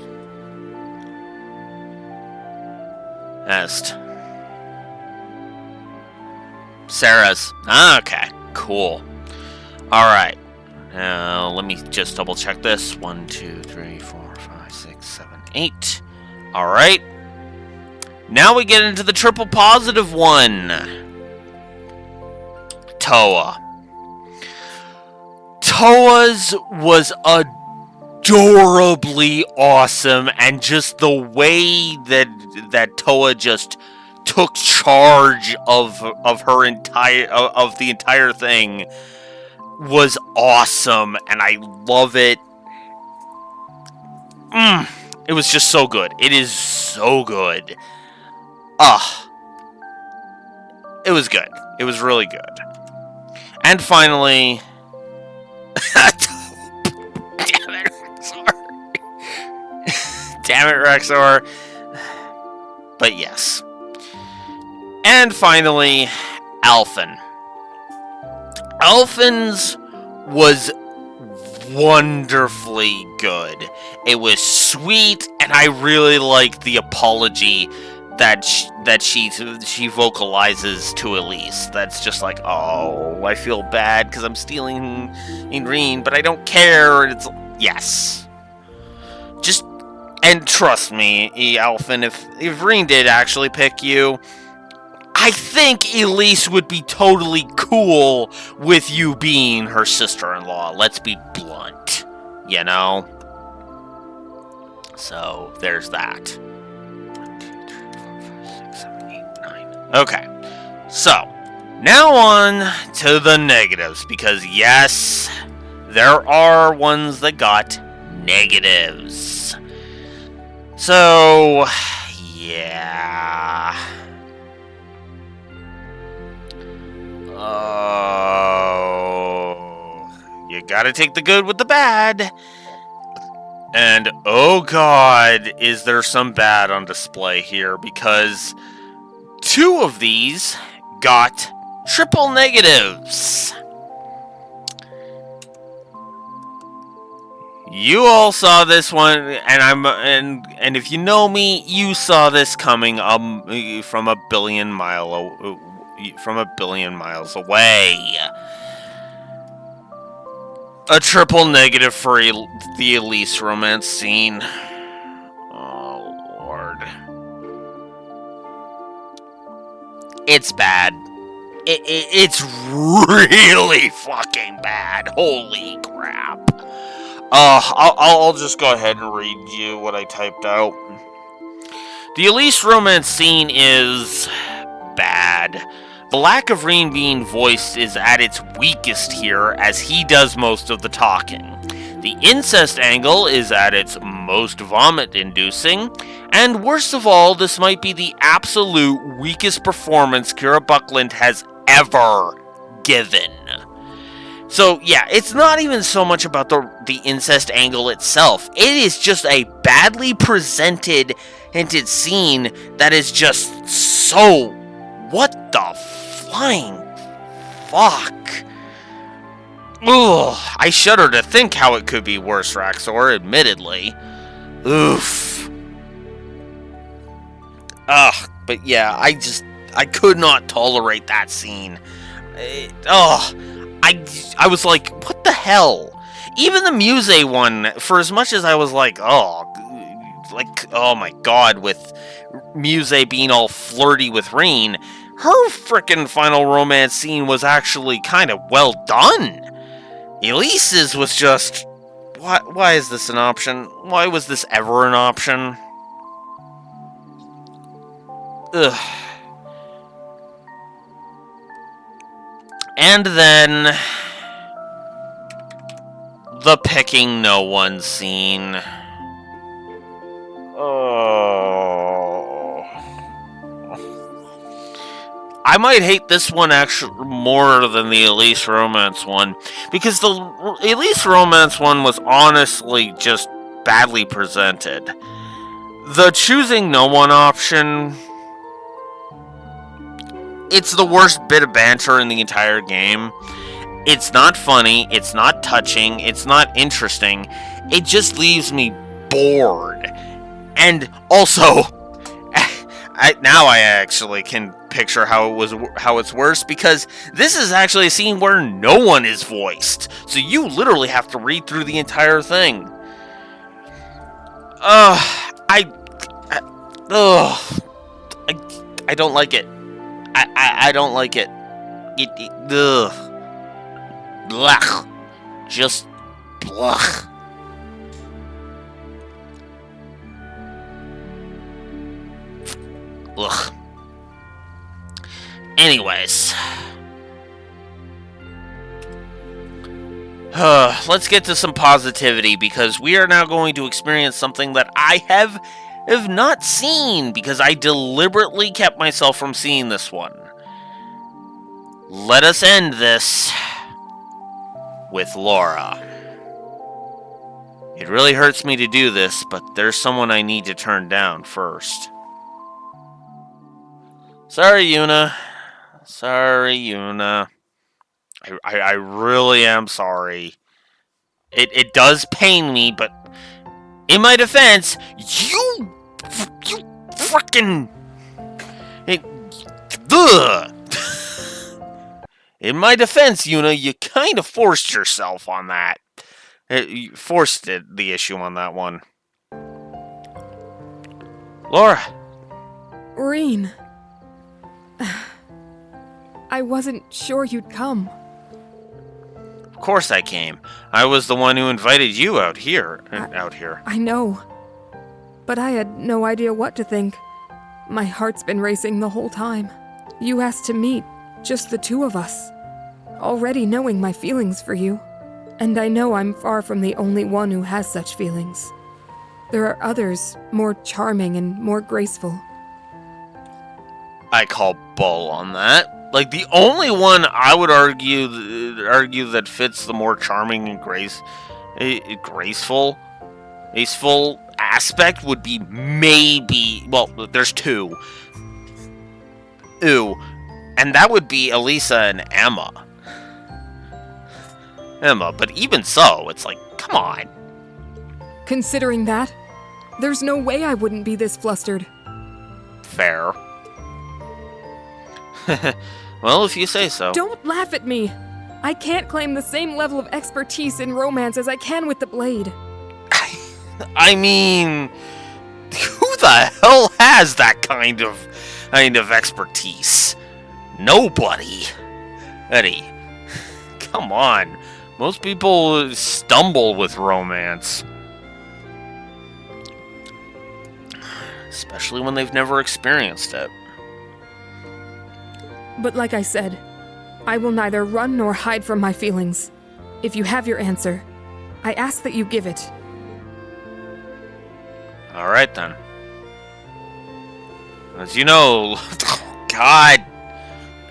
Sarah's. Okay, cool. Alright. Now, let me just double check this. 1, 2, 3, 4, 5, 6, 7, 8. Alright. Now we get into the triple positive one. Toa. Toa's was adorably awesome, and just the way that Toa just took charge of the entire thing was awesome, and I love it. It was just so good. It is so good. It was good. It was really good. And finally, Damn it, Rexor. But yes. And finally, Alphen. Alphen's was wonderfully good. It was sweet, and I really liked the apology that she vocalizes to Elise. That's just like, oh, I feel bad because I'm stealing Irene, but I don't care. And it's yes. Just, and trust me, Alphen, if Irene did actually pick you, I think Elise would be totally cool with you being her sister-in-law. Let's be blunt, you know? So, there's that. 1, 2, 3, 4, 5, 6, 7, 8, 9. Okay. So, now on to the negatives, because yes, there are ones that got negatives. So, yeah. gotta take the good with the bad. And oh god, is there some bad on display here, because 2 of these got triple negatives. You all saw this one, and if you know me, you saw this coming from a billion miles away. A triple negative for the Elise romance scene. Oh lord, it's bad. It's really fucking bad. Holy crap. I'll just go ahead and read you what I typed out. The Elise romance scene is bad. The lack of Rean being voiced is at its weakest here, as he does most of the talking. The incest angle is at its most vomit-inducing, and worst of all, this might be the absolute weakest performance Kira Buckland has ever given. So yeah, it's not even so much about the incest angle itself. It is just a badly presented hinted scene that is just so... What the flying fuck? Ugh, I shudder to think how it could be worse, Raxor, admittedly. Oof. Ugh, but yeah, I could not tolerate that scene. I was like, what the hell? Even the Muse one, for as much as I was like, oh my god, with Muse being all flirty with Rean, her frickin' final romance scene was actually kind of well done. Elise's was just, why is this an option? Why was this ever an option? Ugh. And then the picking no one scene. Oh. I might hate this one actually more than the Elise romance one, because the Elise romance one was honestly just badly presented. The choosing no one option, it's the worst bit of banter in the entire game. It's not funny, it's not touching, it's not interesting. It just leaves me bored. And also, now I actually can picture how it's worse, because this is actually a scene where no one is voiced. So you literally have to read through the entire thing. I don't like it. I don't like it. Ugh. Blech. Just blech. Ugh. Anyways. Let's get to some positivity, because we are now going to experience something that I have not seen, because I deliberately kept myself from seeing this one. Let us end this with Laura. It really hurts me to do this, but there's someone I need to turn down first. Sorry, Yuna. Sorry, Yuna. I really am sorry. It does pain me, but in my defense, you frickin'... In my defense, Yuna, you kind of forced yourself on that. You forced the issue on that one. Laura. Rean. I wasn't sure you'd come. Of course I came. I was the one who invited you out here. I know. But I had no idea what to think. My heart's been racing the whole time. You asked to meet, just the two of us. Already knowing my feelings for you. And I know I'm far from the only one who has such feelings. There are others, more charming and more graceful. I call bull on that. Like, the only one I would argue that fits the more charming and graceful aspect would be maybe, well, there's two. And that would be Elisa and Emma. But even so, it's like, come on. Considering that, there's no way I wouldn't be this flustered. Fair. Well, if you say so. Don't laugh at me! I can't claim the same level of expertise in romance as I can with the blade. I mean, who the hell has that kind of expertise? Nobody. Eddie, come on. Most people stumble with romance. Especially when they've never experienced it. But like I said, I will neither run nor hide from my feelings. If you have your answer, I ask that you give it. Alright then. As you know, God,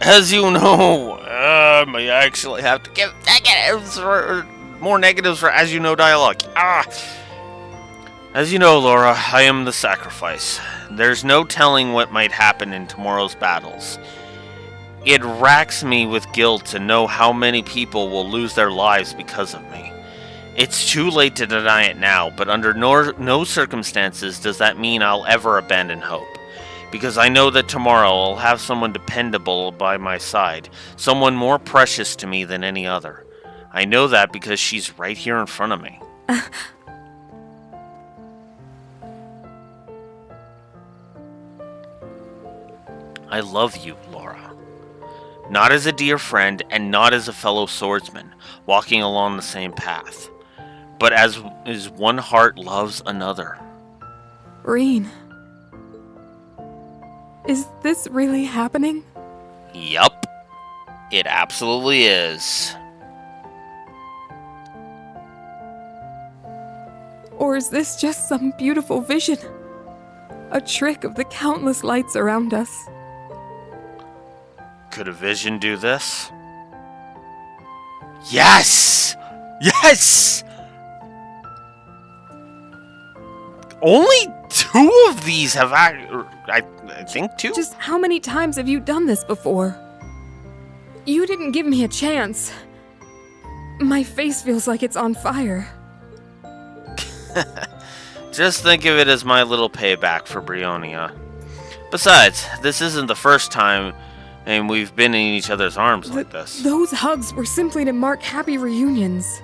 as you know, I actually have to give negatives or more negatives for as you know dialogue. As you know, Laura, I am the sacrifice. There's no telling what might happen in tomorrow's battles. It racks me with guilt to know how many people will lose their lives because of me. It's too late to deny it now, but under no circumstances does that mean I'll ever abandon hope. Because I know that tomorrow I'll have someone dependable by my side, someone more precious to me than any other. I know that because she's right here in front of me. I love you, Laura. Not as a dear friend, and not as a fellow swordsman, walking along the same path, but as one heart loves another. Reen. Is this really happening? Yup. It absolutely is. Or is this just some beautiful vision? A trick of the countless lights around us? Could a vision do this? Yes! Yes! Only 2 of these have I think 2? Just how many times have you done this before? You didn't give me a chance. My face feels like it's on fire. Just think of it as my little payback for Brionia. Besides, this isn't the first time and we've been in each other's arms like this. Those hugs were simply to mark happy reunions.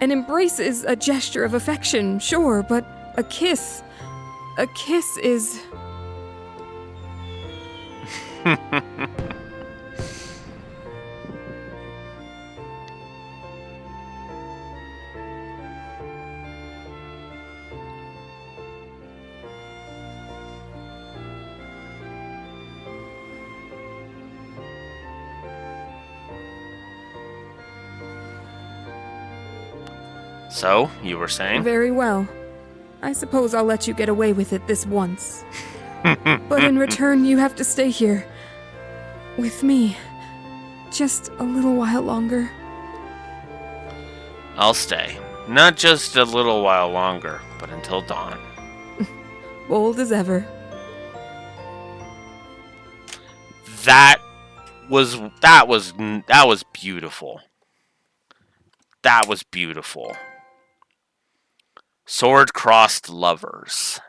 An embrace is a gesture of affection, sure, but a kiss is... So, you were saying? Very well. I suppose I'll let you get away with it this once. But in return, you have to stay here. With me. Just a little while longer. I'll stay. Not just a little while longer, but until dawn. Bold as ever. That was beautiful. That was beautiful. Sword-crossed lovers.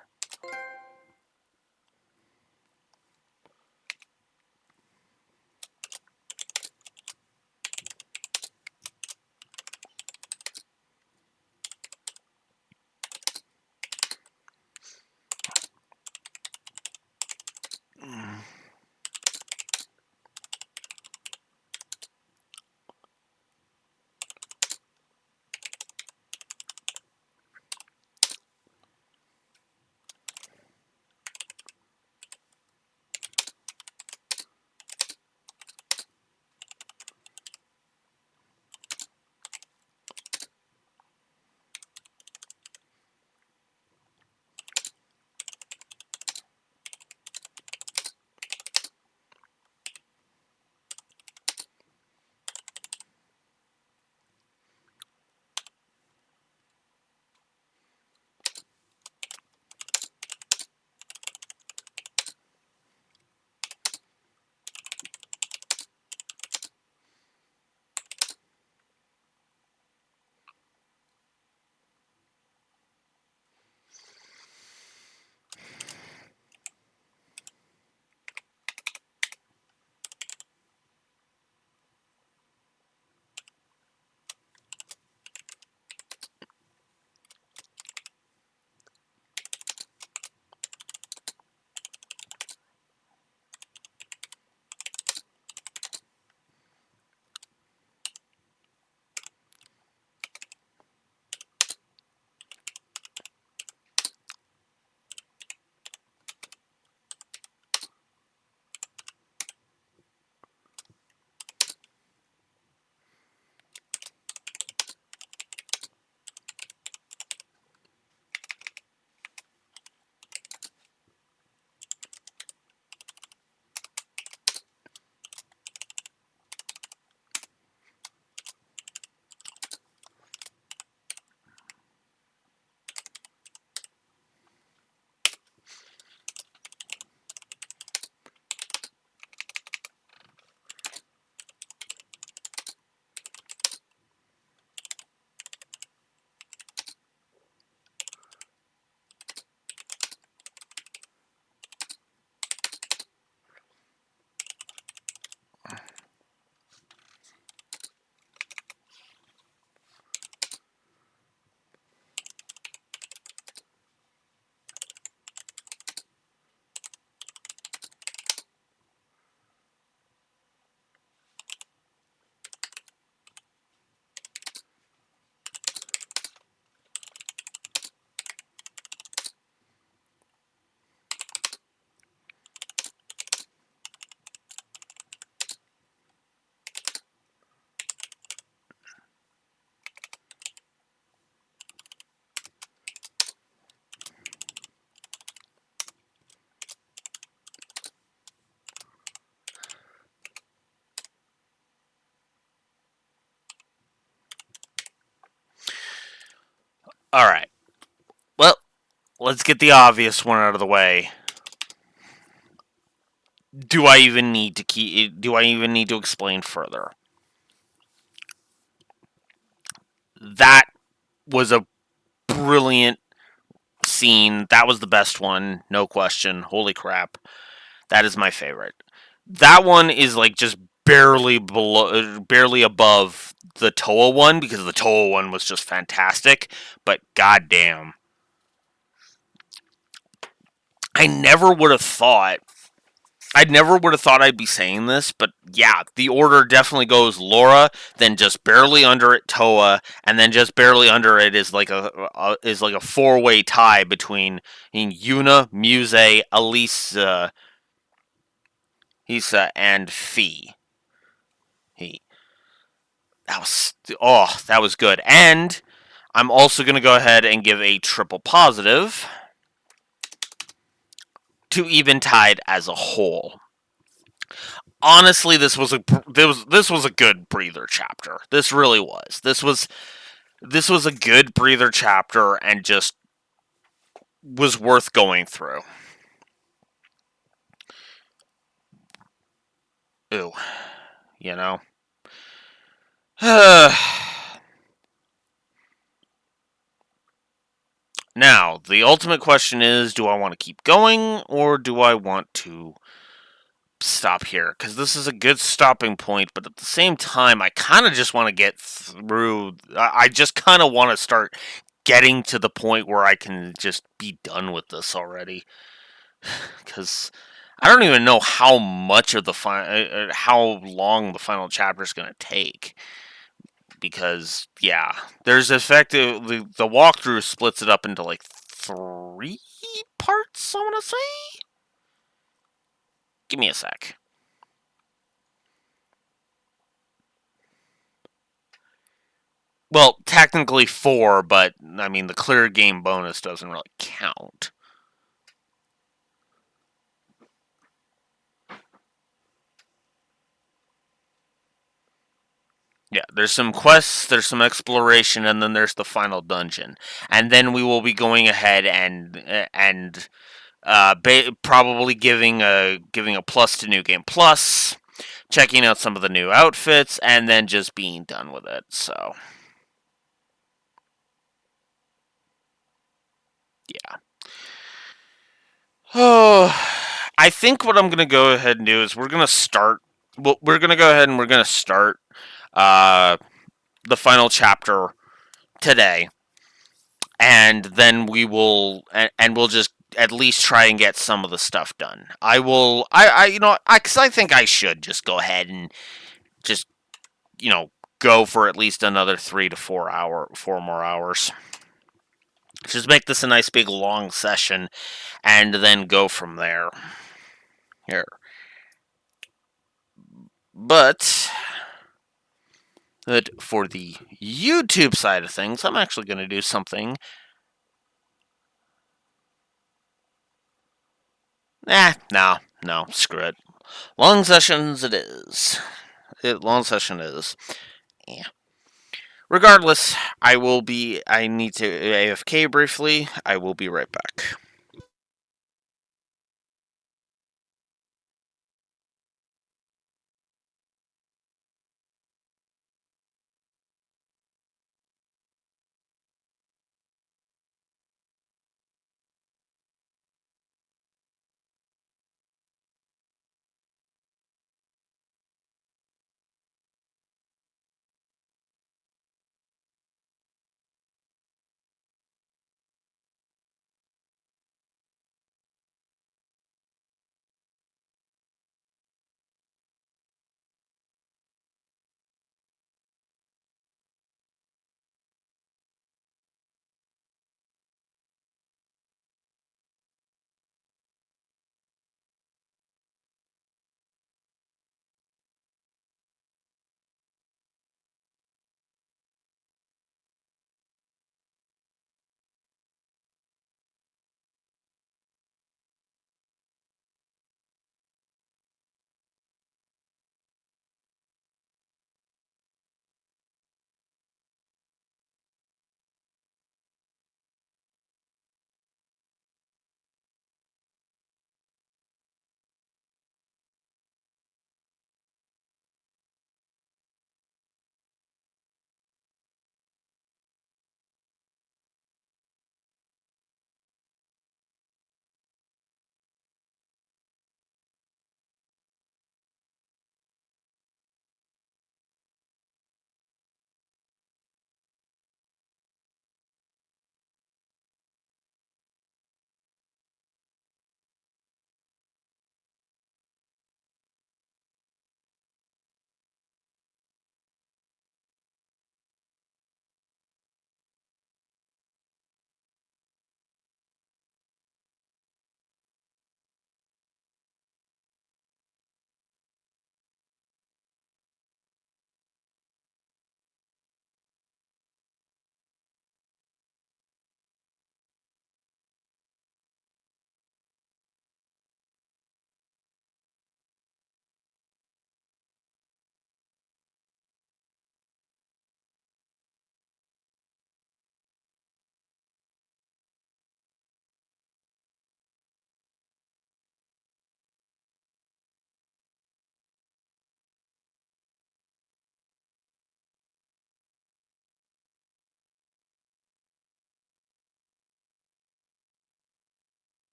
let's get the obvious one out of the way. Do I even need to explain further? That was a brilliant scene. That was the best one, no question. Holy crap. That is my favorite. That one is like just barely above the Toa one, because the Toa one was just fantastic, but goddamn. I never would have thought I'd be saying this, but yeah, the order definitely goes Laura, then just barely under it Toa, and then just barely under it is like a four-way tie between Yuna, Muse, Elisa, Hisa, and Fi. That was good. And I'm also going to go ahead and give a triple positive to Eventide as a whole. Honestly, this was a good breather chapter. This really was. This was a good breather chapter and just was worth going through. Ooh, you know. Now, the ultimate question is, do I want to keep going, or do I want to stop here? Because this is a good stopping point, but at the same time, I kind of just want to get through. I just kind of want to start getting to the point where I can just be done with this already. Because I don't even know how much of the how long the final chapter is going to take. Because, yeah, there's effectively, the walkthrough splits it up into like 3 parts, I want to say? Give me a sec. Well, technically 4, but, I mean, the clear game bonus doesn't really count. Yeah, there's some quests, there's some exploration, and then there's the final dungeon. And then we will be going ahead and probably giving a plus to New Game Plus, checking out some of the new outfits, and then just being done with it. So, yeah. Oh, I think what I'm gonna go ahead and do is we're gonna start. Well, we're gonna go ahead and we're gonna start the final chapter today, and then we will, and we'll just at least try and get some of the stuff done. Because I think I should just go ahead and just, go for at least another 4 more hours. Just make this a nice big long session, and then go from there. Here. But for the YouTube side of things, I'm actually going to do something. No, screw it. Long sessions it is. Long session is. Yeah. Regardless, I need to AFK briefly. I will be right back.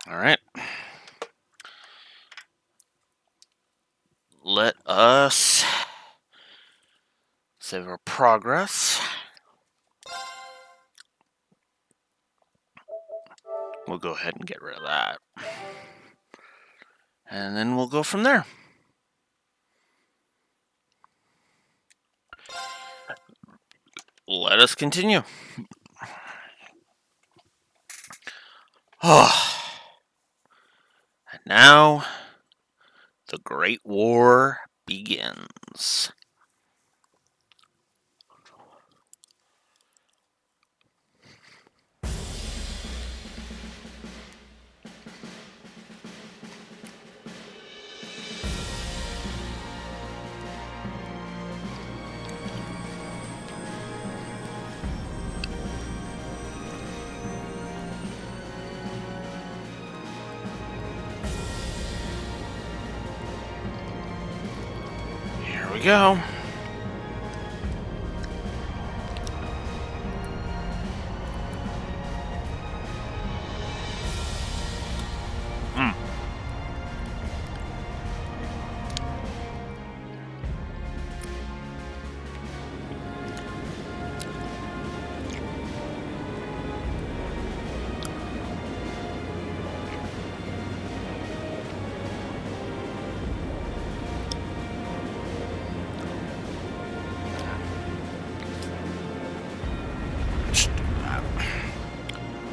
All right. Let us save our progress. We'll go ahead and get rid of that. And then we'll go from there. Let us continue. Oh. And now, the Great War begins. Here we go.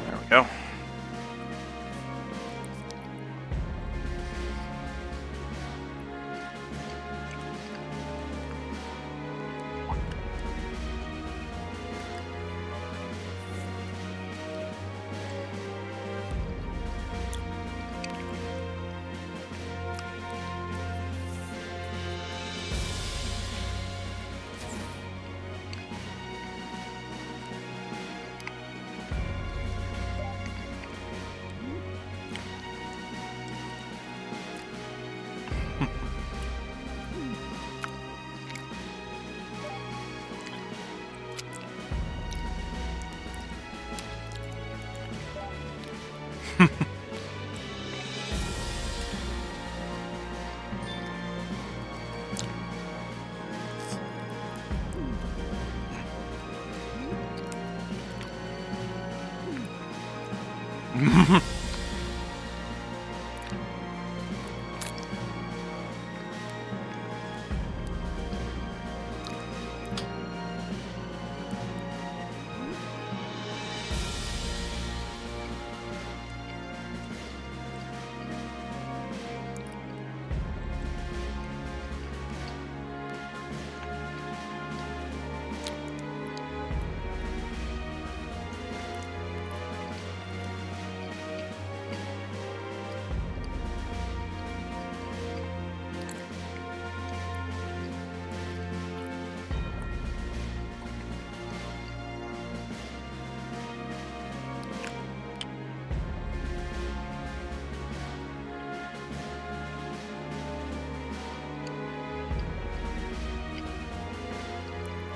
There we go.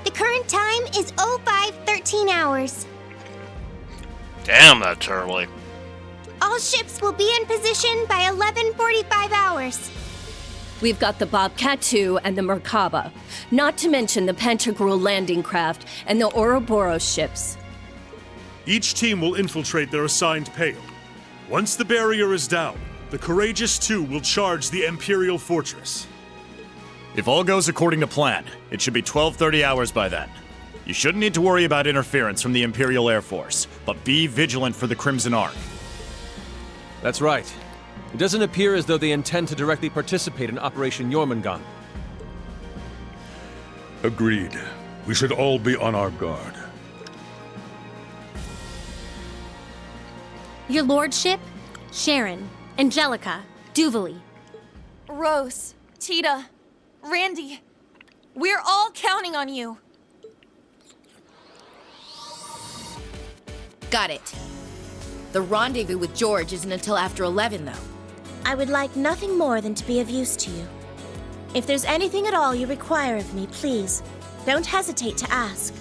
The current time is 05:13 hours. Damn, that's early. All ships will be in position by 11:45 hours. We've got the Bobcat 2 and the Merkaba, not to mention the Pantagruel landing craft and the Ouroboros ships. Each team will infiltrate their assigned pale. Once the barrier is down, the Courageous 2 will charge the Imperial Fortress. If all goes according to plan, it should be 12:30 hours by then. You shouldn't need to worry about interference from the Imperial Air Force, but be vigilant for the Crimson Ark. That's right. It doesn't appear as though they intend to directly participate in Operation Jormungand. Agreed. We should all be on our guard. Your Lordship, Sharon, Angelica, Duvally. Rose, Tita, Randy, we're all counting on you. Got it. The rendezvous with George isn't until after 11, though. I would like nothing more than to be of use to you. If there's anything at all you require of me, please, don't hesitate to ask.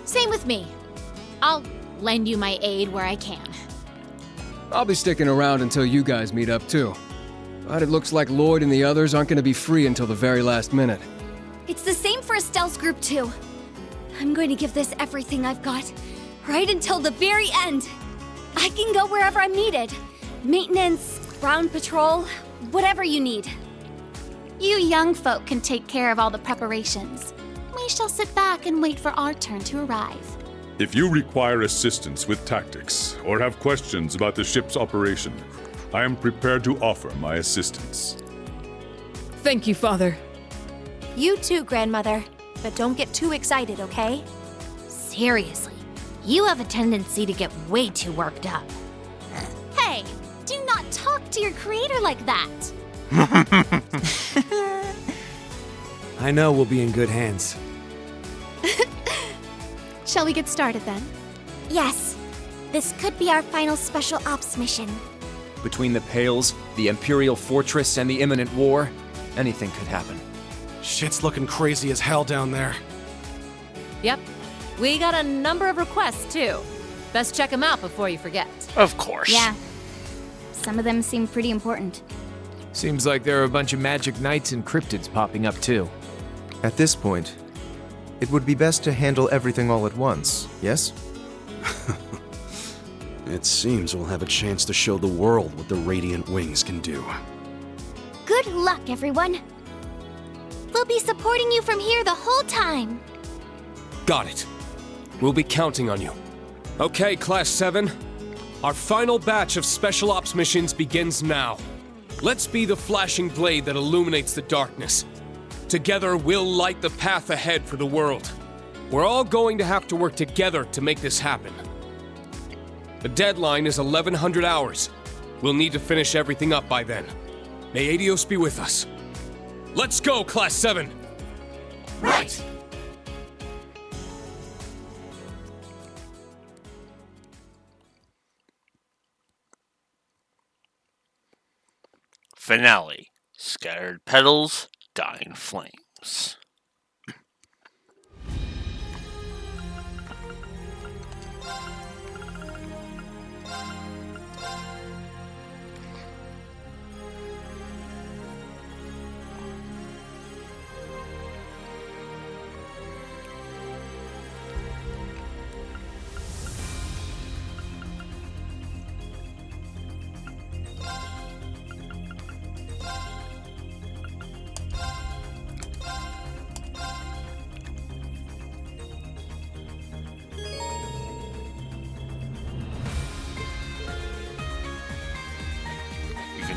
Same with me. I'll lend you my aid where I can. I'll be sticking around until you guys meet up too. But it looks like Lloyd and the others aren't going to be free until the very last minute. It's the same for Estelle's group, too. I'm going to give this everything I've got, right until the very end. I can go wherever I'm needed. Maintenance, ground patrol, whatever you need. You young folk can take care of all the preparations. We shall sit back and wait for our turn to arrive. If you require assistance with tactics or have questions about the ship's operation, I am prepared to offer my assistance. Thank you, Father. You too, Grandmother. But don't get too excited, okay? Seriously, you have a tendency to get way too worked up. Hey, do not talk to your creator like that. I know we'll be in good hands. Shall we get started then? Yes. This could be our final special ops mission. Between the Pales, the Imperial Fortress, and the imminent war, anything could happen. Shit's looking crazy as hell down there. Yep. We got a number of requests, too. Best check them out before you forget. Of course. Yeah. Some of them seem pretty important. Seems like there are a bunch of magic knights and cryptids popping up too. At this point, it would be best to handle everything all at once, yes? It seems we'll have a chance to show the world what the Radiant Wings can do. Good luck, everyone. We'll be supporting you from here the whole time. Got it. We'll be counting on you. Okay, Class 7. Our final batch of Special Ops missions begins now. Let's be the flashing blade that illuminates the darkness. Together, we'll light the path ahead for the world. We're all going to have to work together to make this happen. The deadline is 1100 hours. We'll need to finish everything up by then. May Adios be with us. Let's go, Class 7! Right! Finale. Scattered petals, dying flames.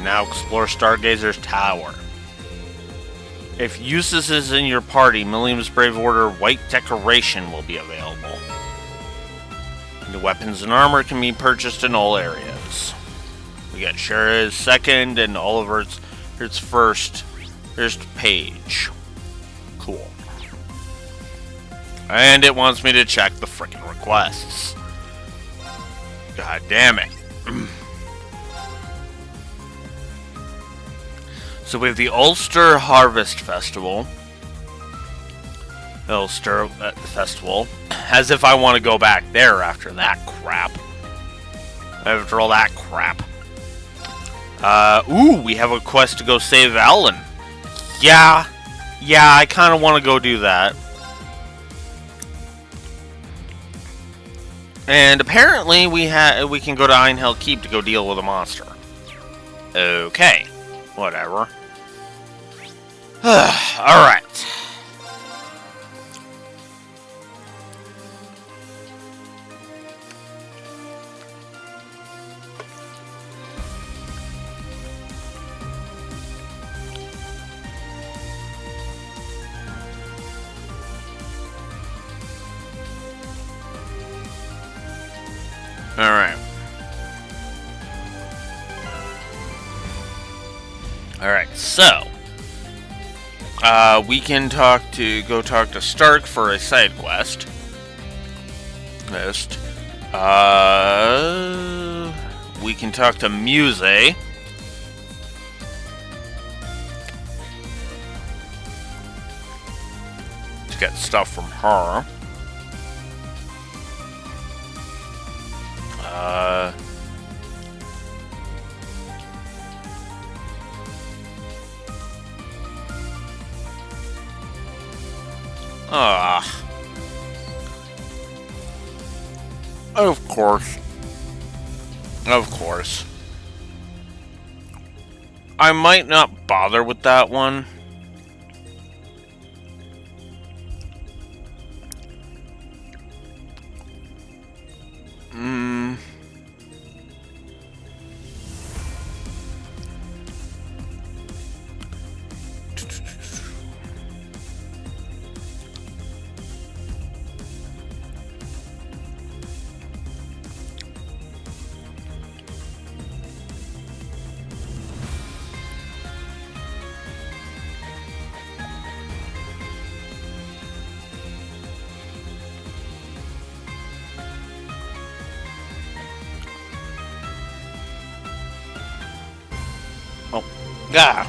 Now explore Stargazer's Tower. If Eustace is in your party, Millium's Brave Order White Decoration will be available. The weapons and armor can be purchased in all areas. We got Shara's second and Oliver's first page. Cool. And it wants me to check the frickin' requests. God damn it. So we have the Ulster Harvest Festival. Ulster Festival. As if I want to go back there after that crap. After all that crap. Ooh, we have a quest to go save Alan. Yeah, I kind of want to go do that. And apparently we can go to Einhell Keep to go deal with a monster. Okay, whatever. Alright. Alright, so we can go talk to Stark for a side quest. We can talk to Muse. To get stuff from her. Of course. Of course. I might not bother with that one. Oh, yeah.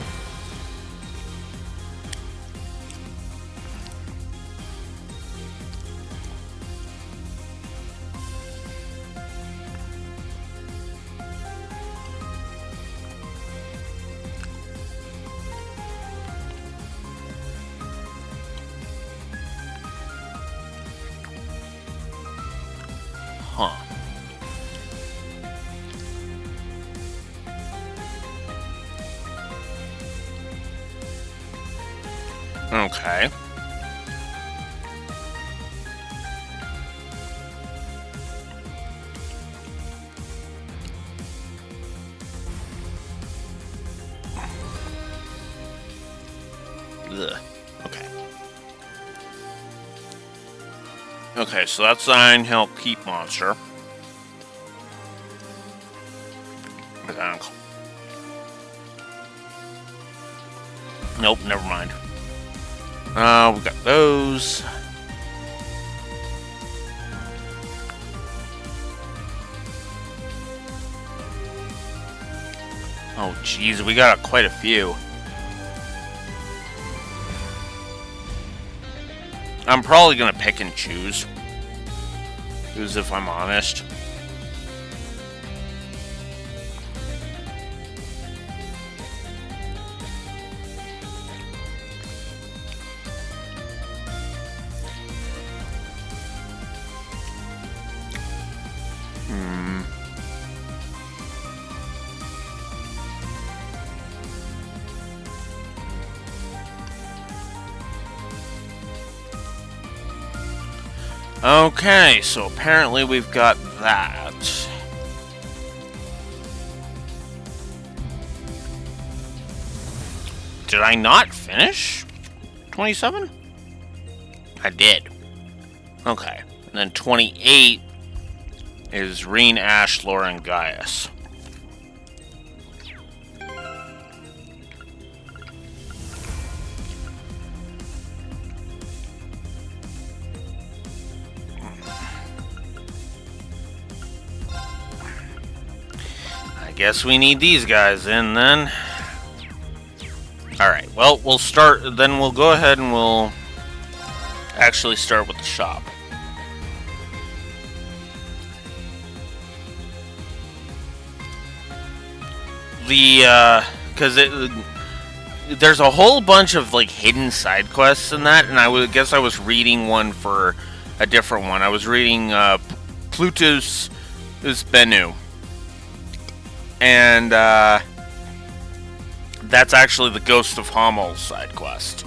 Huh. Okay. Ugh. Okay. Okay, so that's the Ironhill Keep monster. Mechanical. Nope, never mind. We got those. Oh, jeez, we got quite a few. I'm probably gonna pick and choose. As if I'm honest. Okay, so apparently we've got that. Did I not finish 27? I did. Okay. And then 28 is Reen, Ash, Laura, and Gaius. Guess we need these guys in then. Alright, well, we'll start, then we'll go ahead and we'll actually start with the shop. Because there's a whole bunch of, like, hidden side quests in that, and I guess I was reading one for a different one. I was reading, Plutus Bennu. And, that's actually the Ghost of Hamel side quest.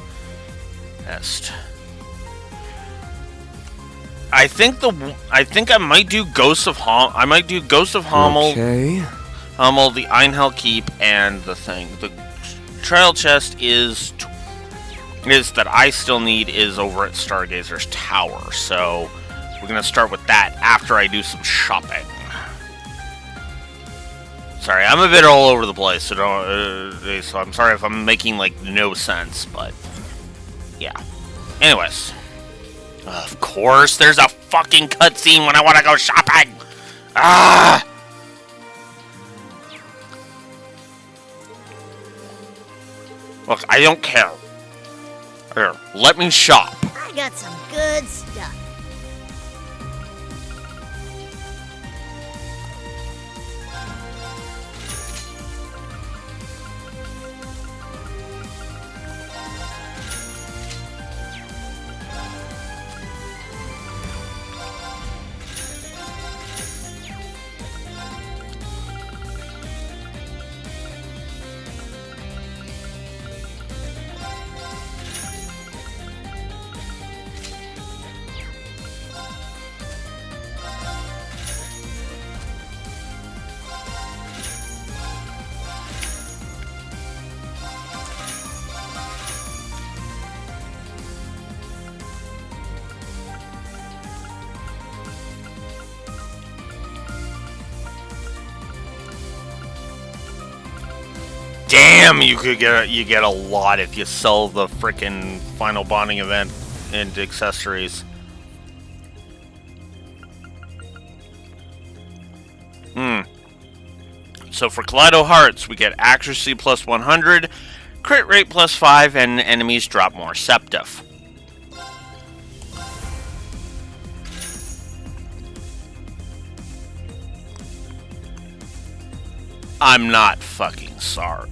I think I might do Ghost of Hamel. I might do Ghost of Hamel. Okay. Hamel, the Einhell Keep, and the thing. The trial chest is that I still need is over at Stargazer's Tower. So we're gonna start with that after I do some shopping. Sorry, I'm a bit all over the place, so don't. So I'm sorry if I'm making like no sense, but yeah. Anyways, of course, there's a fucking cutscene when I want to go shopping. Ah! Look, I don't care. Here, let me shop. I got some good stuff. Damn, you get a lot if you sell the frickin' final bonding event and accessories. So for Kaleido Hearts, we get accuracy plus 100, crit rate plus 5, and enemies drop more Septif. I'm not fucking sorry.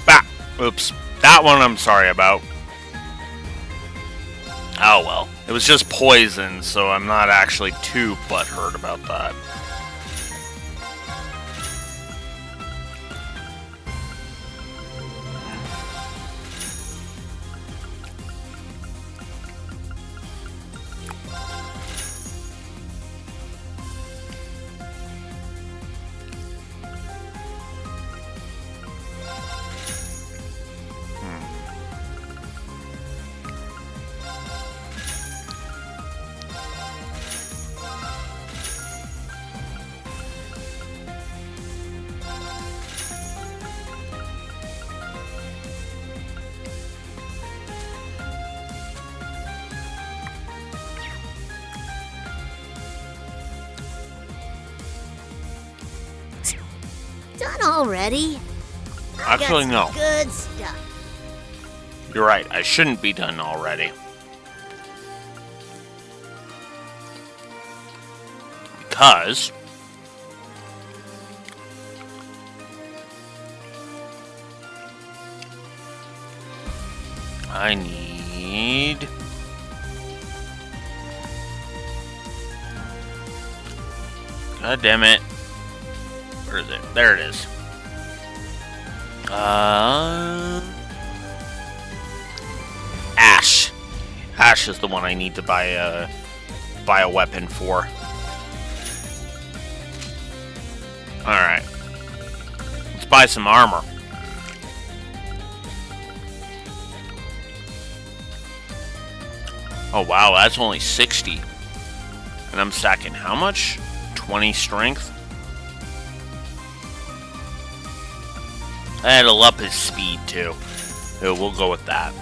Bah! Oops. That one I'm sorry about. Oh well. It was just poison, so I'm not actually too butthurt about that. Done already? Actually, no. Good stuff. You're right. I shouldn't be done already. Because I need God damn it. Where is it? There it is. Ash. Ash is the one I need to buy a weapon for. Alright. Let's buy some armor. Oh wow, that's only 60. And I'm stacking how much? 20 strength? That'll up his speed too. So we'll go with that.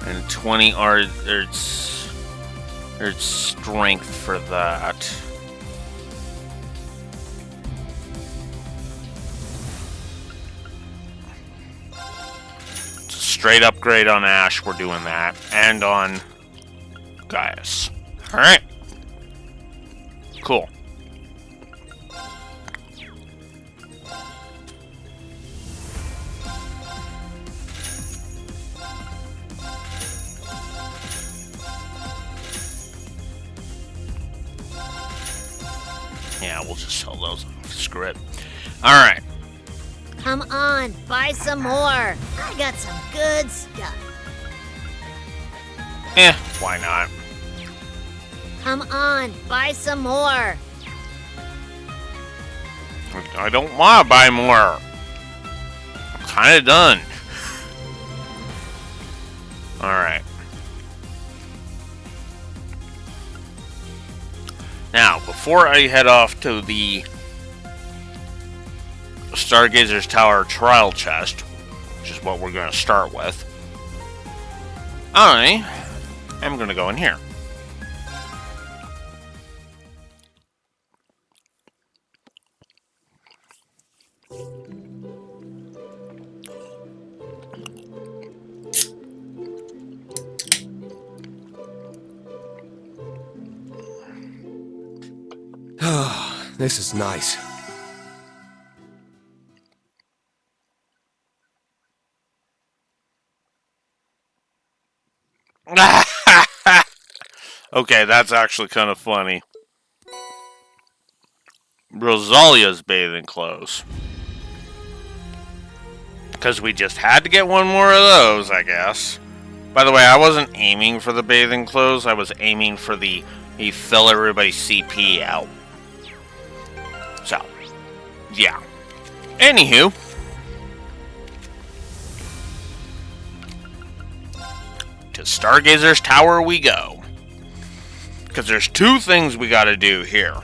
And 20 are there's strength for that. It's a straight upgrade on Ash, we're doing that. And on Gaius. Alright. Cool. Yeah, we'll just sell those off. Screw it. Alright. Come on, buy some more. I got some good stuff. Why not? Come on, buy some more. I don't want to buy more. I'm kind of done. Alright. Now, before I head off to the Stargazer's Tower trial chest, which is what we're going to start with, I am going to go in here. This is nice. Okay, that's actually kind of funny. Rosalia's bathing clothes. Because we just had to get one more of those, I guess. By the way, I wasn't aiming for the bathing clothes. I was aiming for the fill everybody's CP out. So, yeah. Anywho. to Stargazer's Tower we go. Because there's two things we gotta do here.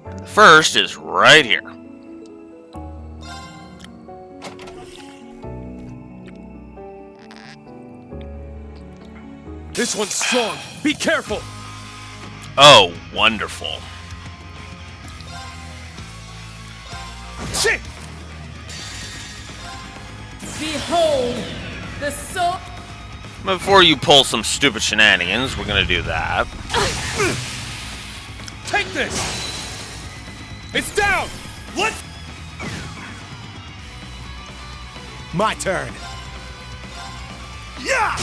And the first is right here. This one's strong. Be careful. Oh, wonderful. Shit! Behold, the soul. Before you pull some stupid shenanigans, we're gonna do that. Take this! It's down! Let's... My turn. Yeah!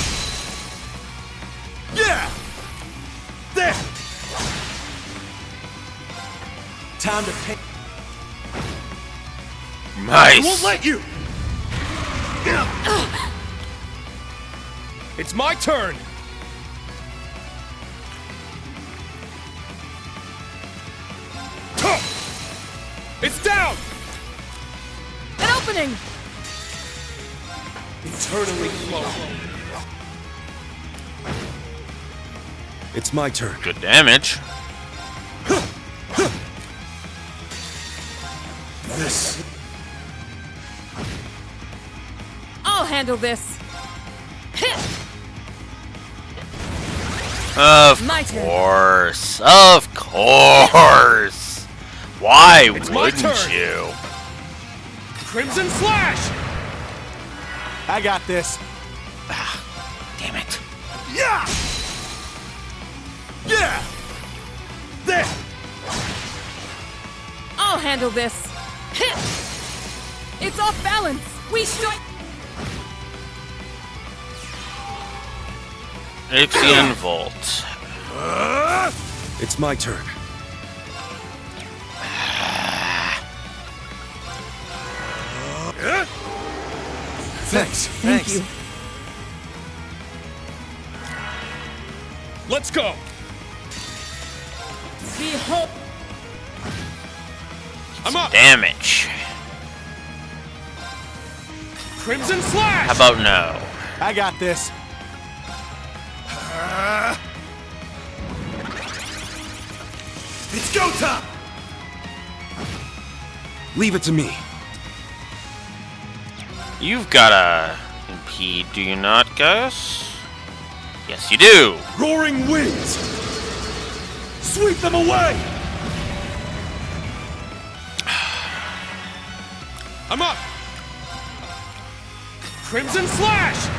Yeah! There! Time to pay. Nice! I won't let you! It's my turn! It's down! An opening! Eternally flowing. It's my turn. Good damage. This. I'll handle this. Of My turn. course. Of course. Why It's my wouldn't turn. you? Crimson Slash! I got this. Damn it. Yeah! Yeah! There! I'll handle this. It's off balance. We should. Ixion Volt. It's my turn. Thanks. Thank you. Let's go! Behold. I'm up! Damage. Crimson Slash! How about no? I got this. It's go time! Leave it to me. You've got a impede, do you not, Gus? Yes, you do. Roaring winds! Sweep them away! I'm up! Crimson Slash!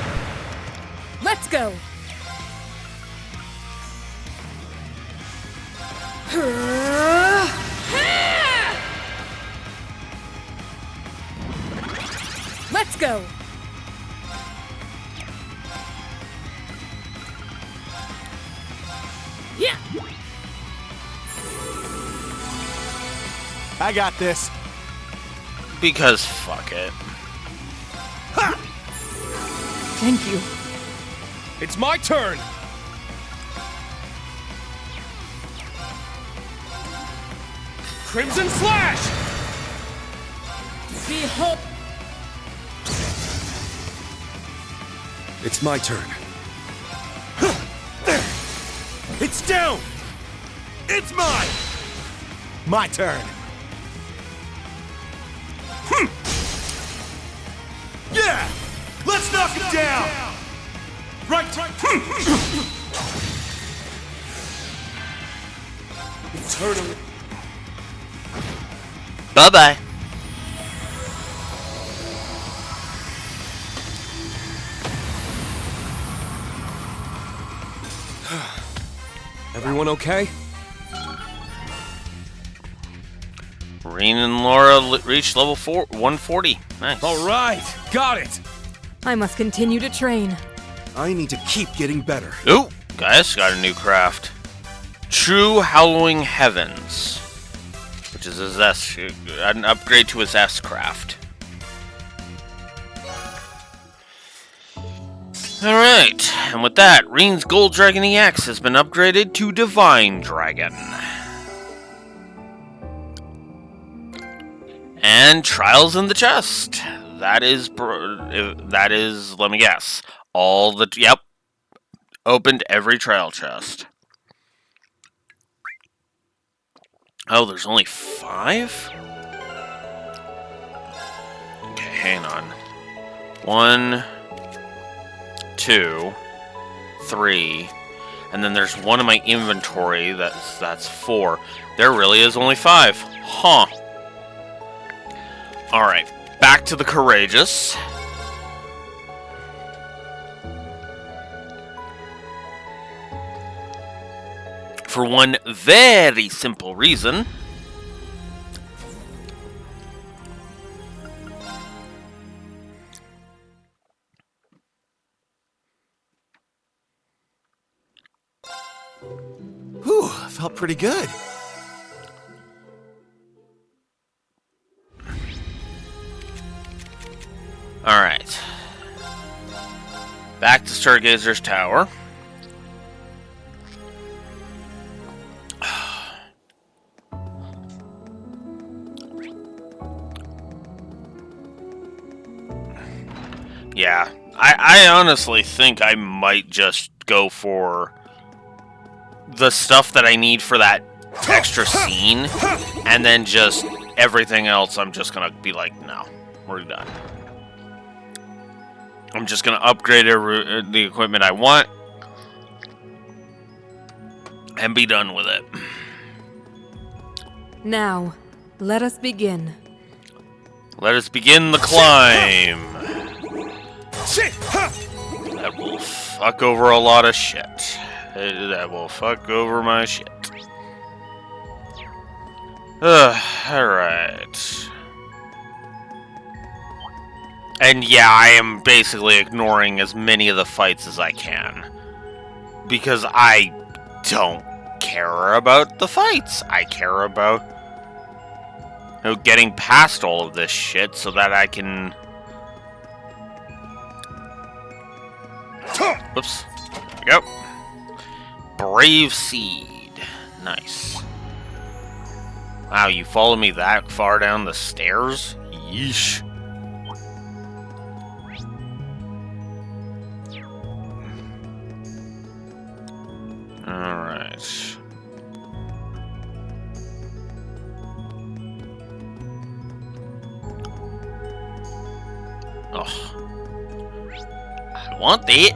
Let's go. Let's go. Yeah. I got this. Because fuck it. Thank you. It's my turn! Crimson Slash! Behold. It's my turn. It's down! It's mine! My turn. Yeah! Let's knock him down! Right! Eternally. Bye-bye. Everyone okay? Reen and Laura reached level 140. Nice. All right, got it. I must continue to train. I need to keep getting better. Ooh, guys, got a new craft. True Hallowing Heavens, which is his S, an upgrade to his S craft. Alright, and with that, Reen's Gold Dragon EX has been upgraded to Divine Dragon. And Trials in the chest. That is, let me guess, yep, opened every trial chest. Oh, there's only 5? Okay, hang on. 1, 2, 3, and then there's one in my inventory, that's 4. There really is only 5. Huh. Alright, back to the Courageous. For one very simple reason. Whew, felt pretty good. Alright. Back to Stargazer's Tower. Yeah, I honestly think I might just go for the stuff that I need for that extra scene, and then just everything else I'm just gonna be like, no, we're done. I'm just gonna upgrade the equipment I want, and be done with it. Now, let us begin. Let us begin the climb. That will fuck over a lot of shit. That will fuck over my shit. Alright. And yeah, I am basically ignoring as many of the fights as I can. Because I don't care about the fights. I care about getting past all of this shit so that I can... Whoops. There we go. Brave Seed. Nice. Wow, you follow me that far down the stairs? Yeesh. Alright. Oh. I want it.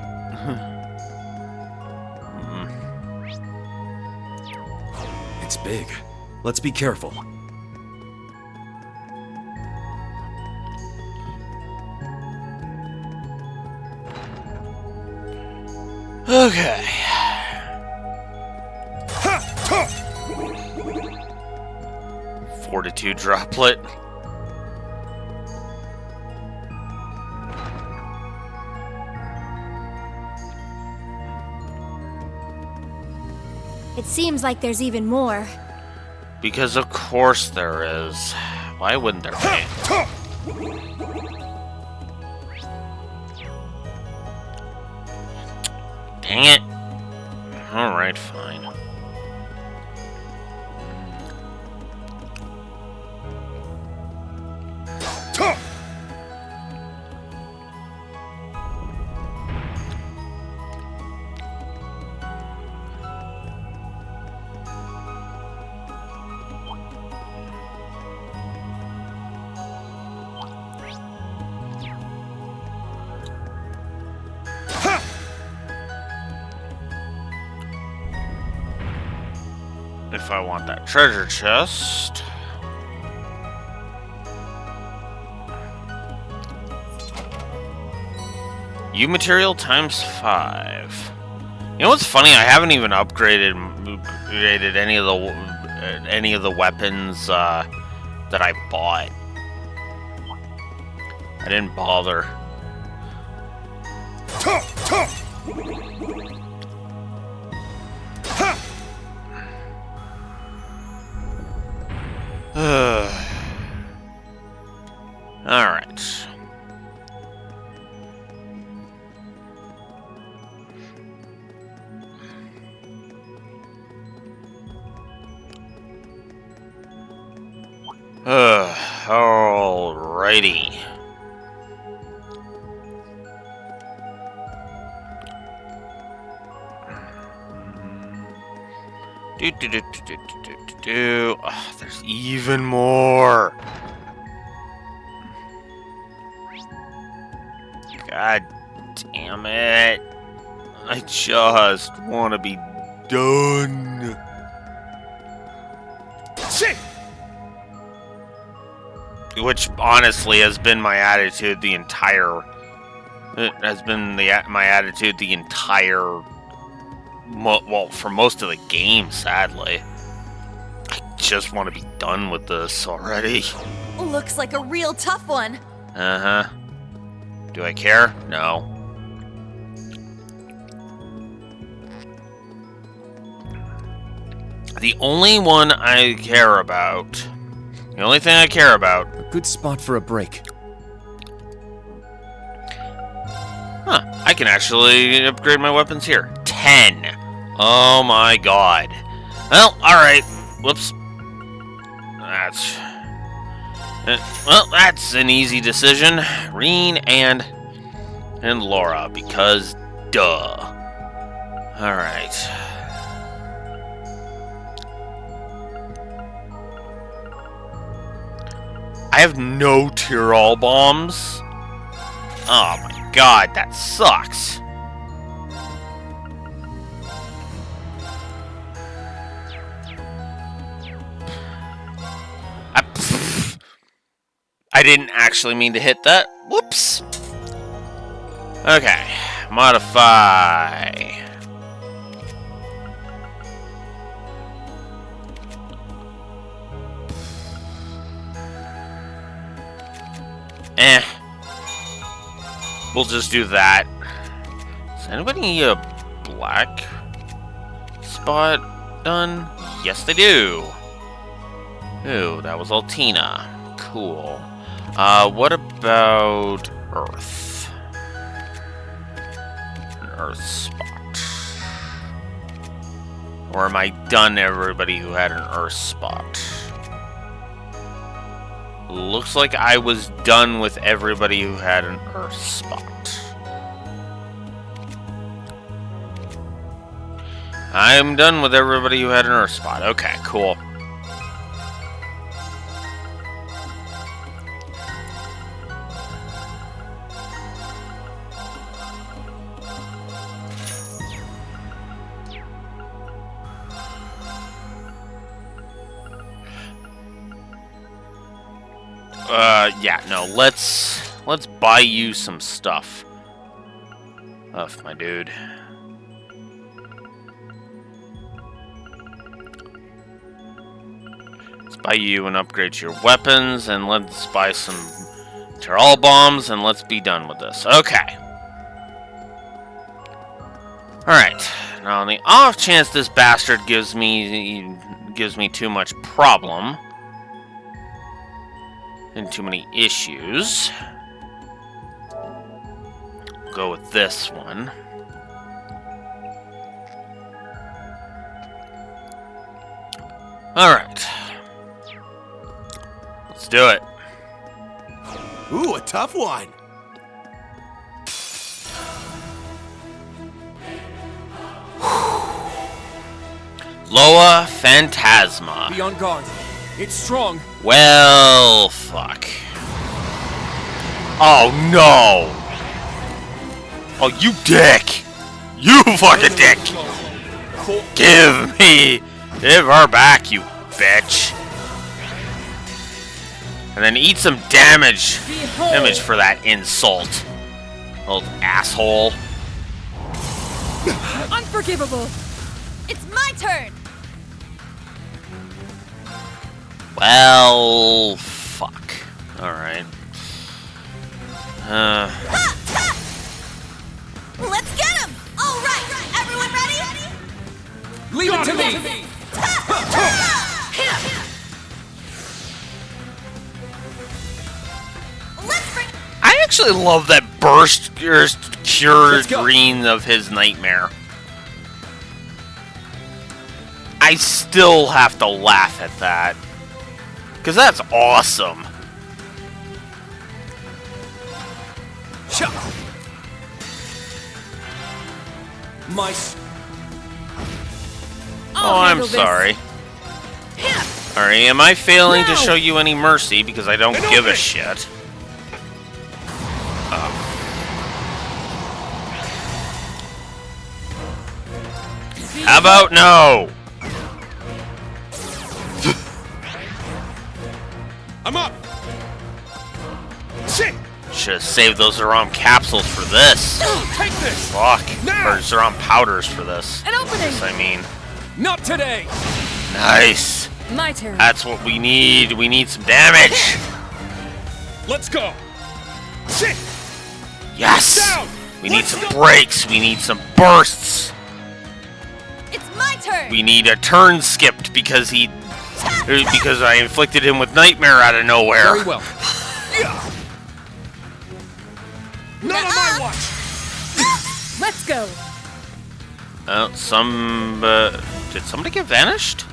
It's big. Let's be careful. Okay. Fortitude droplet. It seems like there's even more. Because of course there is. Why wouldn't there be? Dang it. Alright, fine. If I want that treasure chest. U material times 5. You know what's funny? I haven't even upgraded any of the weapons that I bought. I didn't bother. Alright. Alrighty. Oh, there's even more. God damn it. I just want to be done. Shit! Which honestly has been my attitude the entire. It has been my attitude the entire. Well, for most of the game, sadly. I just want to be done with this already. Looks like a real tough one. Uh-huh. Do I care? No. The only one I care about... The only thing I care about... A good spot for a break. Huh. I can actually upgrade my weapons here. 10. Oh my god. Well, alright. Whoops. That's an easy decision. Reen and Laura, because duh. Alright. I have no Tyrol bombs. Oh my god, that sucks. I didn't actually mean to hit that. Whoops. Okay. Modify. We'll just do that. Does anybody need a black spot done? Yes, they do. Ooh, that was Altina. Cool. What about Earth? An Earth spot. Or am I done everybody who had an Earth spot? Looks like I was done with everybody who had an Earth spot. I'm done with everybody who had an Earth spot. Okay, cool. Yeah, no, let's buy you some stuff. My dude. Let's buy you and upgrade your weapons, and let's buy some Tyrol bombs, and let's be done with this. Okay. Alright. Now, on the off chance this bastard gives me too much problem, and too many issues, go with this one. Alright. Let's do it. Ooh, a tough one. Loa Phantasma. Be on guard. It's strong. Well, fuck. Oh, no. Oh, you dick. You fucking dick. Give her back, you bitch. And then eat some damage for that insult. Old asshole. Unforgivable. It's my turn. Well, fuck. Alright. Let's get him! All right, everyone ready? Leave it to me! I actually love that burst cured green of his nightmare. I still have to laugh at that. Because that's awesome. My. Oh, I'm sorry. Alright, am I failing to show you any mercy because I don't give a shit? How about no? I'm up. Should have saved those Zeram capsules for this. Take this. Fuck. Now. Or Zeram powders for this. An opening. Yes, I mean. Not today. Nice. My turn. That's what we need. We need some damage. Let's go. Yes. Down. We need some breaks. We need some bursts. It's my turn. We need a turn skipped because because I inflicted him with nightmare out of nowhere. Very well. Not on my watch. Let's go. Did somebody get vanished?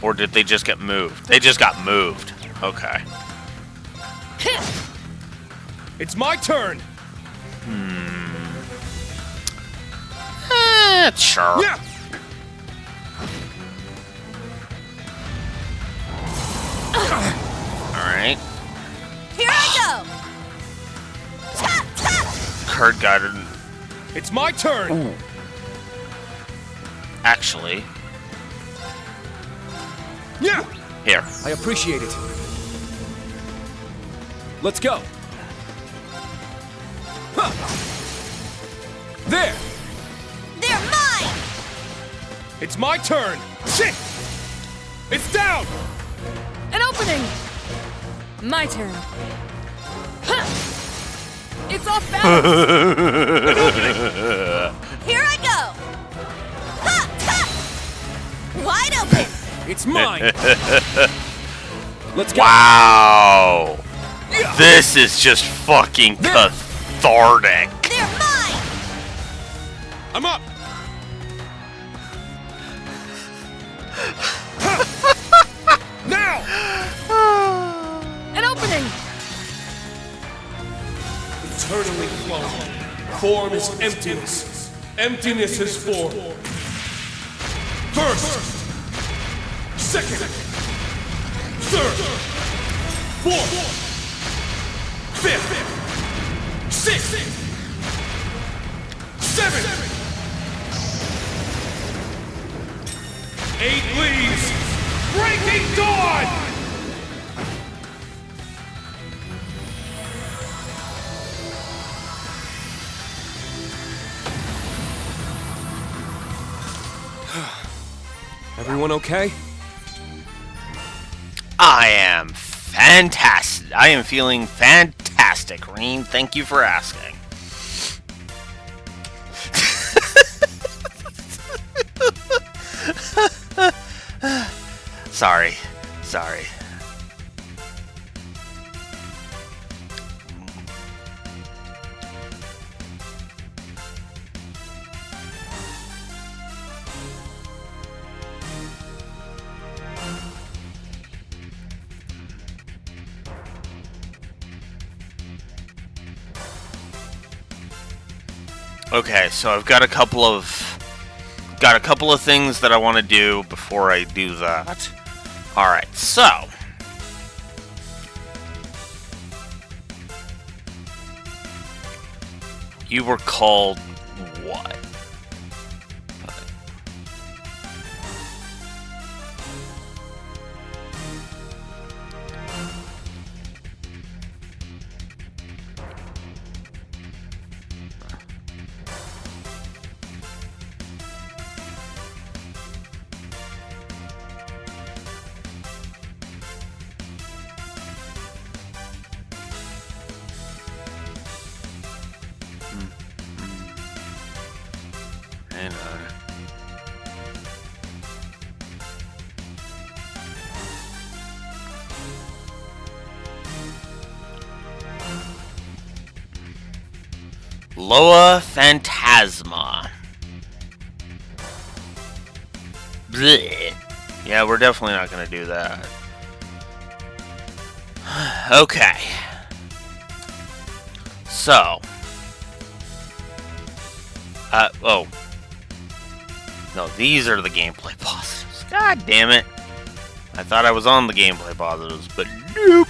Or did they just get moved? They just got moved. Okay. It's my turn. Sure. Yeah. Alright. Here I go. Kurt got it. It's my turn. Ooh. Actually. Yeah. Here. I appreciate it. Let's go. Huh. There. They're mine. It's my turn. Shit. It's down. An opening. My turn. Huh. It's off balance. An opening. Here I go. Ha, ha. Wide open. It's mine. Let's go. Wow. This is just fucking cathartic. They're mine. I'm up. Now. An opening. Eternally flowing. Form is emptiness. Emptiness is form. First. Second. Third. Fourth. Fifth. Sixth. Seventh. 8 leaves. Breaking dawn. Everyone okay? I am fantastic. I am feeling fantastic, Reen. Thank you for asking. Sorry. Okay, so I've got a couple of things that I want to do before I do that. All right, so you were called what? Hang on. Loa Phantasma. Blech. Yeah, we're definitely not going to do that. Okay. So. Oh. No, these are the gameplay positives. God damn it. I thought I was on the gameplay positives, but nope.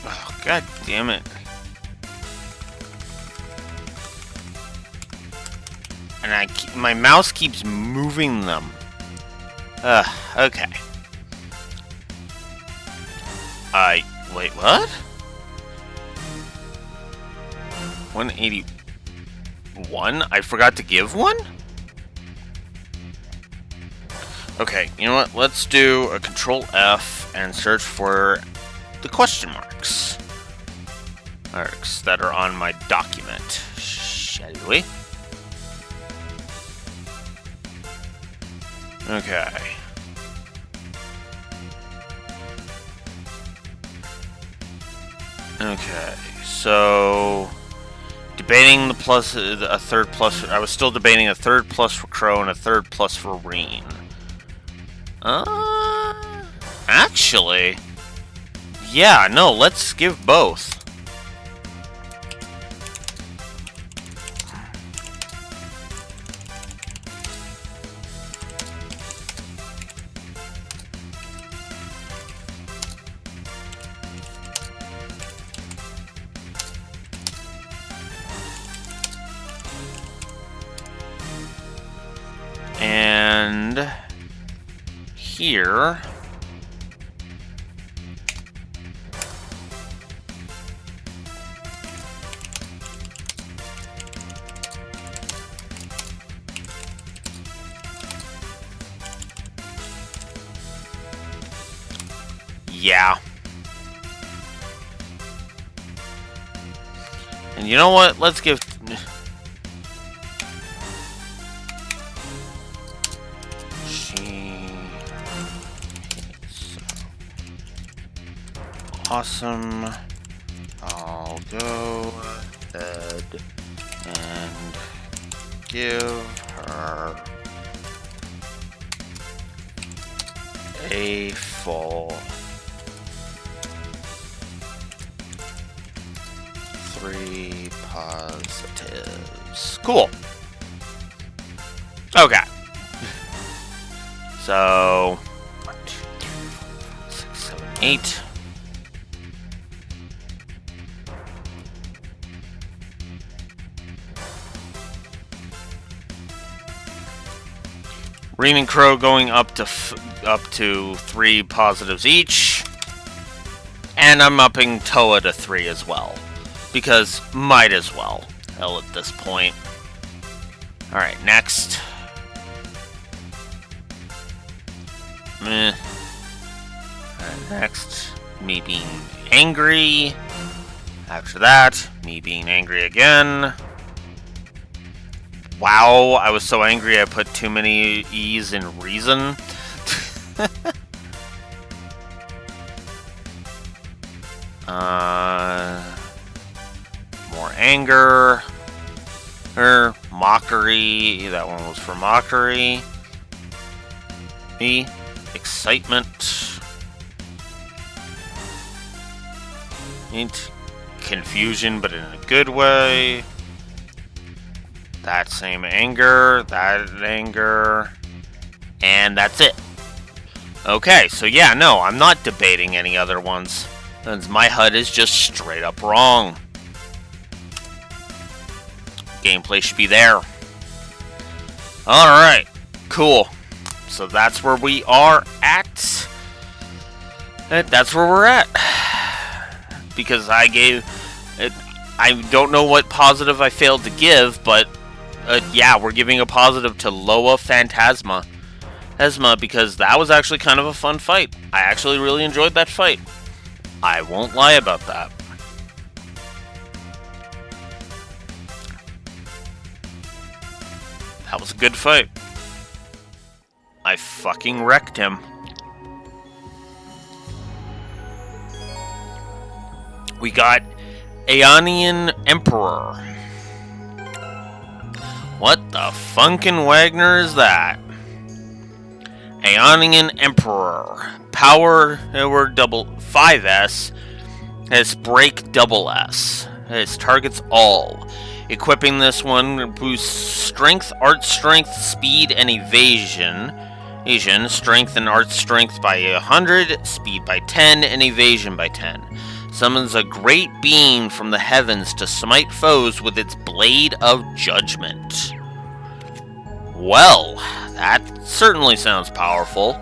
Oh, God damn it. And my mouse keeps moving them. Okay. Wait, what? 181? I forgot to give one? Okay, you know what? Let's do a Control F and search for the question marks that are on my document, shall we? Okay. Okay, so debating the plus, a third plus. I was still debating a third plus for Crow and a third plus for Reen. Actually, yeah, no, let's give both. And here, yeah. And you know what? Let's give... Awesome. I'll go ahead and give her a full 3 positives. Cool. Okay. So 1, 2, 3, 4, 5, 6, 7, 8. Reen and Crow going up to 3 positives each, and I'm upping Toa to 3 as well, because might as well. Hell, at this point. All right, next. Meh. All right, next, me being angry. After that, me being angry again. Wow, I was so angry I put too many E's in reason. More anger. Mockery. That one was for Mockery. Me. Excitement. Confusion, but in a good way. That same anger. That anger. And that's it. Okay, so yeah, no, I'm not debating any other ones. Because my HUD is just straight up wrong. Gameplay should be there. Alright, cool. So that's where we are at. That's where we're at. Because I gave... I don't know what positive I failed to give, but... yeah, we're giving a positive to Loa Phantasma. Because that was actually kind of a fun fight. I actually really enjoyed that fight. I won't lie about that. That was a good fight. I fucking wrecked him. We got Aeonian Emperor. What the funkin' Wagner is that? Aeonian Emperor. Power double 5S. Has break double S. It targets all. Equipping this one boosts strength, art strength, speed, and evasion. Strength and art strength by 100, speed by 10, and evasion by 10. Summons a great beam from the heavens to smite foes with its Blade of Judgment. Well, that certainly sounds powerful.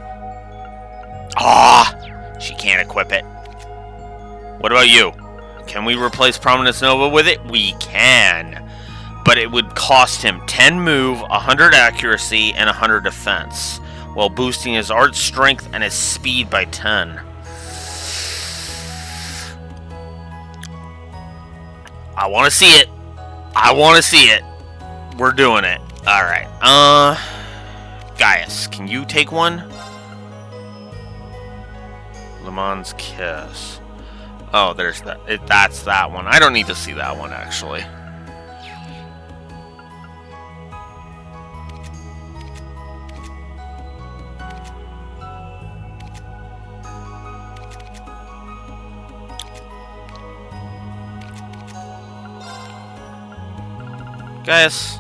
She can't equip it. What about you? Can we replace Prominence Nova with it? We can. But it would cost him 10 move, 100 accuracy, and 100 defense, while boosting his art strength and his speed by 10. I want to see it. I want to see it. We're doing it. Alright. Gaius, can you take one? Le Mans Kiss. Oh, there's that. That's that one. I don't need to see that one, actually. Gaius,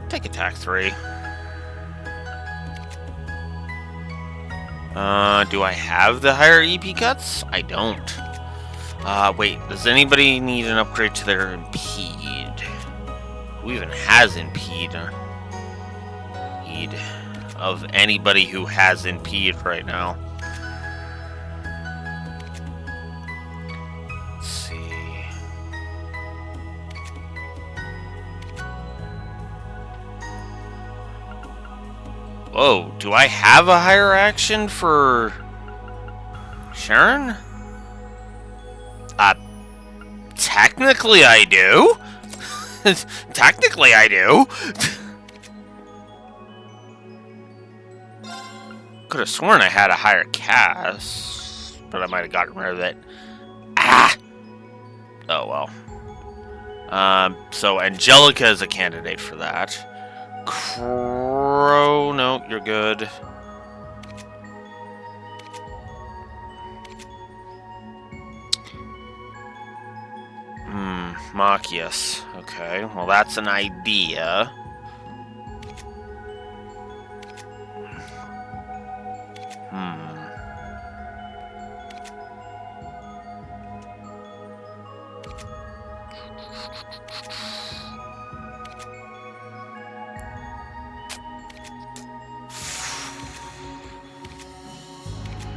take attack 3. Do I have the higher EP cuts? I don't. Wait, does anybody need an upgrade to their Impede? Who even has Impede? Of anybody who has Impede right now. Let's see. Whoa, do I have a higher action for Sharon? Technically I do. Technically I do. Could have sworn I had a higher cast, but I might have gotten rid of it. Oh well. So Angelica is a candidate for that. Crow, no, you're good. Machias. Okay, well that's an idea.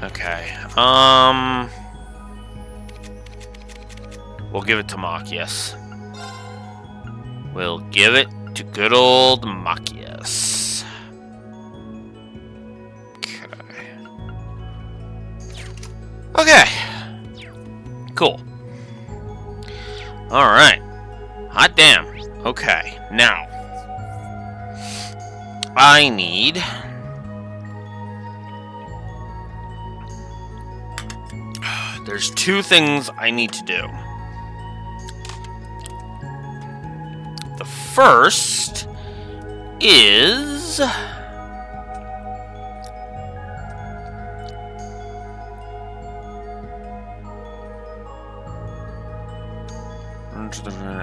Okay, we'll give it to Machias. We'll give it to good old Machias. Okay. Cool. Alright. Hot damn. Okay, now. I need... There's two things I need to do. The first is...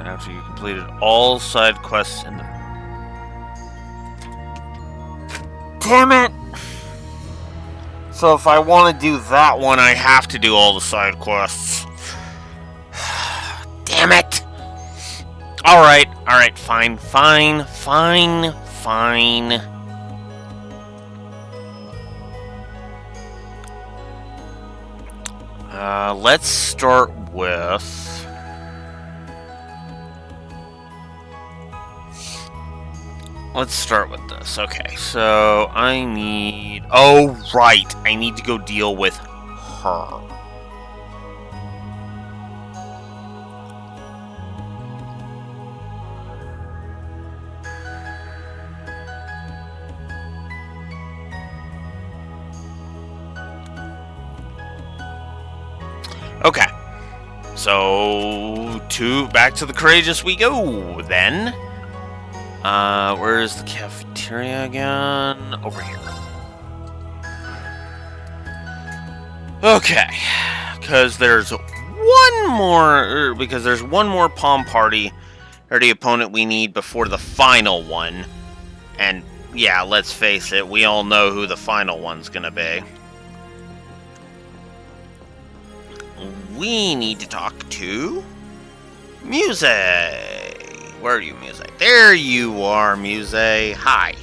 after you completed all side quests in the... Damn it! So if I want to do that one, I have to do all the side quests. Damn it! Alright, fine. Let's start with... Let's start with this. Okay, so I need... Oh, right. I need to go deal with her. Okay. So, back to the Courageous we go, then. Where's the cafeteria again? Over here. Okay. Because there's one more Palm Party, or the opponent we need before the final one. And, yeah, let's face it, we all know who the final one's gonna be. We need to talk to... Muse! Where are you, Muse? There you are, Muse. Hi.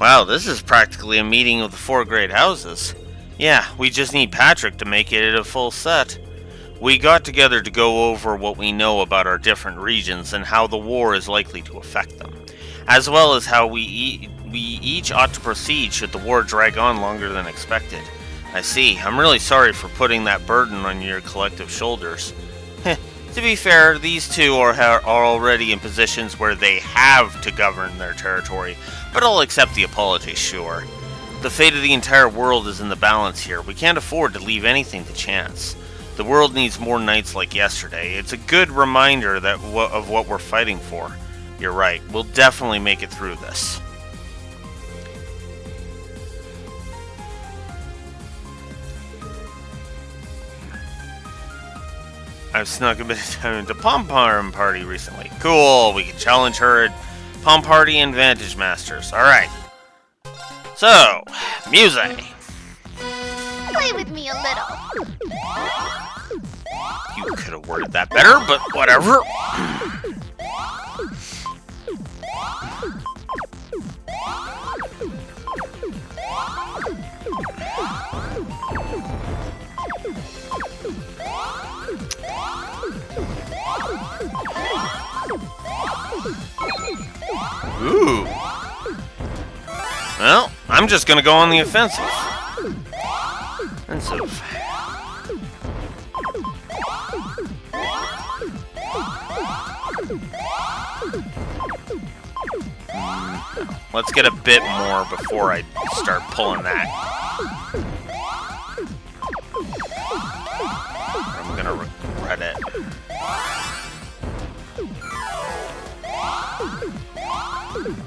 Wow, this is practically a meeting of the 4 great houses. Yeah, we just need Patrick to make it a full set. We got together to go over what we know about our different regions and how the war is likely to affect them, as well as how we each ought to proceed should the war drag on longer than expected. I see. I'm really sorry for putting that burden on your collective shoulders. To be fair, these two are already in positions where they have to govern their territory, but I'll accept the apology, sure. The fate of the entire world is in the balance here. We can't afford to leave anything to chance. The world needs more nights like yesterday. It's a good reminder of what we're fighting for. You're right. We'll definitely make it through this. I've snuck a bit of time into Palm Party recently. Cool, we can challenge her at Palm Party and Vantage Masters. Alright. So, Muse. Play with me a little. You could have worded that better, but whatever. Ooh. Well, I'm just gonna go on the offensive. Let's get a bit more before I start pulling that. I'm gonna regret it.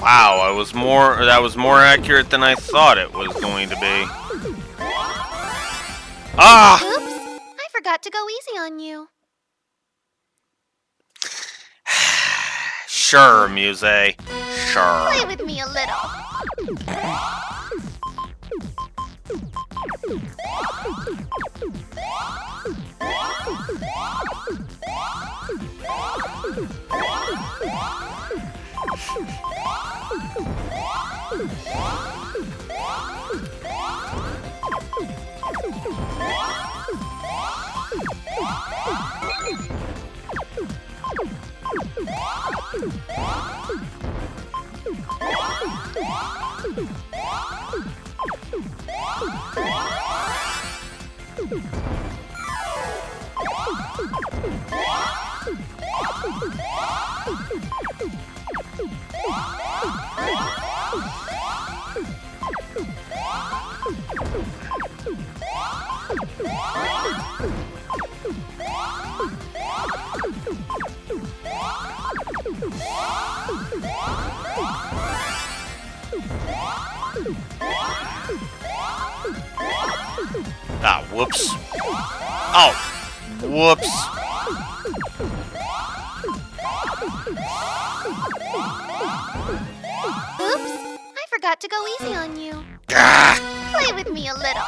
Wow, that was more accurate than I thought it was going to be. Ah! Oops, I forgot to go easy on you. Sure, Muse. Sure. Play with me a little. whoops. Oh, whoops. Oops, I forgot to go easy on you. Play with me a little.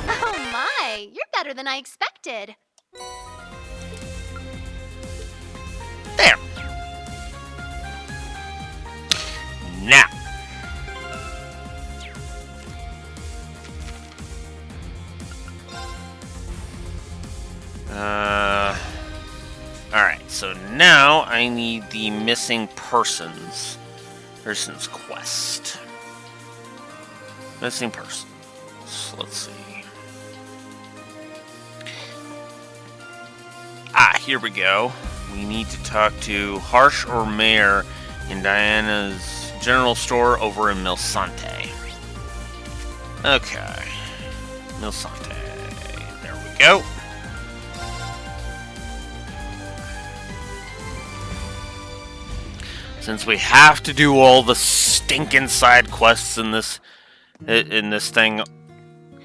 Oh my, you're better than I expected. There. Now. Alright, so now I need the missing person's quest. Missing persons. Let's see. Here we go. We need to talk to Harsh or Mayor in Diana's general store over in Milsante. Okay. Milsante. There we go. Since we have to do all the stinking side quests in this thing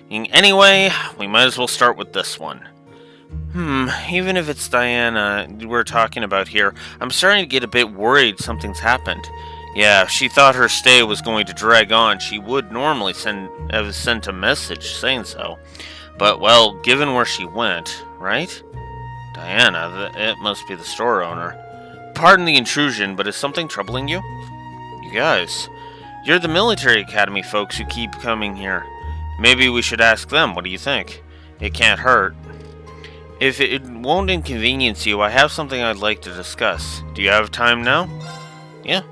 anyway, we might as well start with this one. Even if it's Diana we're talking about here, I'm starting to get a bit worried something's happened. Yeah, if she thought her stay was going to drag on, she would normally have sent a message saying so. But, well, given where she went, right? Diana, it must be the store owner. Pardon the intrusion, but is something troubling you? You guys, you're the military academy folks who keep coming here. Maybe we should ask them, what do you think? It can't hurt. If it won't inconvenience you, I have something I'd like to discuss. Do you have time now? Yeah.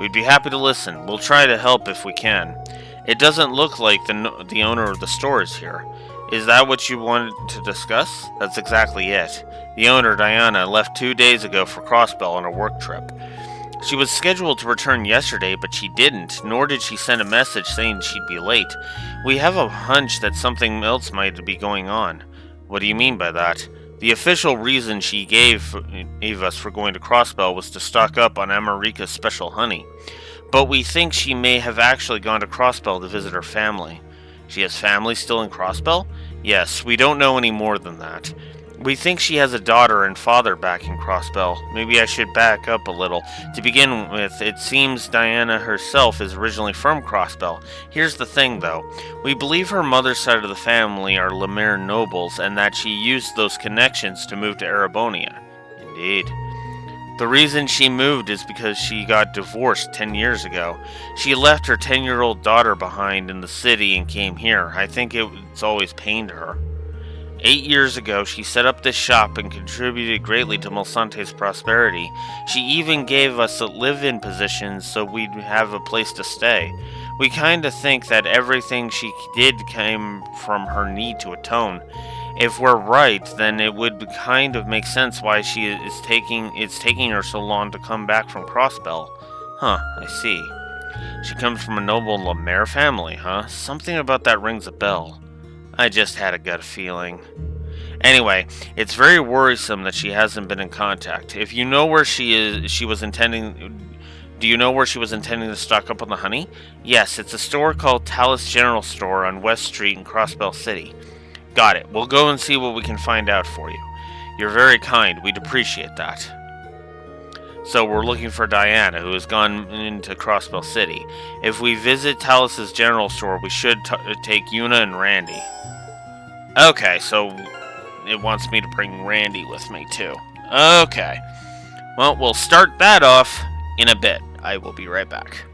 We'd be happy to listen. We'll try to help if we can. It doesn't look like the owner of the store is here. Is that what you wanted to discuss? That's exactly it. The owner, Diana, left 2 days ago for Crossbell on a work trip. She was scheduled to return yesterday, but she didn't, nor did she send a message saying she'd be late. We have a hunch that something else might be going on. What do you mean by that? The official reason she gave us for going to Crossbell was to stock up on America's special honey. But we think she may have actually gone to Crossbell to visit her family. She has family still in Crossbell? Yes, we don't know any more than that. We think she has a daughter and father back in Crossbell. Maybe I should back up a little. To begin with, it seems Diana herself is originally from Crossbell. Here's the thing, though. We believe her mother's side of the family are Lemire nobles, and that she used those connections to move to Erebonia. Indeed. The reason she moved is because she got divorced 10 years ago. She left her 10-year-old daughter behind in the city and came here. I think it's always pained her. 8 years ago, she set up this shop and contributed greatly to Mulsante's prosperity. She even gave us a live-in position so we'd have a place to stay. We kinda think that everything she did came from her need to atone. If we're right, then it would kind of make sense why it's taking her so long to come back from Crossbell. Huh, I see. She comes from a noble Lemire family, huh? Something about that rings a bell. I just had a gut feeling. Anyway, it's very worrisome that she hasn't been in contact. If you know where do you know where she was intending to stock up on the honey? Yes, it's a store called Talus General Store on West Street in Crossbell City. Got it. We'll go and see what we can find out for you. You're very kind. We'd appreciate that. So we're looking for Diana, who has gone into Crossbell City. If we visit Talus's general store, we should take Yuna and Randy. Okay, so it wants me to bring Randy with me, too. Okay. Well, we'll start that off in a bit. I will be right back.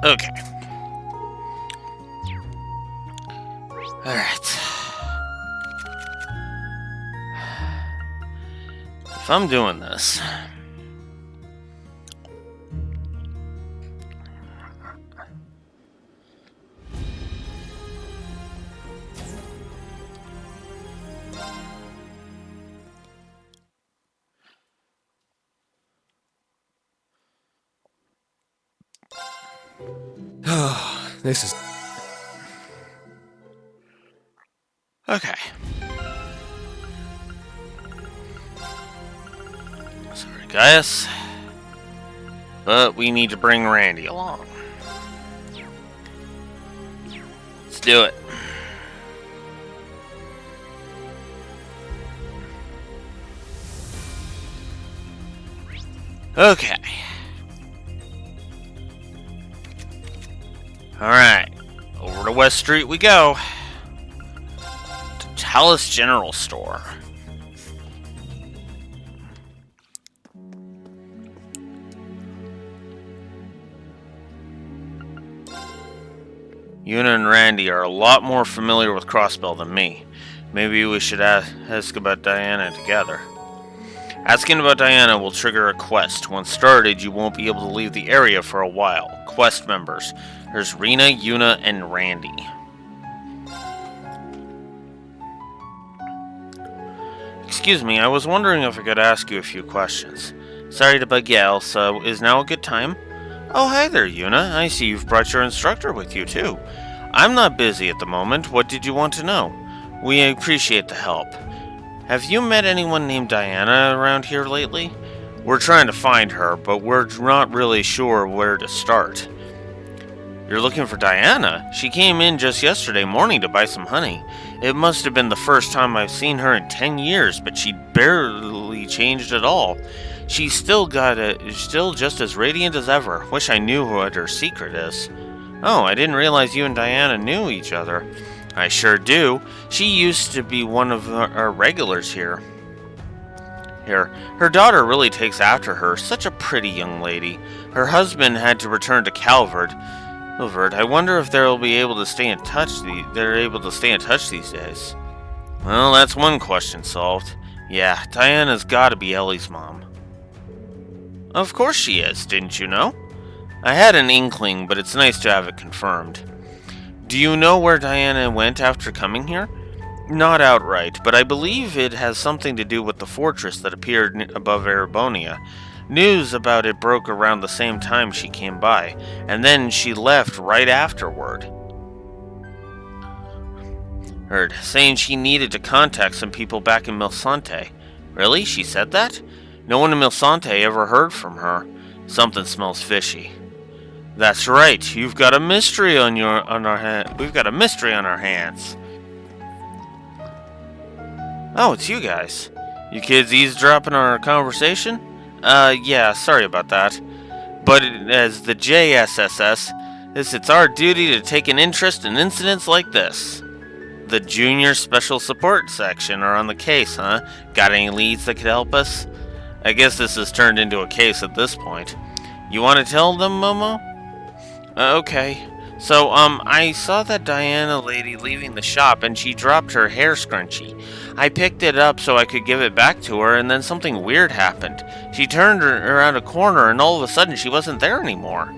Okay. Alright. If I'm doing this... This is... Okay. Sorry, guys. But we need to bring Randy along. Let's do it. Okay. Alright. Over to West Street we go. To Talus General Store. Yuna and Randy are a lot more familiar with Crossbell than me. Maybe we should ask about Diana together. Asking about Diana will trigger a quest. Once started, you won't be able to leave the area for a while. Quest members. There's Rena, Yuna, and Randy. Excuse me, I was wondering if I could ask you a few questions. Sorry to bug you, Elsa. Is now a good time? Oh, hi there, Yuna. I see you've brought your instructor with you, too. I'm not busy at the moment. What did you want to know? We appreciate the help. Have you met anyone named Diana around here lately? We're trying to find her, but we're not really sure where to start. You're looking for Diana? She came in just yesterday morning to buy some honey. It must have been the first time I've seen her in 10 years, but she barely changed at all. She's still just as radiant as ever. Wish I knew what her secret is. Oh, I didn't realize you and Diana knew each other. I sure do. She used to be one of our regulars here. Her daughter really takes after her. Such a pretty young lady. Her husband had to return to Calvard. I wonder if they're able to stay in touch these days. Well, that's one question solved. Yeah, Diana's gotta be Ellie's mom. Of course she is, didn't you know? I had an inkling, but it's nice to have it confirmed. Do you know where Diana went after coming here? Not outright, but I believe it has something to do with the fortress that appeared above Erebonia. News about it broke around the same time she came by, and then she left right afterward. Heard, saying she needed to contact some people back in Milsante. Really? She said that? No one in Milsante ever heard from her. Something smells fishy. That's right. You've got a mystery on our hands. We've got a mystery on our hands. Oh, it's you guys. You kids eavesdropping on our conversation? Yeah, sorry about that. But as the JSSS, it's our duty to take an interest in incidents like this. The Junior Special Support Section are on the case, huh? Got any leads that could help us? I guess this has turned into a case at this point. You want to tell them, Momo? Okay. So, I saw that Diana lady leaving the shop and she dropped her hair scrunchie. I picked it up so I could give it back to her, and then something weird happened. She turned around a corner and all of a sudden she wasn't there anymore.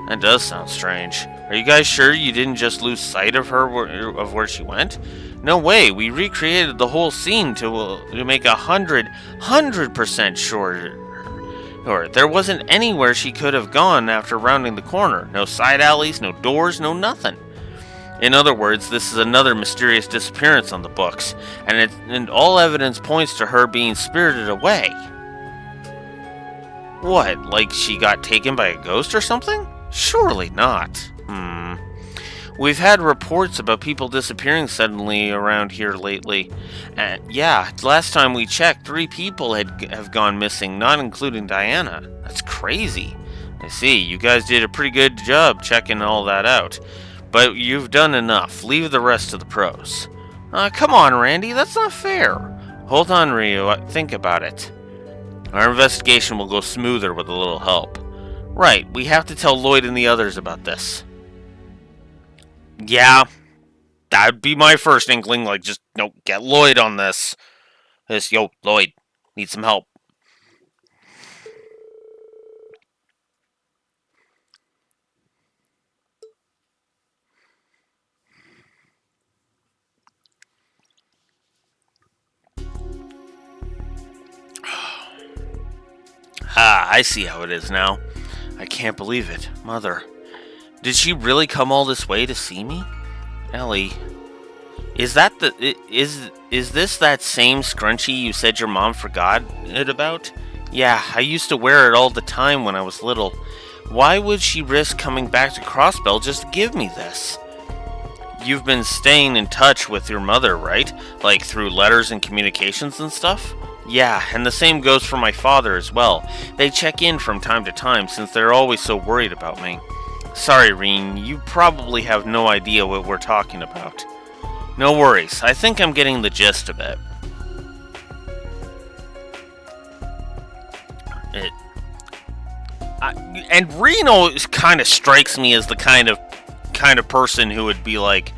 That does sound strange. Are you guys sure you didn't just lose sight of her, where she went? No way, we recreated the whole scene to make 100% sure. Or there wasn't anywhere she could have gone after rounding the corner. No side alleys, no doors, no nothing. In other words, this is another mysterious disappearance on the books, and all evidence points to her being spirited away. What, like she got taken by a ghost or something? Surely not. We've had reports about people disappearing suddenly around here lately. Yeah, last time we checked, 3 people have gone missing, not including Diana. That's crazy. I see, you guys did a pretty good job checking all that out. But you've done enough. Leave the rest to the pros. Come on, Randy, that's not fair. Hold on, Ryu, think about it. Our investigation will go smoother with a little help. Right, we have to tell Lloyd and the others about this. Yeah, that'd be my first inkling, like, just, get Lloyd on this. Lloyd, need some help. Ah, I see how it is now. I can't believe it. Mother. Did she really come all this way to see me? Ellie. Is that is this that same scrunchie you said your mom forgot it about? Yeah, I used to wear it all the time when I was little. Why would she risk coming back to Crossbell just to give me this? You've been staying in touch with your mother, right? Like through letters and communications and stuff? Yeah, and the same goes for my father as well. They check in from time to time since they're always so worried about me. Sorry, Reen, you probably have no idea what we're talking about. No worries, I think I'm getting the gist of it. And Reno kind of strikes me as the kind of person who would be like,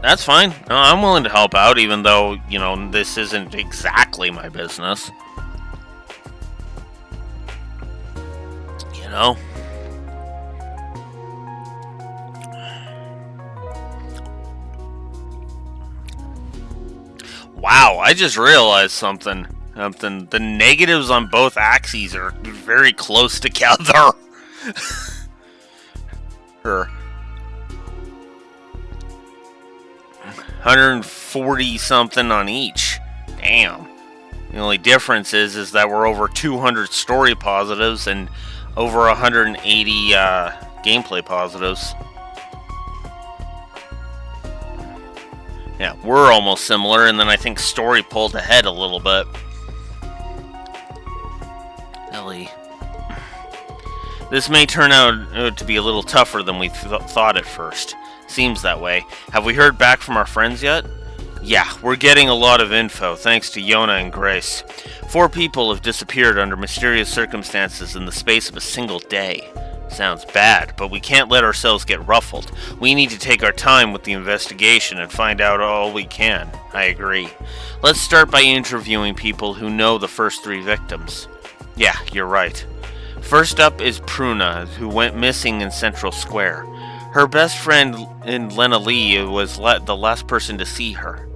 that's fine. No, I'm willing to help out, even though, this isn't exactly my business. Wow, I just realized something. The negatives on both axes are very close together. 140 something on each. Damn. The only difference is that we're over 200 story positives and over 180 gameplay positives. Yeah, we're almost similar, and then I think story pulled ahead a little bit. Ellie. This may turn out to be a little tougher than we thought at first. Seems that way. Have we heard back from our friends yet? Yeah, we're getting a lot of info, thanks to Yona and Grace. 4 people have disappeared under mysterious circumstances in the space of a single day. Sounds bad, but we can't let ourselves get ruffled. We need to take our time with the investigation and find out all we can. I agree. Let's start by interviewing people who know the first 3 victims. Yeah, you're right. First up is Pruna, who went missing in Central Square. Her best friend Lena Lee was the last person to see her.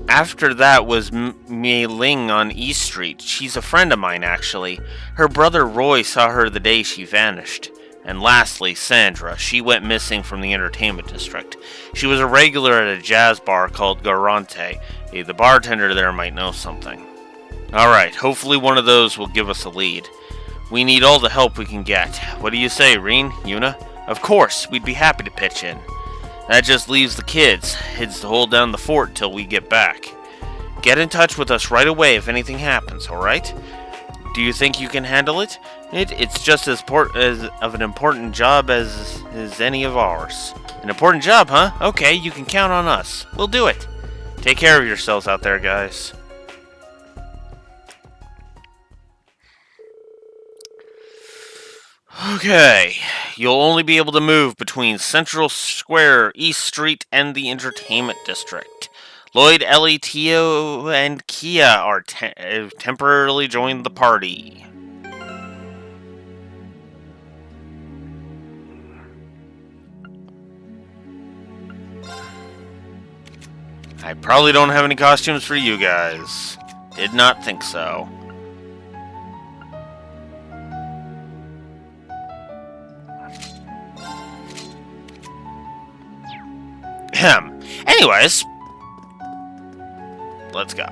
After that was Mei Ling on East Street. She's a friend of mine, actually. Her brother Roy saw her the day she vanished. And lastly, Sandra. She went missing from the entertainment district. She was a regular at a jazz bar called Garante. The bartender there might know something. Alright, hopefully one of those will give us a lead. We need all the help we can get. What do you say, Reen? Yuna? Of course, we'd be happy to pitch in. That just leaves the kids to hold down the fort till we get back. Get in touch with us right away if anything happens, alright? Do you think you can handle it? It's just as of an important job as any of ours. An important job, huh? Okay, you can count on us. We'll do it. Take care of yourselves out there, guys. Okay, you'll only be able to move between Central Square, East Street, and the Entertainment District. Lloyd, Ellie, Tio, and Kia are temporarily joined the party. I probably don't have any costumes for you guys. Did not think so. Anyways, let's go.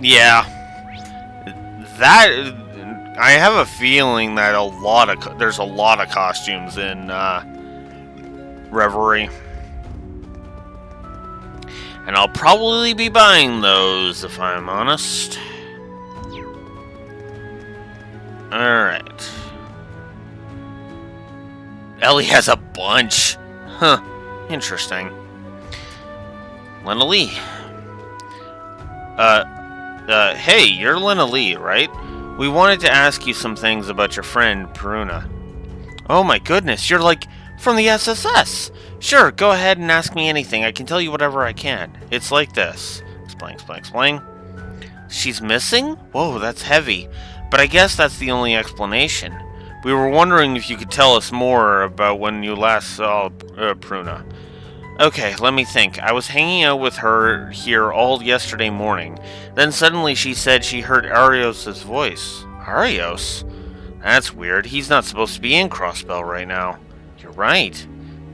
Yeah, that. I have a feeling that there's a lot of costumes in Reverie. And I'll probably be buying those, if I'm honest. Alright. Ellie has a bunch. Huh. Interesting. Lena Lee. Hey, you're Lena Lee, right? We wanted to ask you some things about your friend, Peruna. Oh my goodness, you're like from the SSS! Sure, go ahead and ask me anything. I can tell you whatever I can. It's like this. Explain. She's missing? Whoa, that's heavy. But I guess that's the only explanation. We were wondering if you could tell us more about when you last saw Peruna. Okay, let me think. I was hanging out with her here all yesterday morning. Then suddenly she said she heard Arios' voice. Arios? That's weird. He's not supposed to be in Crossbell right now. You're right.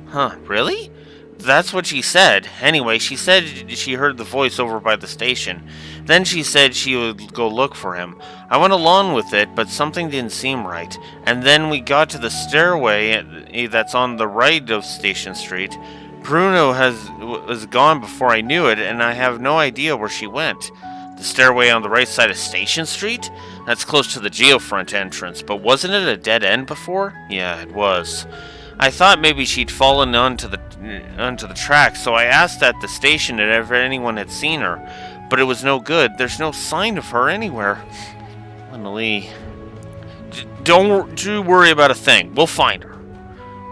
Huh, really? That's what she said. Anyway, she said she heard the voice over by the station. Then she said she would go look for him. I went along with it, but something didn't seem right. And then we got to the stairway that's on the right of Station Street. Bruno was gone before I knew it, and I have no idea where she went. The stairway on the right side of Station Street? That's close to the Geofront entrance, but wasn't it a dead end before? Yeah, it was. I thought maybe she'd fallen onto the track, so I asked at the station if anyone had seen her, but it was no good. There's no sign of her anywhere. Lena Lee. Don't you worry about a thing. We'll find her.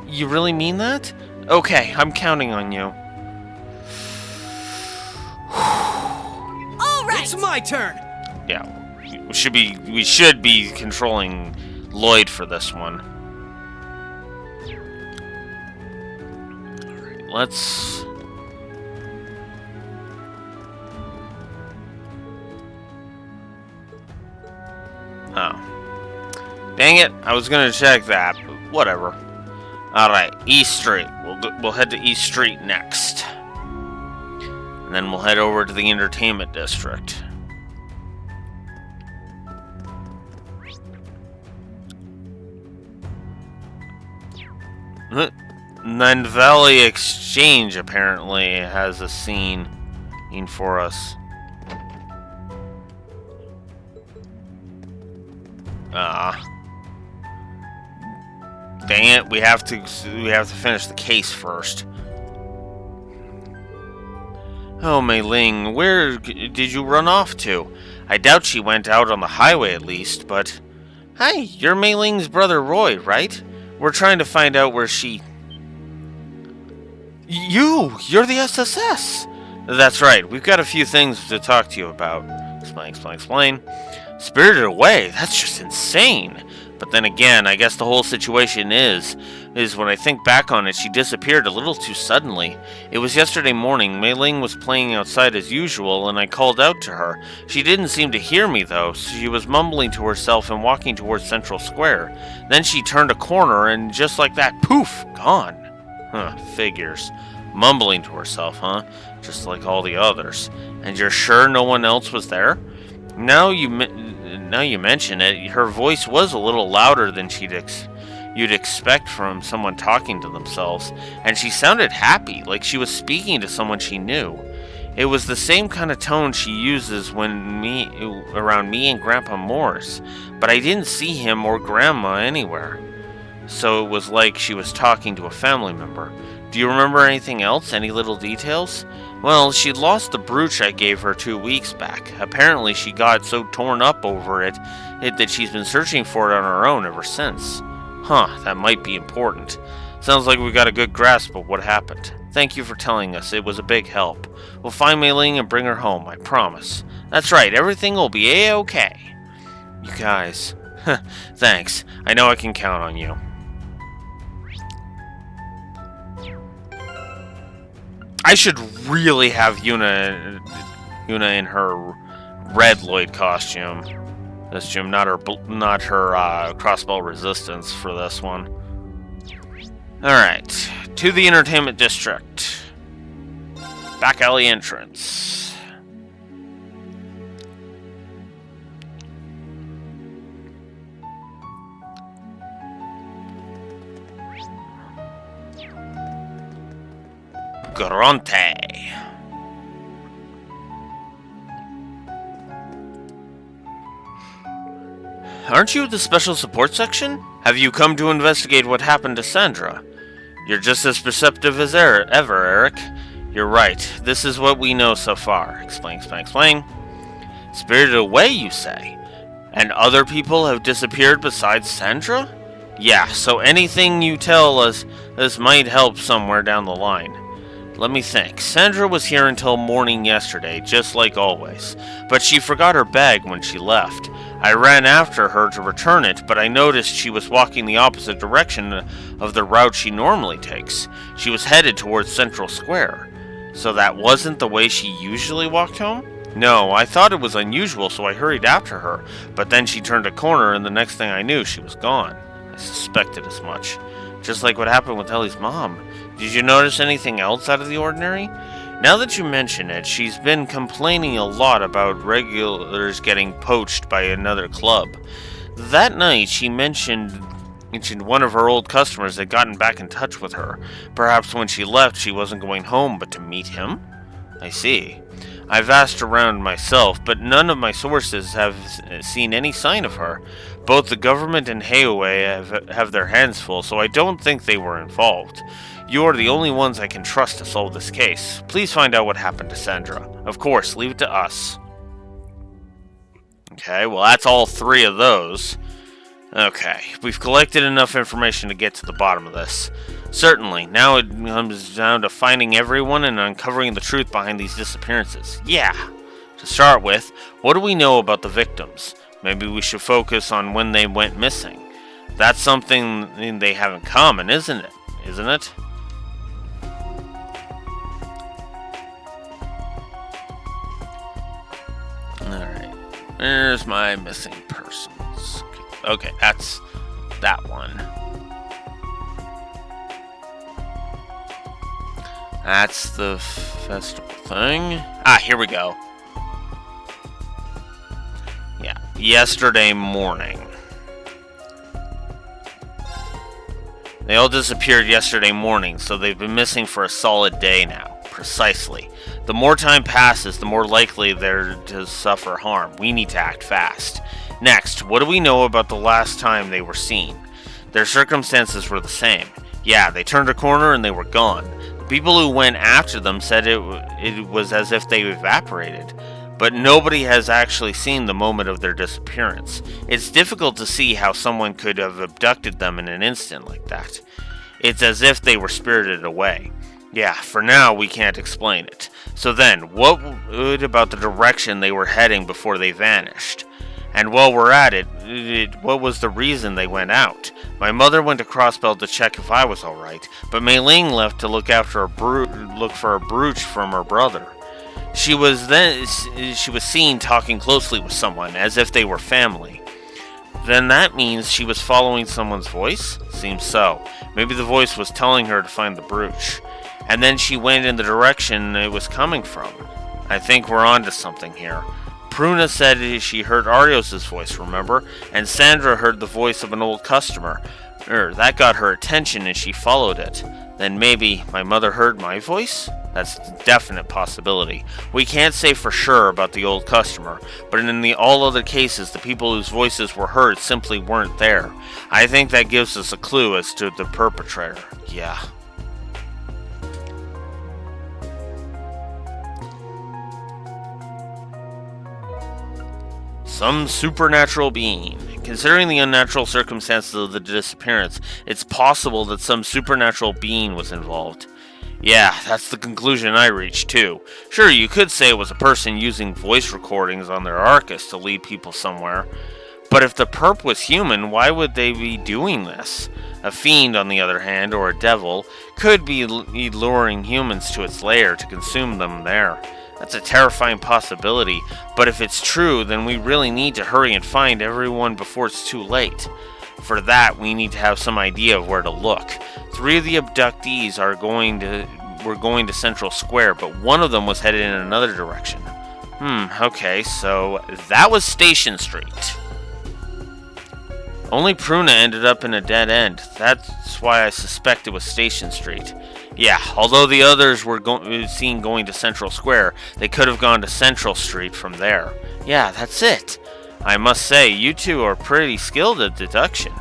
You really mean that? Okay, I'm counting on you. All right, it's my turn. Yeah, we should be controlling Lloyd for this one. All right, let's. Oh, dang it! I was gonna check that, but whatever. All right, East Street. We'll head to East Street next. And then we'll head over to the entertainment district. Nine Valley Exchange apparently has a scene in for us. Dang it, we have to finish the case first. Oh, Mei Ling, where did you run off to? I doubt she went out on the highway at least, but... Hi, you're Mei Ling's brother Roy, right? We're trying to find out where she... You're the SSS! That's right, we've got a few things to talk to you about. Explain. Spirited Away? That's just insane! But then again, I guess the whole situation is when I think back on it, she disappeared a little too suddenly. It was yesterday morning. Mei Ling was playing outside as usual, and I called out to her. She didn't seem to hear me, though. She was mumbling to herself and walking towards Central Square. Then she turned a corner, and just like that, poof, gone. Huh, figures. Mumbling to herself, huh? Just like all the others. And you're sure no one else was there? Now you mention it, her voice was a little louder than you'd expect from someone talking to themselves, and she sounded happy, like she was speaking to someone she knew. It was the same kind of tone she uses around me and Grandpa Morris, but I didn't see him or Grandma anywhere. So it was like she was talking to a family member. Do you remember anything else? Any little details? Well, she'd lost the brooch I gave her 2 weeks back. Apparently she got so torn up over it that she's been searching for it on her own ever since. Huh, that might be important. Sounds like we got a good grasp of what happened. Thank you for telling us. It was a big help. We'll find Mei Ling and bring her home, I promise. That's right, everything will be A-okay. You guys. Thanks. I know I can count on you. I should really have Yuna in her red Lloyd costume. Not her crossbow resistance for this one. Alright, to the entertainment district. Back alley entrance. Gronte. aren't you the special support section? Have you come to investigate what happened to Sandra? You're just as perceptive as ever, Eric. You're right. This is what we know so far. Explain. Spirited away, you say? And other people have disappeared besides Sandra? Yeah, so anything you tell us might help somewhere down the line. Let me think. Sandra was here until morning yesterday, just like always. But she forgot her bag when she left. I ran after her to return it, but I noticed she was walking the opposite direction of the route she normally takes. She was headed towards Central Square. So that wasn't the way she usually walked home? No, I thought it was unusual, so I hurried after her. But then she turned a corner, and the next thing I knew, she was gone. I suspected as much. Just like what happened with Ellie's mom. Did you notice anything else out of the ordinary? Now that you mention it, she's been complaining a lot about regulars getting poached by another club. That night, she mentioned one of her old customers had gotten back in touch with her. Perhaps when she left, she wasn't going home, but to meet him? I see. I've asked around myself, but none of my sources have seen any sign of her. Both the government and Heihaue have their hands full, so I don't think they were involved. You are the only ones I can trust to solve this case. Please find out what happened to Sandra. Of course, leave it to us. Okay, well that's all 3 of those. Okay, we've collected enough information to get to the bottom of this. Certainly, now it comes down to finding everyone and uncovering the truth behind these disappearances. Yeah! To start with, what do we know about the victims? Maybe we should focus on when they went missing. That's something they have in common, isn't it? Alright, where's my missing persons? Okay, that's that one. That's the festival thing. Ah, here we go. Yeah, yesterday morning. They all disappeared yesterday morning, so they've been missing for a solid day now. Precisely. The more time passes, the more likely they're to suffer harm. We need to act fast. Next, what do we know about the last time they were seen? Their circumstances were the same. Yeah, they turned a corner and they were gone. The people who went after them said it was as if they evaporated. But nobody has actually seen the moment of their disappearance. It's difficult to see how someone could have abducted them in an instant like that. It's as if they were spirited away. Yeah, for now we can't explain it. So then, what about the direction they were heading before they vanished? And while we're at it, what was the reason they went out? My mother went to Crossbelt to check if I was alright, but Mei Ling left to look for a brooch from her brother. She was seen talking closely with someone, as if they were family. Then that means she was following someone's voice? Seems so. Maybe the voice was telling her to find the brooch. And then she went in the direction it was coming from. I think we're onto something here. Pruna said she heard Arios' voice, remember? And Sandra heard the voice of an old customer. That got her attention and she followed it. Then maybe my mother heard my voice? That's a definite possibility. We can't say for sure about the old customer, but in all other cases, the people whose voices were heard simply weren't there. I think that gives us a clue as to the perpetrator. Yeah. Some supernatural being. Considering the unnatural circumstances of the disappearance, it's possible that some supernatural being was involved. Yeah, that's the conclusion I reached too. Sure, you could say it was a person using voice recordings on their Arcus to lead people somewhere. But if the perp was human, why would they be doing this? A fiend, on the other hand, or a devil, could be luring humans to its lair to consume them there. That's a terrifying possibility, but if it's true, then we really need to hurry and find everyone before it's too late. For that, we need to have some idea of where to look. 3 of the abductees were going to Central Square, but one of them was headed in another direction. Okay, so that was Station Street. Only Pruna ended up in a dead end. That's why I suspect it was Station Street. Yeah, although the others were seen going to Central Square, they could have gone to Central Street from there. Yeah, that's it. I must say, you two are pretty skilled at deduction.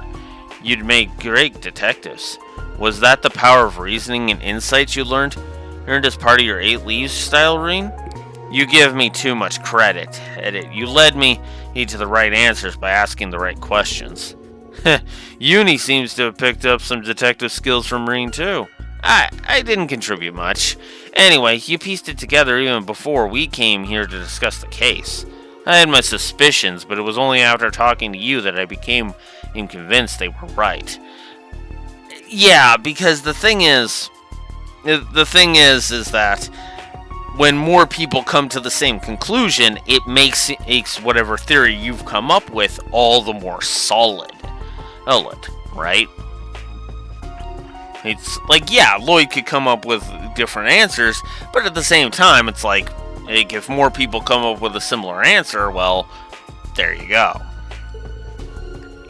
You'd make great detectives. Was that the power of reasoning and insights you learned as part of your 8 Leaves style, Reen? You give me too much credit. You led me to the right answers by asking the right questions. Uni seems to have picked up some detective skills from Reen too. I didn't contribute much. Anyway, you pieced it together even before we came here to discuss the case. I had my suspicions, but it was only after talking to you that I became convinced they were right. Yeah, because the thing is that when more people come to the same conclusion, it makes whatever theory you've come up with all the more solid, right? It's like, yeah, Lloyd could come up with different answers, but at the same time, it's like, if more people come up with a similar answer, well, there you go.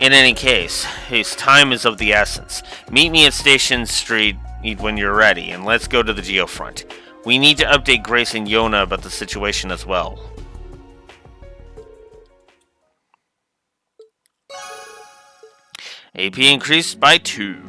In any case, his time is of the essence. Meet me at Station Street when you're ready, and let's go to the Geofront. We need to update Grace and Yona about the situation as well. AP increased by 2.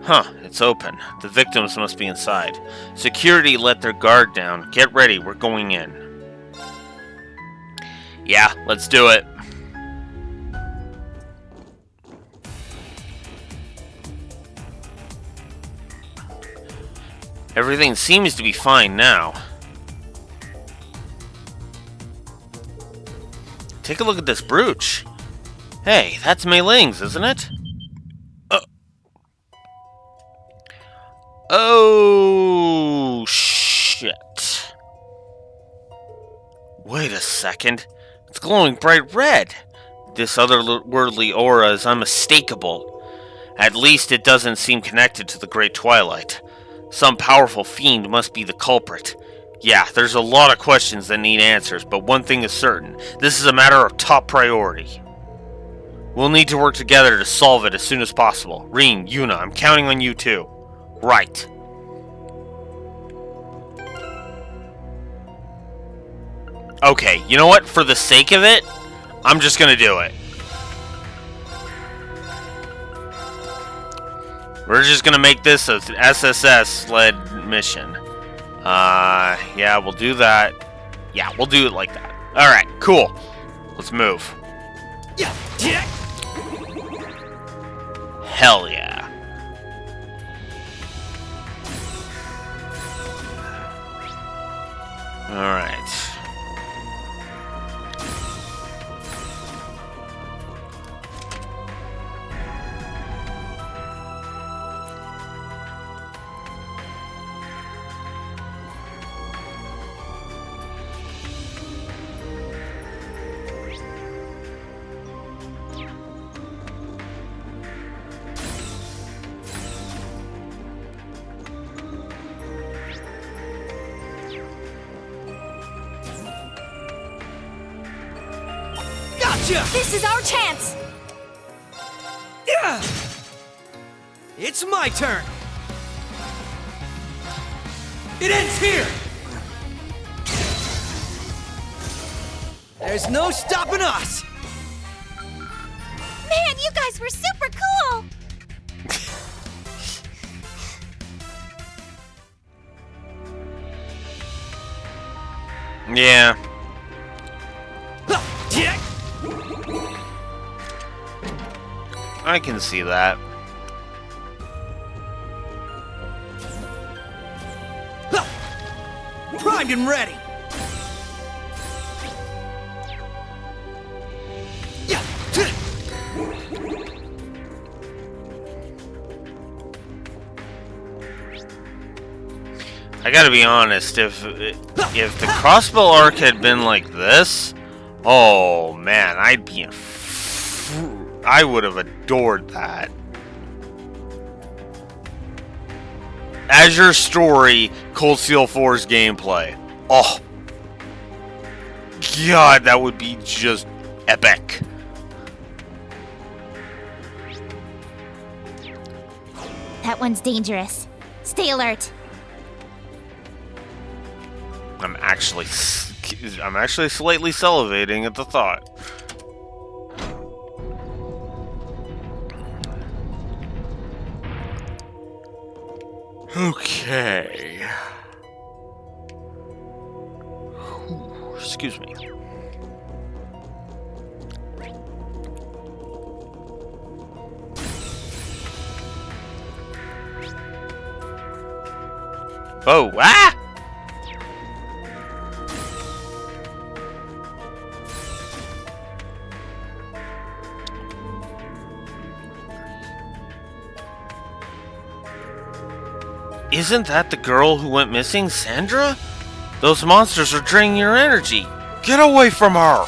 Huh, it's open. The victims must be inside. Security let their guard down. Get ready, we're going in. Yeah, let's do it. Everything seems to be fine now. Take a look at this brooch. Hey, that's Mei Ling's, isn't it? Oh, shit. Wait a second. It's glowing bright red. This otherworldly aura is unmistakable. At least it doesn't seem connected to the Great Twilight. Some powerful fiend must be the culprit. Yeah, there's a lot of questions that need answers, but one thing is certain. This is a matter of top priority. We'll need to work together to solve it as soon as possible. Reen, Yuna, I'm counting on you too. Right. Okay, you know what? For the sake of it, I'm just gonna do it. We're just gonna make this a SSS-led mission. Yeah, we'll do that. Yeah, we'll do it like that. Alright, cool. Let's move. Hell yeah. Alright. This is our chance! It's my turn! It ends here! There's no stopping us! Man, you guys were super cool! Yeah. I can see that. Primed and ready! I gotta be honest, if the crossbow arc had been like this, oh man, I would have adored that. Azure Story Cold Steel 4's gameplay. Oh. God, that would be just epic. That one's dangerous. Stay alert. I'm actually slightly salivating at the thought. Okay. Ooh, excuse me. Oh, ah! Isn't that the girl who went missing, Sandra? Those monsters are draining your energy. Get away from her!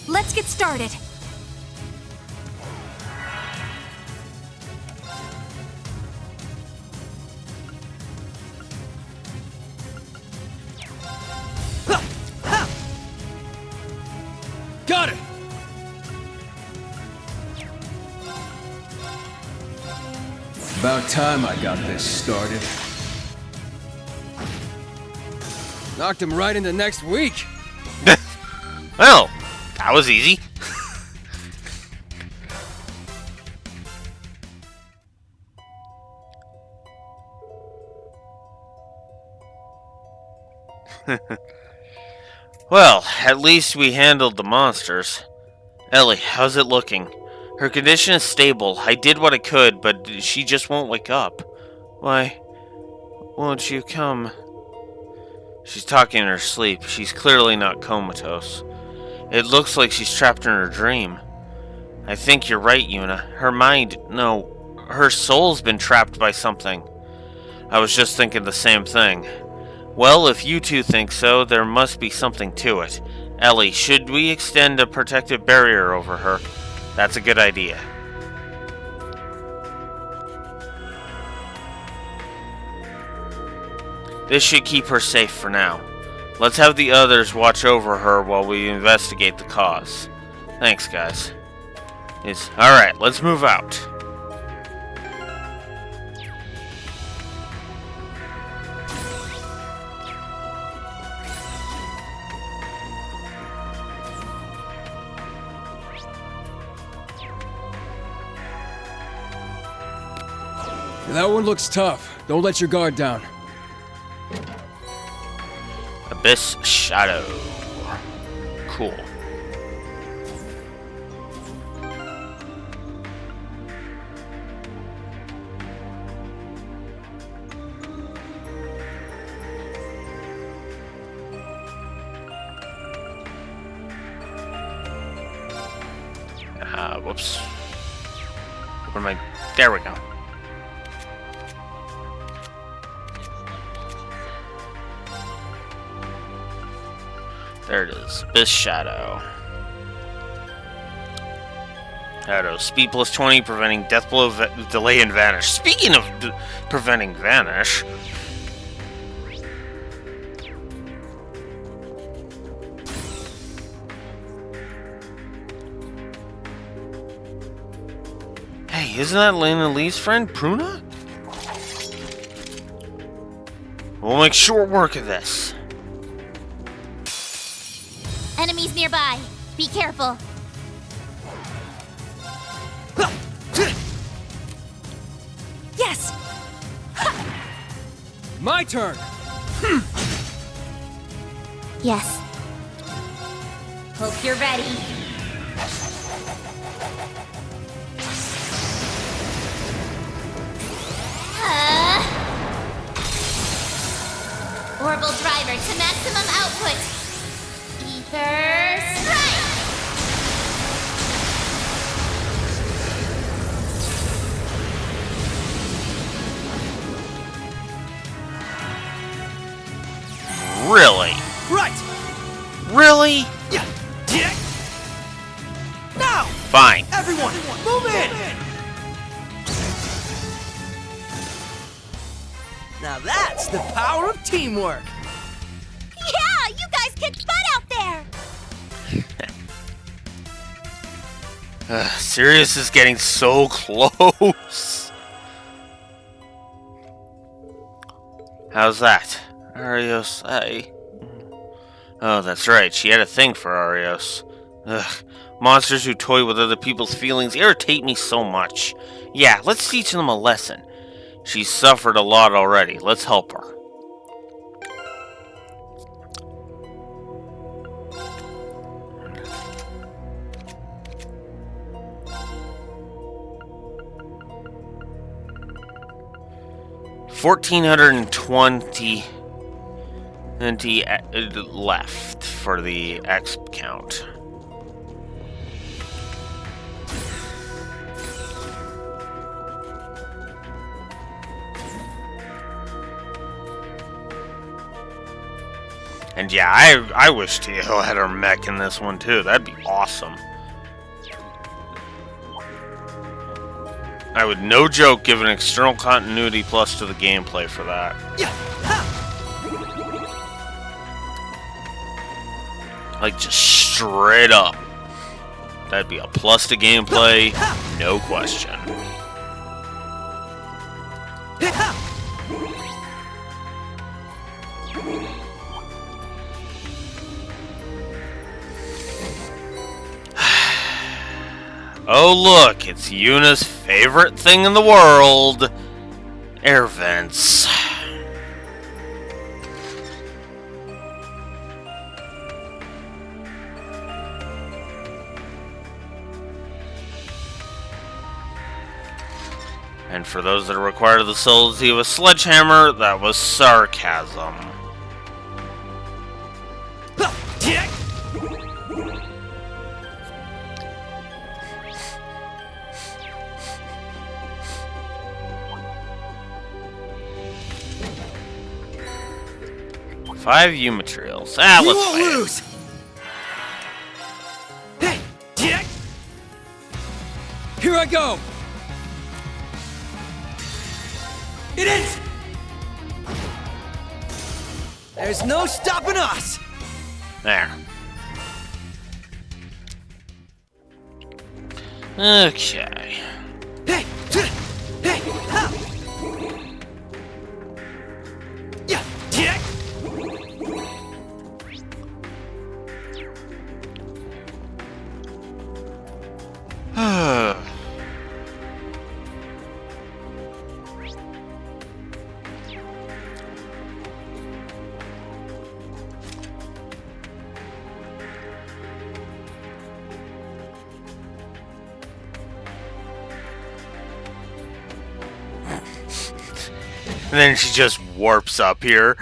Let's get started. Got it! About time I got this started. Knocked him right into next week. Well, that was easy. Well, at least we handled the monsters. Ellie, how's it looking? Her condition is stable. I did what I could, but she just won't wake up. Why won't you come? She's talking in her sleep. She's clearly not comatose. It looks like she's trapped in her dream. I think you're right, Yuna. Her mind, no, her soul's been trapped by something. I was just thinking the same thing. Well, if you two think so, there must be something to it. Ellie, should we extend a protective barrier over her? That's a good idea. This should keep her safe for now. Let's have the others watch over her while we investigate the cause. Thanks, guys. Alright, let's move out. That one looks tough. Don't let your guard down. Abyss Shadow. Cool. Whoops. Where am I? There we go. There it is. Abyss Shadow. Shadow. Speed plus 20, preventing death blow, delay, and vanish. Speaking of preventing vanish. Hey, isn't that Lena Lee's friend, Pruna? We'll make short work of this. Enemies nearby. Be careful. Yes! My turn! Yes. Hope you're ready. Orbital driver to maximum output. Ether strike! Really? Right! Really? Yeah! Yeah! Now! Fine. Everyone, move in! Now that's the power of teamwork. Yeah, you guys kicked butt out there. Sirius is getting so close. How's that? Arios, Oh, that's right. She had a thing for Arios. Ugh. Monsters who toy with other people's feelings irritate me so much. Yeah, let's teach them a lesson. She's suffered a lot already. Let's help her. $1,420 left for the X count. And yeah, I wish Tio had her mech in this one too. That'd be awesome. I would, no joke, give an external continuity plus to the gameplay for that. Like, just straight up. That'd be a plus to gameplay, no question. Oh look, it's Yuna's favorite thing in the world. Air vents. And for those that are required of the solidity of a sledgehammer, that was sarcasm. Five U materials. Let's lose. Hey, Jack! Here I go. It is! There's no stopping us! There. Okay. Hey! Hey! Ha! Yeah! Jack! And then she just warps up here.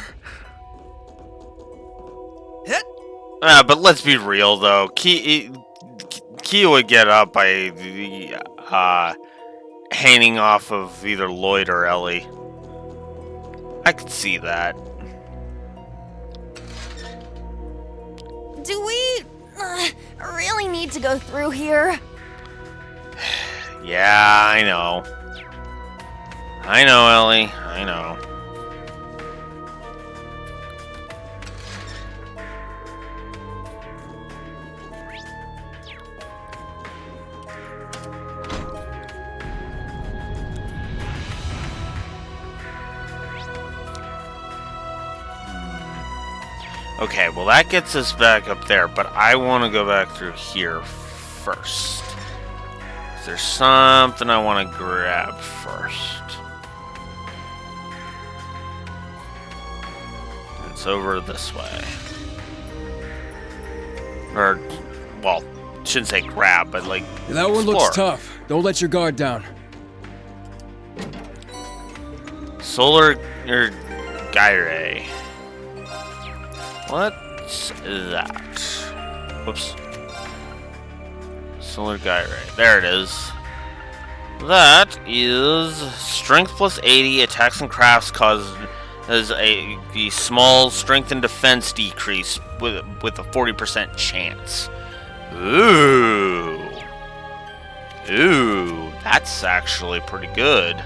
But let's be real, though. Kia would get up by hanging off of either Lloyd or Ellie. I could see that. Do we really need to go through here? Yeah, I know. I know, Ellie. I know. Okay, well that gets us back up there, but I want to go back through here first. There's something I want to grab first. It's over this way. Or, well, shouldn't say grab, but like That one explore. looks tough. Don't let your guard down. Solar or Gyre. What's that? Whoops. Solar Gyre. There it is. That is strength plus 80. Attacks and crafts causes the small strength and defense decrease with a 40% chance. Ooh. Ooh, that's actually pretty good.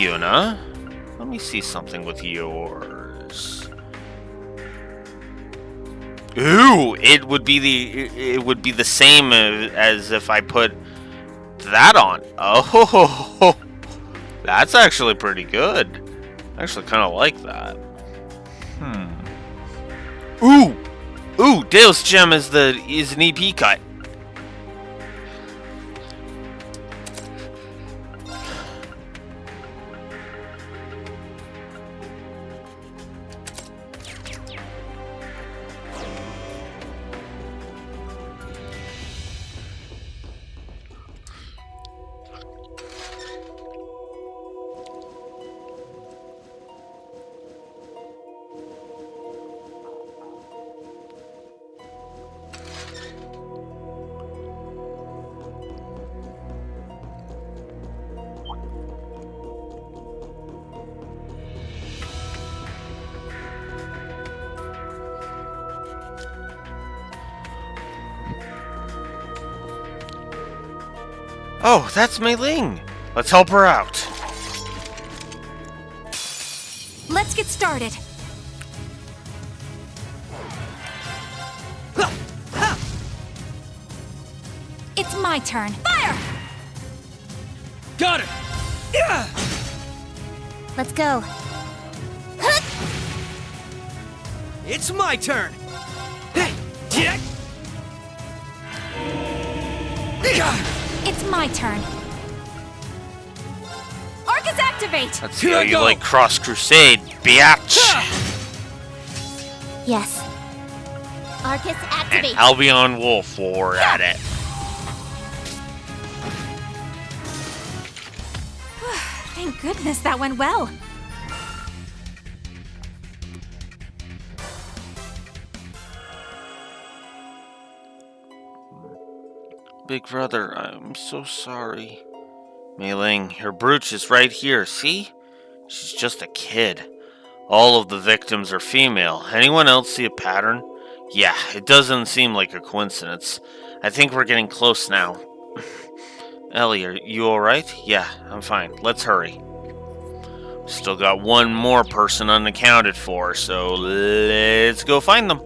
Yuna, let me see something with yours. Ooh, it would be the same as if I put that on. Oh, that's actually pretty good. I actually kind of like that. Ooh, Deus Gem is an EP cut. Oh, that's Mei Ling. Let's help her out. Let's get started. It's my turn. Fire! Got it! Let's go. It's my turn. Hey, Jack! It's my turn. Arcus activate! That's how you like Cross Crusade, biatch. Yes. Arcus activate. And Albion Wolf war at it. Thank goodness that went well. Big brother, I'm so sorry. Mei Ling, her brooch is right here, see? She's just a kid. All of the victims are female. Anyone else see a pattern? Yeah, it doesn't seem like a coincidence. I think we're getting close now. Ellie, are you alright? Yeah, I'm fine. Let's hurry. Still got one more person unaccounted for, so let's go find them.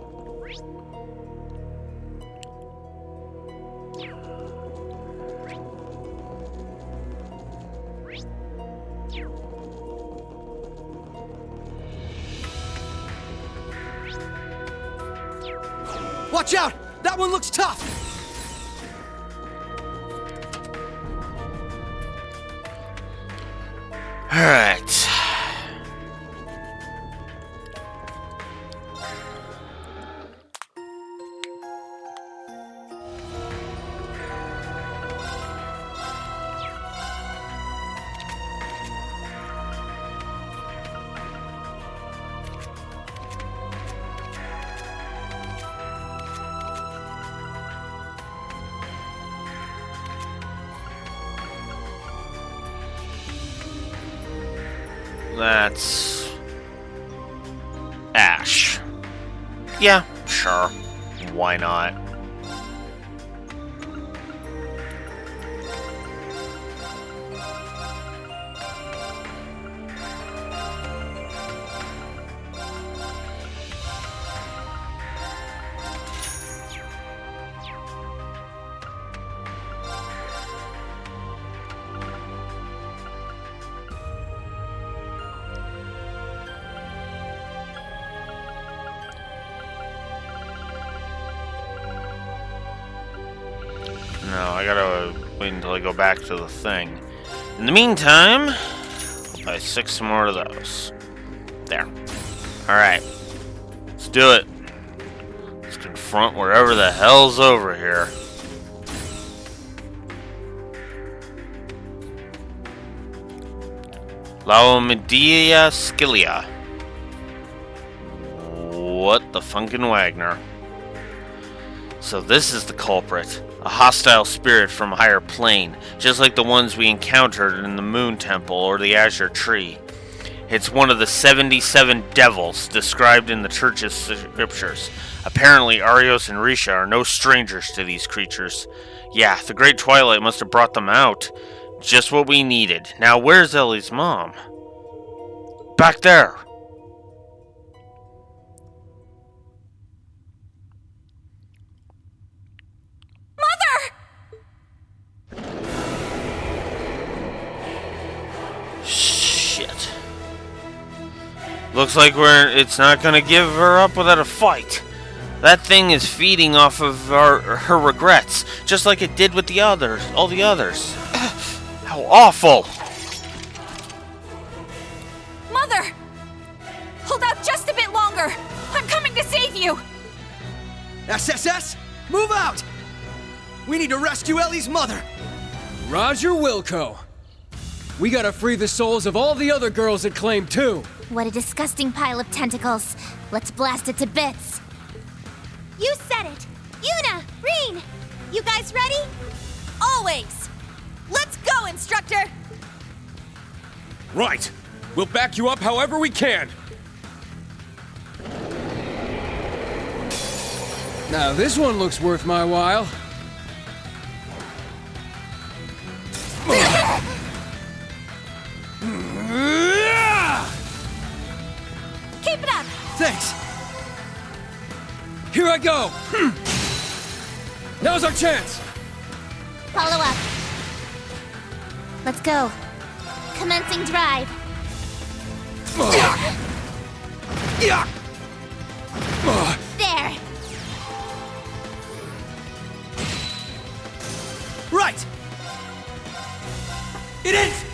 Watch out! That one looks tough! Alright. That's Ash. Yeah, sure. Why not? No, I gotta wait until I go back to the thing. In the meantime, I'll buy 6 more of those. There. Alright. Let's do it. Let's confront whatever the hell's over here. Laomedeia Scilia. What the funkin' Wagner? So this is the culprit. A hostile spirit from a higher plane, just like the ones we encountered in the Moon Temple or the Azure Tree. It's one of the 77 devils described in the church's scriptures. Apparently, Arios and Risha are no strangers to these creatures. Yeah, the Great Twilight must have brought them out. Just what we needed. Now, where's Ellie's mom? Back there. Shit. Looks like it's not gonna give her up without a fight. That thing is feeding off of her regrets, just like it did with the others, all the others. How awful! Mother! Hold out just a bit longer! I'm coming to save you! SSS, move out! We need to rescue Ellie's mother! Roger Wilco. We gotta free the souls of all the other girls that claim too. What a disgusting pile of tentacles. Let's blast it to bits. You said it! Yuna! Reen! You guys ready? Always! Let's go, Instructor! Right. We'll back you up however we can. Now this one looks worth my while. Keep it up! Thanks! Here I go! Now's our chance! Follow up. Let's go. Commencing drive. There! Right! It is!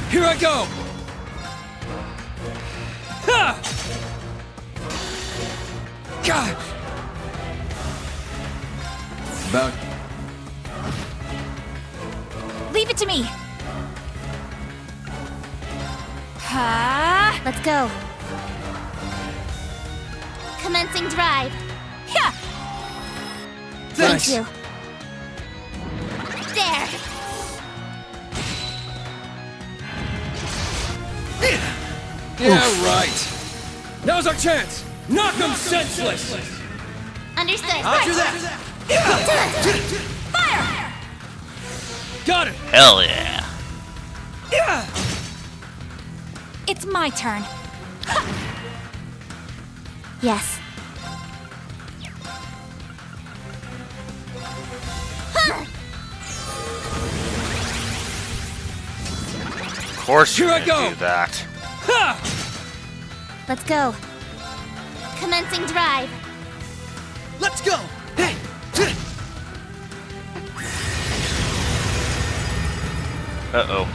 Here I go! Ha! God! About... Leave it to me! Ha! Let's go. Commencing drive. Yeah! Thank Nice. you. There! Yeah, right. Now's our chance! Knock them senseless! Understood. Roger that! Fire! Got it! Hell yeah. It's my turn. Yes. Of course you're Here I gonna go. do that. Let's go. Commencing drive. Let's go! Hey! Uh-oh.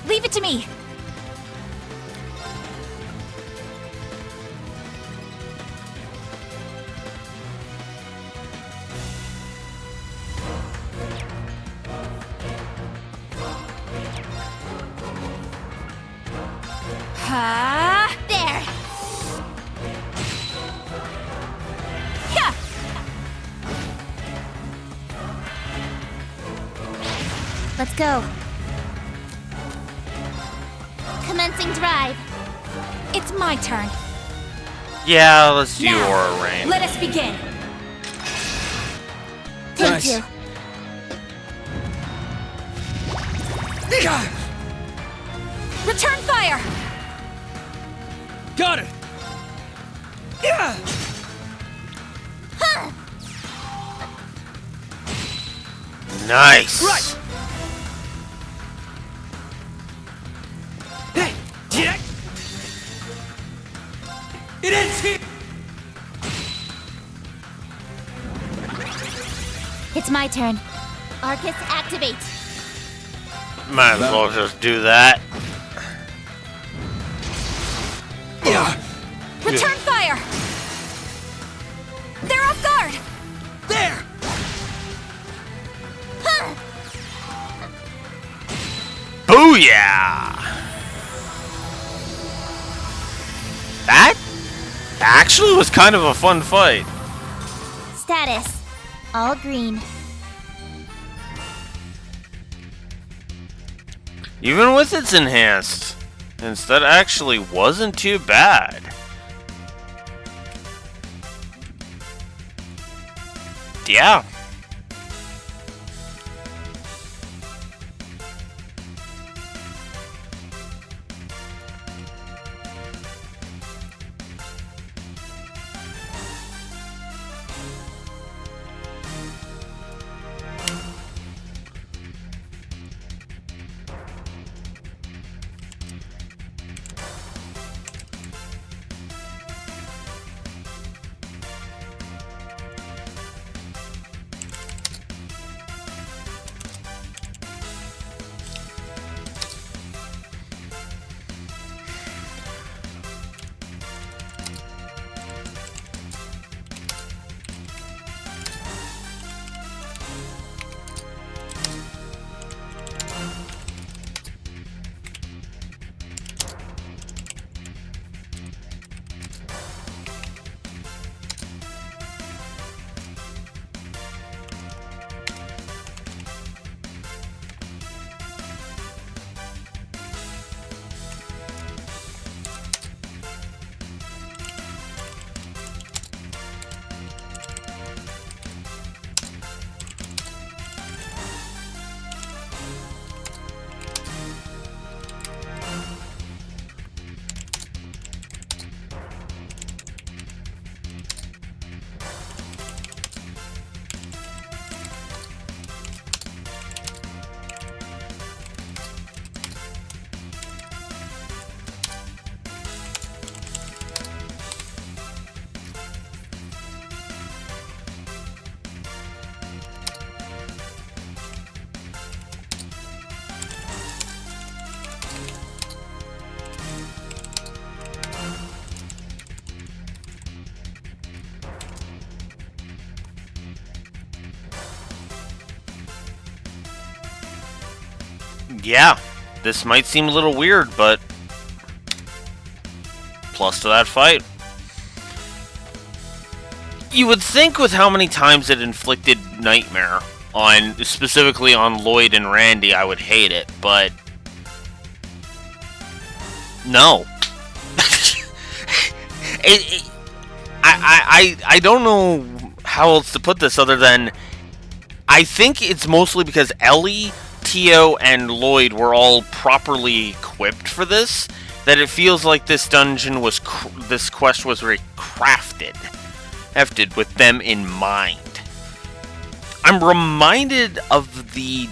Leave it to me. Ha! There! Yeah! Let's go. Commencing drive. It's my turn. Yeah, let's do Now, Aura Rain. Let us begin. Thank Nice. you. Return fire! Got it! Huh. Nice. Right! Hey! Jack! It ends here! It's my turn. Arcus activate. Might as well just do that. Return fire! They're off guard! There! Huh. Booyah! That actually was kind of a fun fight. Status. All green. Even with its enhanced. Since that actually wasn't too bad. Yeah. Yeah, this might seem a little weird, but plus to that fight. You would think with how many times it inflicted Nightmare on, specifically on Lloyd and Randy, I would hate it, but no. I don't know how else to put this other than I think it's mostly because Ellie, Tio, and Lloyd were all properly equipped for this, that it feels like this dungeon was, this quest was very crafted with them in mind. I'm reminded of the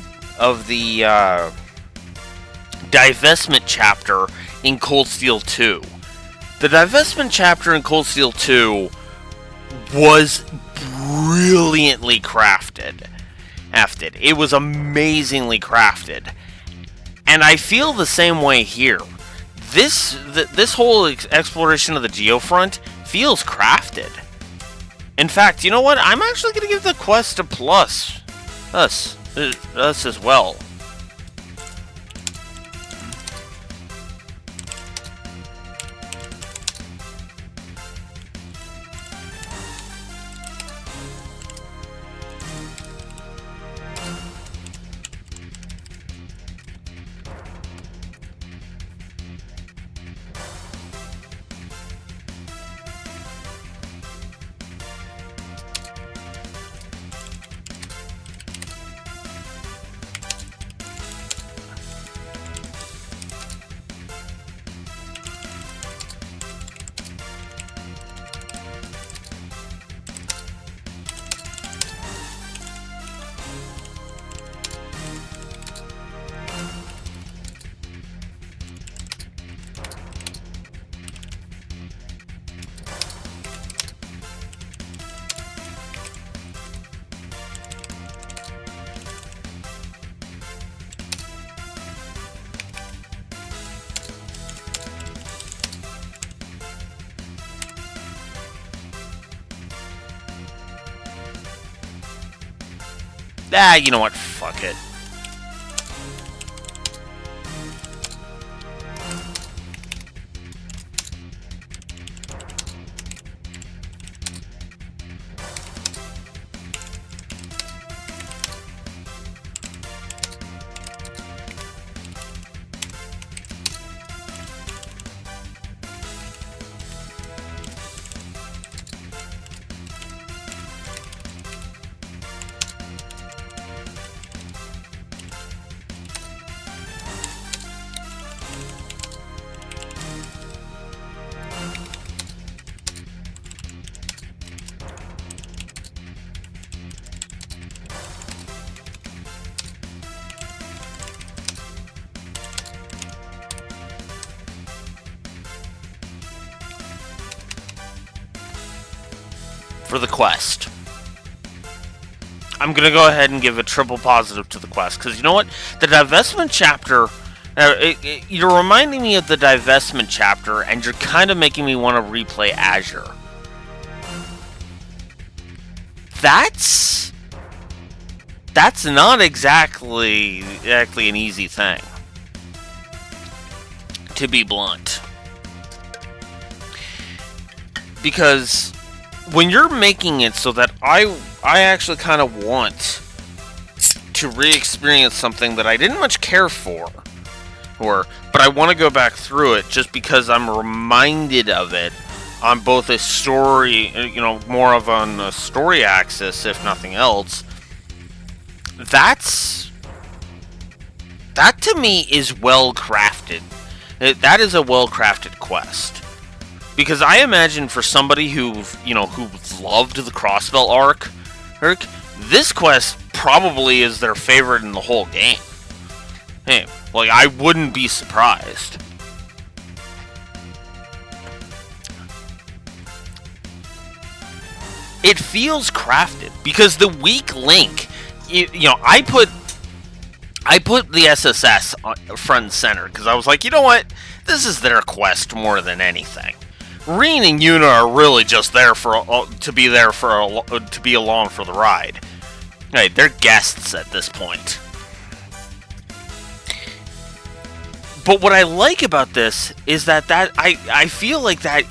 divestment chapter in Cold Steel 2. The divestment chapter in Cold Steel 2 was brilliantly crafted. It was amazingly crafted. And I feel the same way here. This whole exploration of the Geofront feels crafted. In fact, you know what? I'm actually going to give the quest a plus. Us as well. Ah, you know what? Fuck it. for the quest. I'm going to go ahead and give a triple positive to the quest, because you know what? The divestment chapter, you're reminding me of the divestment chapter, and you're kind of making me want to replay Azure. That's not exactly an easy thing, to be blunt. Because when you're making it so that I actually kind of want to re-experience something that I didn't much care for, but I want to go back through it just because I'm reminded of it on both a story, more of on a story axis, if nothing else. That to me is well crafted. That is a well crafted quest. Because I imagine for somebody who loved the Crossbell arc, this quest probably is their favorite in the whole game. Hey, like, I wouldn't be surprised. It feels crafted because the weak link, I put the SSS front and center because I was like, you know what, this is their quest more than anything. Reen and Yuna are really just there to be along for the ride. Right, they're guests at this point. But what I like about this is that I feel like that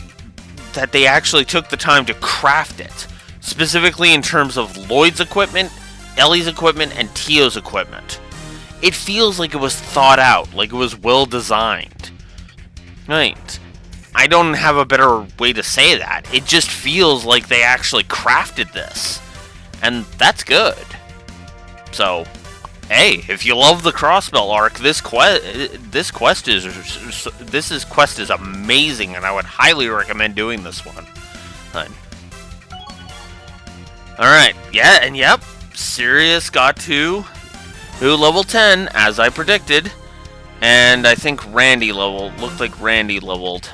they actually took the time to craft it. Specifically in terms of Lloyd's equipment, Ellie's equipment, and Tio's equipment. It feels like it was thought out, like it was well designed. Right. I don't have a better way to say that. It just feels like they actually crafted this. And that's good. So, hey, if you love the Crossbell arc, this quest is amazing, and I would highly recommend doing this one. Alright, yeah, and yep, Sirius got to level 10, as I predicted. And I think looked like Randy leveled.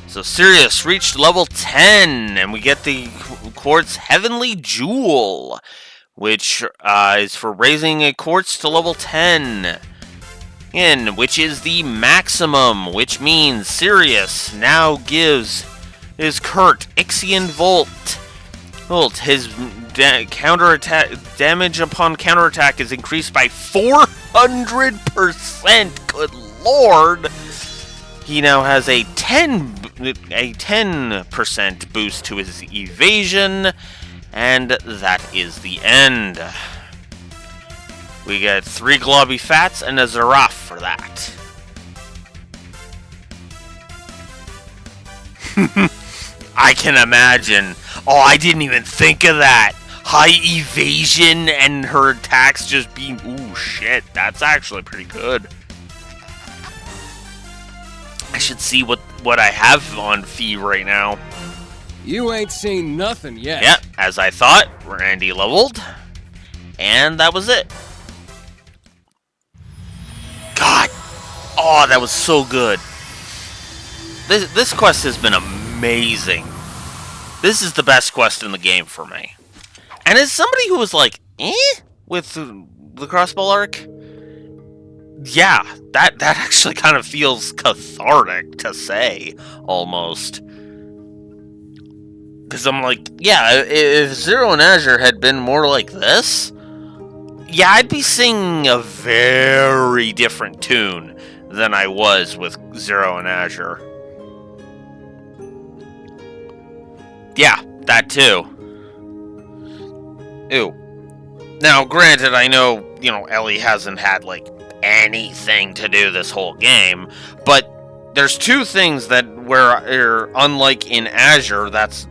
So Sirius reached level 10, and we get the Quartz Heavenly Jewel, which is for raising a Quartz to level 10. Which is the maximum, which means Sirius now gives his Kurt Ixion Volt. His counterattack damage upon counterattack is increased by 400%. Good lord! He now has a 10% boost to his evasion, and that is the end. We get 3 Globby Fats and a Zaraf for that. I can imagine. Oh, I didn't even think of that. High evasion and her attacks just being... Ooh, shit. That's actually pretty good. I should see what I have on Fee right now. You ain't seen nothing yet. Yep, as I thought. Randy leveled. And that was it. God. Oh, that was so good. This quest has been amazing. This is the best quest in the game for me. And as somebody who was like, with the Crossbell arc, yeah, that actually kind of feels cathartic to say, almost. Because I'm like, yeah, if Zero and Azure had been more like this, yeah, I'd be singing a very different tune than I was with Zero and Azure. Yeah, that too. Ew. Now, granted, I know, Ellie hasn't had, anything to do this whole game, but there's two things where, unlike in Azure, that's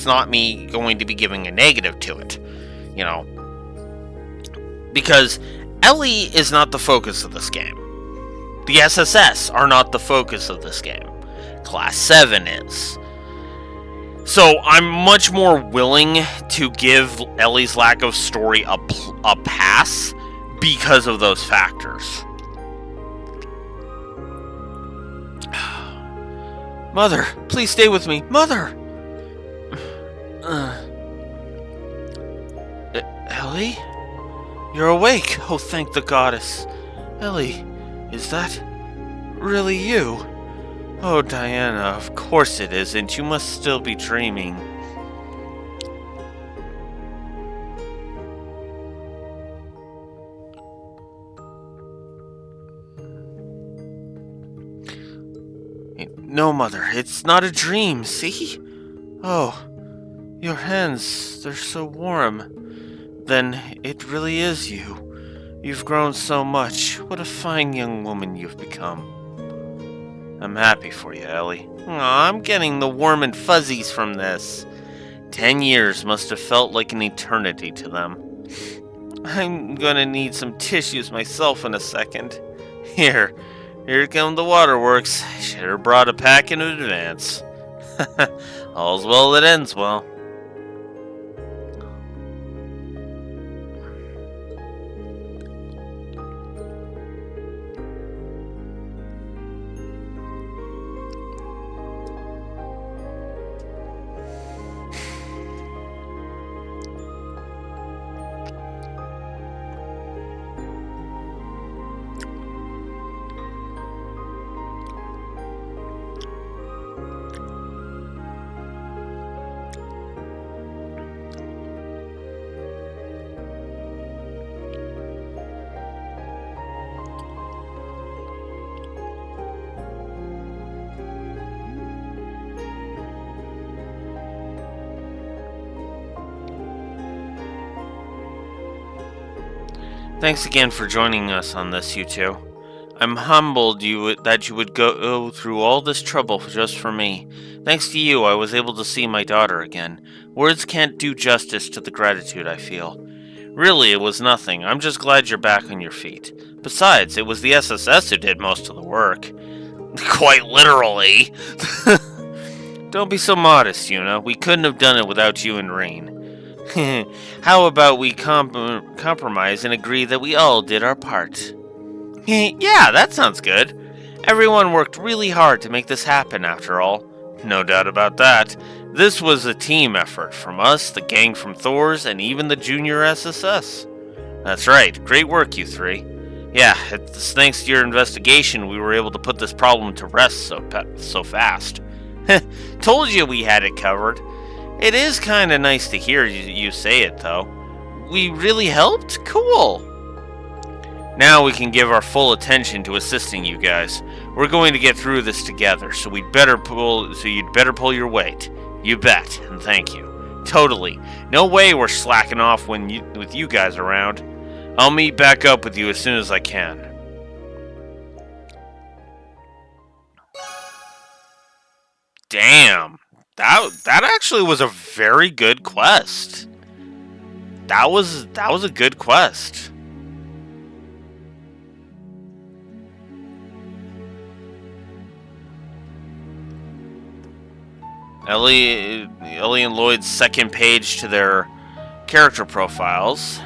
not me going to be giving a negative to it, because Ellie is not the focus of this game. The SSS are not the focus of this game. Class 7 is. So I'm much more willing to give Ellie's lack of story a pass because of those factors. Mother, please stay with me. Mother! You're awake! Oh, thank the goddess. Ellie, is that really you? Oh, Diana, of course it isn't. You must still be dreaming. No, Mother, it's not a dream, see? Oh, your hands, they're so warm. Then it really is you. You've grown so much. What a fine young woman you've become. I'm happy for you, Ellie. Aw, I'm getting the warm and fuzzies from this. 10 years must have felt like an eternity to them. I'm gonna need some tissues myself in a second. Here come the waterworks. Should have brought a pack in advance. All's well that ends well. Thanks again for joining us on this, you two. I'm humbled that you would go through all this trouble just for me. Thanks to you, I was able to see my daughter again. Words can't do justice to the gratitude I feel. Really, it was nothing. I'm just glad you're back on your feet. Besides, it was the SSS who did most of the work. Quite literally. Don't be so modest, Yuna. We couldn't have done it without you and Rain. How about we compromise and agree that we all did our part? Yeah, that sounds good. Everyone worked really hard to make this happen, after all. No doubt about that. This was a team effort from us, the gang from Thor's, and even the junior SSS. That's right. Great work, you three. Yeah, it's thanks to your investigation we were able to put this problem to rest so fast. Told you we had it covered. It is kind of nice to hear you say it, though. We really helped? Cool. Now we can give our full attention to assisting you guys. We're going to get through this together, so you'd better pull your weight. You bet, and thank you. Totally. No way we're slacking off with you guys around. I'll meet back up with you as soon as I can. Damn. That actually was a very good quest. That was a good quest. Ellie and Lloyd's second page to their character profiles.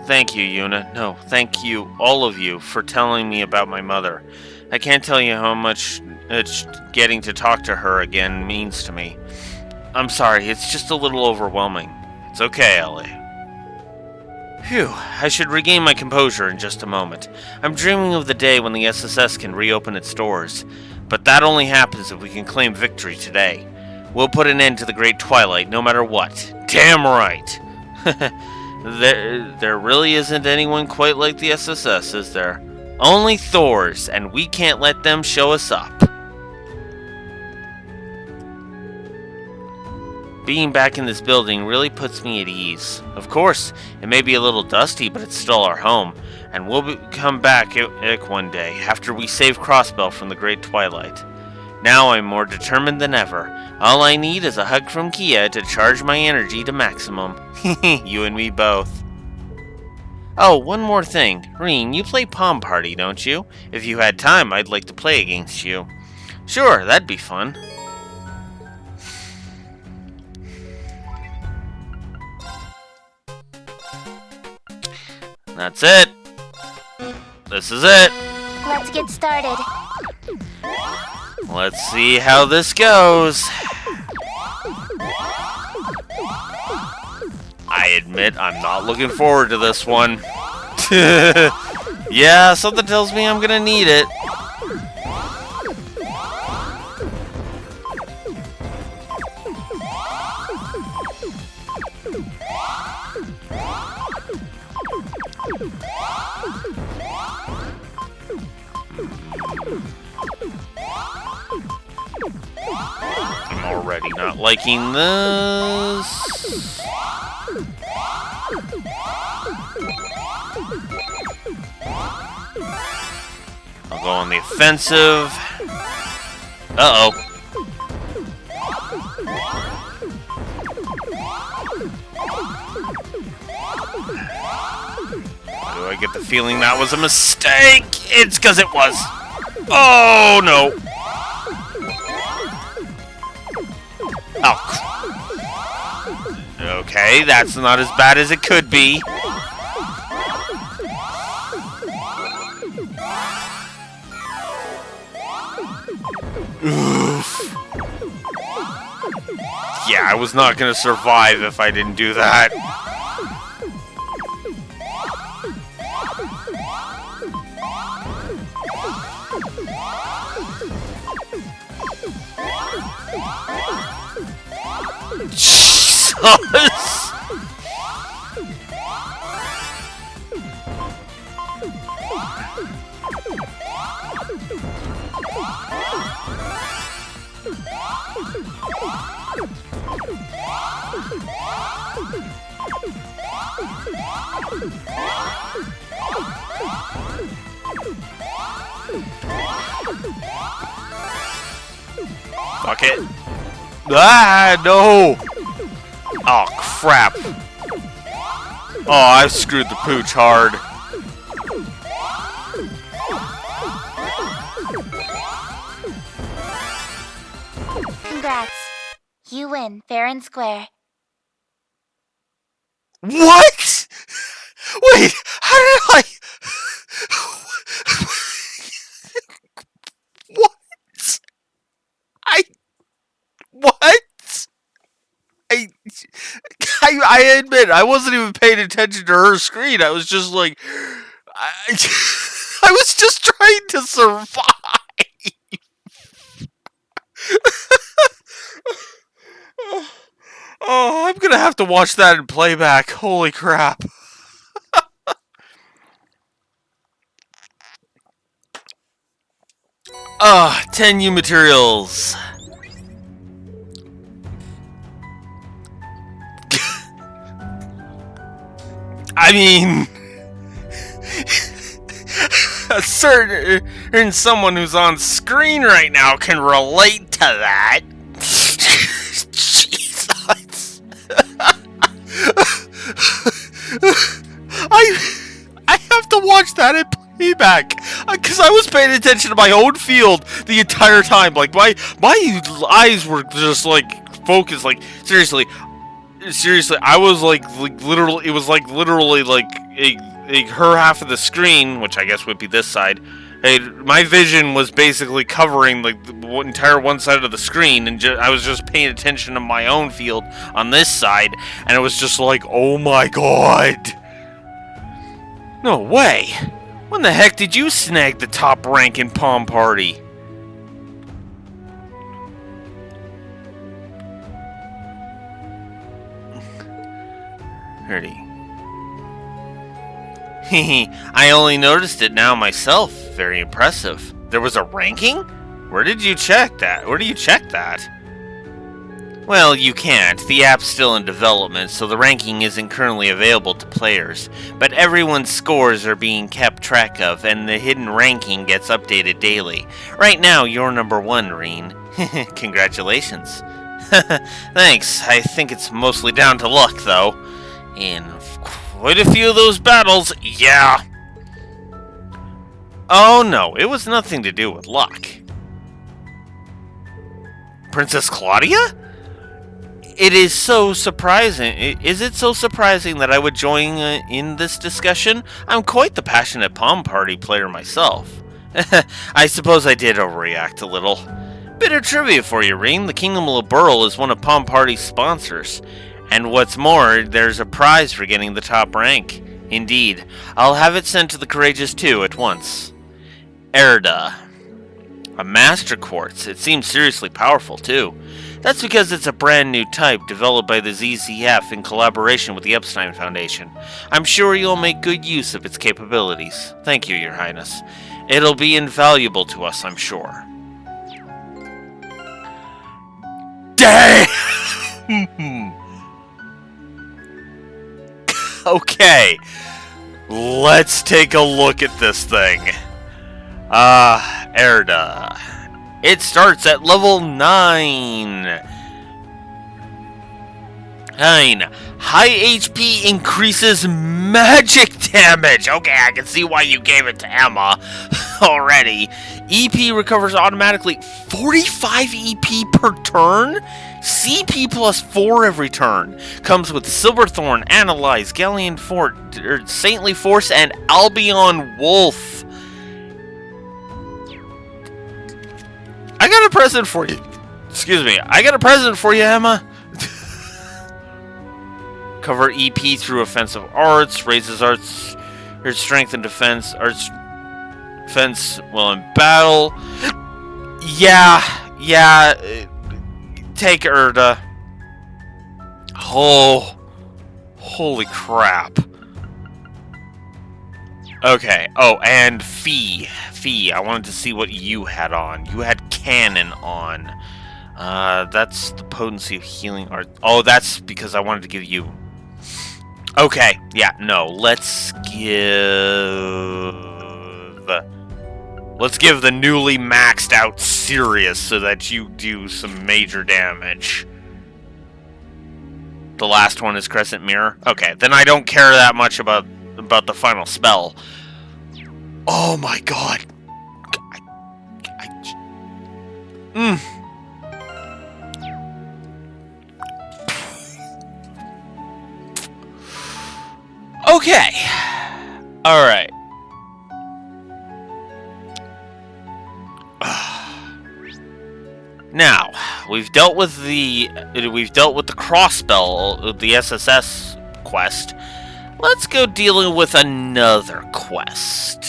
Thank you, Yuna. No, thank you, all of you, for telling me about my mother. I can't tell you how much getting to talk to her again means to me. I'm sorry, it's just a little overwhelming. It's okay, Ellie. Phew, I should regain my composure in just a moment. I'm dreaming of the day when the SSS can reopen its doors. But that only happens if we can claim victory today. We'll put an end to the Great Twilight no matter what. Damn right! There really isn't anyone quite like the SSS, is there? Only Thor's, and we can't let them show us up. Being back in this building really puts me at ease. Of course, it may be a little dusty, but it's still our home, and we'll come back one day after we save Crossbell from the Great Twilight. Now I'm more determined than ever. All I need is a hug from Kia to charge my energy to maximum. You and me both. Oh, one more thing. Reen, you play Palm Party, don't you? If you had time, I'd like to play against you. Sure, that'd be fun. That's it. This is it. Let's get started. Let's see how this goes. I admit I'm not looking forward to this one. Yeah, something tells me I'm gonna need it. I'm already not liking this. I'll go on the offensive. Uh-oh. Why do I get the feeling that was a mistake? It's because it was. Oh, no. Oh. Okay, that's not as bad as it could be. Oof. Yeah, I was not gonna survive if I didn't do that. Jesus! Fuck it. Ah, no! Oh, crap. Oh, I screwed the pooch hard. Congrats. You win, fair and square. What? Wait, how did I... What? What? I admit, I wasn't even paying attention to her screen. I was just like... I was just trying to survive. Oh, I'm gonna have to watch that in playback. Holy crap. 10 new materials. I mean, a certain someone who's on screen right now can relate to that. Jesus. I have to watch that in playback because I was paying attention to my own field the entire time. Like my eyes were just like focused. Like seriously, I was like literally. It was like literally like her half of the screen, which I guess would be this side. My vision was basically covering like the entire one side of the screen, and I was just paying attention to my own field on this side, and it was just like, oh my god. No way! When the heck did you snag the top rank in Palm Party? Herbie. Hehe, I only noticed it now myself. Very impressive. There was a ranking? Where did you check that? Where do you check that? Well, you can't. The app's still in development, so the ranking isn't currently available to players. But everyone's scores are being kept track of, and the hidden ranking gets updated daily. Right now, you're number 1, Reen. Congratulations. Thanks. I think it's mostly down to luck, though. In quite a few of those battles, yeah. Oh no, it was nothing to do with luck. Princess Claudia? It is so surprising. Is it so surprising that I would join in this discussion? I'm quite the passionate Palm Party player myself. I suppose I did overreact a little. Bit of trivia for you, Reem. The Kingdom of Laburl is one of Palm Party's sponsors. And what's more, there's a prize for getting the top rank. Indeed. I'll have it sent to the Courageous 2 at once. Erda. A Master Quartz. It seems seriously powerful, too. That's because it's a brand new type developed by the ZZF in collaboration with the Epstein Foundation. I'm sure you'll make good use of its capabilities. Thank you, Your Highness. It'll be invaluable to us, I'm sure. Damn! Okay, let's take a look at this thing. Erda. It starts at level 9. High HP increases magic damage. Okay, I can see why you gave it to Emma already. EP recovers automatically 45 EP per turn? CP plus 4 every turn. Comes with Silverthorn, Analyze, Galleon Fort, Saintly Force, and Albion Wolf. I got a present for you. Excuse me. I got a present for you, Emma. Cover EP through offensive arts. Raises arts, her strength and defense. Arts defense while in battle. Yeah. Take Erda. Oh, holy crap. Okay. Oh, and Fee. I wanted to see what you had on. You had Cannon on. That's the potency of healing art. Oh, that's because I wanted to give you... Okay. Yeah, no. Let's give the newly maxed out Sirius so that you do some major damage. The last one is Crescent Mirror. Okay, then I don't care that much about the final spell. Oh my god. Okay. All right. Now, we've dealt with the cross-spell, the SSS quest. Let's go dealing with another quest.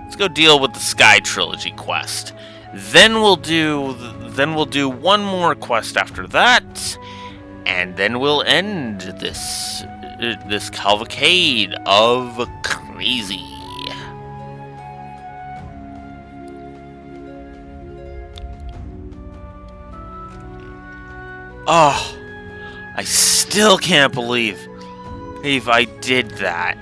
Let's go deal with the Sky Trilogy quest. Then we'll do one more quest after that, and then we'll end this cavalcade of crazy. Oh, I still can't believe I did that.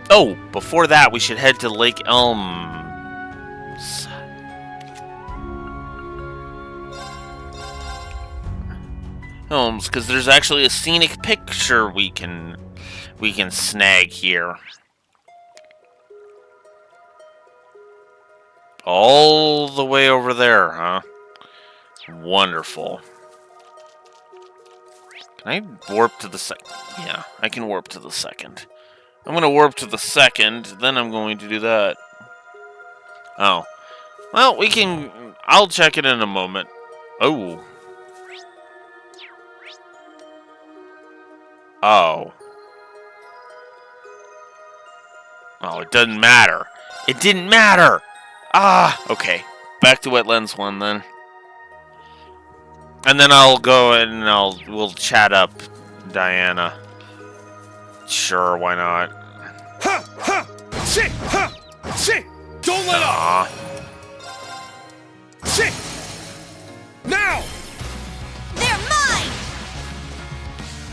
Oh, before that, we should head to Lake Elms. Because there's actually a scenic picture we can snag here. All the way over there, huh? Wonderful. Can I warp to the second? Yeah, I can warp to the second. I'm going to warp to the second, then I'm going to do that. Oh. Well, we can... I'll check it in a moment. Oh. Oh. Oh, it doesn't matter. It didn't matter! Ah, okay. Back to Wetlands 1 then. And then I'll go and we'll chat up Diana. Sure, why not? Ha! Ha! Sit! Ha! Sit! Don't let up! Sit! Now! They're mine!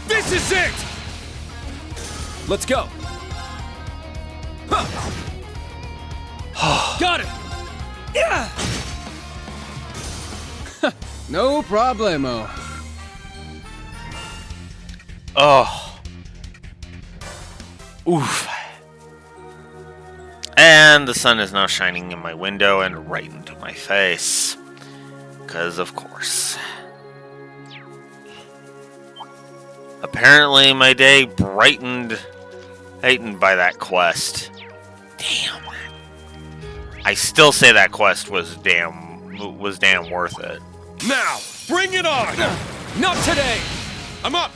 This is it! Let's go! Huh. Got it! Yeah! No problemo. Oh. Oof. And the sun is now shining in my window and right into my face. Because, of course. Apparently, my day brightened Heightened by that quest. Damn. I still say that quest was damn worth it. Now, bring it on! Not today! I'm up!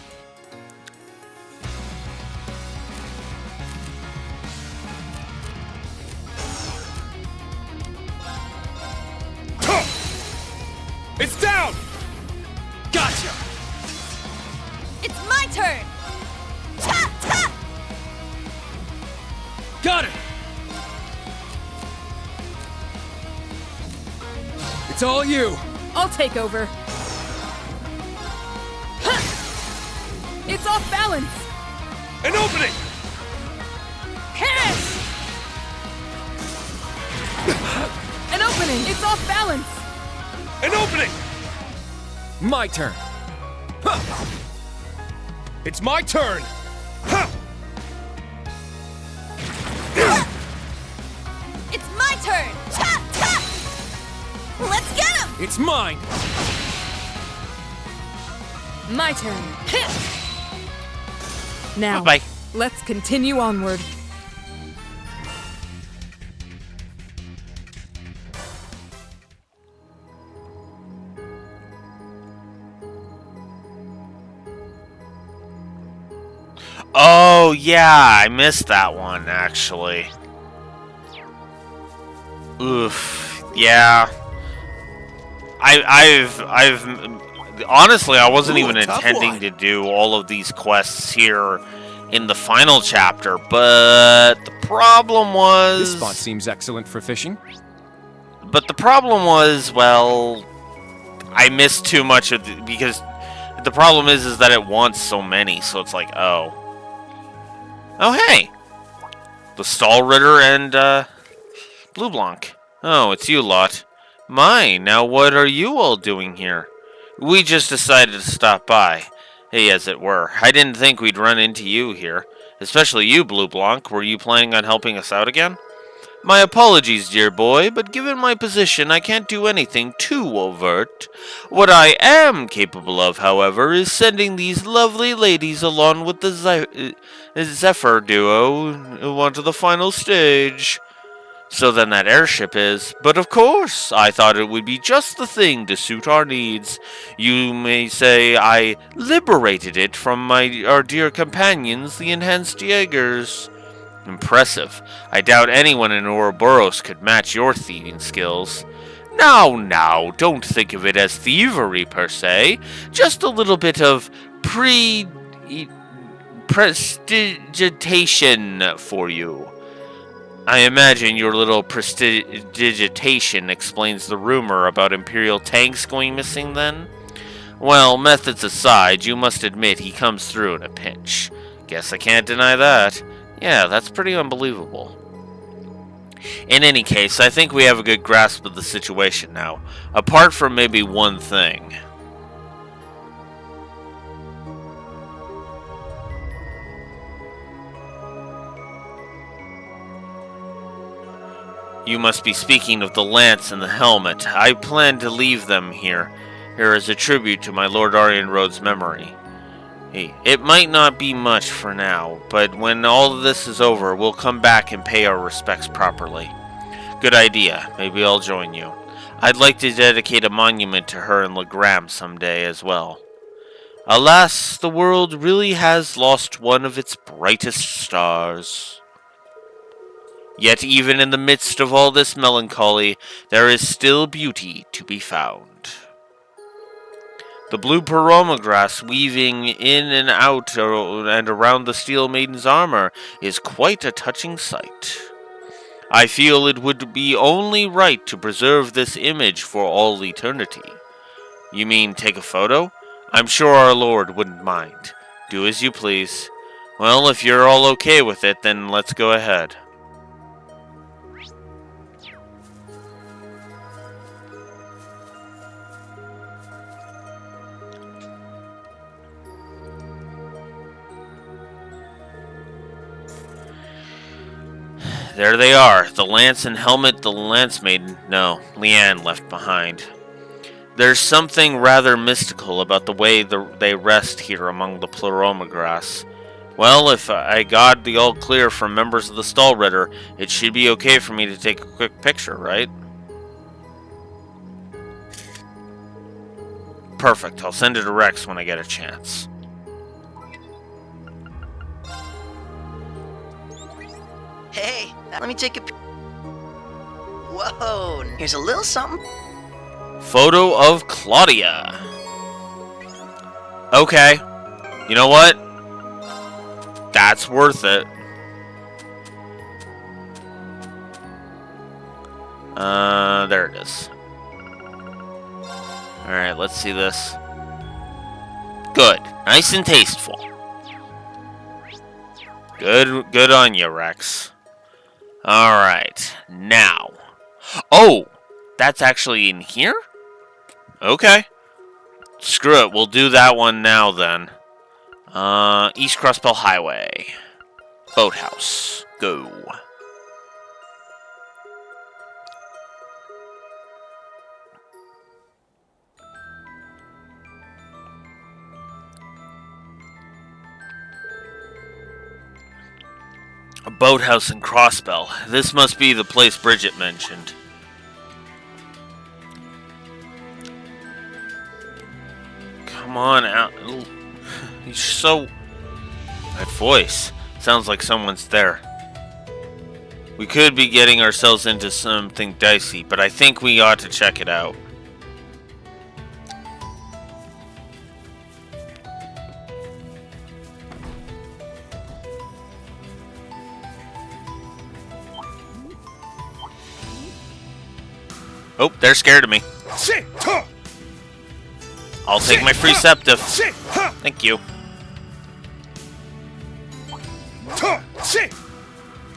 It's down! Gotcha! It's my turn! Ta ta! Got it! It's all you! I'll take over. It's off balance! An opening! Hit! An opening! It's off balance! An opening! My turn. It's my turn! It's my turn! Ta ta! Let's get him! It's mine! My turn. Now, Bye-bye. let's continue onward. Oh yeah, I missed that one actually. Oof. Yeah. I've honestly, I wasn't even intending to do all of these quests here in the final chapter, but the problem was... This spot seems excellent for fishing. But the problem was, well, I missed too much of because the problem is that it wants so many, so it's like, oh. Oh, hey! The Stall Ritter and, Blue Blanc. Oh, it's you lot. My, now what are you all doing here? We just decided to stop by. Hey, as it were. I didn't think we'd run into you here. Especially you, Blue Blanc. Were you planning on helping us out again? My apologies, dear boy, but given my position, I can't do anything too overt. What I am capable of, however, is sending these lovely ladies along with the Zephyr duo onto the final stage. So then that airship is. But of course, I thought it would be just the thing to suit our needs. You may say I liberated it from our dear companions, the Enhanced Jaegers. Impressive. I doubt anyone in Ouroboros could match your thieving skills. Now, don't think of it as thievery per se. Just a little bit of prestidigitation for you. I imagine your little prestidigitation explains the rumor about Imperial tanks going missing then? Well, methods aside, you must admit he comes through in a pinch. Guess I can't deny that. Yeah, that's pretty unbelievable. In any case, I think we have a good grasp of the situation now, apart from maybe one thing. You must be speaking of the lance and the helmet. I plan to leave them here as a tribute to my Lord Arianrhod's memory. Hey, it might not be much for now, but when all of this is over, we'll come back and pay our respects properly. Good idea. Maybe I'll join you. I'd like to dedicate a monument to her in Legram someday as well. Alas, the world really has lost one of its brightest stars. Yet even in the midst of all this melancholy, there is still beauty to be found. The blue paroma grass weaving in and out and around the Steel Maiden's armor is quite a touching sight. I feel it would be only right to preserve this image for all eternity. You mean take a photo? I'm sure our Lord wouldn't mind. Do as you please. Well, if you're all okay with it, then let's go ahead. There they are, the lance and helmet the Lance Maiden, no, Leanne left behind. There's something rather mystical about the way they rest here among the pleroma grass. Well, if I got the all clear from members of the Stahlritter, it should be okay for me to take a quick picture, right? Perfect. I'll send it to Rex when I get a chance. Hey, let me take a Whoa, here's a little something. Photo of Claudia. Okay. You know what? That's worth it. There it is. Alright, let's see this. Good. Nice and tasteful. Good on you, Rex. Alright, now. Oh! That's actually in here? Okay. Screw it, we'll do that one now then. East Crossbell Highway. Boathouse. Go. A boathouse in Crossbell. This must be the place Bridget mentioned. Come on out. He's so... That voice. Sounds like someone's there. We could be getting ourselves into something dicey, but I think we ought to check it out. Oh, they're scared of me. I'll take my free septive. Thank you.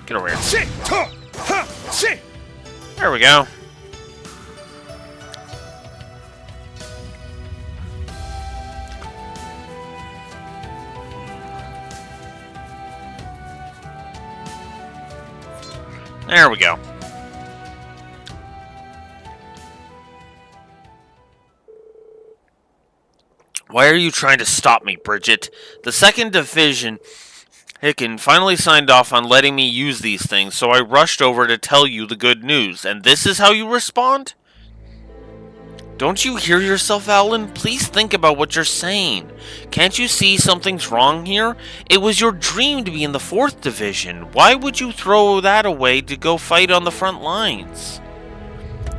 Get over here. There we go. There we go. Why are you trying to stop me, Bridget? The 2nd Division Hicken finally signed off on letting me use these things, so I rushed over to tell you the good news, and this is how you respond? Don't you hear yourself, Alan? Please think about what you're saying. Can't you see something's wrong here? It was your dream to be in the 4th Division. Why would you throw that away to go fight on the front lines?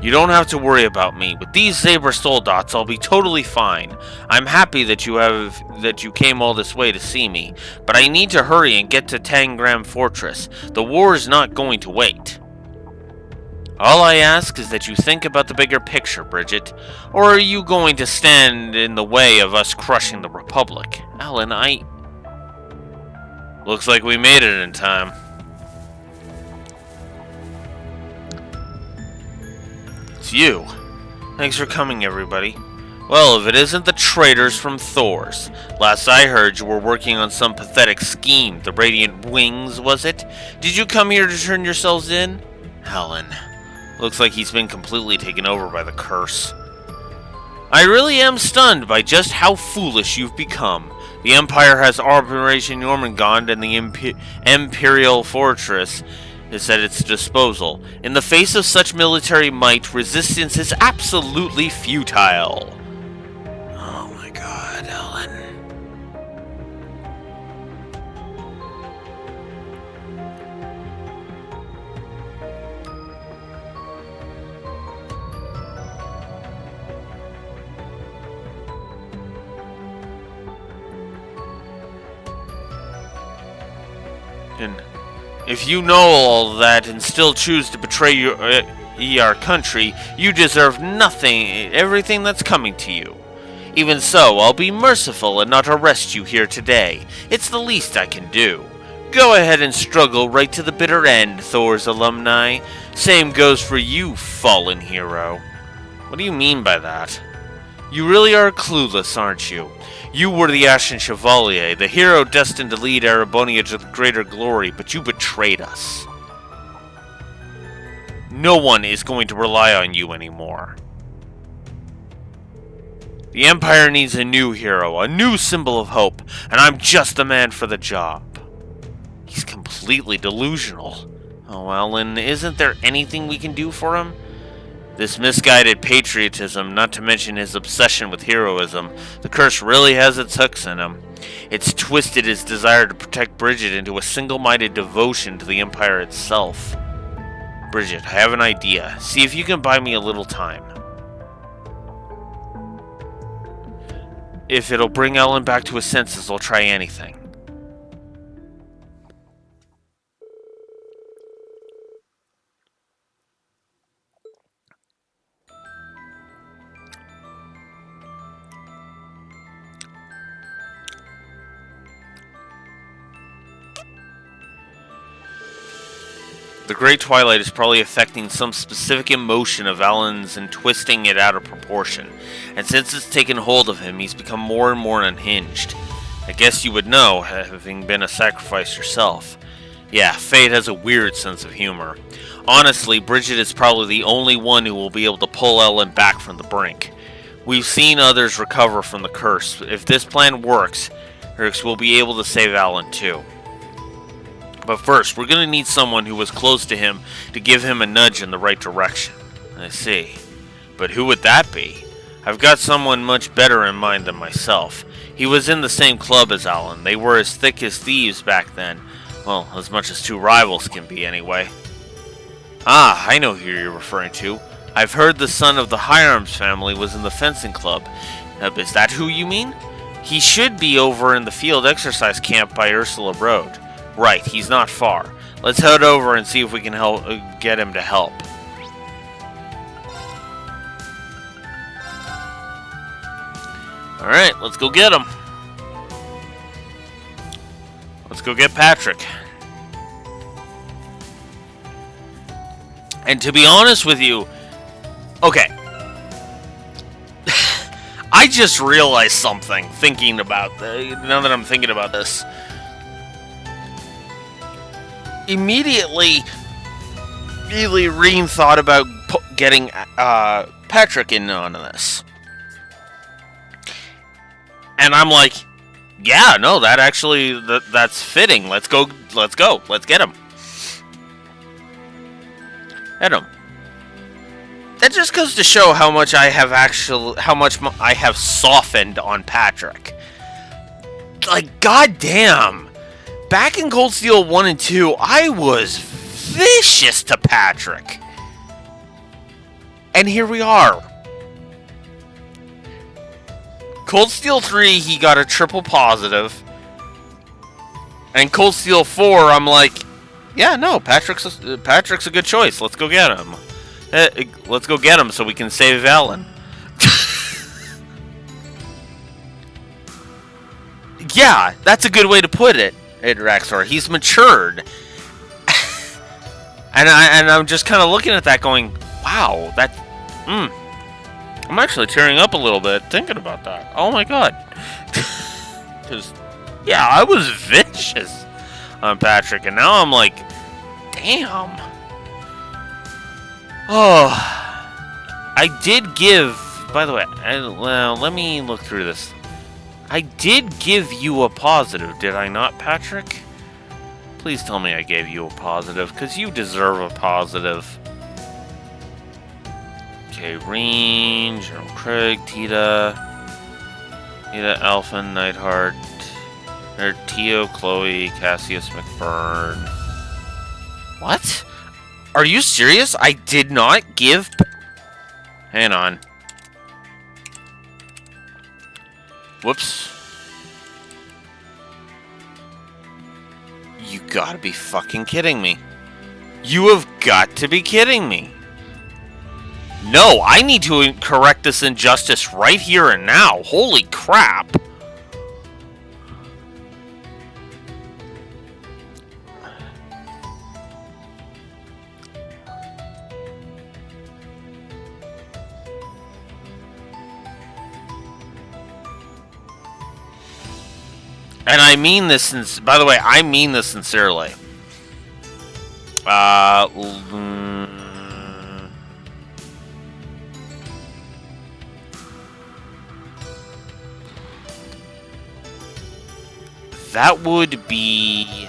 You don't have to worry about me. With these Saber Soldats, I'll be totally fine. I'm happy that you came all this way to see me, but I need to hurry and get to Tangram Fortress. The war is not going to wait. All I ask is that you think about the bigger picture, Bridget. Or are you going to stand in the way of us crushing the Republic? Alan, Looks like we made it in time. It's you. Thanks for coming, everybody. Well, if it isn't the traitors from Thors. Last I heard, you were working on some pathetic scheme. The Radiant Wings, was it? Did you come here to turn yourselves in? Helen. Looks like he's been completely taken over by the curse. I really am stunned by just how foolish you've become. The Empire has Operation Jormungand and the Imperial Fortress is at its disposal. In the face of such military might, resistance is absolutely futile. Oh my god, Helen. And if you know all that and still choose to betray our country, you deserve everything that's coming to you. Even so, I'll be merciful and not arrest you here today. It's the least I can do. Go ahead and struggle right to the bitter end, Thors alumni. Same goes for you, fallen hero. What do you mean by that? You really are clueless, aren't you? You were the Ashen Chevalier, the hero destined to lead Erebonia to greater glory, but you betrayed us. No one is going to rely on you anymore. The Empire needs a new hero, a new symbol of hope, and I'm just the man for the job. completely delusional. Oh well, and isn't there anything we can do for him? This misguided patriotism, not to mention his obsession with heroism, the curse really has its hooks in him. It's twisted his desire to protect Bridget into a single-minded devotion to the Empire itself. Bridget, I have an idea. See if you can buy me a little time. If it'll bring Ellen back to his senses, I'll try anything. The Great Twilight is probably affecting some specific emotion of Alan's and twisting it out of proportion. And since it's taken hold of him, he's become more and more unhinged. I guess you would know, having been a sacrifice yourself. Yeah, fate has a weird sense of humor. Honestly, Bridget is probably the only one who will be able to pull Ellen back from the brink. We've seen others recover from the curse. If this plan works, we'll be able to save Alan too. But first, we're going to need someone who was close to him to give him a nudge in the right direction. I see. But who would that be? I've got someone much better in mind than myself. He was in the same club as Alan. They were as thick as thieves back then. Well, as much as two rivals can be anyway. Ah, I know who you're referring to. I've heard the son of the Hirams family was in the fencing club. Is that who you mean? He should be over in the field exercise camp by Ursula Road. Right, he's not far. Let's head over and see if we can get him to help. Alright, let's go get him. Let's go get Patrick. And to be honest with you, okay. I just realized something now that I'm thinking about this. Immediately, Rean thought about getting Patrick in on this. And I'm like, yeah, no, that's fitting. Let's go. Let's get him. Get him. That just goes to show how much I have softened on Patrick. Like, goddamn. Back in Cold Steel 1 and 2, I was vicious to Patrick. And here we are. Cold Steel 3, he got a triple positive. And Cold Steel 4, I'm like, yeah, no, Patrick's a good choice. Let's go get him. Let's go get him so we can save Ellen. Yeah, that's a good way to put it. Raxor, he's matured. and I'm just kind of looking at that going, wow, I'm actually tearing up a little bit thinking about that. Oh my god. Because, yeah, I was vicious on Patrick, and now I'm like, damn. Oh, I did give, by the way, let me look through this. I did give you a positive, did I not, Patrick? Please tell me I gave you a positive, because you deserve a positive. Okay, Reen, General Craig, Tita, Alpha, Neidhart, Tio, Chloe, Cassius McBurn. What? Are you serious? I did not give... Hang on. Whoops. You gotta be fucking kidding me. You have got to be kidding me. No, I need to correct this injustice right here and now. Holy crap. And I mean this, by the way, I mean this sincerely. That would be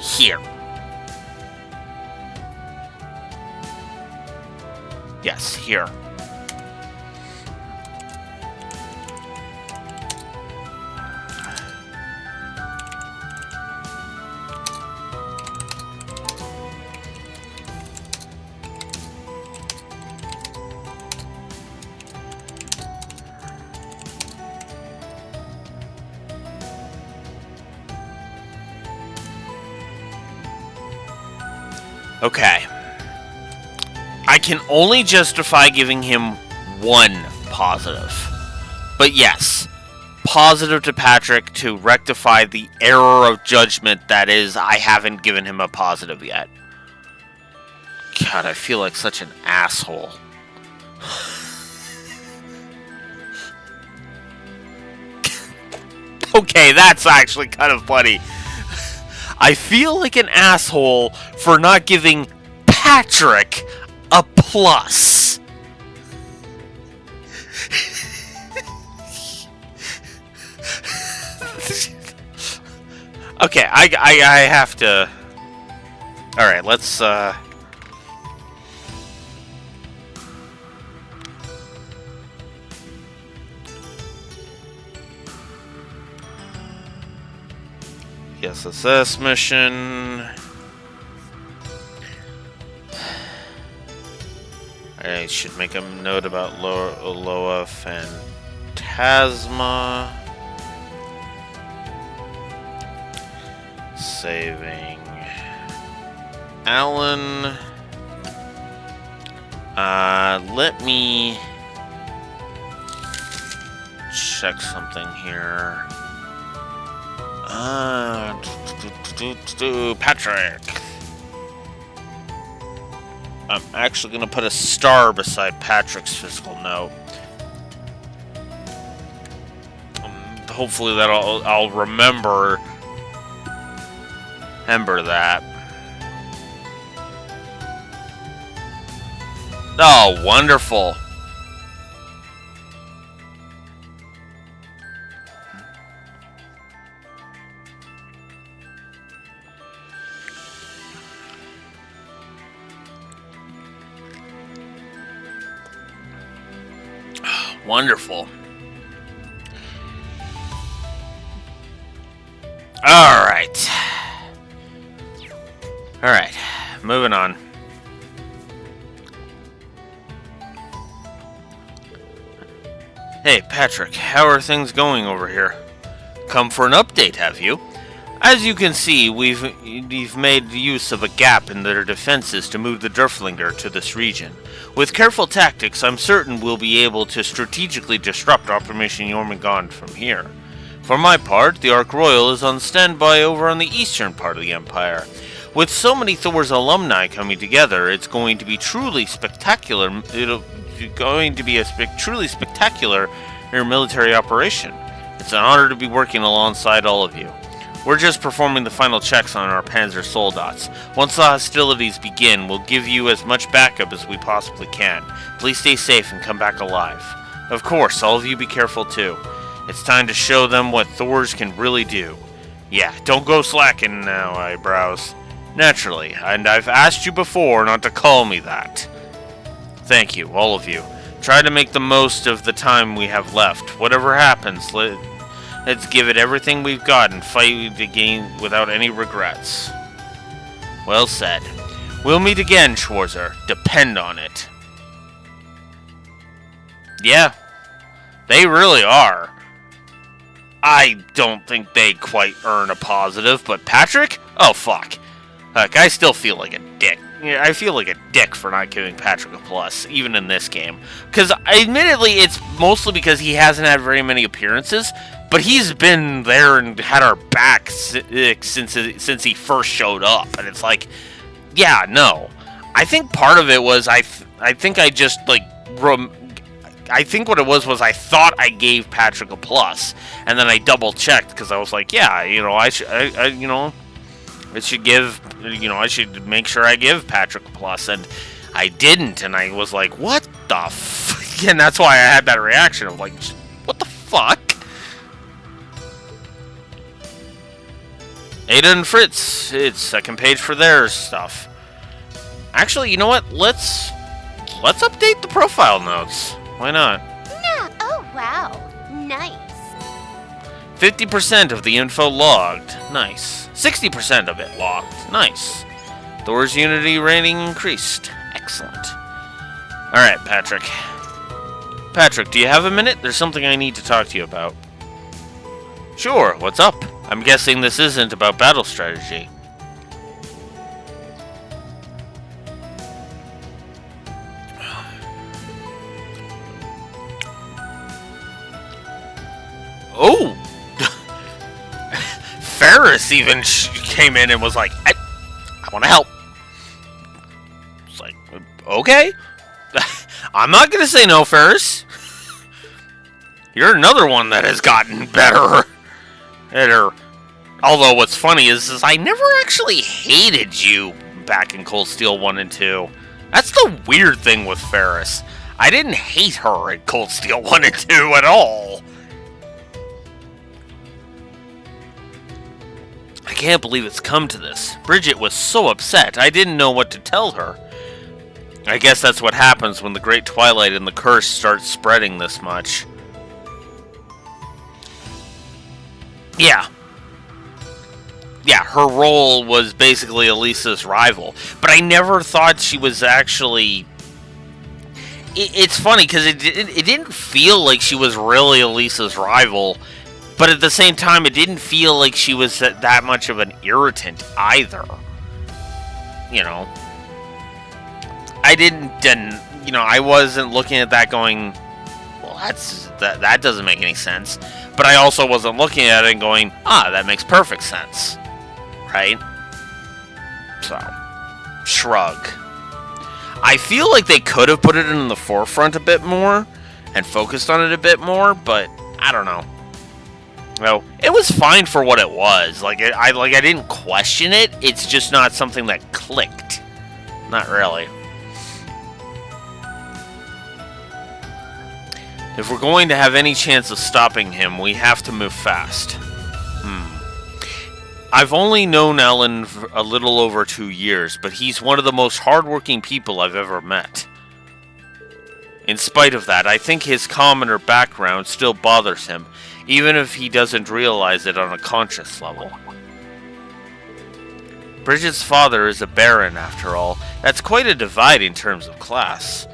here. Yes, here. Okay. I can only justify giving him one positive. But yes, positive to Patrick to rectify the error of judgment that is, I haven't given him a positive yet. God, I feel like such an asshole. Okay, that's actually kind of funny. I feel like an asshole for not giving Patrick a plus. Okay, I have to... Alright, let's, SSS mission. I should make a note about Loa Phantasma. Saving Alan. Let me check something here. Patrick. I'm actually going to put a star beside Patrick's physical note. Hopefully I'll remember that. Oh, wonderful. Wonderful. Alright. Alright. Moving on. Hey, Patrick, how are things going over here? Come for an update, have you? As you can see, we've made use of a gap in their defenses to move the Driflinger to this region. With careful tactics, I'm certain we'll be able to strategically disrupt Operation Jormungand from here. For my part, the Ark Royal is on standby over on the eastern part of the Empire. With so many Thor's alumni coming together, it's going to be truly spectacular. Truly spectacular military operation. It's an honor to be working alongside all of you. We're just performing the final checks on our Panzer Soldats. Once the hostilities begin, we'll give you as much backup as we possibly can. Please stay safe and come back alive. Of course, all of you be careful too. It's time to show them what Thors can really do. Yeah, don't go slacking now, eyebrows. Naturally, and I've asked you before not to call me that. Thank you, all of you. Try to make the most of the time we have left. Whatever happens, let's give it everything we've got and fight again without any regrets. Well said. We'll meet again, Schwarzer. Depend on it. Yeah, they really are. I don't think they quite earn a positive, but Patrick? Oh, fuck. Heck, I still feel like a dick. Yeah, I feel like a dick for not giving Patrick a plus, even in this game. Because, admittedly, it's mostly because he hasn't had very many appearances, but he's been there and had our back since he first showed up. And it's like, yeah, no. I think part of it was, I think I just, like, I think what it was I thought I gave Patrick a plus, and then I double-checked, because I was like, yeah, you know, I should make sure I give Patrick a plus, and I didn't, and I was like, what the f... And that's why I had that reaction of like, what the fuck? Ada and Fritz, it's second page for their stuff. Actually, you know what? Let's update the profile notes. Why not? Nah, oh wow. Nice. 50% of the info logged. Nice. 60% of it logged. Nice. Thor's Unity rating increased. Excellent. Alright, Patrick. Patrick, do you have a minute? There's something I need to talk to you about. Sure, what's up? I'm guessing this isn't about battle strategy. Oh! Ferris even came in and was like, I want to help. It's like, okay. I'm not going to say no, Ferris. You're another one that has gotten better. Although what's funny is I never actually hated you back in Cold Steel 1 and 2. That's the weird thing with Ferris. I didn't hate her in Cold Steel 1 and 2 at all. I can't believe it's come to this. Bridget was so upset, I didn't know what to tell her. I guess that's what happens when the Great Twilight and the Curse start spreading this much. Yeah, her role was basically Elisa's rival, but I never thought she was actually... It's funny, because it didn't feel like she was really Elisa's rival, but at the same time, it didn't feel like she was that much of an irritant either. You know, I wasn't looking at that going, well, that doesn't make any sense. But I also wasn't looking at it and going, that makes perfect sense. Right? So, shrug. I feel like they could have put it in the forefront a bit more and focused on it a bit more, but I don't know. No, it was fine for what it was. I didn't question it. It's just not something that clicked. Not really. If we're going to have any chance of stopping him, we have to move fast. I've only known Alan for a little over 2 years, but he's one of the most hardworking people I've ever met. In spite of that, I think his commoner background still bothers him, even if he doesn't realize it on a conscious level. Bridget's father is a baron, after all. That's quite a divide in terms of class.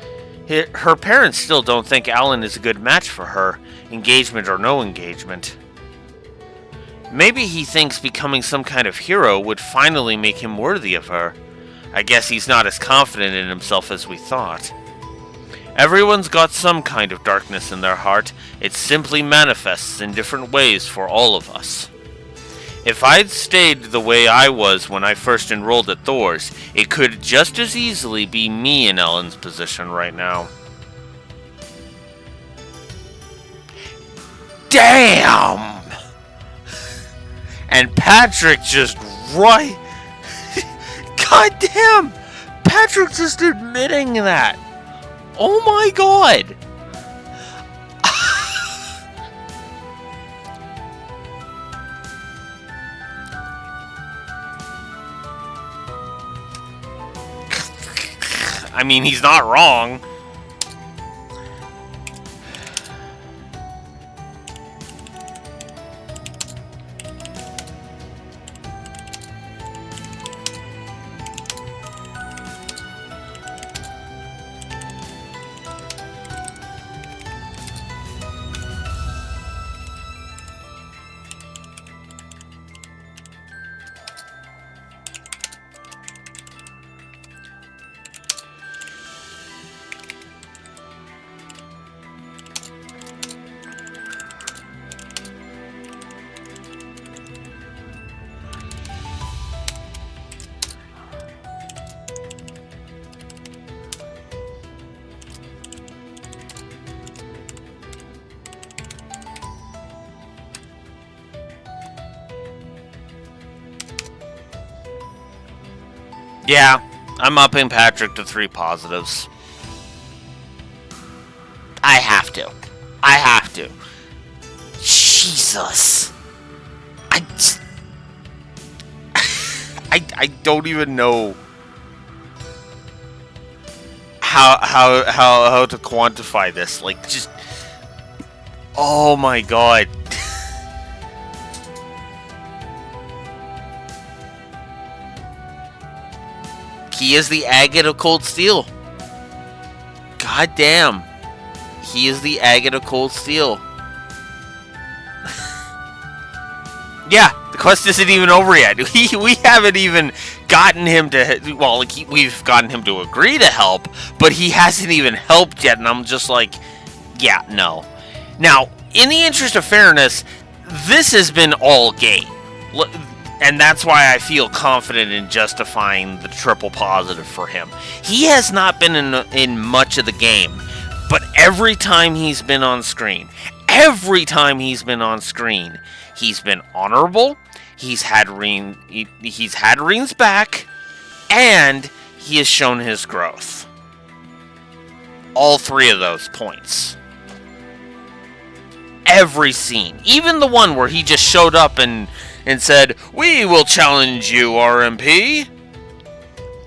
Her parents still don't think Alan is a good match for her, engagement or no engagement. Maybe he thinks becoming some kind of hero would finally make him worthy of her. I guess he's not as confident in himself as we thought. Everyone's got some kind of darkness in their heart. It simply manifests in different ways for all of us. If I'd stayed the way I was when I first enrolled at Thor's, it could just as easily be me in Ellen's position right now. Damn! And Patrick just right... God damn! Patrick just admitting that! Oh my god! I mean, he's not wrong. Yeah, I'm upping Patrick to 3 positives. I have to. Jesus. I don't even know how to quantify this. Like, just, oh my god. He is the agate of Cold Steel. God damn. He is the agate of Cold Steel. Yeah, the quest isn't even over yet. We haven't even gotten him to... Well, like, we've gotten him to agree to help, but he hasn't even helped yet, and I'm just like, yeah, no. Now, in the interest of fairness, this has been all game. And that's why I feel confident in justifying the triple positive for him. He has not been in much of the game, but every time he's been on screen, he's been honorable, he's had Reen's back, and he has shown his growth. All three of those points. Every scene. Even the one where he just showed up and said, "We will challenge you, RMP."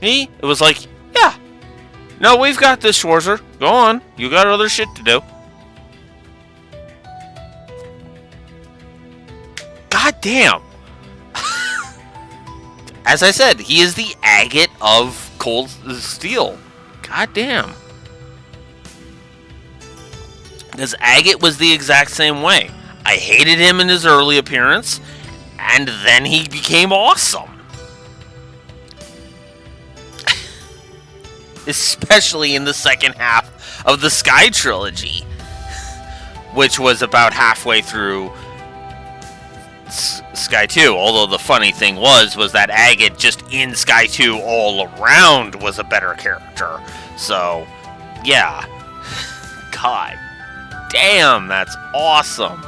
It was like, yeah. No, we've got this, Schwarzer. Go on. You got other shit to do. God damn. As I said, he is the agate of Cold Steel. God damn. Because Agate was the exact same way. I hated him in his early appearance, and then he became awesome. Especially in the second half of the Sky Trilogy, which was about halfway through Sky 2. Although the funny thing was that Agate just in Sky 2 all around was a better character. So, yeah. God damn, that's awesome.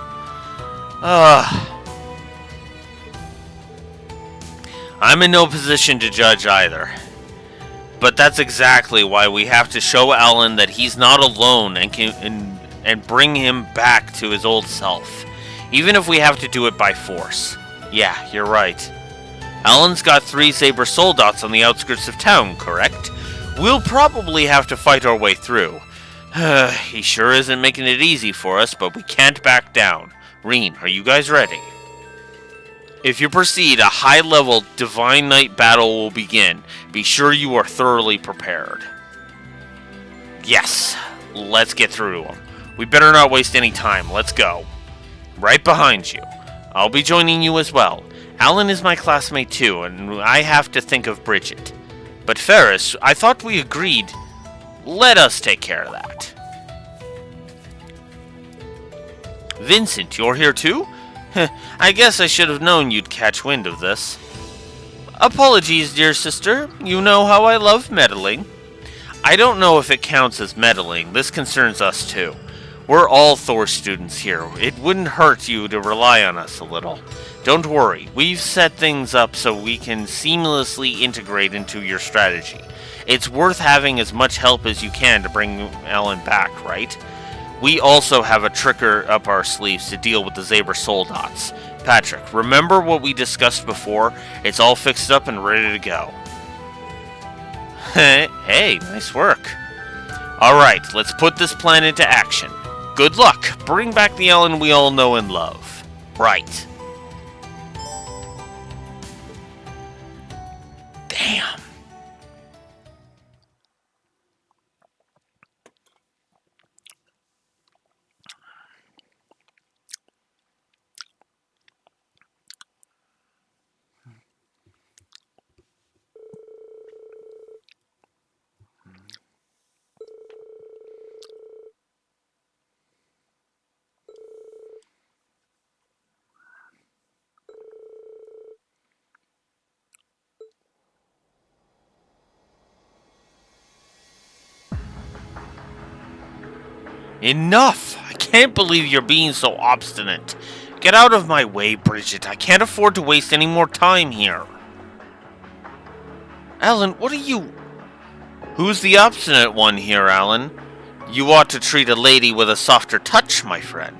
I'm in no position to judge either. But that's exactly why we have to show Alan that he's not alone and bring him back to his old self. Even if we have to do it by force. Yeah, you're right. Alan's got 3 Saber Soul Dots on the outskirts of town, correct? We'll probably have to fight our way through. He sure isn't making it easy for us, but we can't back down. Reen, are you guys ready? If you proceed, a high-level Divine Knight battle will begin. Be sure you are thoroughly prepared. Yes, let's get through to him. We better not waste any time. Let's go. Right behind you. I'll be joining you as well. Alan is my classmate too, and I have to think of Bridget. But Ferris, I thought we agreed. Let us take care of that. Vincent, you're here too? I guess I should have known you'd catch wind of this. Apologies, dear sister. You know how I love meddling. I don't know if it counts as meddling. This concerns us too. We're all Thor students here. It wouldn't hurt you to rely on us a little. Don't worry. We've set things up so we can seamlessly integrate into your strategy. It's worth having as much help as you can to bring Ellen back, right? We also have a tricker up our sleeves to deal with the Saber Soul Dots. Patrick, remember what we discussed before? It's all fixed up and ready to go. Hey, nice work. Alright, let's put this plan into action. Good luck. Bring back the Ellen we all know and love. Right. Damn. Enough! I can't believe you're being so obstinate. Get out of my way, Bridget. I can't afford to waste any more time here. Alan, what are you... Who's the obstinate one here, Alan? You ought to treat a lady with a softer touch, my friend.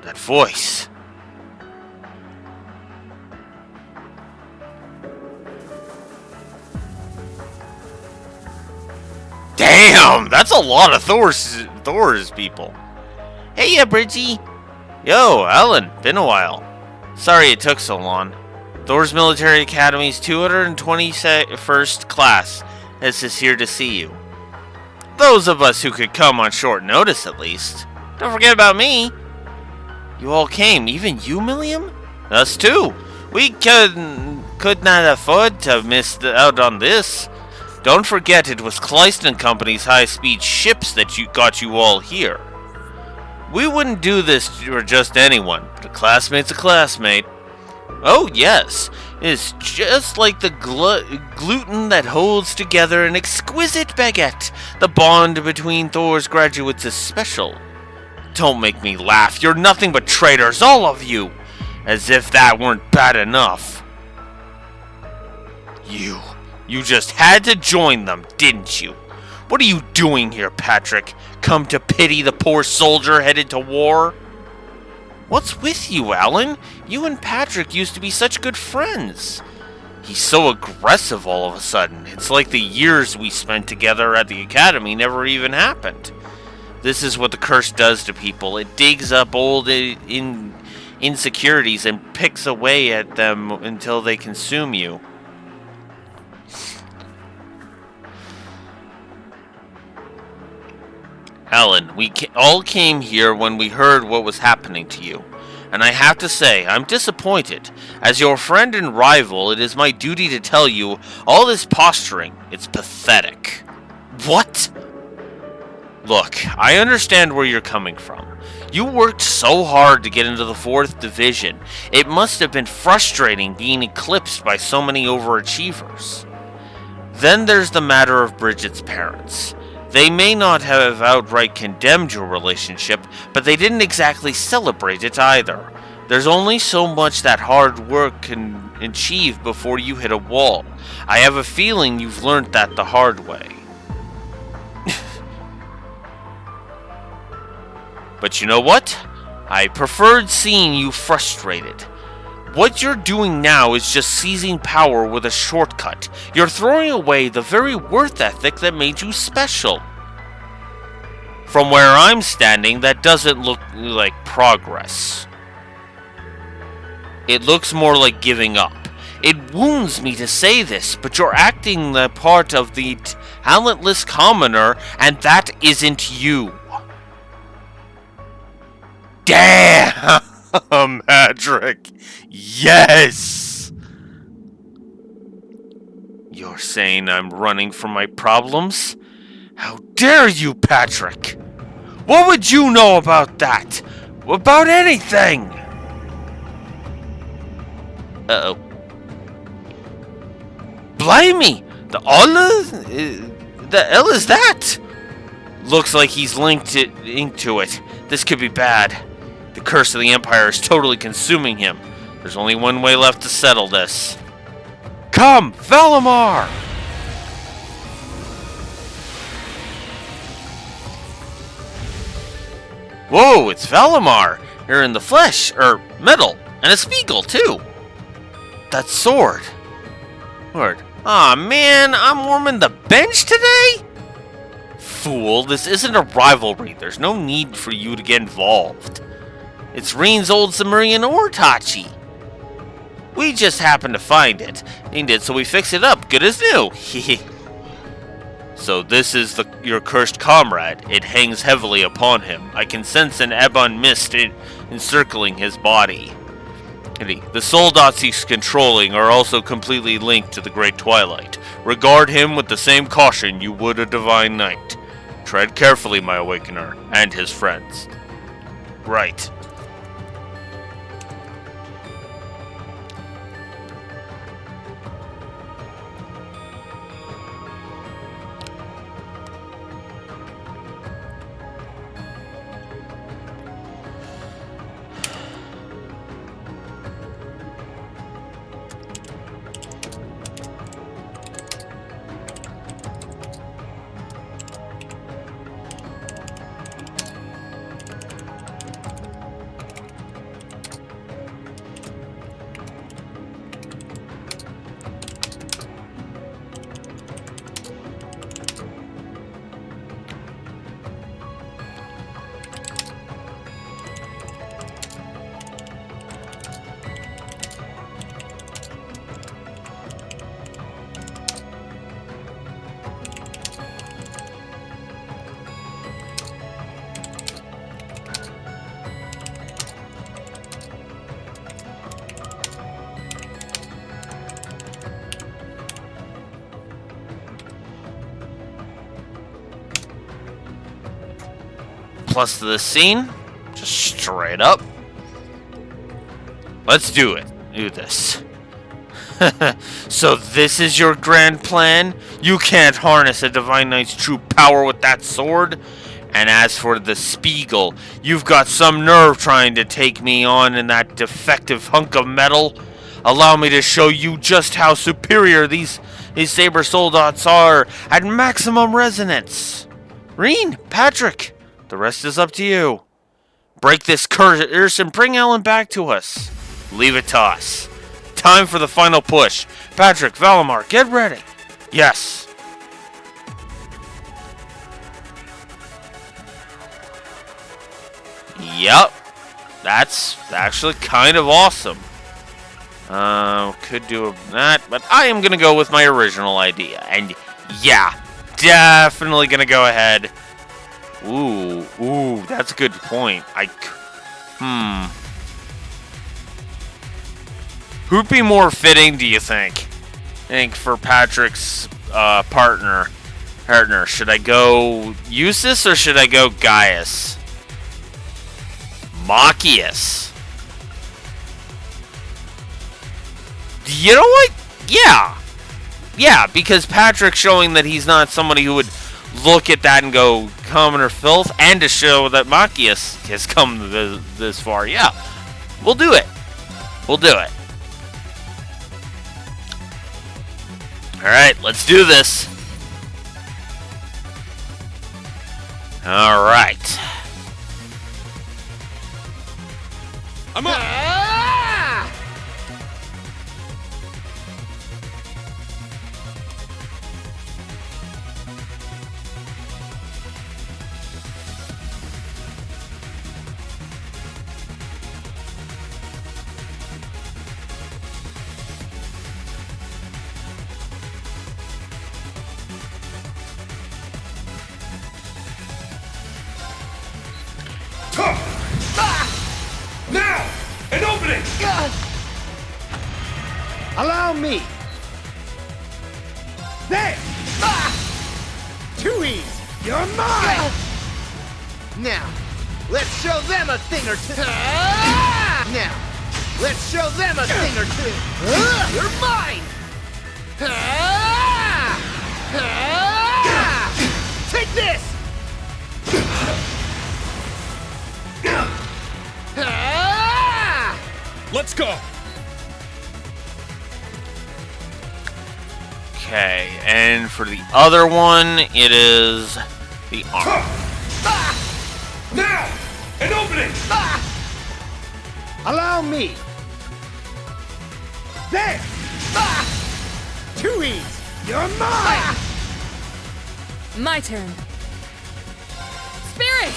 That voice. Damn, that's a lot of Thor's people. Hey, Bridgie. Yo, Alan, been a while. Sorry it took so long. Thor's Military Academy's 221st class is here to see you. Those of us who could come on short notice, at least. Don't forget about me. You all came, even you, Milliam? Us too. We could not afford to miss out on this. Don't forget it was Kleist & Company's high-speed ships that got you all here. We wouldn't do this for just anyone, but a classmate's a classmate. Oh yes, it's just like the gluten that holds together an exquisite baguette. The bond between Thor's graduates is special. Don't make me laugh, you're nothing but traitors, all of you! As if that weren't bad enough. You just had to join them, didn't you? What are you doing here, Patrick? Come to pity the poor soldier headed to war? What's with you, Alan? You and Patrick used to be such good friends. He's so aggressive all of a sudden. It's like the years we spent together at the academy never even happened. This is what the curse does to people. It digs up old insecurities and picks away at them until they consume you. Alan, we all came here when we heard what was happening to you. And I have to say, I'm disappointed. As your friend and rival, it is my duty to tell you, all this posturing, it's pathetic. What? Look, I understand where you're coming from. You worked so hard to get into the 4th Division. It must have been frustrating being eclipsed by so many overachievers. Then there's the matter of Bridget's parents. They may not have outright condemned your relationship, but they didn't exactly celebrate it either. There's only so much that hard work can achieve before you hit a wall. I have a feeling you've learned that the hard way. But you know what? I preferred seeing you frustrated. What you're doing now is just seizing power with a shortcut. You're throwing away the very work ethic that made you special. From where I'm standing, that doesn't look like progress. It looks more like giving up. It wounds me to say this, but you're acting the part of the talentless commoner, and that isn't you. Damn, Patrick! Yes! You're saying I'm running from my problems? How dare you, Patrick! What would you know about that? About anything? Uh-oh. Blimey! The hell is that? Looks like he's linked into it. This could be bad. The curse of the Empire is totally consuming him. There's only one way left to settle this. Come, Valimar! Whoa, it's Valimar! Here in the flesh, metal, and a Spiegel, too! That sword! Lord. Aw, man, I'm warming the bench today? Fool, this isn't a rivalry. There's no need for you to get involved. It's Reen's old Sumerian ore, Tachi. We just happened to find it. Named it, so we fix it up. Good as new. So this is your cursed comrade. It hangs heavily upon him. I can sense an Ebon mist encircling his body. The soul dots he's controlling are also completely linked to the Great Twilight. Regard him with the same caution you would a divine knight. Tread carefully, my awakener, and his friends. Right. plus to this scene. Just straight up. Let's do it. Do this. So this is your grand plan? You can't harness a Divine Knight's true power with that sword? And as for the Spiegel, you've got some nerve trying to take me on in that defective hunk of metal? Allow me to show you just how superior these Saber Soldats are at maximum resonance. Rean, Patrick, the rest is up to you. Break this curse and bring Ellen back to us. Leave it to us. Time for the final push. Patrick, Valimar, get ready. Yes. Yep. That's actually kind of awesome. Could do that, but I am going to go with my original idea. And yeah, definitely going to go ahead. Ooh, that's a good point. Who'd be more fitting, do you think? I think for Patrick's partner. Should I go Eustace or should I go Gaius? Machias. You know what? Yeah, because Patrick's showing that he's not somebody who would look at that and go common or filth, and to show that Machias has come this far. Yeah, we'll do it. Alright, let's do this. Alright. I'm up! Now! An opening! Allow me! There! Too easy! You're mine! Now, let's show them a thing or two! Now, let's show them a thing or two! You're mine! Take this! Let's go! Okay, and for the other one, it is the arm. Now! An opening! Allow me! There! Too easy! You're mine! My turn. Spirit!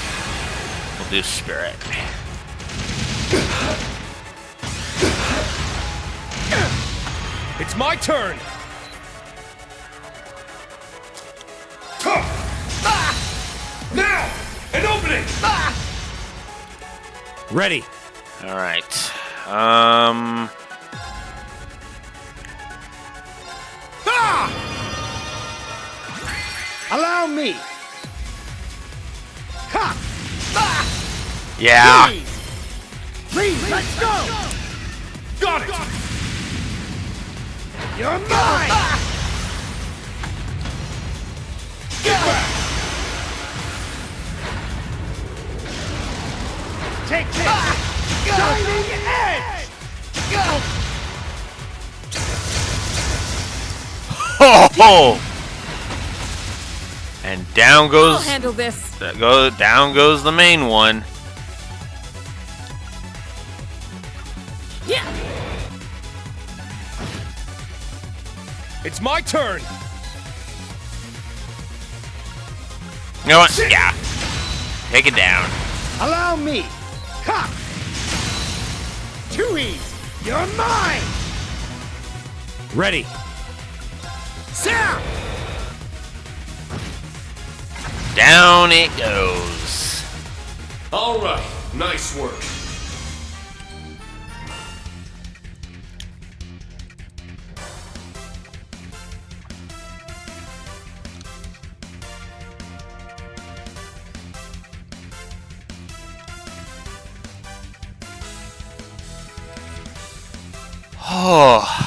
We'll do Spirit. It's my turn! Now! An opening! Ready. Alright. Allow me! Ha! Yeah. Please, let's go! Got it! You're mine! Get back! Take this! Shining Edge! Ho! And down goes. I'll handle this. Down goes the main one. Yeah. It's my turn! You know what? Yeah. Take it down. Allow me! Ha! Too easy! You're mine! Ready. Sarah! Down it goes. Alright, nice work. Oh.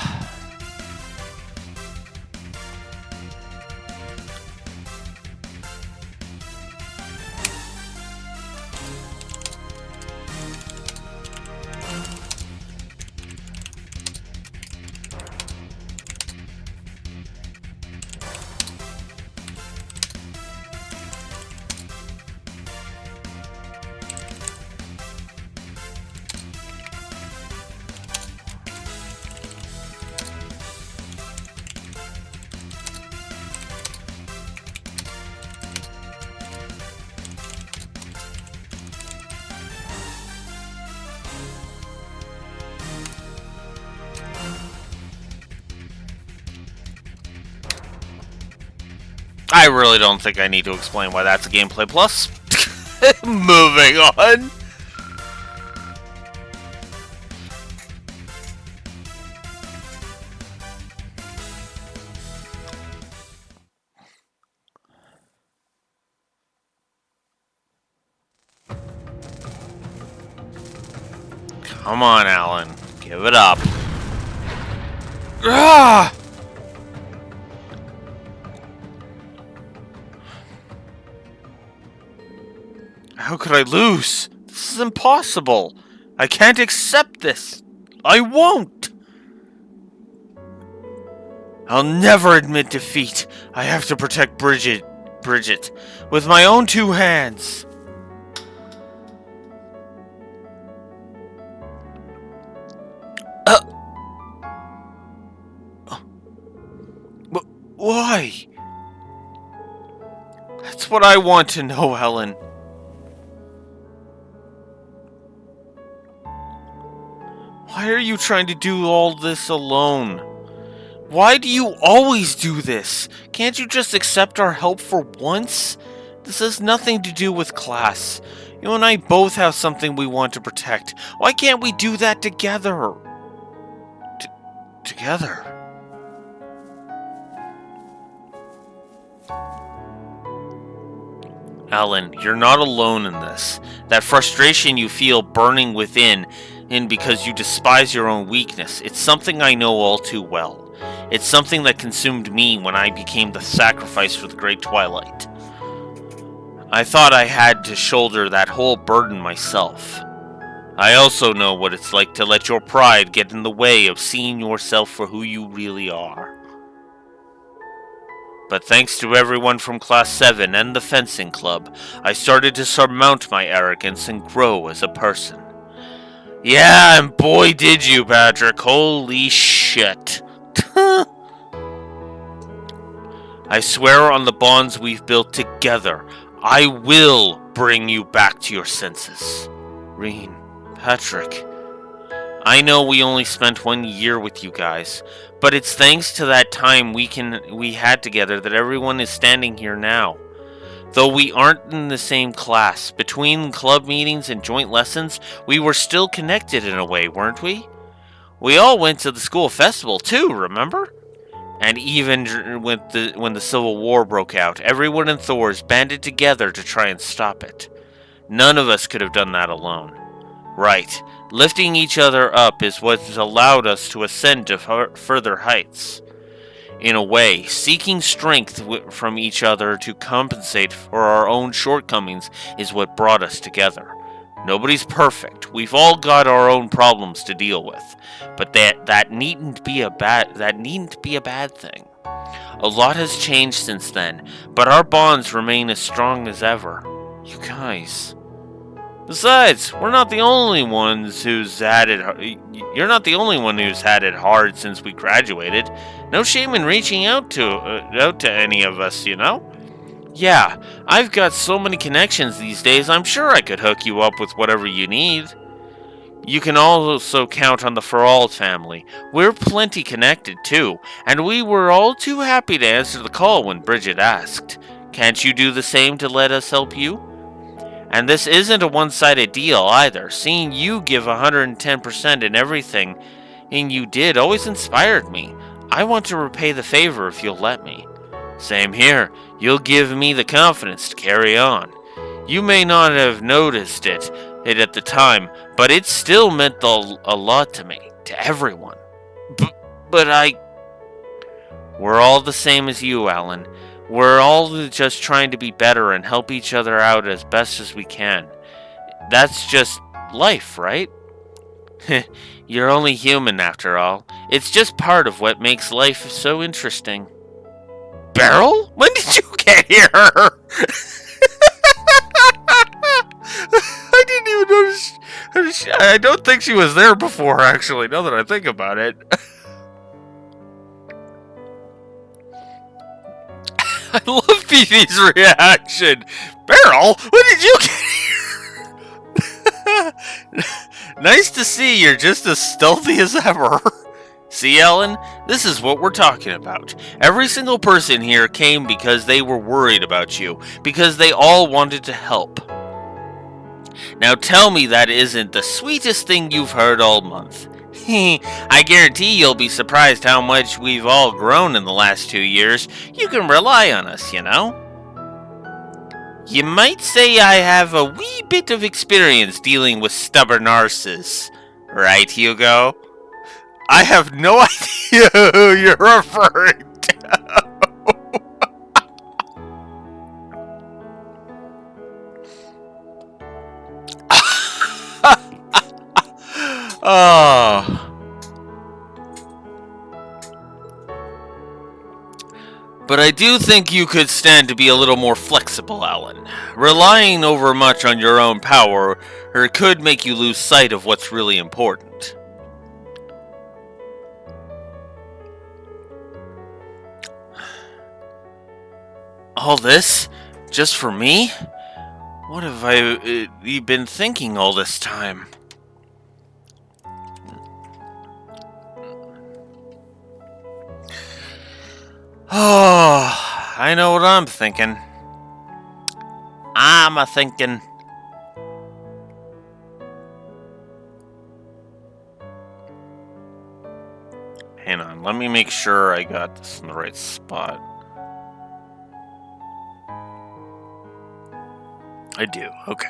I really don't think I need to explain why that's a gameplay plus. Moving on. Come on, Alan. Give it up. Ah! How could I lose? This is impossible. I can't accept this. I won't. I'll never admit defeat. I have to protect Bridget, with my own two hands. Why? That's what I want to know, Helen. Why are you trying to do all this alone? Why do you always do this? Can't you just accept our help for once? This has nothing to do with class. You and I both have something we want to protect. Why can't we do that together? Together? Alan, you're not alone in this. That frustration you feel burning within because you despise your own weakness, it's something I know all too well. It's something that consumed me when I became the sacrifice for the Great Twilight. I thought I had to shoulder that whole burden myself. I also know what it's like to let your pride get in the way of seeing yourself for who you really are. But thanks to everyone from Class 7 and the fencing club, I started to surmount my arrogance and grow as a person. Yeah, and boy did you, Patrick. Holy shit. I swear on the bonds we've built together, I will bring you back to your senses. Rean, Patrick, I know we only spent 1 year with you guys, but it's thanks to that time we had together that everyone is standing here now. Though we aren't in the same class, between club meetings and joint lessons, we were still connected in a way, weren't we? We all went to the school festival too, remember? And even when the Civil War broke out, everyone in Thors banded together to try and stop it. None of us could have done that alone. Right. Lifting each other up is what's allowed us to ascend to further heights. In a way, seeking strength from each other to compensate for our own shortcomings is what brought us together. Nobody's perfect. We've all got our own problems to deal with, but that needn't be a bad thing. A lot has changed since then, but our bonds remain as strong as ever. You guys. Besides, we're not the only ones who's had it. You're not the only one who's had it hard since we graduated. No shame in reaching out to any of us, you know. Yeah, I've got so many connections these days. I'm sure I could hook you up with whatever you need. You can also count on the Ferald family. We're plenty connected too, and we were all too happy to answer the call when Bridget asked. Can't you do the same to let us help you? And this isn't a one-sided deal either. Seeing you give 110% in everything you did always inspired me. I want to repay the favor if you'll let me. Same here. You'll give me the confidence to carry on. You may not have noticed it at the time, but it still meant a lot to me, to everyone. But we're all the same as you, Alan. We're all just trying to be better and help each other out as best as we can. That's just life, right? You're only human after all. It's just part of what makes life so interesting. Beryl? When did you get here? I didn't even notice. I don't think she was there before, actually, now that I think about it. I love Fifi's reaction. Beryl, when did you get here? Nice to see you're just as stealthy as ever. See, Ellen? This is what we're talking about. Every single person here came because they were worried about you, because they all wanted to help. Now tell me that isn't the sweetest thing you've heard all month. I guarantee you'll be surprised how much we've all grown in the last 2 years. You can rely on us, you know? You might say I have a wee bit of experience dealing with stubborn arses. Right, Hugo? I have no idea who you're referring to. Oh. But I do think you could stand to be a little more flexible, Alan. Relying over much on your own power could make you lose sight of what's really important. All this? Just for me? What have I been thinking all this time? Oh, I know what I'm thinking. I'm a-thinking. Hang on, let me make sure I got this in the right spot. I do, okay.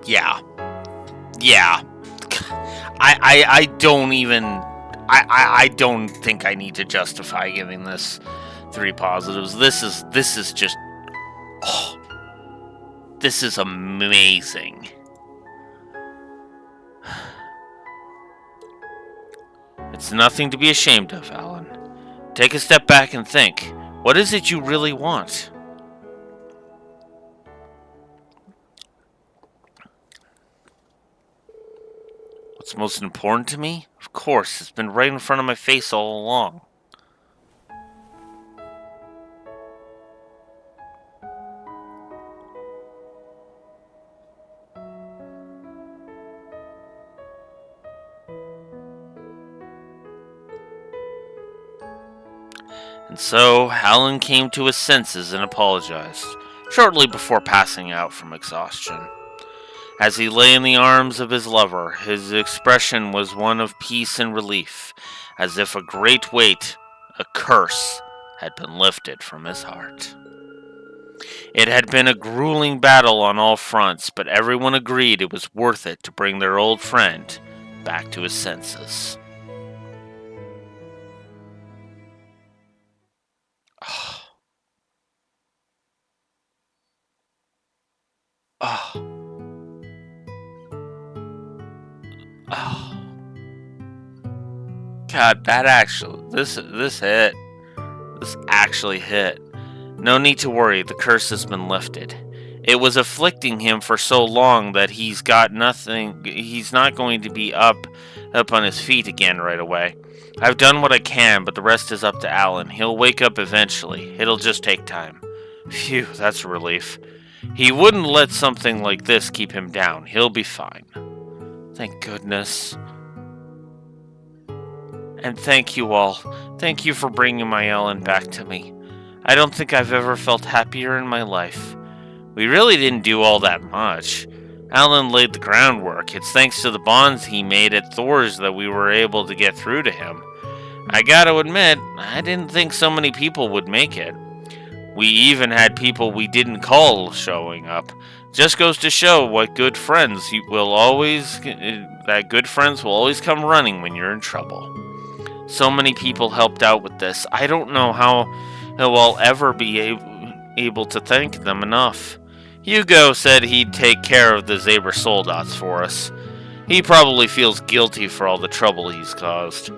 Yeah. I don't even... I don't think I need to justify giving this 3 positives. This is just... Oh, this is amazing. It's nothing to be ashamed of, Alan. Take a step back and think. What is it you really want? What's most important to me? Of course, it's been right in front of my face all along. And so Alan came to his senses and apologized, shortly before passing out from exhaustion. As he lay in the arms of his lover, his expression was one of peace and relief, as if a great weight, a curse, had been lifted from his heart. It had been a grueling battle on all fronts, but everyone agreed it was worth it to bring their old friend back to his senses. God, that actually, this hit. This actually hit. No need to worry, the curse has been lifted. It was afflicting him for so long that he's not going to be up on his feet again right away. I've done what I can, but the rest is up to Alan. He'll wake up eventually. It'll just take time. Phew, that's a relief. He wouldn't let something like this keep him down. He'll be fine. Thank goodness. And thank you all. Thank you for bringing my Ellen back to me. I don't think I've ever felt happier in my life. We really didn't do all that much. Alan laid the groundwork. It's thanks to the bonds he made at Thor's that we were able to get through to him. I gotta admit, I didn't think so many people would make it. We even had people we didn't call showing up. Just goes to show what good friends will always come running when you're in trouble. So many people helped out with this. I don't know how I'll ever be able to thank them enough. Hugo said he'd take care of the Zaber Soldats for us. He probably feels guilty for all the trouble he's caused.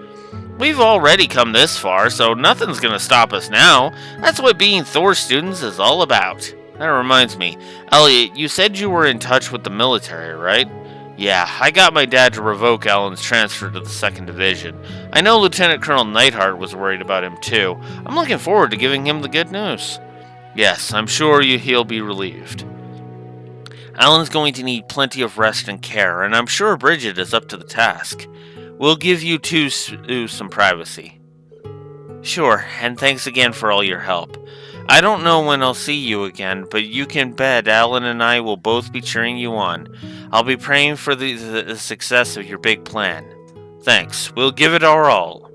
We've already come this far, so nothing's gonna stop us now. That's what being Thor students is all about. That reminds me, Elliot, you said you were in touch with the military, right? Yeah, I got my dad to revoke Alan's transfer to the 2nd Division. I know Lieutenant Colonel Neidhart was worried about him too. I'm looking forward to giving him the good news. Yes, I'm sure he'll be relieved. Alan's going to need plenty of rest and care, and I'm sure Bridget is up to the task. We'll give you two some privacy. Sure, and thanks again for all your help. I don't know when I'll see you again, but you can bet Alan and I will both be cheering you on. I'll be praying for the success of your big plan. Thanks, we'll give it our all.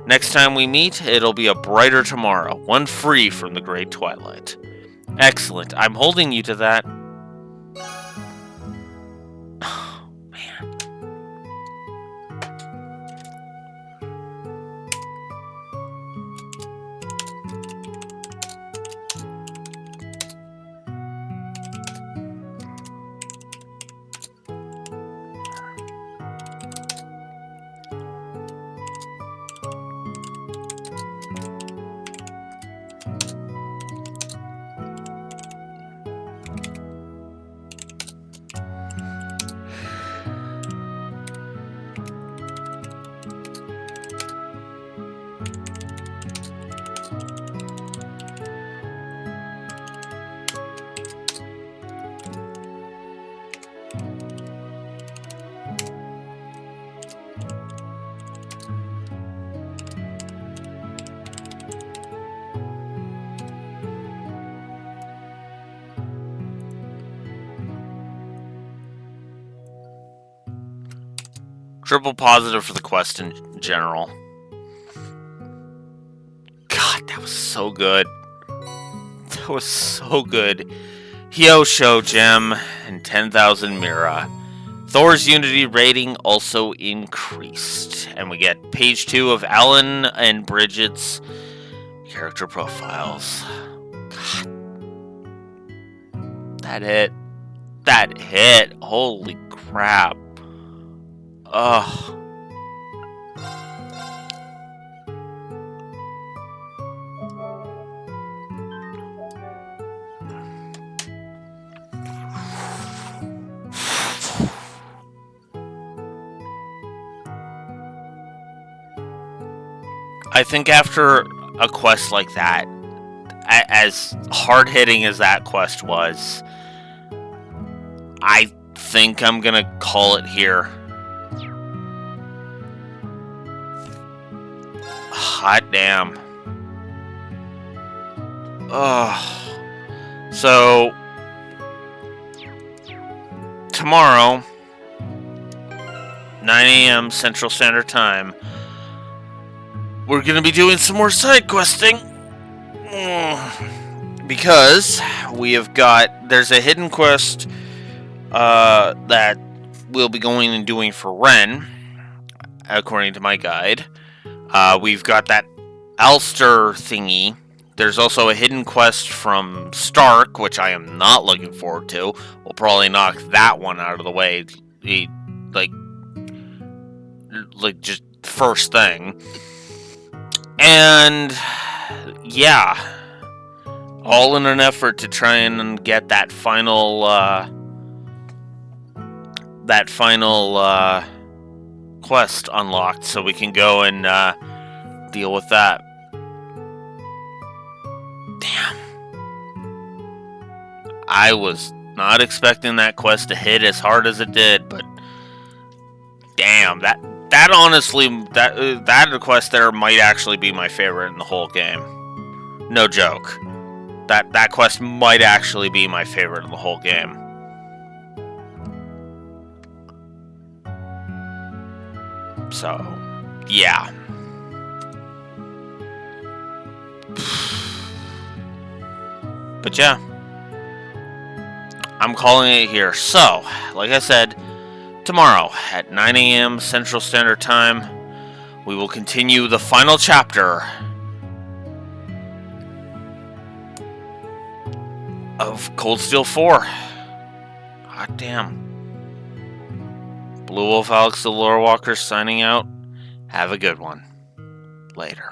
Next time we meet, it'll be a brighter tomorrow, one free from the great twilight. Excellent, I'm holding you to that. Oh, man. Triple positive for the quest in general. God, that was so good. That was so good. Hyosho Gem and 10,000 Mira. Thor's Unity rating also increased. And we get page 2 of Alan and Bridget's character profiles. God. That hit. That hit. Holy crap. Ugh. I think after a quest like that, as hard-hitting as that quest was, I think I'm gonna call it here. Hot damn. So tomorrow, 9 a.m. Central Standard Time, we're gonna be doing some more side questing. Because there's a hidden quest that we'll be going and doing for Ren, according to my guide. We've got that Alster thingy. There's also a hidden quest from Stark, which I am not looking forward to. We'll probably knock that one out of the way, like just first thing. And yeah, all in an effort to try and get that final quest unlocked, so we can go and deal with that. Damn. I was not expecting that quest to hit as hard as it did, but damn, that honestly, that quest there might actually be my favorite in the whole game. No joke. That quest might actually be my favorite in the whole game. So, yeah. But yeah, I'm calling it here. So, like I said, tomorrow at 9 a.m. Central Standard Time, we will continue the final chapter of Cold Steel 4. Hot damn. Blue Wolf Alex the Lore Walker signing out. Have a good one. Later.